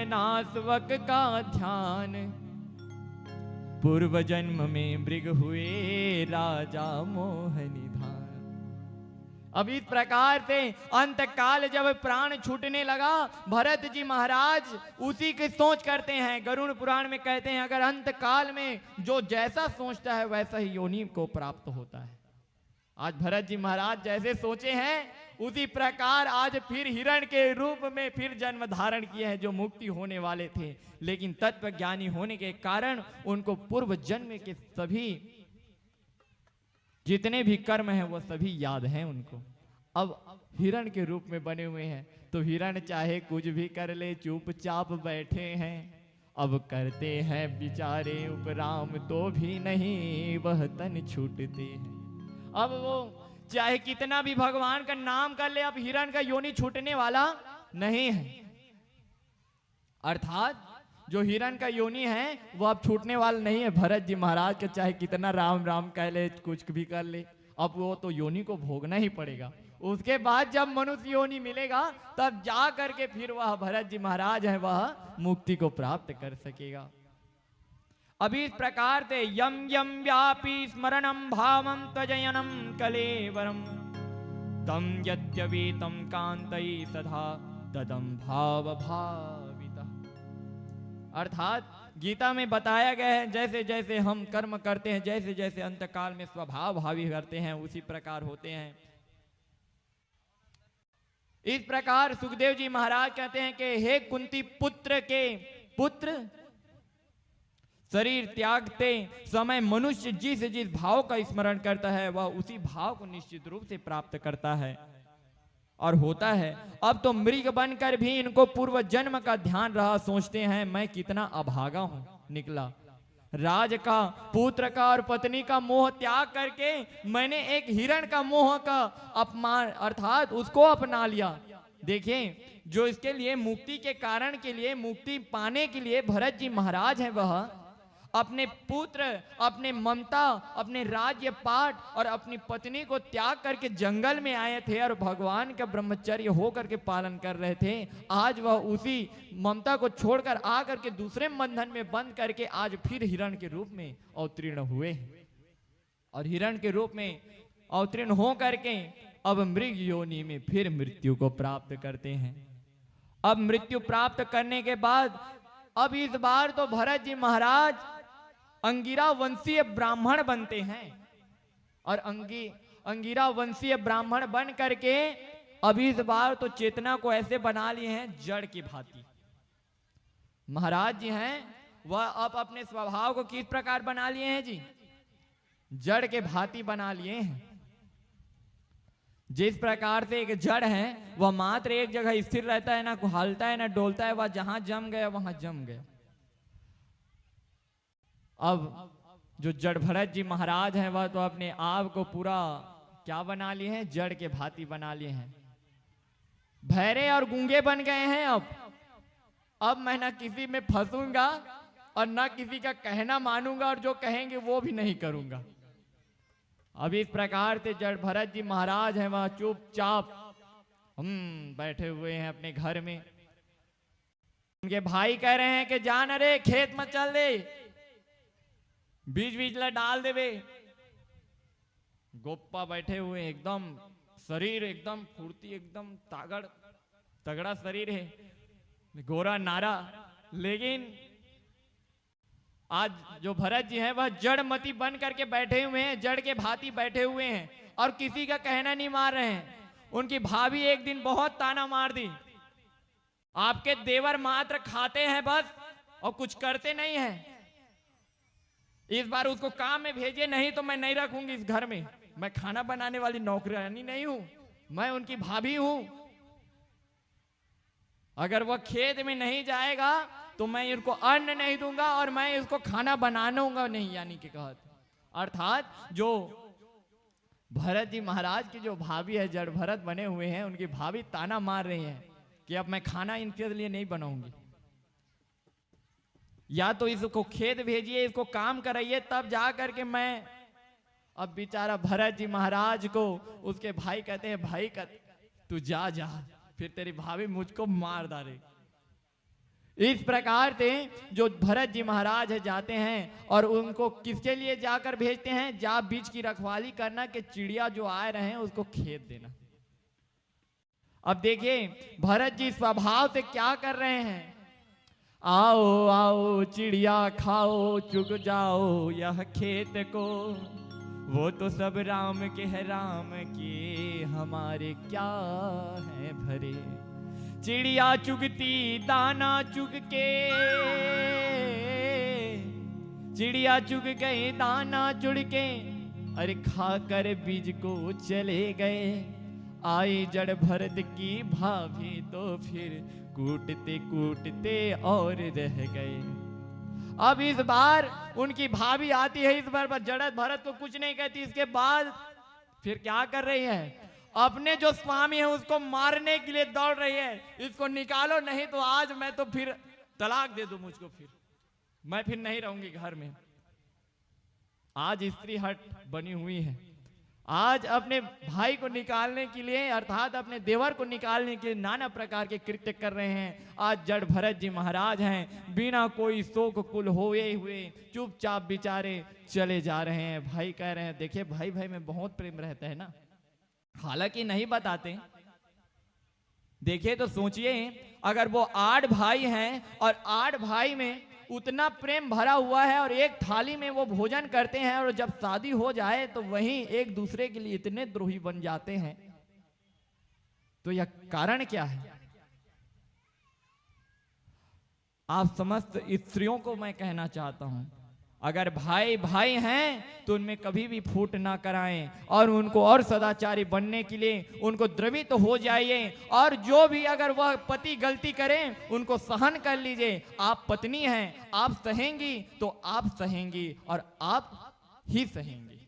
S1: नासवक का ध्यान। पूर्व जन्म में मृग हुए राजा मोहनी धान। अब इस प्रकार से अंत काल जब प्राण छूटने लगा, भरत जी महाराज उसी की सोच करते हैं। गरुड़ पुराण में कहते हैं अगर अंत काल में जो जैसा सोचता है वैसा ही योनि को प्राप्त होता है। आज भरत जी महाराज जैसे सोचे हैं उसी प्रकार आज फिर हिरण के रूप में फिर जन्म धारण किए हैं, जो मुक्ति होने वाले थे। लेकिन तत्व ज्ञानी होने के कारण उनको पूर्व जन्म के सभी जितने भी कर्म हैं वो सभी याद हैं उनको। अब हिरण के रूप में बने हुए हैं, तो हिरण चाहे कुछ भी कर ले, चुपचाप बैठे हैं। अब करते हैं बिचारे उपराम तो भी नहीं वह तन छूटते हैं। अब वो चाहे कितना भी भगवान का नाम कर ले, अब हिरण का योनि छूटने वाला नहीं है। अर्थात जो हिरण का योनि है वो अब छूटने वाला नहीं है। भरत जी महाराज के चाहे कितना राम राम कह ले, कुछ भी कर ले, अब वो तो योनि को भोगना ही पड़ेगा। उसके बाद जब मनुष्य योनि मिलेगा तब जा करके फिर वह भरत जी महाराज है वह मुक्ति को प्राप्त कर सकेगा। अभी इस प्रकार से यम यम व्यापी स्मरणम भावम त्वजयनम कलेवरम तम यद्यवीतम कांतई सदा तदम भाव भाविता। अर्थात गीता में बताया गया है जैसे जैसे हम कर्म करते हैं, जैसे जैसे अंतकाल में स्वभाव भावी करते हैं उसी प्रकार होते हैं। इस प्रकार सुखदेव जी महाराज कहते हैं कि हे कुंती पुत्र के पुत्र, शरीर त्यागते समय मनुष्य जिस जिस भाव का स्मरण करता है वह उसी भाव को निश्चित रूप से प्राप्त करता है और होता है। अब तो मृग बनकर भी इनको पूर्व जन्म का ध्यान रहा, सोचते हैं मैं कितना अभागा हूं निकला। राज का, पुत्र का और पत्नी का मोह त्याग करके मैंने एक हिरण का मोह का अपमान अर्थात उसको अपना लिया। देखिए जो इसके लिए मुक्ति के कारण के लिए, मुक्ति पाने के लिए भरत जी महाराज हैं वह अपने पुत्र, अपने ममता, अपने राज्य पाठ और अपनी पत्नी को त्याग करके जंगल में आए थे और भगवान का ब्रह्मचर्य होकर के पालन कर रहे थे। आज वह उसी ममता को छोड़कर आकर के दूसरे बंधन में बंद करके आज फिर हिरण के रूप में अवतीर्ण हुए और हिरण के रूप में अवतीर्ण हो करके अब मृग योनि में फिर मृत्यु को प्राप्त करते हैं। अब मृत्यु प्राप्त करने के बाद अब इस बार तो भरत जी महाराज अंगिरा वंशीय ब्राह्मण बनते हैं और अंगिरा वंशीय ब्राह्मण बन करके अब इस बार तो चेतना को ऐसे बना लिए हैं जड़ की भांति। महाराज जी हैं वह अब अपने स्वभाव को किस प्रकार बना लिए हैं जी, जड़ के भांति बना लिए हैं। जिस प्रकार से एक जड़ है वह मात्र एक जगह स्थिर रहता है, ना हलता है ना डोलता है, वह जहां जम गया वहां जम गया। अब जो जड़ भरत जी महाराज हैं वह तो अपने आप को पूरा क्या बना लिए हैं, जड़ के भांति बना लिए हैं। बहरे और गूंगे बन गए हैं। अब मैं ना किसी में फंसूंगा और ना किसी का कहना मानूंगा और जो कहेंगे वो भी नहीं करूंगा। अब इस प्रकार से जड़ भरत जी महाराज हैं वह चुपचाप बैठे हुए हैं अपने घर में। उनके भाई कह रहे हैं कि जान अरे खेत मत चल दे, बीज बीज ला डाल देवे। गोप्पा बैठे हुए एकदम शरीर एकदम फुर्ती, एकदम तगड़ा शरीर है, गोरा नारा। लेकिन आज जो भरत जी हैं वह जड़ मती बन करके बैठे हुए हैं, जड़ के भांति बैठे हुए हैं और किसी का कहना नहीं मार रहे हैं। उनकी भाभी एक दिन बहुत ताना मार दी, आपके देवर मात्र खाते हैं बस और कुछ करते नहीं हैं। इस बार उसको काम में भेजिए, नहीं तो मैं नहीं रखूंगी इस घर में। मैं खाना बनाने वाली नौकरानी नहीं हूं, मैं उनकी भाभी हूं। अगर वह खेत में नहीं जाएगा तो मैं इनको अन्न नहीं दूंगा और मैं इसको खाना बनाऊंगा नहीं, यानी कि अर्थात जो भरत जी महाराज की जो भाभी है, जड़ भरत बने हुए हैं, उनकी भाभी ताना मार रही है कि अब मैं खाना इनके लिए नहीं बनाऊंगी। या तो इसको खेत भेजिए, इसको काम कराइए, तब जा करके मैं। अब बेचारा भरत जी महाराज को उसके भाई कहते हैं, भाई तू जा, फिर तेरी भाभी मुझको मार डाले। इस प्रकार से जो भरत जी महाराज है जाते हैं और उनको किसके लिए जाकर भेजते हैं, जा बीच की रखवाली करना कि चिड़िया जो आए रहे हैं उसको खेत देना। अब देखिए भरत जी स्वभाव से क्या कर रहे हैं, आओ आओ चिड़िया खाओ चुग जाओ यह खेत को, वो तो सब राम के है राम के हमारे क्या है भरे। चिड़िया चुगती दाना चुग के, चिड़िया चुग गए दाना चुड़ के, अरे खाकर बीज को चले गए। आई जड़ भरत की भाभी तो फिर कूटते कूटते और रह गए। अब इस बार उनकी भाभी आती है, इस बार जड़ भरत को कुछ नहीं कहती। इसके बाद फिर क्या कर रही है, अपने जो स्वामी है उसको मारने के लिए दौड़ रही है। इसको निकालो नहीं तो आज मैं तो फिर तलाक दे दूं मुझको, फिर मैं फिर नहीं रहूंगी घर में। आज स्त्री हट बनी हुई है, आज अपने भाई को निकालने के लिए अर्थात अपने देवर को निकालने के लिए नाना प्रकार के कृत्य कर रहे हैं। आज जड़ भरत जी महाराज हैं, बिना कोई शोक कुल होए हुए चुपचाप बेचारे चले जा रहे हैं। भाई कह रहे हैं देखिए भाई भाई में बहुत प्रेम रहता है ना, हालांकि नहीं बताते। देखिए तो सोचिए अगर वो 8 भाई हैं और 8 भाई में उतना प्रेम भरा हुआ है और एक थाली में वो भोजन करते हैं, और जब शादी हो जाए तो वहीं एक दूसरे के लिए इतने द्रोही बन जाते हैं, तो यह कारण क्या है? आप समस्त स्त्रियों को मैं कहना चाहता हूं, अगर भाई भाई हैं तो उनमें कभी भी फूट ना कराएं और उनको और सदाचारी बनने के लिए उनको द्रवित तो हो जाइए। और जो भी अगर वह पति गलती करें उनको सहन कर लीजिए। आप पत्नी हैं, आप सहेंगी तो आप सहेंगी और आप ही सहेंगी।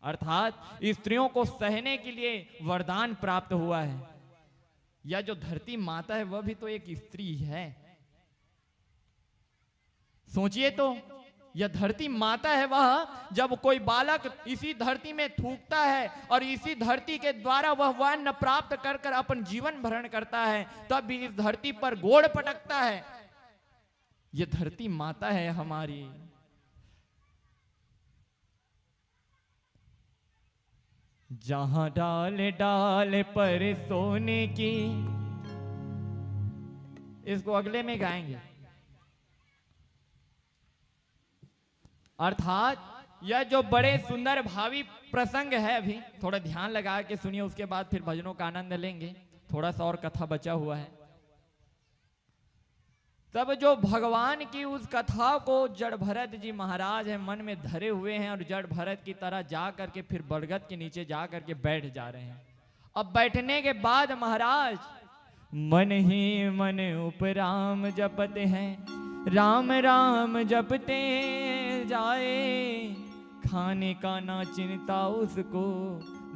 S1: अर्थात स्त्रियों को सहने के लिए वरदान प्राप्त हुआ है। यह जो धरती माता है वह भी तो एक स्त्री है। सोचिए तो यह धरती माता है, वह जब कोई बालक इसी धरती में थूकता है और इसी धरती के द्वारा वह अन्न प्राप्त कर कर अपन जीवन भरण करता है, तब भी इस धरती पर गोड़ पटकता है। यह धरती माता है हमारी। जहां डाल डाल पर सोने की, इसको अगले में गाएंगे। अर्थात यह जो बड़े सुंदर भावी प्रसंग है, अभी थोड़ा ध्यान लगा के सुनिए, उसके बाद फिर भजनों का आनंद लेंगे। थोड़ा सा और कथा बचा हुआ है। तब जो भगवान की उस कथा को जड़ भरत जी महाराज है मन में धरे हुए हैं और जड़ भरत की तरह जा करके फिर बरगद के नीचे जा करके बैठ जा रहे हैं। अब बैठने के बाद महाराज मन ही मन उपराम जपते हैं, राम राम जपते जाए, खाने का ना चिंता उसको,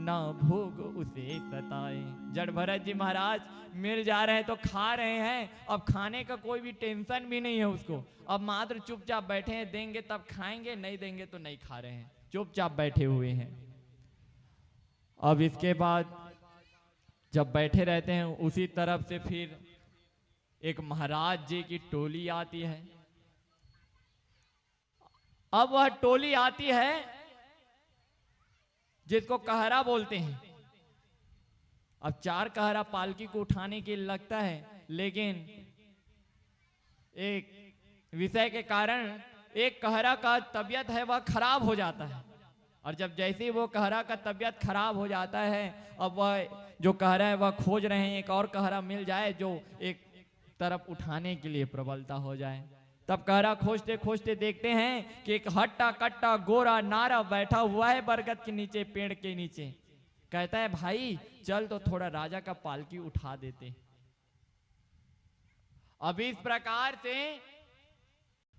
S1: ना भोग उसे सताए। जड़ भरत जी महाराज मिल जा रहे हैं तो खा रहे हैं, अब खाने का कोई भी टेंशन भी नहीं है उसको। अब मात्र चुपचाप बैठे हैं, देंगे तब खाएंगे, नहीं देंगे तो नहीं खा रहे हैं, चुपचाप बैठे हुए हैं। अब इसके बाद जब बैठे रहते हैं उसी तरफ से फिर एक महाराज जी की टोली आती है। अब वह टोली आती है जिसको कहरा बोलते हैं। अब 4 कहरा पालकी को उठाने के लिए लगता है, लेकिन एक विषय के कारण एक कहरा का तबीयत है वह खराब हो जाता है। और जब जैसे ही वो कहरा का तबीयत खराब हो जाता है, अब वह जो कहरा है वह खोज रहे हैं एक और कहरा मिल जाए जो एक तरफ उठाने के लिए प्रबलता हो जाए। तब कहरा खोजते खोजते देखते हैं कि एक हट्टा कट्टा गोरा नारा बैठा हुआ है बरगद के नीचे, पेड़ के नीचे। कहता है भाई चल तो थोड़ा राजा का पालकी उठा देते। अब इस प्रकार से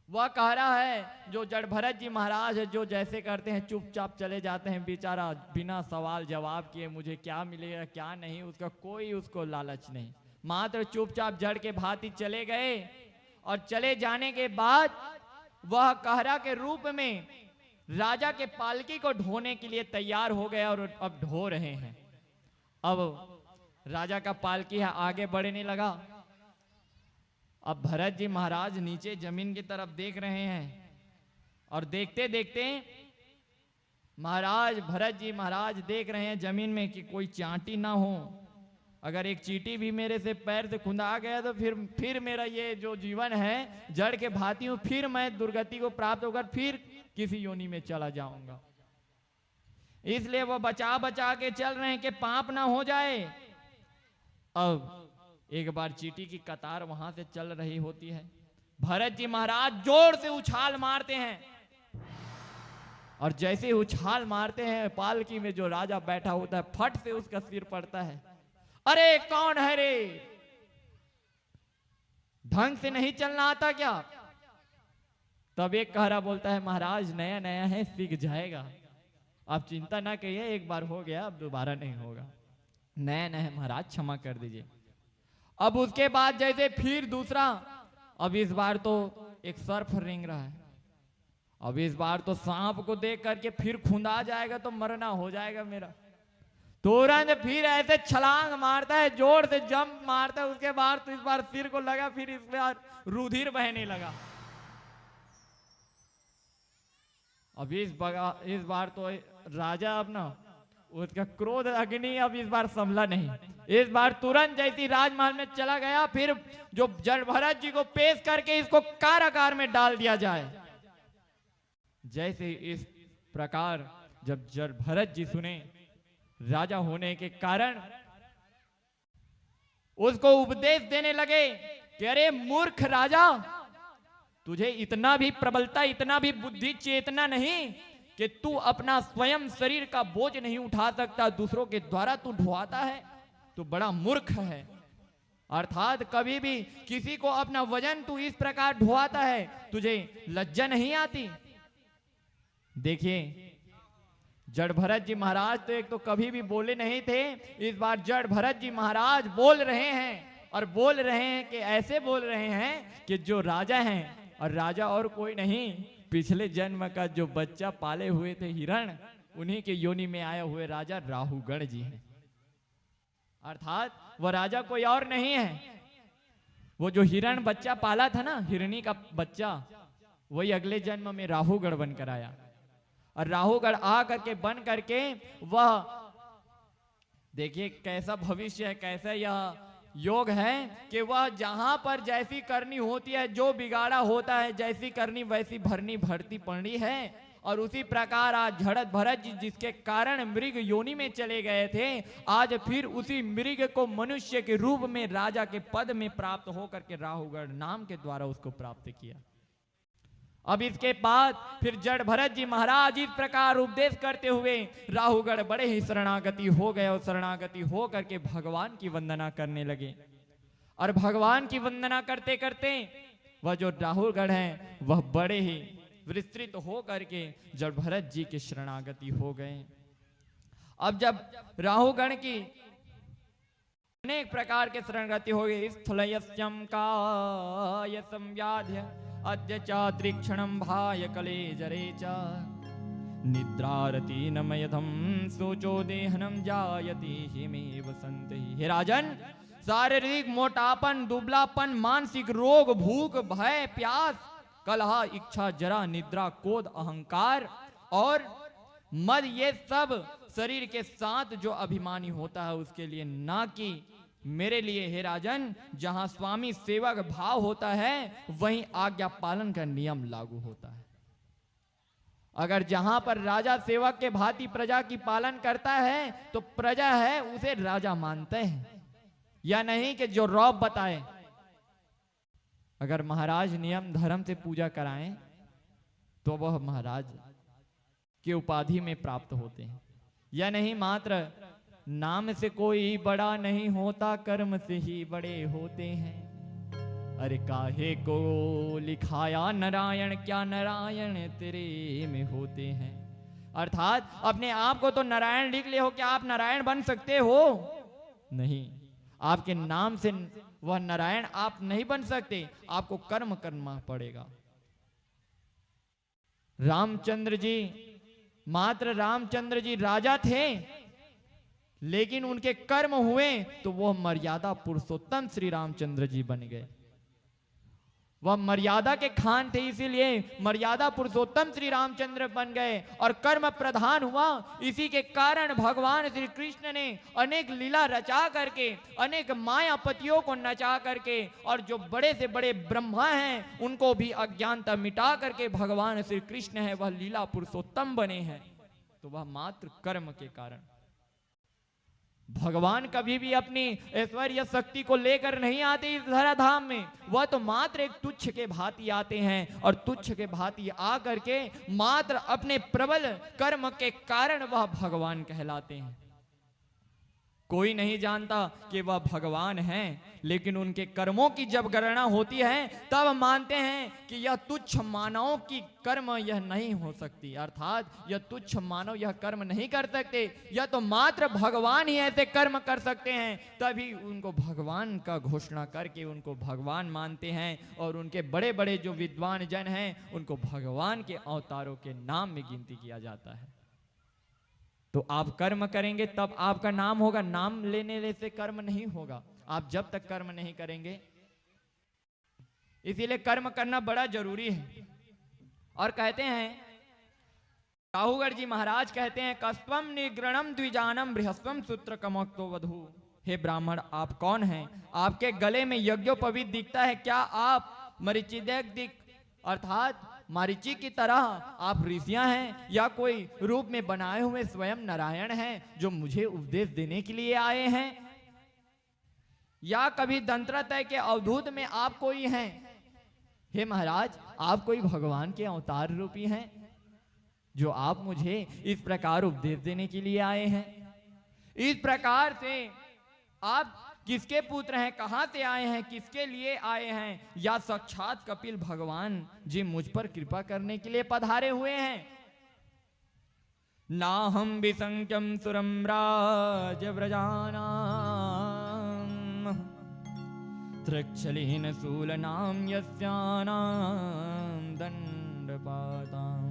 S1: वह कह रहा है जो जड़ भरत जी महाराज है, जो जैसे करते हैं चुपचाप चले जाते हैं। बेचारा बिना सवाल जवाब किए मुझे क्या मिलेगा क्या नहीं, उसका कोई उसको लालच नहीं, मात्र चुपचाप जड़ के भांति चले गए। और चले जाने के बाद वह कहरा के रूप में राजा के पालकी को ढोने के लिए तैयार हो गए और अब ढो रहे हैं। अब राजा का पालकी है आगे बढ़ने लगा। अब भरत जी महाराज नीचे जमीन की तरफ देख रहे हैं और देखते देखते भरत जी महाराज देख रहे हैं जमीन में कि कोई चांटी ना हो। अगर एक चींटी भी मेरे से पैर से खुंदा गया तो फिर मेरा ये जो जीवन है जड़ के भांति हूं, फिर मैं दुर्गति को प्राप्त होकर फिर किसी योनि में चला जाऊंगा। इसलिए वो बचा बचा के चल रहे हैं कि पाप ना हो जाए। अब एक बार चींटी की कतार वहां से चल रही होती है, भरत जी महाराज जोर से उछाल मारते हैं और जैसे ही उछाल मारते हैं पालकी में जो राजा बैठा होता है फट से उसका सिर पड़ता है। अरे कौन है रे, ढंग से नहीं चलना आता क्या? तब एक कहरा बोलता है महाराज नया नया है, सीख जाएगा, आप चिंता ना करिए, एक बार हो गया अब दोबारा नहीं होगा, नया नया है महाराज, क्षमा कर दीजिए। अब उसके बाद जैसे फिर दूसरा, अब इस बार तो एक सर्फ रेंग रहा है, अब इस बार तो सांप को देख करके फिर खुंदा जाएगा तो मरना हो जाएगा मेरा। तुरंत फिर ऐसे छलांग मारता है, जोर से जंप मारता है, उसके बाद तो इस बार सिर को लगा, फिर इस बार रुधिर बहने लगा। अब इस बार तो राजा अपना उसका क्रोध अग्नि अब इस बार संभला नहीं, इस बार तुरंत जैसी राजमहल में चला गया, फिर जो जड़ भरत जी को पेश करके इसको कारागार में डाल दिया जाए। जैसे इस प्रकार जब जड़ भरत जी सुने राजा होने के कारण, उसको उपदेश देने लगे कि अरे मूर्ख राजा, तुझे इतना भी प्रबलता, इतना भी बुद्धि चेतना नहीं कि तू अपना स्वयं शरीर का बोझ नहीं उठा सकता, दूसरों के द्वारा तू ढोआता है, तू बड़ा मूर्ख है। अर्थात कभी भी किसी को अपना वजन तू इस प्रकार ढोआता है, तुझे लज्जा नहीं आती? देखिए जड़ भरत जी महाराज तो एक तो कभी भी बोले नहीं थे, इस बार जड़ भरत जी महाराज बोल रहे हैं और बोल रहे हैं कि ऐसे बोल रहे हैं कि जो राजा हैं, और राजा और कोई नहीं, पिछले जन्म का जो बच्चा पाले हुए थे हिरण, उन्हीं के योनि में आए हुए राजा राहुगण जी हैं। अर्थात वो राजा कोई और नहीं है, वो जो हिरण बच्चा पाला था ना, हिरणी का बच्चा, वही अगले जन्म में राहुगण बनकर आया। और राहुगण आ करके बन करके वह, देखिए कैसा भविष्य है, कैसा यह योग है कि वह जहां पर जैसी करनी होती है, जो बिगाड़ा होता है, जैसी करनी वैसी भरनी भरती पड़नी है। और उसी प्रकार आज झड़त भरत जी जिसके कारण मृग योनि में चले गए थे, आज फिर उसी मृग को मनुष्य के रूप में राजा के पद में प्राप्त होकर के राहुगण नाम के द्वारा उसको प्राप्त किया। अब इसके बाद फिर जड़ भरत जी महाराज इस प्रकार उपदेश करते हुए राहुगण बड़े ही शरणागति हो गए, और शरणागति हो करके भगवान की वंदना करने लगे। और भगवान की वंदना करते करते वह जो राहुगण है वह बड़े ही विस्तृत हो करके जड़ भरत जी के शरणागति हो गए। अब जब राहुगण की अनेक प्रकार के शरणागति हो गई, स्थलयस्यं कायसं व्याध्य अद्य चाद्रिक्षणं भाय कलेजरे च निद्रारति नमयधम सोचो देहनम जायति हिमे वसंत। हे राजन, शारीरिक मोटापन, दुबलापन, मानसिक रोग, भूख, भय, प्यास, कलह, इच्छा, जरा, निद्रा, क्रोध, अहंकार और मद, ये सब शरीर के साथ जो अभिमानी होता है उसके लिए, ना कि मेरे लिए। हे राजन, जहां स्वामी सेवक भाव होता है वहीं आज्ञा पालन का नियम लागू होता है। अगर जहां पर राजा सेवक के भांति प्रजा की पालन करता है तो प्रजा है उसे राजा मानते हैं, या नहीं कि जो रौब बताए। अगर महाराज नियम धर्म से पूजा कराएं तो वह महाराज की उपाधि में प्राप्त होते हैं, या नहीं मात्र नाम से कोई बड़ा नहीं होता, कर्म से ही बड़े होते हैं। अरे काहे को लिखाया नारायण, क्या नारायण तेरे में होते हैं। अर्थात अपने आप को तो नारायण लिख ले हो, क्या आप नारायण बन सकते हो? नहीं, आपके नाम से वह नारायण आप नहीं बन सकते, आपको कर्म करना पड़ेगा। रामचंद्र जी, मात्र रामचंद्र जी राजा थे, लेकिन उनके कर्म हुए तो वो मर्यादा पुरुषोत्तम श्री रामचंद्र जी बन गए। वह मर्यादा के खान थे, इसीलिए मर्यादा पुरुषोत्तम श्री रामचंद्र बन गए और कर्म प्रधान हुआ। इसी के कारण भगवान श्री कृष्ण ने अनेक लीला रचा करके, अनेक मायापतियों को नचा करके, और जो बड़े से बड़े ब्रह्मा हैं उनको भी अज्ञानता मिटा करके भगवान श्री कृष्ण है वह लीला पुरुषोत्तम बने हैं। तो वह मात्र कर्म के कारण। भगवान कभी भी अपनी ऐश्वर्य शक्ति को लेकर नहीं आते इस धराधाम में, वह तो मात्र एक तुच्छ के भांति आते हैं और तुच्छ के भांति आ करके मात्र अपने प्रबल कर्म के कारण वह भगवान कहलाते हैं। कोई नहीं जानता कि वह भगवान हैं, लेकिन उनके कर्मों की जब गणना होती है तब मानते हैं कि यह तुच्छ मानव की कर्म यह नहीं हो सकती, अर्थात यह तुच्छ मानव यह कर्म नहीं कर सकते, यह तो मात्र भगवान ही ऐसे कर्म कर सकते हैं। तभी उनको भगवान का घोषणा करके उनको भगवान मानते हैं, और उनके बड़े बड़े जो विद्वान जन हैं उनको भगवान के अवतारों के नाम में गिनती किया जाता है। तो आप कर्म करेंगे तब आपका नाम होगा, नाम लेने से कर्म नहीं होगा, आप जब तक कर्म नहीं करेंगे। इसीलिए कर्म करना बड़ा जरूरी है। और कहते हैं राहुगढ़ जी महाराज कहते हैं, कस्त्वम निग्रणम द्विजानम बृहस्पम सूत्र कमक्तो वधु। हे ब्राह्मण, आप कौन हैं? आपके गले में यज्ञोपवीत दिखता है, क्या आप मरीचिदैक अर्थात मारीची की तरह आप ऋषियां हैं, या कोई रूप में बनाए हुए स्वयं नारायण हैं जो मुझे उपदेश देने के लिए आए हैं, या कभी दंत्रत्रय के अवधूत में आप कोई हैं? हे महाराज, आप कोई भगवान के अवतार रूपी हैं जो आप मुझे इस प्रकार उपदेश देने के लिए आए हैं। इस प्रकार से आप किसके पुत्र हैं, कहां से आए हैं, किसके लिए आए हैं, या साक्षात कपिल भगवान जी मुझ पर कृपा करने के लिए पधारे हुए हैं? ना हम विसंख्यम सुरम राज व्रजानाम त्रिक्षलीन शूलनाम यस्यानाम दंडपाताम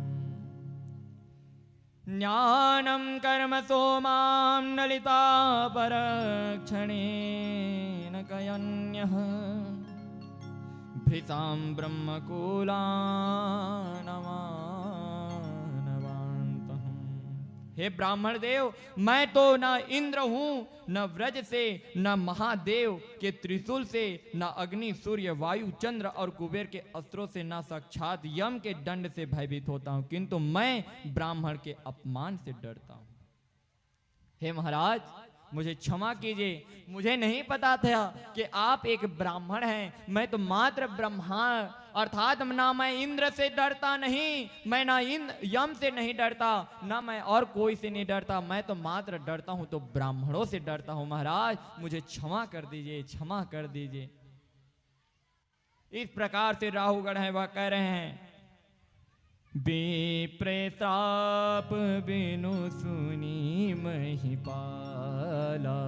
S1: ज्ञानम कर्म सोमां नलिता परक्षणेन कयन्यः भृतां ब्रह्मकुलानमानवान्तः। हे ब्राह्मण देव, मैं तो न इंद्र हूं, न व्रज से, न महादेव के त्रिशूल से, न अग्नि सूर्य वायु चंद्र और कुबेर के अस्त्रों से, न साक्षात यम के दंड से भयभीत होता हूं, किंतु मैं ब्राह्मण के अपमान से डरता हूं। हे महाराज, मुझे क्षमा कीजिए, मुझे नहीं पता था कि आप एक ब्राह्मण हैं। मैं तो मात्र ब्रह्मा अर्थात ना मैं इंद्र से डरता नहीं, मैं ना यम से नहीं डरता, ना मैं और कोई से नहीं डरता, मैं तो मात्र डरता हूं तो ब्राह्मणों से डरता हूं। महाराज, मुझे क्षमा कर दीजिए, क्षमा कर दीजिए। इस प्रकार से राहुगढ़ है वह कह रहे हैं, विप्रेताप बिनु सुनी महिपाला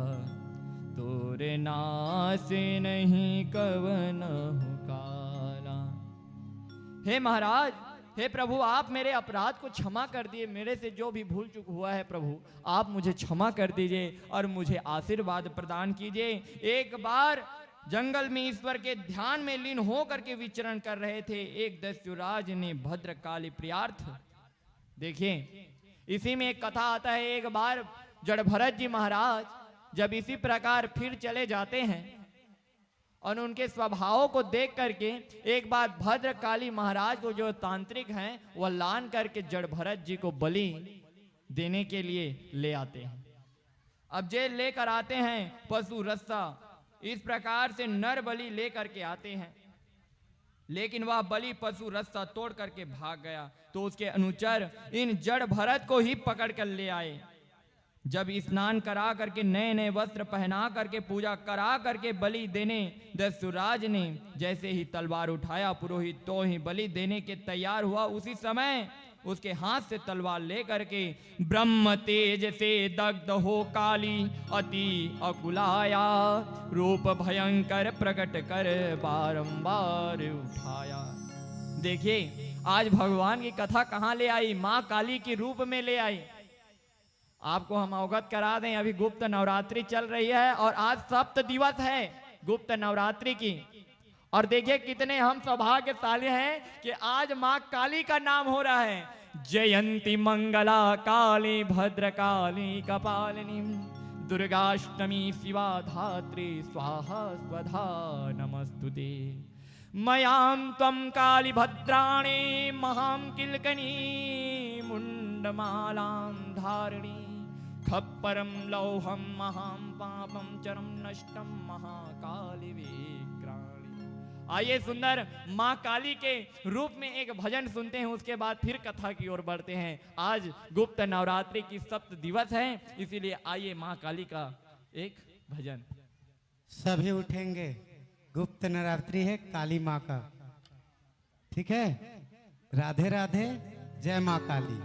S1: तोरे नास नहीं कवन काला। हे महाराज, हे प्रभु, आप मेरे अपराध को क्षमा कर दिए, मेरे से जो भी भूल चूक हुआ है प्रभु आप मुझे क्षमा कर दीजिए और मुझे आशीर्वाद प्रदान कीजिए। एक बार जंगल में ईश्वर के ध्यान में लीन होकर के विचरण कर रहे थे एक दैत्युराज ने भद्रकाली प्रियार्थ। देखिए, इसी में एक कथा आता है, एक बार जड़भरत जी महाराज जब इसी प्रकार फिर चले जाते हैं और उनके स्वभावों को देख करके एक बार भद्रकाली महाराज को जो तांत्रिक हैं वह लान करके जड़भरत जी को बलि देने के लिए ले आते हैं। अब जे लेकर आते हैं पशु रस्सा, इस प्रकार से नर बलि लेकर के आते हैं, लेकिन वह बलि पशु रस्सा तोड़ करके भाग गया। तो उसके अनुचर इन जड़ भरत को ही पकड़ कर ले आए। जब स्नान करा करके नए नए वस्त्र पहना करके पूजा करा करके बलि देने दैत्युराज ने जैसे ही तलवार उठाया, पुरोहित तो ही बलि देने के तैयार हुआ, उसी समय उसके हाथ से तलवार लेकर के ब्रह्म तेज से दग्ध हो काली अति अकुलाया, रूप भयंकर प्रकट कर बारंबार उठाया। देखिए, आज भगवान की कथा कहाँ ले आई, माँ काली के रूप में ले आई। आपको हम अवगत करा दें, अभी गुप्त नवरात्रि चल रही है और आज सप्त दिवस है गुप्त नवरात्रि की, और देखिए कितने हम सौभाग्यशाली हैं कि आज माँ काली का नाम हो रहा है। जयंती मंगला काली भद्रकाली कपालिनी दुर्गाष्टमी शिवा धात्री स्वाहा स्वधा नमस्तुते। मयां त्वं काली भद्राणी महां किल्कनी मुंडमालां धारिणी खप्परं लौहं महां पापं चरम नष्टं महाकाली विक्राणी। आइए सुंदर माँ काली के रूप में एक भजन सुनते हैं, उसके बाद फिर कथा की ओर बढ़ते हैं। आज गुप्त नवरात्रि की सप्त दिवस है, इसीलिए आइए माँ काली का एक भजन।
S3: सभी उठेंगे, गुप्त नवरात्रि है काली माँ का, ठीक है। राधे राधे, जय माँ काली।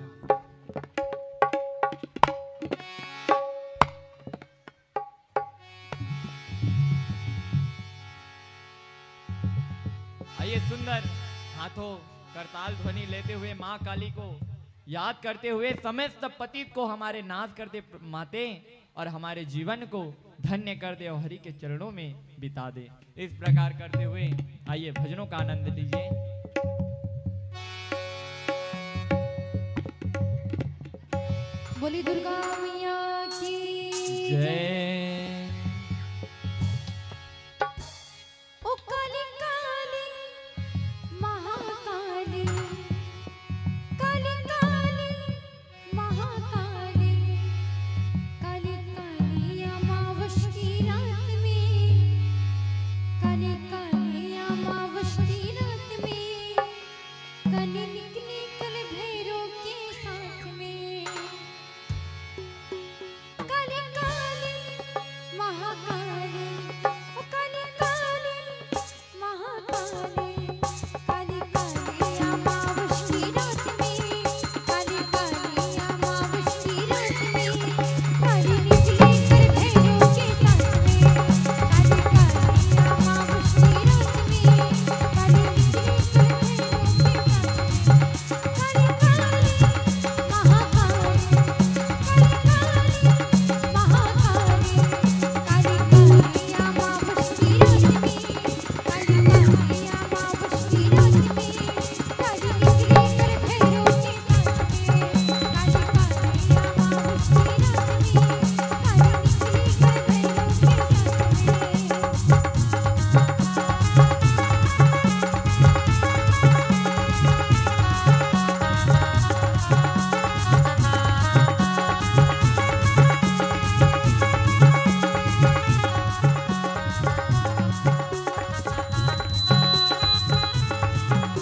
S1: आइए सुंदर हाथों करताल ध्वनि लेते हुए माँ काली को याद करते हुए समस्त पतित को हमारे नाश करते माते और हमारे जीवन को धन्य कर दे और हरि के चरणों में बिता दे। इस प्रकार करते हुए आइए भजनों का आनंद लीजिए।
S2: बोली दुर्गा मैया की
S1: जय।
S2: ओ काली काली महाकाली, काली काली महाकाली, काली काली अमावस की रात में, काली काली अमावस की रात में, काली निकली कल भैरव के साथ में। काली काली महाकाली, ओ काली काली महाकाली, काली काली अमावस की रात में, काली काली अमावस की रात में, काली निकली कर भैरव के साथ में। काली काली अमावस की रात में, काली निकली कर भैरव के साथ में। काली काली महाकाली,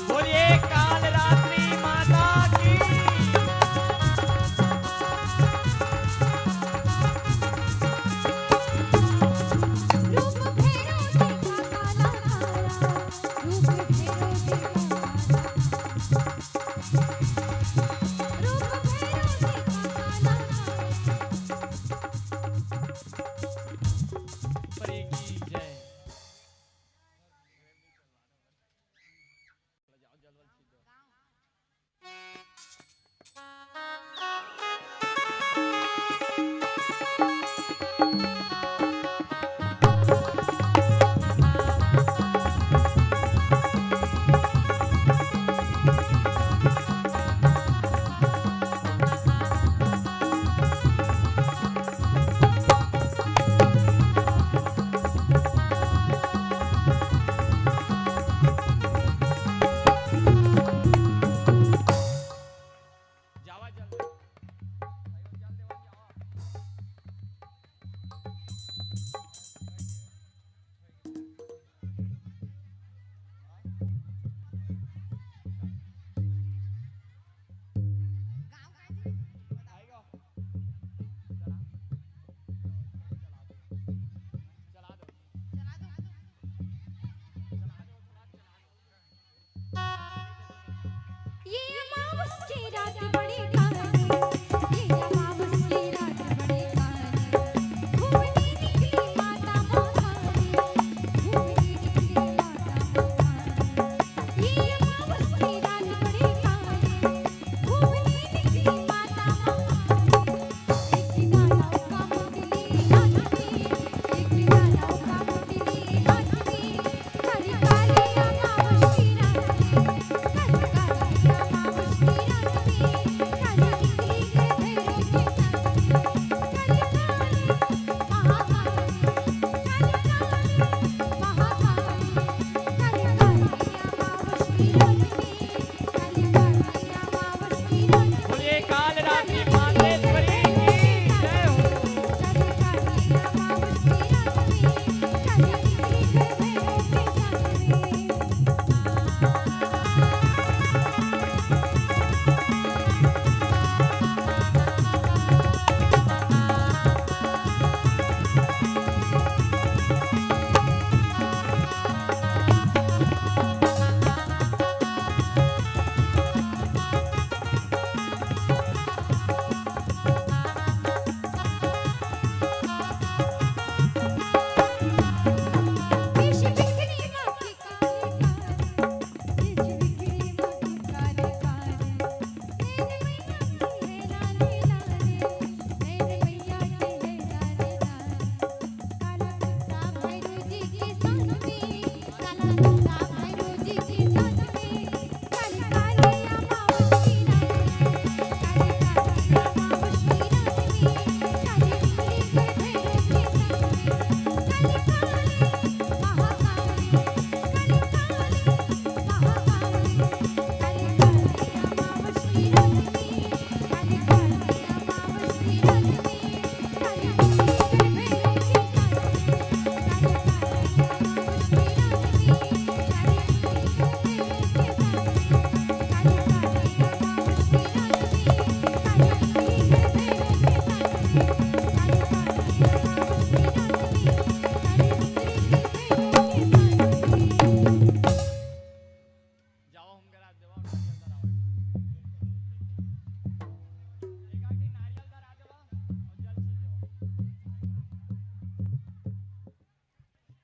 S1: बोलिए काल रात्रि माता की।
S2: रूप भैरव देखा काला काला, रूप भैरव देखा काला, रूप भैरव देखा काला काला।
S1: परी की जय। जावा जल्दी।
S2: ये अमावस की रात बड़ी काली, ये अमावस की रात बड़ी काली, घूमने निकली माता महाकाली, घूमने निकली माता महाकाली। ये अमावस की रात बड़ी काली, घूमने निकली माता महाकाली। एक डाला का मुंडली हाथ में, एक डाला का मुंडली हाथ में, काली काली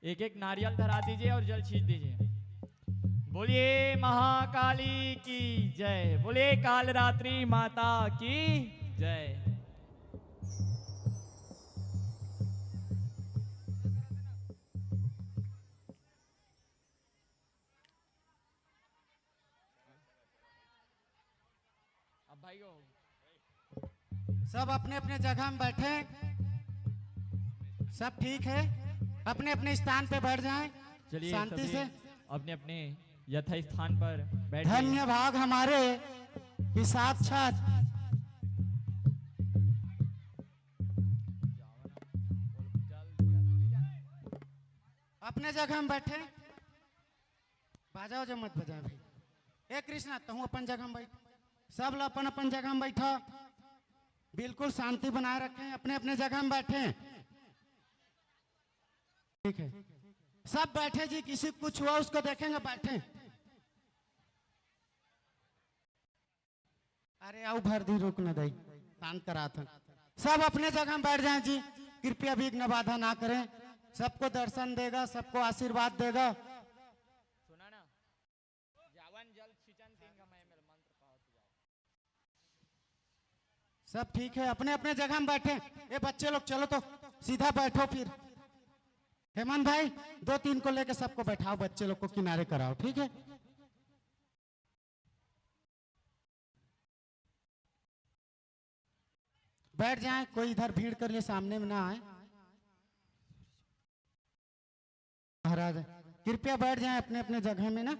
S1: एक एक नारियल धरा दीजिए और जल छींच दीजिए। बोलिए महाकाली की जय, बोलिए कालरात्रि माता की जय। अब भाइयों
S3: सब अपने अपने जगह में बैठे। सब ठीक है, अपने अपने स्थान पे बैठ जाएं
S1: चलिए
S3: शांति
S1: सभी
S3: से।
S1: अपने अपने यथा स्थान पर बैठ
S3: धन्य भाग हमारे कि साक्षात अपने जगह में बैठे। बाजाओ जो मत बजाए भाई। ए कृष्णा तू अपन जगह में बैठ। सब लोग अपन अपन जगह में बैठो, बिल्कुल शांति बनाए रखें, अपने अपने जगह में बैठे। ठीक है, सब बैठे जी, किसी को कुछ हुआ उसको देखेंगे, बैठे। अरे आओ भर दी, रुक न दई, शांत करा था। सब अपने जगह में बैठ जाएं जी, कृपया विघ्न बाधा ना करें। सबको दर्शन देगा, सबको आशीर्वाद देगा।
S1: सुना ना, जावन जल सिंचन तीन का मैं मेरा मंत्र पाओ तो जाओ।
S3: सब ठीक है, अपने अपने जगह में बैठे। ये बच्चे लोग चलो तो सीधा बैठो। फिर हेमंत भाई 2-3 को लेकर सबको बैठाओ, बच्चे लोग को किनारे कराओ, ठीक है। बैठ जाएं, कोई इधर भीड़ कर लिए सामने में ना आए। महाराज कृपया बैठ जाएं अपने अपने जगह में ना,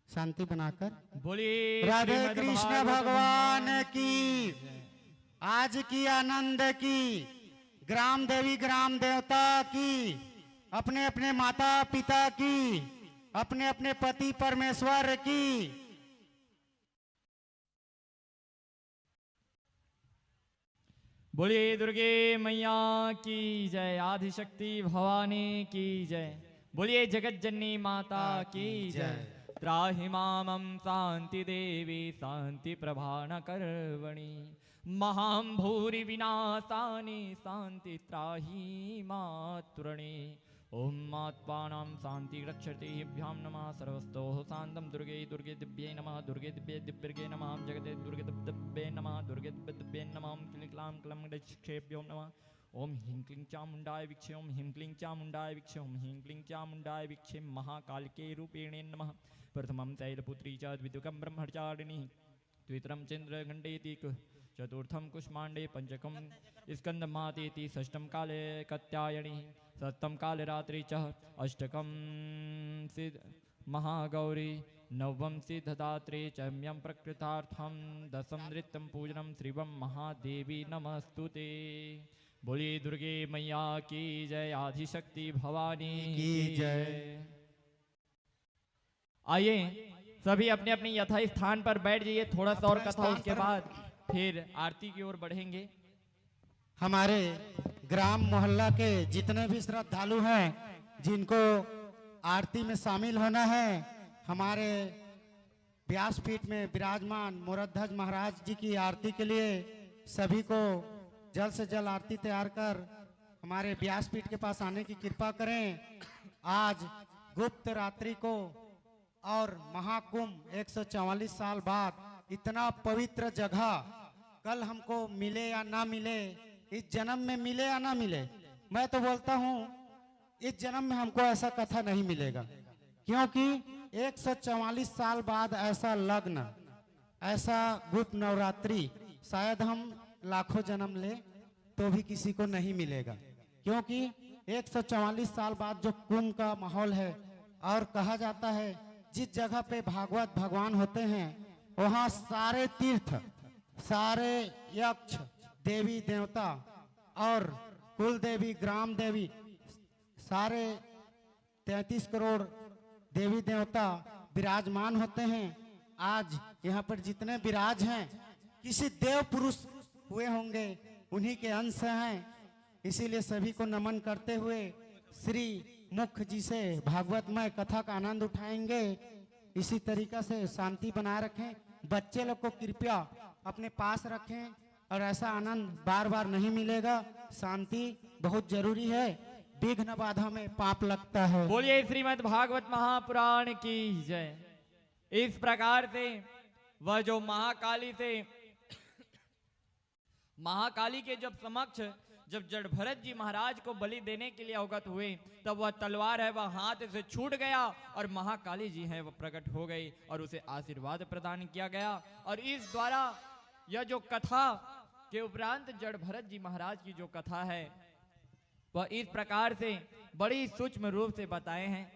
S3: शांति बनाकर।
S1: बोलिए
S3: राधे
S1: श्रीमद्
S3: कृष्ण
S1: भागवत
S3: भगवान की, आज की आनंद की, ग्राम देवी ग्राम देवता की, अपने अपने माता पिता की, अपने अपने पति परमेश्वर की।
S1: बोलिए दुर्गे मैया की जय, आदिशक्ति भवानी की जय। बोलिए जगत जननी माता की जय। त्राहि मामं शांति देवी शांति प्रभान कर्वणि, महां भूरि विनाशानि शांति त्राहि मातुरणे। ओम आत्मानां शांति रक्षते भ्याम नमः सर्वस्तोः शांतं दुर्गे दुर्गे दिव्ये नमः, दुर्गे दिव्ये दिव्ये नमः, जगते दुर्गे दिव्ये नमः, दुर्गे दिव्ये नमः, क्लीं क्लां क्लं क्षेभ्यो नमः। ओम ह्रीं क्लीं चामुण्डाय विक्षे, ओम ह्रीं क्लीं चामुण्डाय विक्षे, ओम ह्रीं क्लीं चामुण्डाय विक्षे महाकालिके रूपेणे नमः। प्रथमं शैलपुत्री च द्वितीयं ब्रह्मचारिणी, द्वितीयं चन्द्रघण्टेति, चतुर्थं कुष्माण्डे, पंचकं स्कन्दमातेति, षष्ठं काले कात्यायनी, सप्तम कालरात्रि च, अष्टकं सिद्ध महागौरी, नवम सिद्धदात्री चम्यं प्रकृतार्थं, दशम नृत्यं पूजनं श्रीवं महादेवी नमस्तुते। बोलिए दुर्गे मैया की जय, आदिशक्ति भवानी
S3: की जय।
S1: आइए सभी अपने अपने यथा स्थान पर बैठ जाइए। थोड़ा सा और
S3: अपना
S1: कथा,
S3: स्थान
S1: उसके
S3: पर-
S1: बाद फिर आरती की ओर बढ़ेंगे।
S3: हमारे ग्राम मोहल्ला के जितने भी श्रद्धालु हैं, जिनको आरती में शामिल होना है, हमारे व्यासपीठ में विराजमान मोरध्वज महाराज जी की आरती के लिए सभी को जल्द से जल्द आरती तैयार कर हमारे व्यासपीठ के पास आने की कृपा करें। आज गुप्त रात्रि को और महाकुंभ 144 साल बाद इतना पवित्र जगह, कल हमको मिले या ना मिले, इस जन्म में मिले या ना मिले, मैं तो बोलता हूँ इस जन्म में हमको ऐसा कथा नहीं मिलेगा, क्योंकि 144 साल बाद ऐसा लग्न, ऐसा गुप्त नवरात्रि शायद हम लाखों जन्म ले तो भी किसी को नहीं मिलेगा। क्योंकि 144 साल बाद जो कुंभ का माहौल है, और कहा जाता है जिस जगह पे भागवत भगवान होते हैं वहाँ सारे तीर्थ, सारे यक्ष, देवी देवता और कुल देवी ग्राम देवी, सारे 33 करोड़ देवी देवता विराजमान होते हैं। आज यहाँ पर जितने विराज हैं किसी देव पुरुष हुए होंगे, उन्हीं के अंश हैं। इसीलिए सभी को नमन करते हुए श्री मुख जी से भागवतमय कथा का आनंद उठाएंगे। इसी तरीका से शांति बनाए रखें, बच्चे लोग को कृपया अपने पास रखें, और ऐसा आनंद बार बार नहीं मिलेगा। शांति बहुत जरूरी है। विघ्न बाधा में पाप लगता है।
S1: बोलिए श्रीमद् भागवत महापुराण की जय। इस प्रकार से वह जो महाकाली के जब समक्ष जब जड़ भरत जी महाराज को बलि देने के लिए अवगत हुए, तब वह तलवार है वह हाथ से छूट गया और महाकाली जी है वह प्रकट हो गई और उसे आशीर्वाद प्रदान किया गया। और इस द्वारा यह जो कथा के उपरांत जड़ भरत जी महाराज की जो कथा है वह इस प्रकार से बड़ी सूक्ष्म रूप से बताए हैं,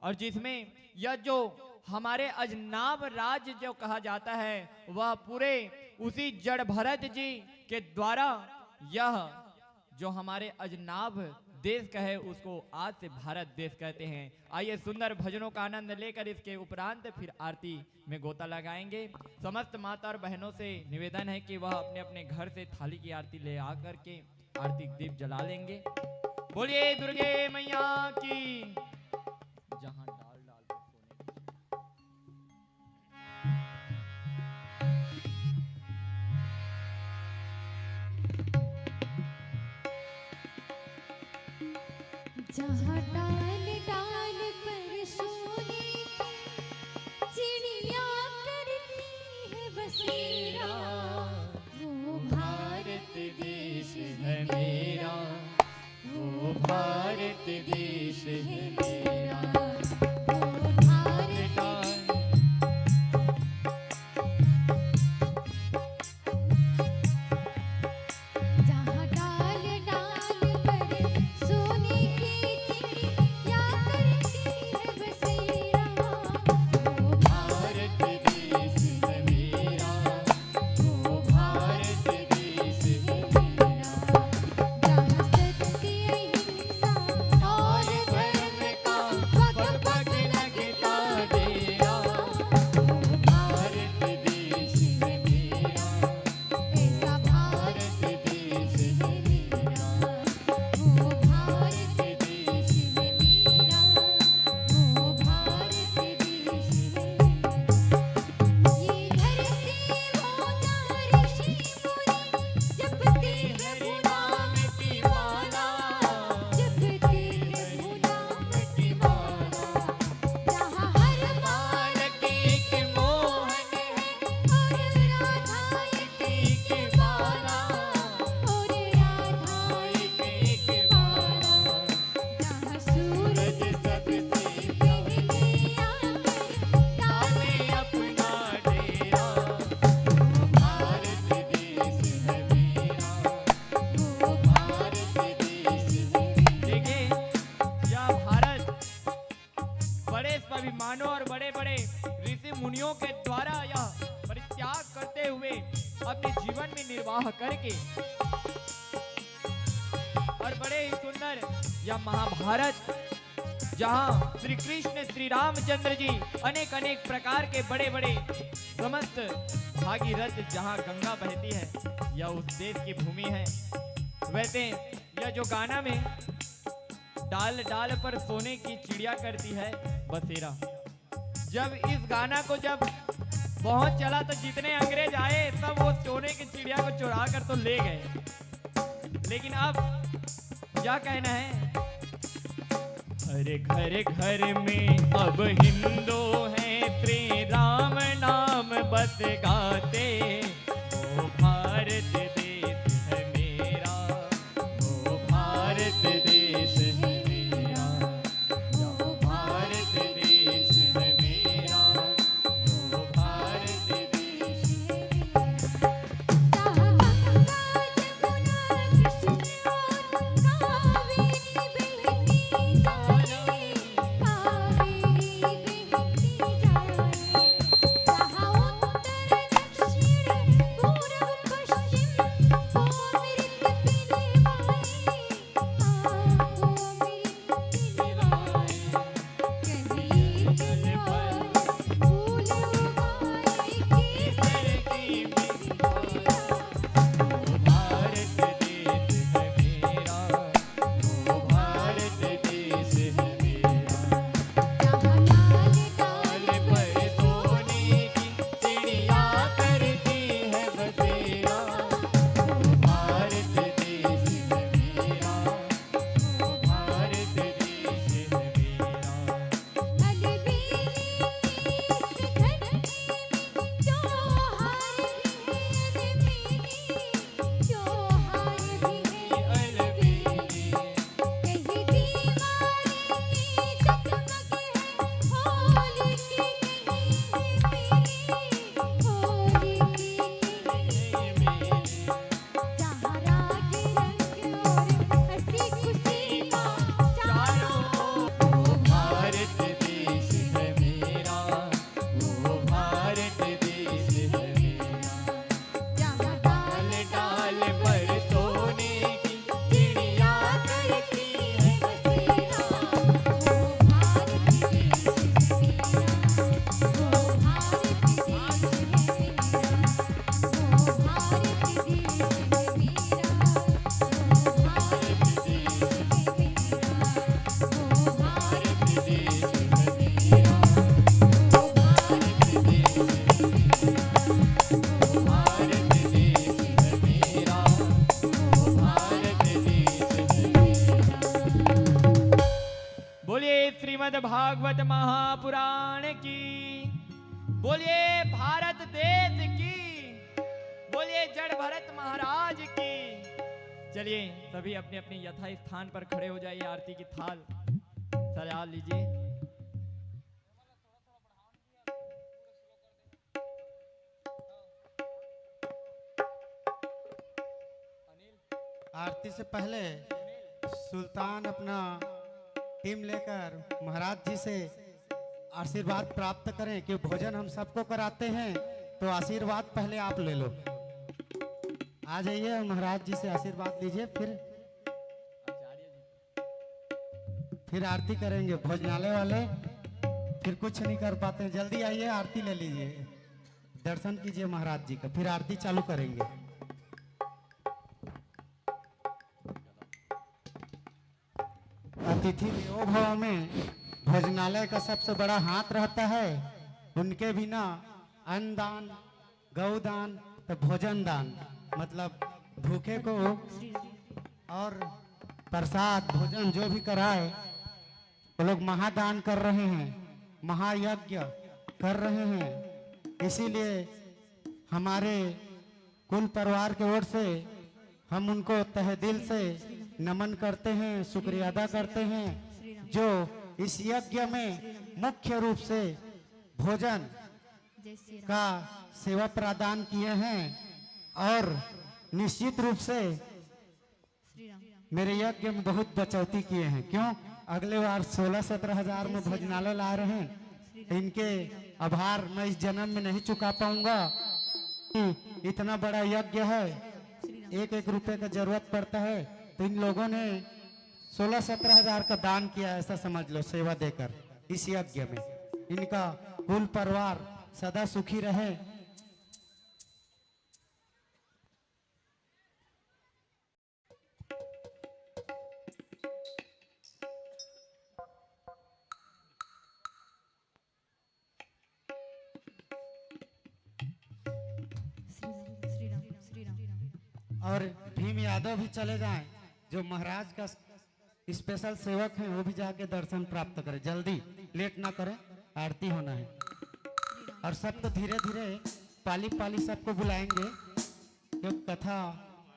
S1: और जिसमें यह जो हमारे अजनाब राज्य जो कहा जाता है वह पूरे उसी जड़ भरत जी के द्वारा यह जो हमारे अजनाब देश का है उसको आज से भारत देश कहते हैं। आइए सुंदर भजनों का आनंद लेकर इसके उपरांत फिर आरती में गोता लगाएंगे। समस्त माता और बहनों से निवेदन है कि वह अपने अपने घर से थाली की आरती ले आकर के आरती दीप जला लेंगे। बोलिए दुर्गे मैया की। जहां डाल डाल कर सोने
S2: जहाँ डाल डाल पर सोने की चिड़िया करती है बसेरा, वो भारत देश है मेरा,
S1: वो भारत देश है मेरा।
S2: वो भारत जहाँ डाल डाल पर सोने की चिड़िया करती है बसेरा, वो
S1: भारत देश है मेरा, वो भारत देश है मेरा।
S2: जहाँ सत्य अहिंसा और धर्म का पग पग लगता डेरा, वो
S1: भारत देश है मेरा,
S2: ऐसा भारत
S1: देश है मेरा,
S2: वो भारत देश है मेरा, वो भारत देश है मेरा। ये धरती माता ऋषि मुनि जपते हैं नाम की माला, जपते हैं नाम की माला। जहाँ हर माल की एक मोहन है और राधा एक एक बाला, और राधा एक एक बाला। जहाँ सूरज सबसे पहले आकर डाले
S1: अपना डेरा, वो भारत देश है मेरा,
S2: वो भारत देश है मेरा।
S1: देखिए यह भारत बड़े स्वाभिमानों और बड़े बड़े ऋषि मुनियों के द्वारा यह परित्याग करते हुए अपने जीवन में निर्वाह करके और बड़े ही सुंदर यह महाभारत जहाँ श्री कृष्ण श्री रामचंद्र जी अनेक अनेक प्रकार के बड़े बड़े समस्त भागीरथ जहाँ गंगा बहती है यह उस देश की भूमि है। वैसे यह जो गाना में डाल डाल पर सोने की चिड़िया करती है बसेरा, जब इस गाना को जब पहुंच चला तो जितने अंग्रेज आए सब वो सोने की चिड़िया को चुरा कर तो ले गए, लेकिन अब क्या कहना है, हर घर घर में अब हिंदू हैं श्री राम नाम बस गाते, वो भारत देश है मेरा, वो भारत देश है मेरा, वो भारत देश है मेरा, वो भारत देश है मेरा।
S2: जहाँ गंगा जमुना कृष्ण और कावेरी बहती जाए, कावेरी बहती जाए। जहाँ उत्तर दक्षिण पूर्व पश्चिम
S1: श्रीमद् भागवत महापुराण की। बोलिए भारत देश की, बोलिए जड़ भरत महाराज की। चलिए सभी अपने अपने यथा स्थान पर खड़े हो जाइए, आरती की थाल सजा लीजिए।
S3: आरती से पहले सुल्तान अपना टीम लेकर महाराज जी से आशीर्वाद प्राप्त करें कि भोजन हम सबको कराते हैं, तो आशीर्वाद पहले आप ले लो। आ जाइए महाराज जी से आशीर्वाद लीजिए, फिर आरती करेंगे। भोजनालय वाले फिर कुछ नहीं कर पाते, जल्दी आइए आरती ले लीजिए, दर्शन कीजिए महाराज जी का, फिर आरती चालू करेंगे। अतिथि देवो भव में भोजनालय का सबसे बड़ा हाथ रहता है। उनके बिना अन्नदान, गौदान तो भोजन दान, मतलब भूखे को और प्रसाद भोजन जो भी कराए, वो लोग महादान कर रहे हैं, महायज्ञ कर रहे हैं। इसीलिए हमारे कुल परिवार की ओर से हम उनको तहे दिल से नमन करते हैं, शुक्रिया अदा करते हैं, जो इस यज्ञ में मुख्य रूप से भोजन का सेवा प्रदान किए हैं और निश्चित रूप से मेरे यज्ञ में बहुत बचौती किए हैं। क्यों? अगले बार 16-17 हजार में भोजनालय ला रहे हैं, इनके आभार मैं इस जन्म में नहीं चुका पाऊंगा। इतना बड़ा यज्ञ है, 1-1 रुपए का जरूरत पड़ता है, तो इन लोगों ने 16-17 हजार का दान किया, ऐसा समझ लो, सेवा देकर इस यज्ञ में। इनका कुल परिवार सदा सुखी रहे। और भीम यादव भी चले जाएं, जो महाराज का स्पेशल सेवक हैं, वो भी जाके दर्शन प्राप्त करें। जल्दी लेट ना करें, आरती होना है। और सबको धीरे धीरे पाली पाली सबको बुलाएंगे, क्योंकि कथा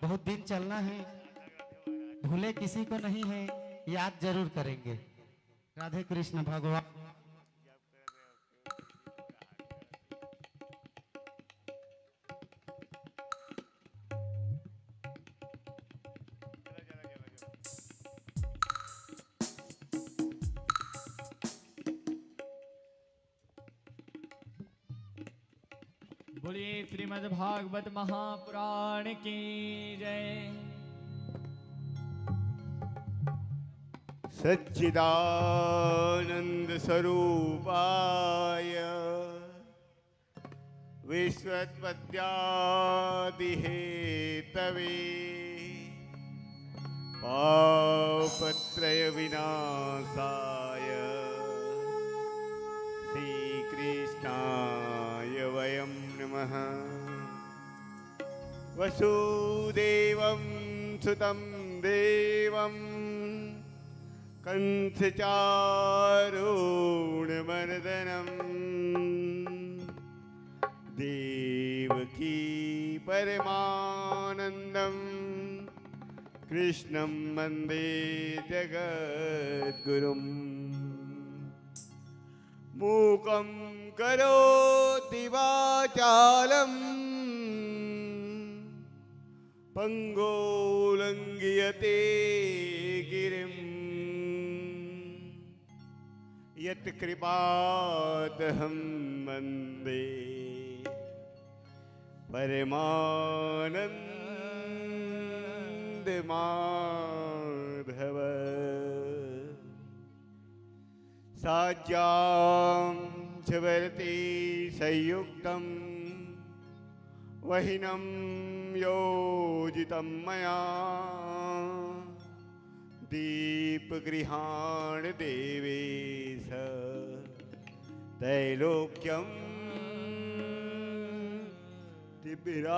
S3: बहुत दिन चलना है, भूले किसी को नहीं है, याद जरूर करेंगे। राधे कृष्ण भगवान।
S1: बोलिए श्रीमद् भागवत महापुराण की जय।
S4: सच्चिदानंद स्वरूपाय विश्वोत्पत्त्यादिहेतवे पापत्रय विनाशाय श्रीकृष्णाय वयं नमः। वसुदेवं सुतं देवं कंसचारूणमर्दनम् देवकी परमानन्दं कृष्णं वन्दे जगद्गुरुम्। मूकं करोति वाचालं पंगो लंघयते गिरिं यत्कृपादहं वन्दे परमानंद माधव। साज्यां छवरति संयुक्तं वहिनं योजितं मया दीपगृहाण देवेश त्रैलोक्यं दिव्यरावहम्।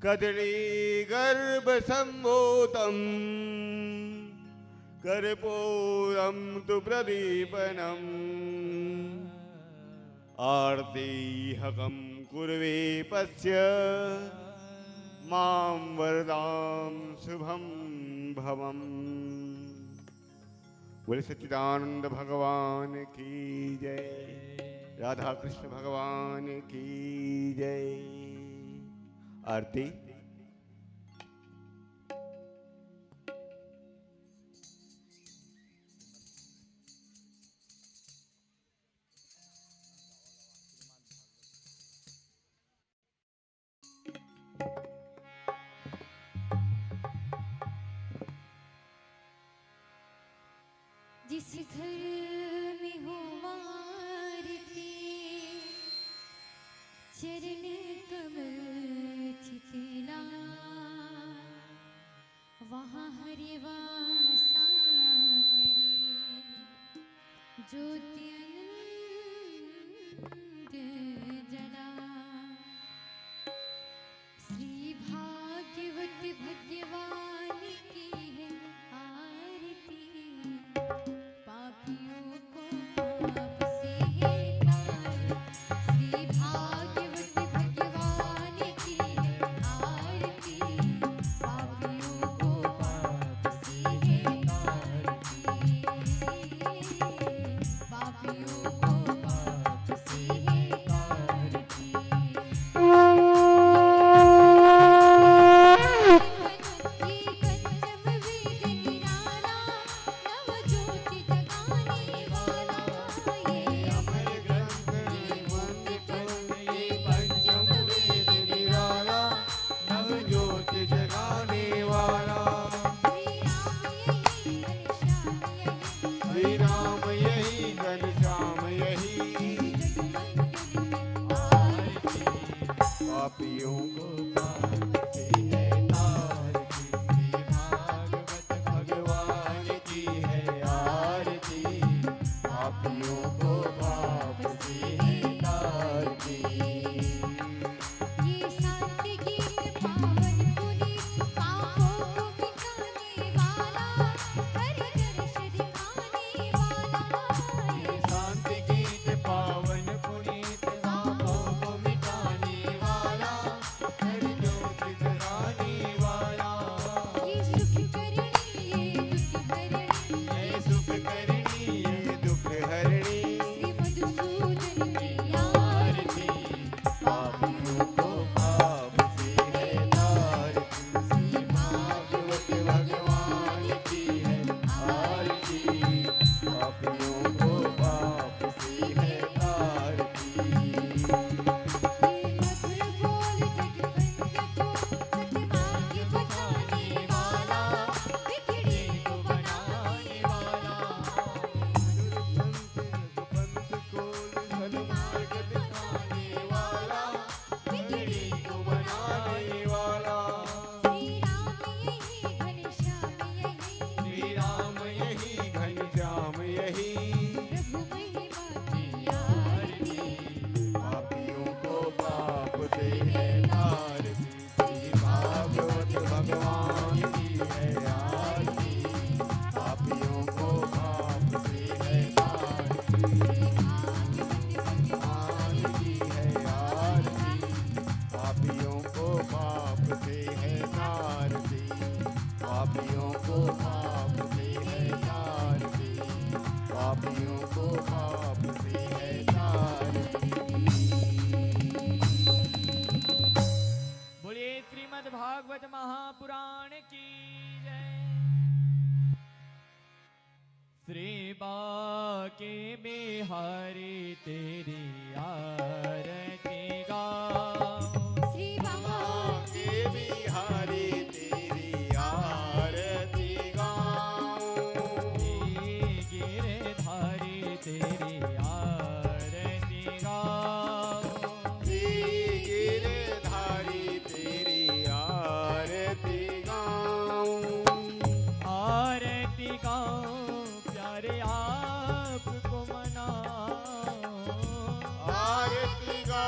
S4: कदलीगर्भसम्भूतं कर्पूरं तु प्रदीपनम् आरतीहकं कुर्वे पश्य मां वरदां शुभं भवम्। बोले सच्चिदानंद भगवान की जय, राधा कृष्ण भगवान की जय। आरती।
S2: जिस घर में हो आरती चरण कमल चितला वहाँ हरि वासा करे ज्योति अनंत जला। श्री भागवत भगवान की है आरती पापियों को पाप से है तार। श्री भागवत भगवान की है आरती पापियों को पाप से है तार। पापियों को पाप से है तार।
S4: पापियों को पाप से है तारती। श्री भागवत भगवान की है आरती पापियों को पाप से है तारती।
S2: ये संत गीत पावन पुनीत पापों को मिटाने वाला हरि दर्श दिखाने वाला।
S1: ये शांति गीत पावन पुनीत पापों को मिटाने वाला हरि ज्योत जगाने वाला।
S2: ये सुख करणी ये दुख हरणी
S1: ये सुख करनी
S4: ये दुख हरणी
S2: श्री मधुसूदन की आरती
S4: पापियों को पाप से है तारती। श्री भागवत भगवान की है आरती पापियों को पाप से है तारती।
S2: ये मधुर बोल जगबंद को सतभाग्य बचाने वाला बिगड़ी को बनाने वाला।
S4: पंथ को सन्मार्ग दिखाने वाला बिगड़ी को बनाने वाला।
S2: श्री राम यही घनश्याम यही
S4: श्री राम यही पापियों को पाप से है तारती। पापियों को पाप से है तारती।
S1: बोलिए श्रीमद् भागवत महापुराण की जय। श्री बाके बिहारी तेरी आरती गाओ।
S2: श्री बाबा
S4: के बिहारी तेरी आरती गाऊं।
S1: गिरधारी तेरी आरती गाओ।
S4: गिरधारी तेरी आरती गाऊं।
S1: आरती गाओ प्यारे आपको मनाओ।
S4: आरती गाऊं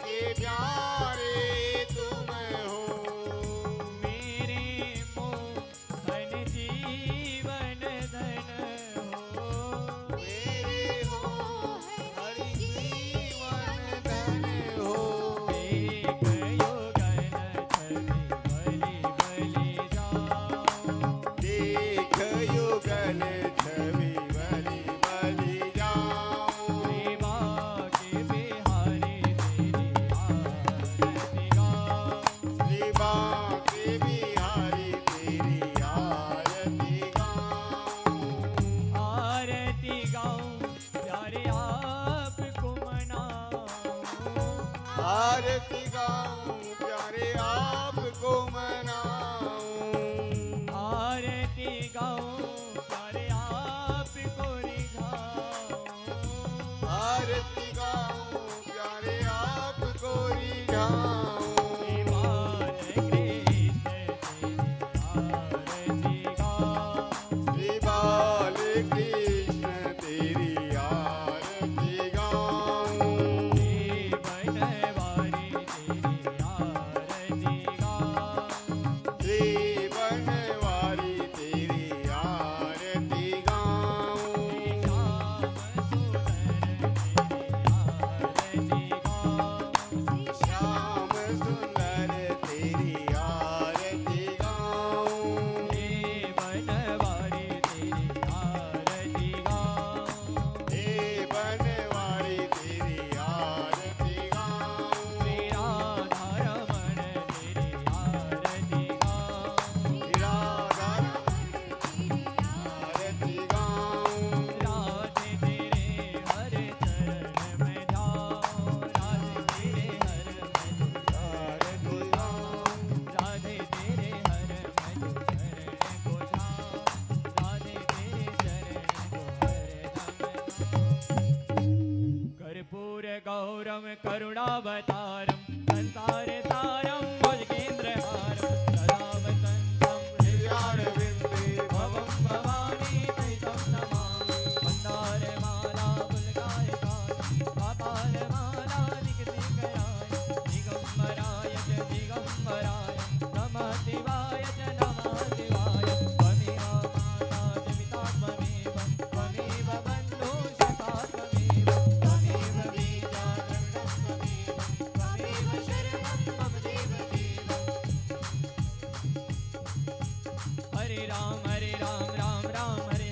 S4: के प्यारे तुम हो।
S1: मेरे मोहन जीवन धन हो।
S4: मेरे मोहन जीवन धन हो।
S1: एक युगल छवि बलि बलि जाओ।
S4: देख युगल छवि बलि बलि जाऊं।
S1: सेवा के बिहारी तेरी आरती गाओ।
S4: सेवा के बिहारी तेरी आरती गाऊं।
S1: आरती गाऊं प्यारे आपको मनाऊं।
S4: आरती गाऊं प्यारे आपको मनाऊं।
S1: आरती गाऊं प्यारे आपको रिझाऊं।
S4: आरती गाऊं प्यारे आपको रिझाऊं।
S1: श्री बाल कृष्ण तेरी आरती
S4: श्री बाल कृष्ण तेरी आरती गाऊं।
S1: श्री बनवारी तेरी आरती गाऊं।
S4: श्री बनवारी तेरी आरती गाऊं।
S1: श्याम सुंदर तेरी आरती गाऊं।
S4: श्याम सुंदर तेरी आरती गाऊं।
S1: हे बनवारी तेरी आरती गाऊं।
S4: हे बनवारी तेरी आरती गाऊं।
S1: राधे तेरे हर चरण में जाऊं। राधे तेरे हर
S4: आरती गाऊं।
S1: राधे तेरे हर चरण को जाऊं। राधे तेरे चरण को कर्पूर गौरम करुणावतारम संसार सारम भुजगेन्द्रहारम सदा वसंतम हृदयारविंदे भवं भवानी प्रीतं नमामि। मन्दारमाला पुलकायकाय कपालमाला निगदिगयाय दिगम्बराय च दिगम्बराय नमः शिवाय च नमः शिवाय। त्वमेव माता च पिता त्वमेव त्वमेव बन्धुः सखा त्वमेव त्वमेव बीजा त्वमेव त्वमेव शरणं मम देव देव। हरे राम राम राम हरे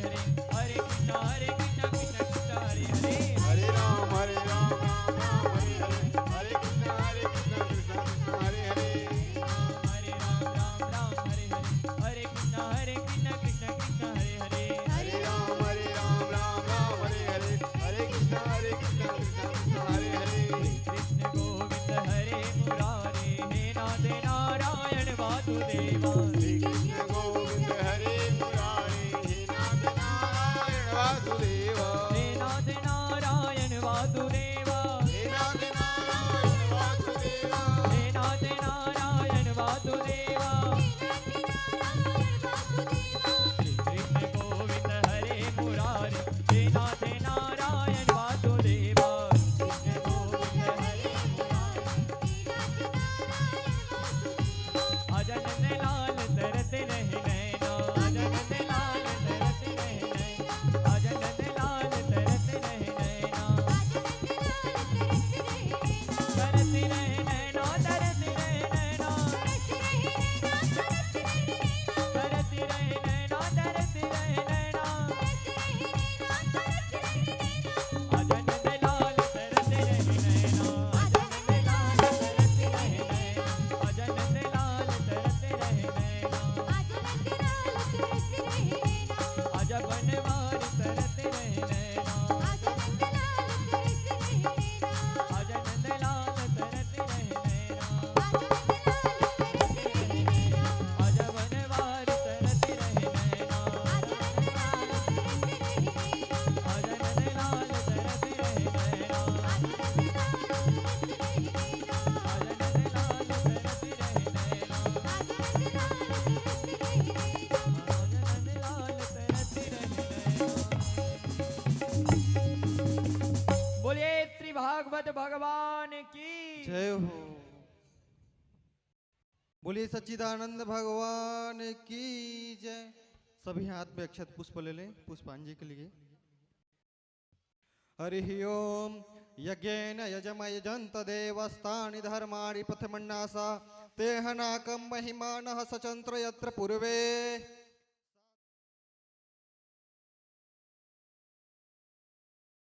S1: हरे हरे कृष्ण कृष्ण कृष्ण हरे हरे।
S4: हरे राम राम राम हरे हरे हरे कृष्ण कृष्ण कृष्ण हरे हरे।
S1: हरे राम राम हरे हरे हरे कृष्ण कृष्ण कृष्ण हरे हरे।
S4: हरे राम राम हरे हरे हरे कृष्ण कृष्ण कृष्ण हरे हरे।
S1: कृष्ण गोविंद हरे मुरारे हे नाथ नारायण वासुदेवा।
S4: श्री कृष्ण गोविंद हरे मुरारे हे नाथ नारायण वासुदेवा।
S1: हे नाथ नारायण वासुदेवा।
S4: हे नाथ नारायण वासुदेवा।
S1: हे नाथ नारायण वासुदेवा। श्री कृष्ण गोविंद हरे मुरारे हे नाथ नारायण वासुदेवा। कृष्ण गोविंद हरे अजनन लाल तरत रहे नैना। अजनन लाल तरत रहे नैना। अजनन लाल तरत रहे नैना। भागवत भगवान की
S5: जय हो। बोलिए सच्चिदानंद भगवान की जय। सभी हाथ में अक्षत पुष्प ले लें पुष्पांजलि के लिए। हरि ओम। यज्ञेन यजमयजन्त देवस्तानि धर्माणि प्रथमन्नासा तेहनाकं महिमानः सचंत्र यत्र पूर्वे